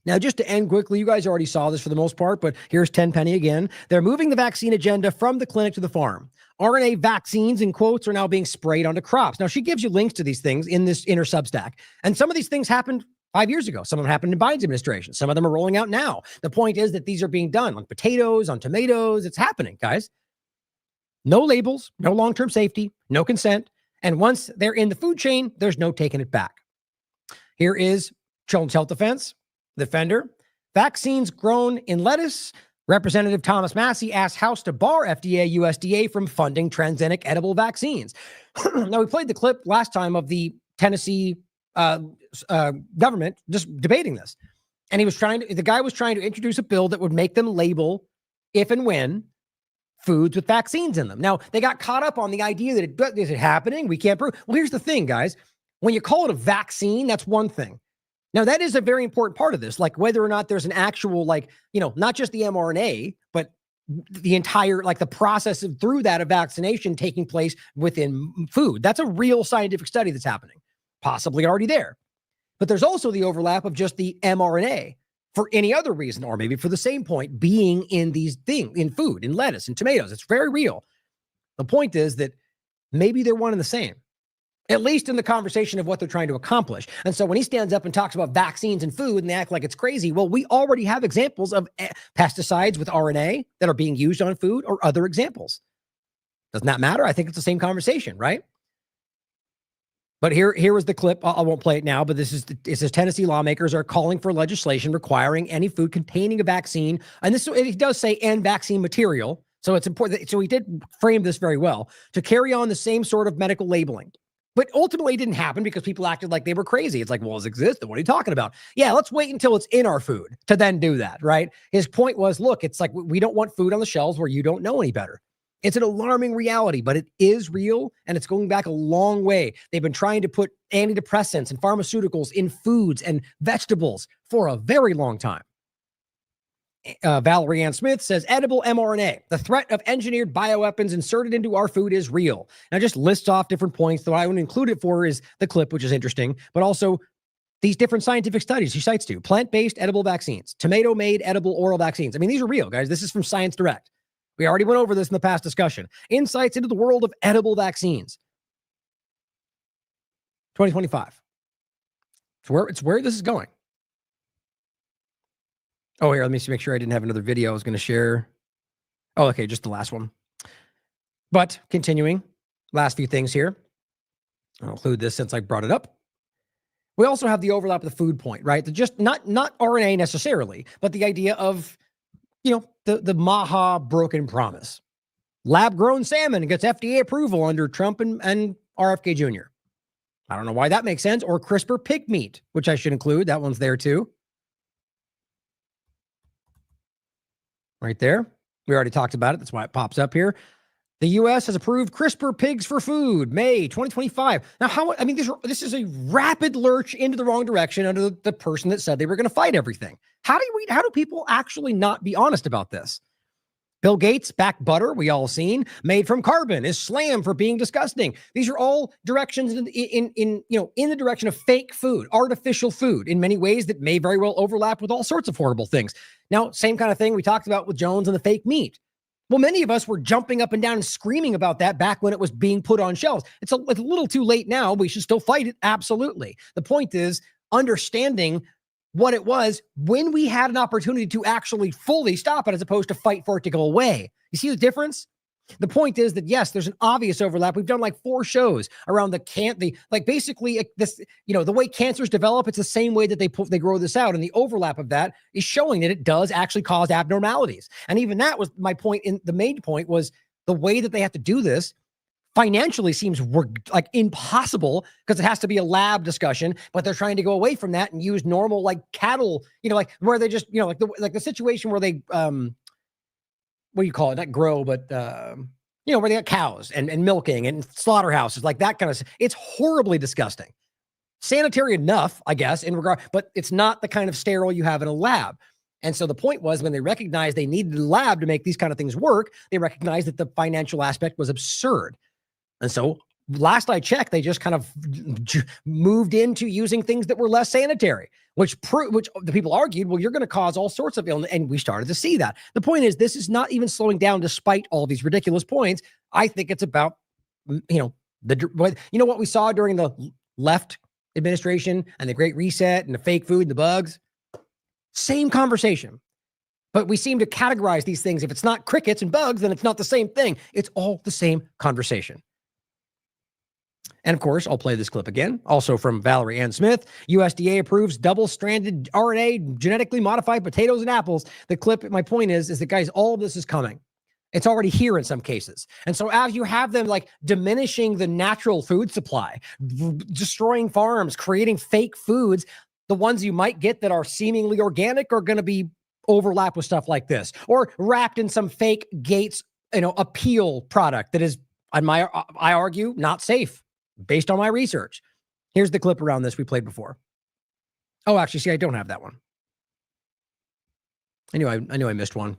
Now, just to end quickly, you guys already saw this for the most part, but here's Tenpenny again. They're moving the vaccine agenda from the clinic to the farm. RNA vaccines, in quotes, are now being sprayed onto crops. Now, she gives you links to these things in her Substack. And some of these things happened 5 years ago. Some of them happened in Biden's administration. Some of them are rolling out now. The point is that these are being done on potatoes, on tomatoes. It's happening, guys. No labels, no long-term safety, no consent. And once they're in the food chain, there's no taking it back. Here is Children's Health Defender. Vaccines grown in lettuce. Representative Thomas Massey asked House to bar FDA, USDA from funding transgenic edible vaccines. Now, we played the clip last time of the Tennessee government just debating this. And the guy was trying to introduce a bill that would make them label if and when foods with vaccines in them. Now, they got caught up on the idea that is it happening? We can't prove. Well, here's the thing, guys. When you call it a vaccine, that's one thing. Now, that is a very important part of this, like whether or not there's an actual, not just the mRNA, but the entire, the process through that of vaccination taking place within food. That's a real scientific study that's happening, possibly already there. But there's also the overlap of just the mRNA for any other reason, or maybe for the same point, being in these things, in food, in lettuce, and tomatoes. It's very real. The point is that maybe they're one and the same. at least in the conversation of what they're trying to accomplish. And so when he stands up and talks about vaccines and food and they act like it's crazy, well, we already have examples of pesticides with RNA that are being used on food or other examples. Doesn't that matter? I think it's the same conversation, right? But here was the clip. I won't play it now, but it says Tennessee lawmakers are calling for legislation requiring any food containing a vaccine. And this, it does say and vaccine material. So it's important. So he did frame this very well to carry on the same sort of medical labeling. But ultimately, it didn't happen because people acted like they were crazy. It's like, well, it's existed. What are you talking about? Yeah, let's wait until it's in our food to then do that, right? His point was, look, it's like we don't want food on the shelves where you don't know any better. It's an alarming reality, but it is real, and it's going back a long way. They've been trying to put antidepressants and pharmaceuticals in foods and vegetables for a very long time. Valerie Ann Smith says, edible mRNA, the threat of engineered bioweapons inserted into our food is real. Now, just lists off different points. Though I would include it for is the clip, which is interesting, but also these different scientific studies she cites to plant-based edible vaccines, tomato-made edible oral vaccines. I mean, these are real, guys. This is from Science Direct. We already went over this in the past discussion. Insights into the world of edible vaccines. 2025. It's where this is going. Oh, here, let me make sure I didn't have another video I was going to share. Oh, okay, just the last one. But continuing, last few things here. I'll include this since I brought it up. We also have the overlap of the food point, right? Just not RNA necessarily, but the idea of, the Maha broken promise. Lab-grown salmon gets FDA approval under Trump and RFK Jr. I don't know why that makes sense. Or CRISPR pig meat, which I should include. That one's there too. Right there. We already talked about it. That's why it pops up here. The U.S. has approved CRISPR pigs for food, May 2025. Now, this is a rapid lurch into the wrong direction under the person that said they were going to fight everything. How do people actually not be honest about this? Bill Gates, back butter, we all seen, made from carbon, is slammed for being disgusting. These are all directions in the direction of fake food, artificial food, in many ways that may very well overlap with all sorts of horrible things. Now, same kind of thing we talked about with Jones and the fake meat. Well, many of us were jumping up and down and screaming about that back when it was being put on shelves. It's a little too late now. We should still fight it. Absolutely. The point is understanding what it was when we had an opportunity to actually fully stop it as opposed to fight for it to go away. You see the difference? The point is that, yes, there's an obvious overlap. We've done like 4 shows around the way cancers develop. It's the same way that they grow this out. And the overlap of that is showing that it does actually cause abnormalities. And even that was my point. The main point was the way that they have to do this financially seems like impossible because it has to be a lab discussion, but they're trying to go away from that and use normal like cattle, like where they just, like the situation where they, what do you call it? Not grow, but, where they got cows and milking and slaughterhouses, like that kind of, it's horribly disgusting. Sanitary enough, I guess, but it's not the kind of sterile you have in a lab. And so the point was when they recognized they needed a lab to make these kind of things work, they recognized that the financial aspect was absurd. And so last I checked, they just kind of moved into using things that were less sanitary, which the people argued, well, you're going to cause all sorts of illness. And we started to see that. The point is, this is not even slowing down despite all these ridiculous points. I think it's about, what we saw during the left administration and the Great Reset and the fake food and the bugs. Same conversation. But we seem to categorize these things. If it's not crickets and bugs, then it's not the same thing. It's all the same conversation. And of course, I'll play this clip again, also from Valerie Ann Smith. USDA approves double-stranded RNA genetically modified potatoes and apples. The clip, my point is that, guys, all of this is coming. It's already here in some cases. And so as you have them like diminishing the natural food supply, destroying farms, creating fake foods, the ones you might get that are seemingly organic are going to be overlap with stuff like this, or wrapped in some fake Gates, appeal product that is, I argue, not safe based on my research. Here's the clip around this we played before. Oh, actually, see, I don't have that one. I knew I missed one.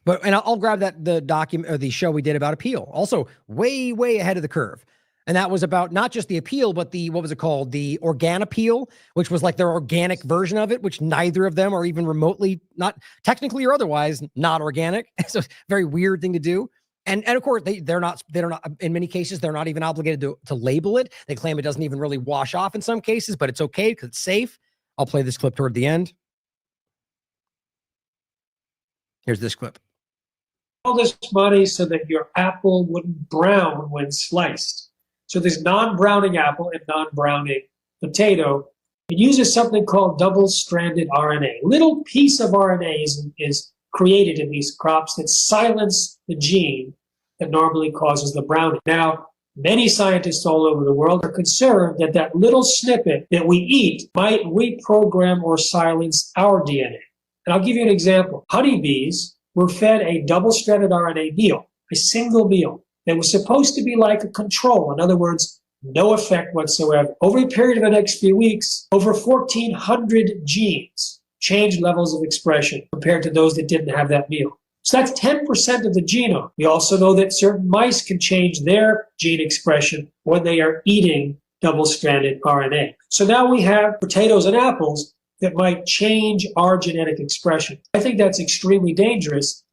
But I'll grab the document or the show we did about appeal. Also, way, way ahead of the curve. And that was about not just the appeal, but what was it called? The organ appeal, which was like their organic version of it, which neither of them are even remotely, not technically or otherwise, not organic. So it's a very weird thing to do. And of course, they're not, in many cases, they're not even obligated to label it. They claim it doesn't even really wash off in some cases, but it's okay because it's safe. I'll play this clip toward the end. Here's this clip. All this money so that your apple wouldn't brown when sliced. So there's non-browning apple and non-browning potato. It uses something called double-stranded RNA. Little piece of RNA is created in these crops that silence the gene that normally causes the browning. Now, many scientists all over the world are concerned that that little snippet that we eat might reprogram or silence our DNA. And I'll give you an example. Honeybees were fed a double-stranded RNA meal, a single meal that was supposed to be like a control. In other words, no effect whatsoever. Over a period of the next few weeks, over 1,400 genes changed levels of expression compared to those that didn't have that meal. So that's 10% of the genome. We also know that certain mice can change their gene expression when they are eating double-stranded RNA. So now we have potatoes and apples that might change our genetic expression. I think that's extremely dangerous.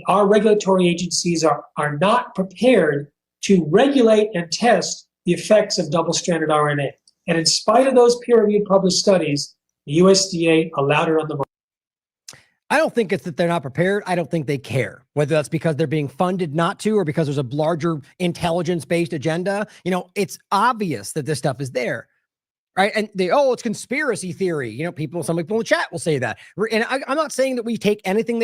Our regulatory agencies are not prepared to regulate and test the effects of double-stranded RNA. And in spite of those peer-reviewed published studies, the USDA allowed it on the market. I don't think it's that they're not prepared. I don't think they care, whether that's because they're being funded not to or because there's a larger intelligence-based agenda. You know, it's obvious that this stuff is there. Right. And it's conspiracy theory. You know, some people in the chat will say that. And I'm not saying that we take everything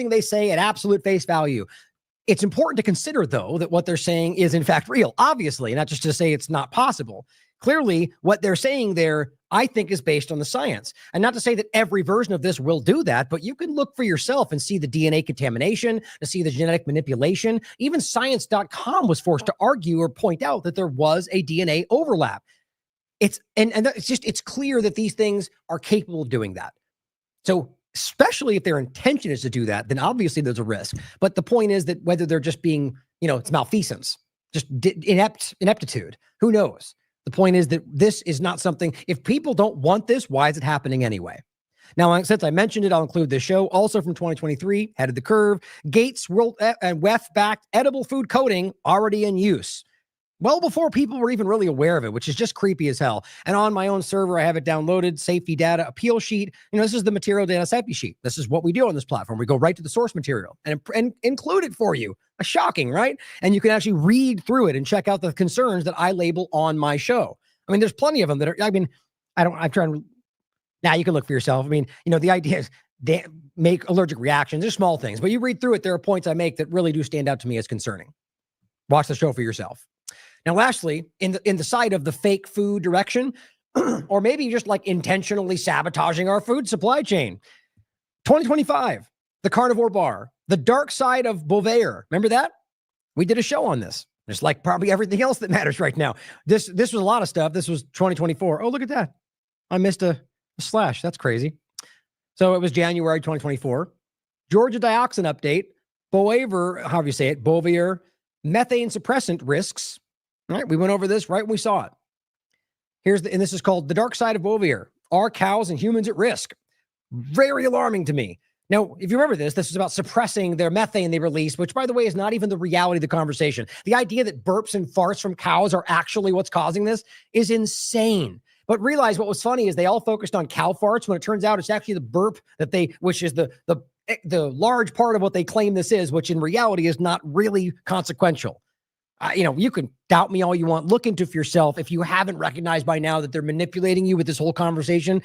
they say at absolute face value. It's important to consider, though, that what they're saying is in fact real, obviously, not just to say it's not possible. Clearly, what they're saying there, I think, is based on the science. And not to say that every version of this will do that, but you can look for yourself and see the DNA contamination, to see the genetic manipulation. Even science.com was forced to argue or point out that there was a DNA overlap. It's clear that these things are capable of doing that. So especially if their intention is to do that, then obviously there's a risk. But the point is that whether they're just being, it's malfeasance, just ineptitude, who knows? The point is that this is not something, if people don't want this, why is it happening anyway? Now, since I mentioned it, I'll include this show. Also from 2023, Head of the Curve, Gates World and WEF-backed edible food coating already in use. Well before people were even really aware of it, which is just creepy as hell. And on my own server, I have it downloaded, safety data appeal sheet. This is the material data safety sheet. This is what we do on this platform. We go right to the source material and include it for you. Shocking, right? And you can actually read through it and check out the concerns that I label on my show. I mean, there's plenty of them that are, now you can look for yourself. The idea is they make allergic reactions. They're small things, but you read through it. There are points I make that really do stand out to me as concerning. Watch the show for yourself. Now, lastly, in the side of the fake food direction, or maybe just like intentionally sabotaging our food supply chain, 2025, the carnivore bar, the dark side of Bovaer. Remember that? We did a show on this. Just like probably everything else that matters right now. This was a lot of stuff. This was 2024. Oh, look at that. I missed a slash. That's crazy. So it was January 2024. Georgia dioxin update. Bovaer, methane suppressant risks. All right, we went over this right when we saw it. And this is called the dark side of Bovaer. Are cows and humans at risk? Very alarming to me. Now, if you remember this is about suppressing their methane they release, which, by the way, is not even the reality of the conversation. The idea that burps and farts from cows are actually what's causing this is insane. But realize what was funny is they all focused on cow farts when it turns out it's actually the burp which is the large part of what they claim this is, which in reality is not really consequential. You can doubt me all you want. Look into it for yourself. If you haven't recognized by now that they're manipulating you with this whole conversation,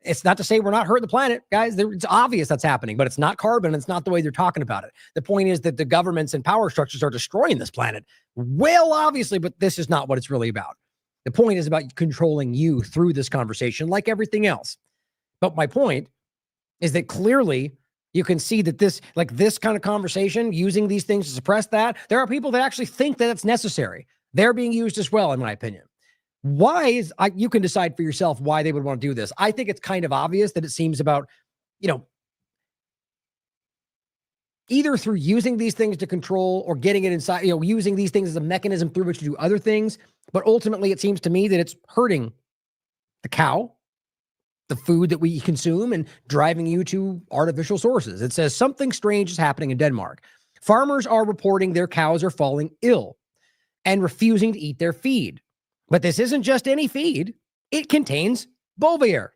it's not to say we're not hurting the planet, guys. It's obvious that's happening, but it's not carbon. It's not the way they're talking about it. The point is that the governments and power structures are destroying this planet. Well, obviously, but this is not what it's really about. The point is about controlling you through this conversation, like everything else. But my point is that clearly you can see that this kind of conversation, using these things to suppress that, there are people that actually think that it's necessary. They're being used as well, in my opinion. You can decide for yourself why they would want to do this. I think it's kind of obvious that it seems about, either through using these things to control or getting it inside, using these things as a mechanism through which to do other things. But ultimately, it seems to me that it's hurting the cow, the food that we consume, and driving you to artificial sources. It says something strange is happening in Denmark. Farmers are reporting their cows are falling ill and refusing to eat their feed. But this isn't just any feed. It contains Bovaer,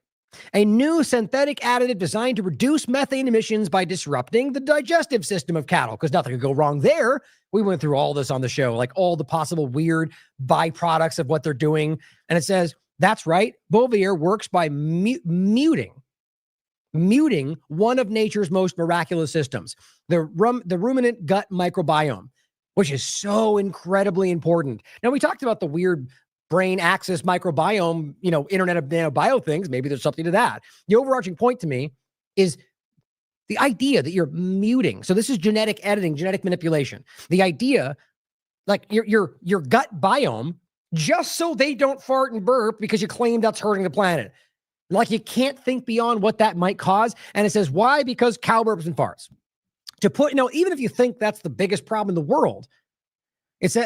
a new synthetic additive designed to reduce methane emissions by disrupting the digestive system of cattle, because nothing could go wrong there. We went through all this on the show, like all the possible weird byproducts of what they're doing. And it says, that's right, Bovaer works by muting one of nature's most miraculous systems, the ruminant gut microbiome, which is so incredibly important. Now, we talked about the weird brain axis microbiome, Internet of Nanobio things. Maybe there's something to that. The overarching point to me is the idea that you're muting. So this is genetic editing, genetic manipulation. The idea, like your gut biome, just so they don't fart and burp because you claim that's hurting the planet. Like, you can't think beyond what that might cause. And it says, why? Because cow burps and farts. To put, even if you think that's the biggest problem in the world, it's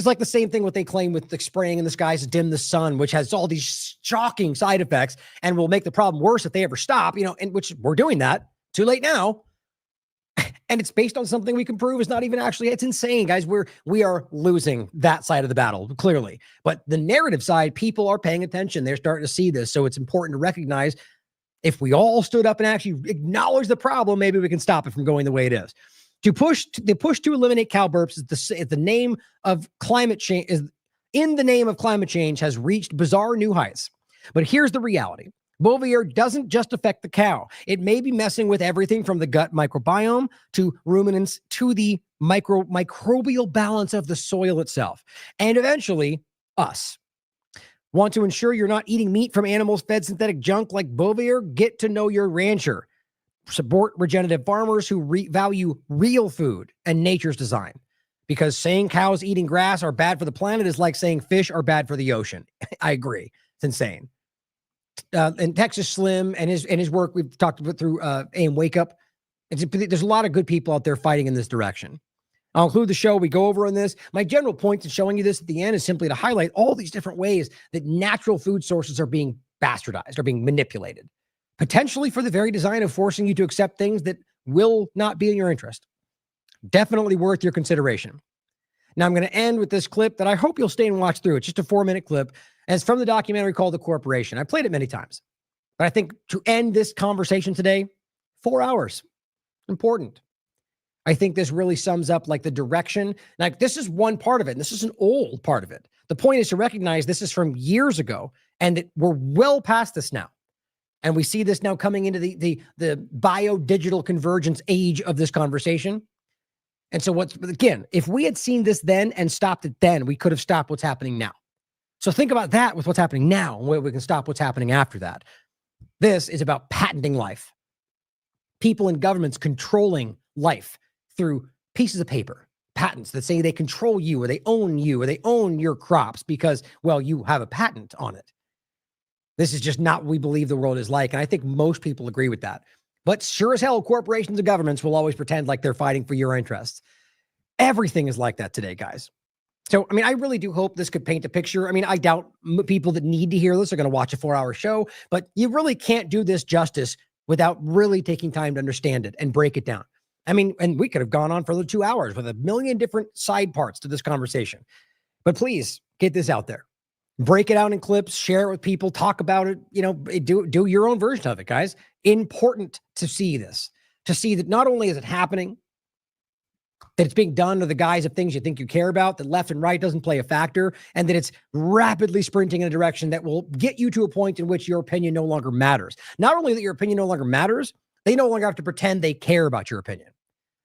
like the same thing what they claim with the spraying in the skies to dim the sun, which has all these shocking side effects and will make the problem worse if they ever stop, and which we're doing that. Too late now. And it's based on something we can prove is not even actually, it's insane, guys. We are losing that side of the battle, clearly. But the narrative side, people are paying attention. They're starting to see this. So it's important to recognize, if we all stood up and actually acknowledge the problem, maybe we can stop it from going the way it is. The push to eliminate cow burps is the name of climate change. In the name of climate change, has reached bizarre new heights. But here's the reality. Bovaer doesn't just affect the cow. It may be messing with everything from the gut microbiome to ruminants to the microbial balance of the soil itself, and eventually us. Want to ensure you're not eating meat from animals fed synthetic junk like Bovaer? Get to know your rancher. Support regenerative farmers who value real food and nature's design. Because saying cows eating grass are bad for the planet is like saying fish are bad for the ocean. I agree. It's insane. And Texas Slim and his work, we've talked about through AIM Wake Up. There's a lot of good people out there fighting in this direction. I'll include the show we go over on this. My general point in showing you this at the end is simply to highlight all these different ways that natural food sources are being bastardized, are being manipulated, potentially for the very design of forcing you to accept things that will not be in your interest. Definitely worth your consideration. Now, I'm going to end with this clip that I hope you'll stay and watch through. It's just a 4-minute clip. And it's from the documentary called The Corporation. I played it many times. But I think to end this conversation today, 4 hours. Important. I think this really sums up like the direction. Like, this is one part of it, and this is an old part of it. The point is to recognize this is from years ago, and that we're well past this now. And we see this now coming into the bio-digital convergence age of this conversation. And so again, if we had seen this then and stopped it then, we could have stopped what's happening now. So think about that with what's happening now, and where we can stop what's happening after that. This is about patenting life. People in governments controlling life through pieces of paper, patents that say they control you, or they own your crops because, well, you have a patent on it. This is just not what we believe the world is like. And I think most people agree with that. But sure as hell, corporations and governments will always pretend like they're fighting for your interests. Everything is like that today, guys. So, I mean, I really do hope this could paint a picture. I mean, I doubt people that need to hear this are going to watch a 4-hour show, but you really can't do this justice without really taking time to understand it and break it down. I mean, and we could have gone on for the 2 hours with a million different side parts to this conversation. But please get this out there. Break it out in clips, share it with people, talk about it, do your own version of it, guys. Important to see this, to see that not only is it happening, that it's being done to the guise of things you think you care about, that left and right doesn't play a factor, and that it's rapidly sprinting in a direction that will get you to a point in which your opinion no longer matters. Not only that your opinion no longer matters, they no longer have to pretend they care about your opinion.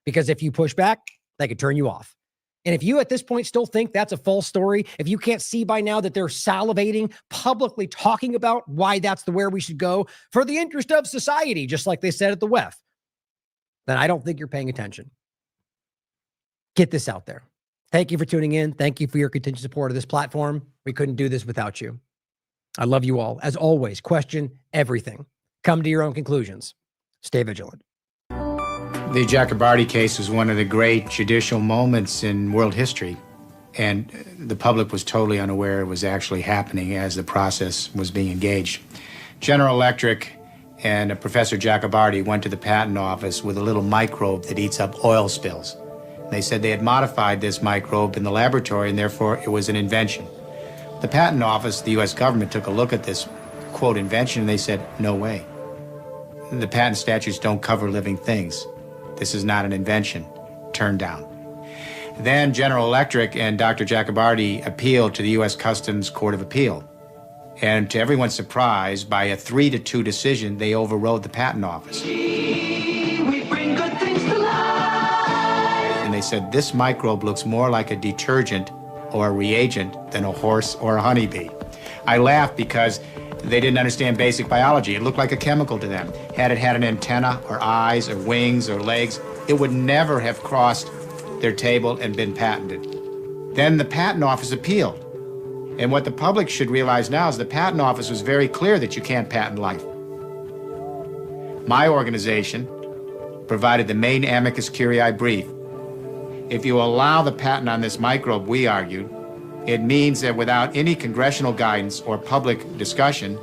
Because if you push back, they could turn you off. And if you at this point still think that's a false story, if you can't see by now that they're salivating, publicly talking about why that's where we should go for the interest of society, just like they said at the WEF, then I don't think you're paying attention. Get this out there. Thank you for tuning in. Thank you for your continued support of this platform. We couldn't do this without you. I love you all. As always, question everything. Come to your own conclusions. Stay vigilant. The Jacobardi case was one of the great judicial moments in world history, and the public was totally unaware it was actually happening as the process was being engaged. General Electric and Professor Jacobardi went to the patent office with a little microbe that eats up oil spills. They said they had modified this microbe in the laboratory and therefore it was an invention. The patent office, the US government, took a look at this, quote, invention, and they said, no way. The patent statutes don't cover living things. This is not an invention. Turned down. Then General Electric and Dr. Jacobardi appealed to the US Customs Court of Appeal. And to everyone's surprise, by a 3-2 decision, they overrode the patent office. We bring good things to life. And they said, this microbe looks more like a detergent or a reagent than a horse or a honeybee. I laughed because they didn't understand basic biology. It looked like a chemical to them. Had it had an antenna or eyes or wings or legs, it would never have crossed their table and been patented. Then the patent office appealed. And what the public should realize now is the patent office was very clear that you can't patent life. My organization provided the main amicus curiae brief. If you allow the patent on this microbe, we argued, it means that without any congressional guidance or public discussion,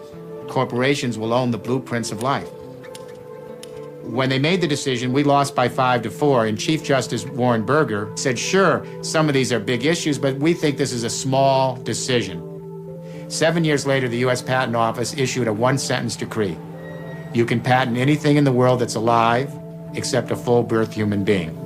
corporations will own the blueprints of life. When they made the decision, we lost by 5-4, and Chief Justice Warren Burger said, sure, some of these are big issues, but we think this is a small decision. 7 years later, the US Patent Office issued a one-sentence decree. You can patent anything in the world that's alive, except a full-birth human being.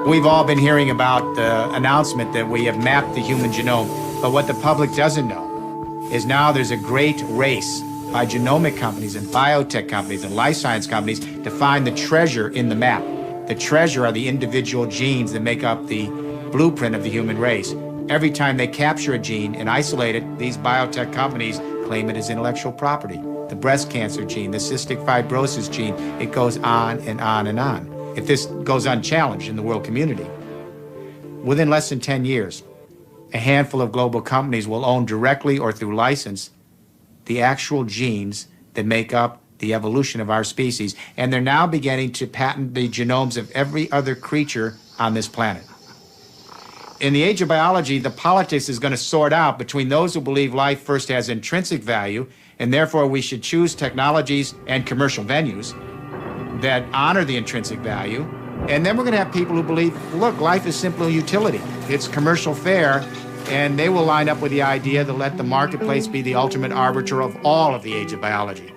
We've all been hearing about the announcement that we have mapped the human genome, but what the public doesn't know is now there's a great race by genomic companies and biotech companies and life science companies to find the treasure in the map. The treasure are the individual genes that make up the blueprint of the human race. Every time they capture a gene and isolate it, these biotech companies claim it as intellectual property. The breast cancer gene, the cystic fibrosis gene, it goes on and on and on. If this goes unchallenged in the world community, within less than 10 years, a handful of global companies will own directly or through license the actual genes that make up the evolution of our species, and they're now beginning to patent the genomes of every other creature on this planet. In the age of biology, the politics is going to sort out between those who believe life first has intrinsic value, and therefore we should choose technologies and commercial venues that honor the intrinsic value. And then we're going to have people who believe, look, life is simply utility. It's commercial fare, and they will line up with the idea to let the marketplace be the ultimate arbiter of all of the age of biology.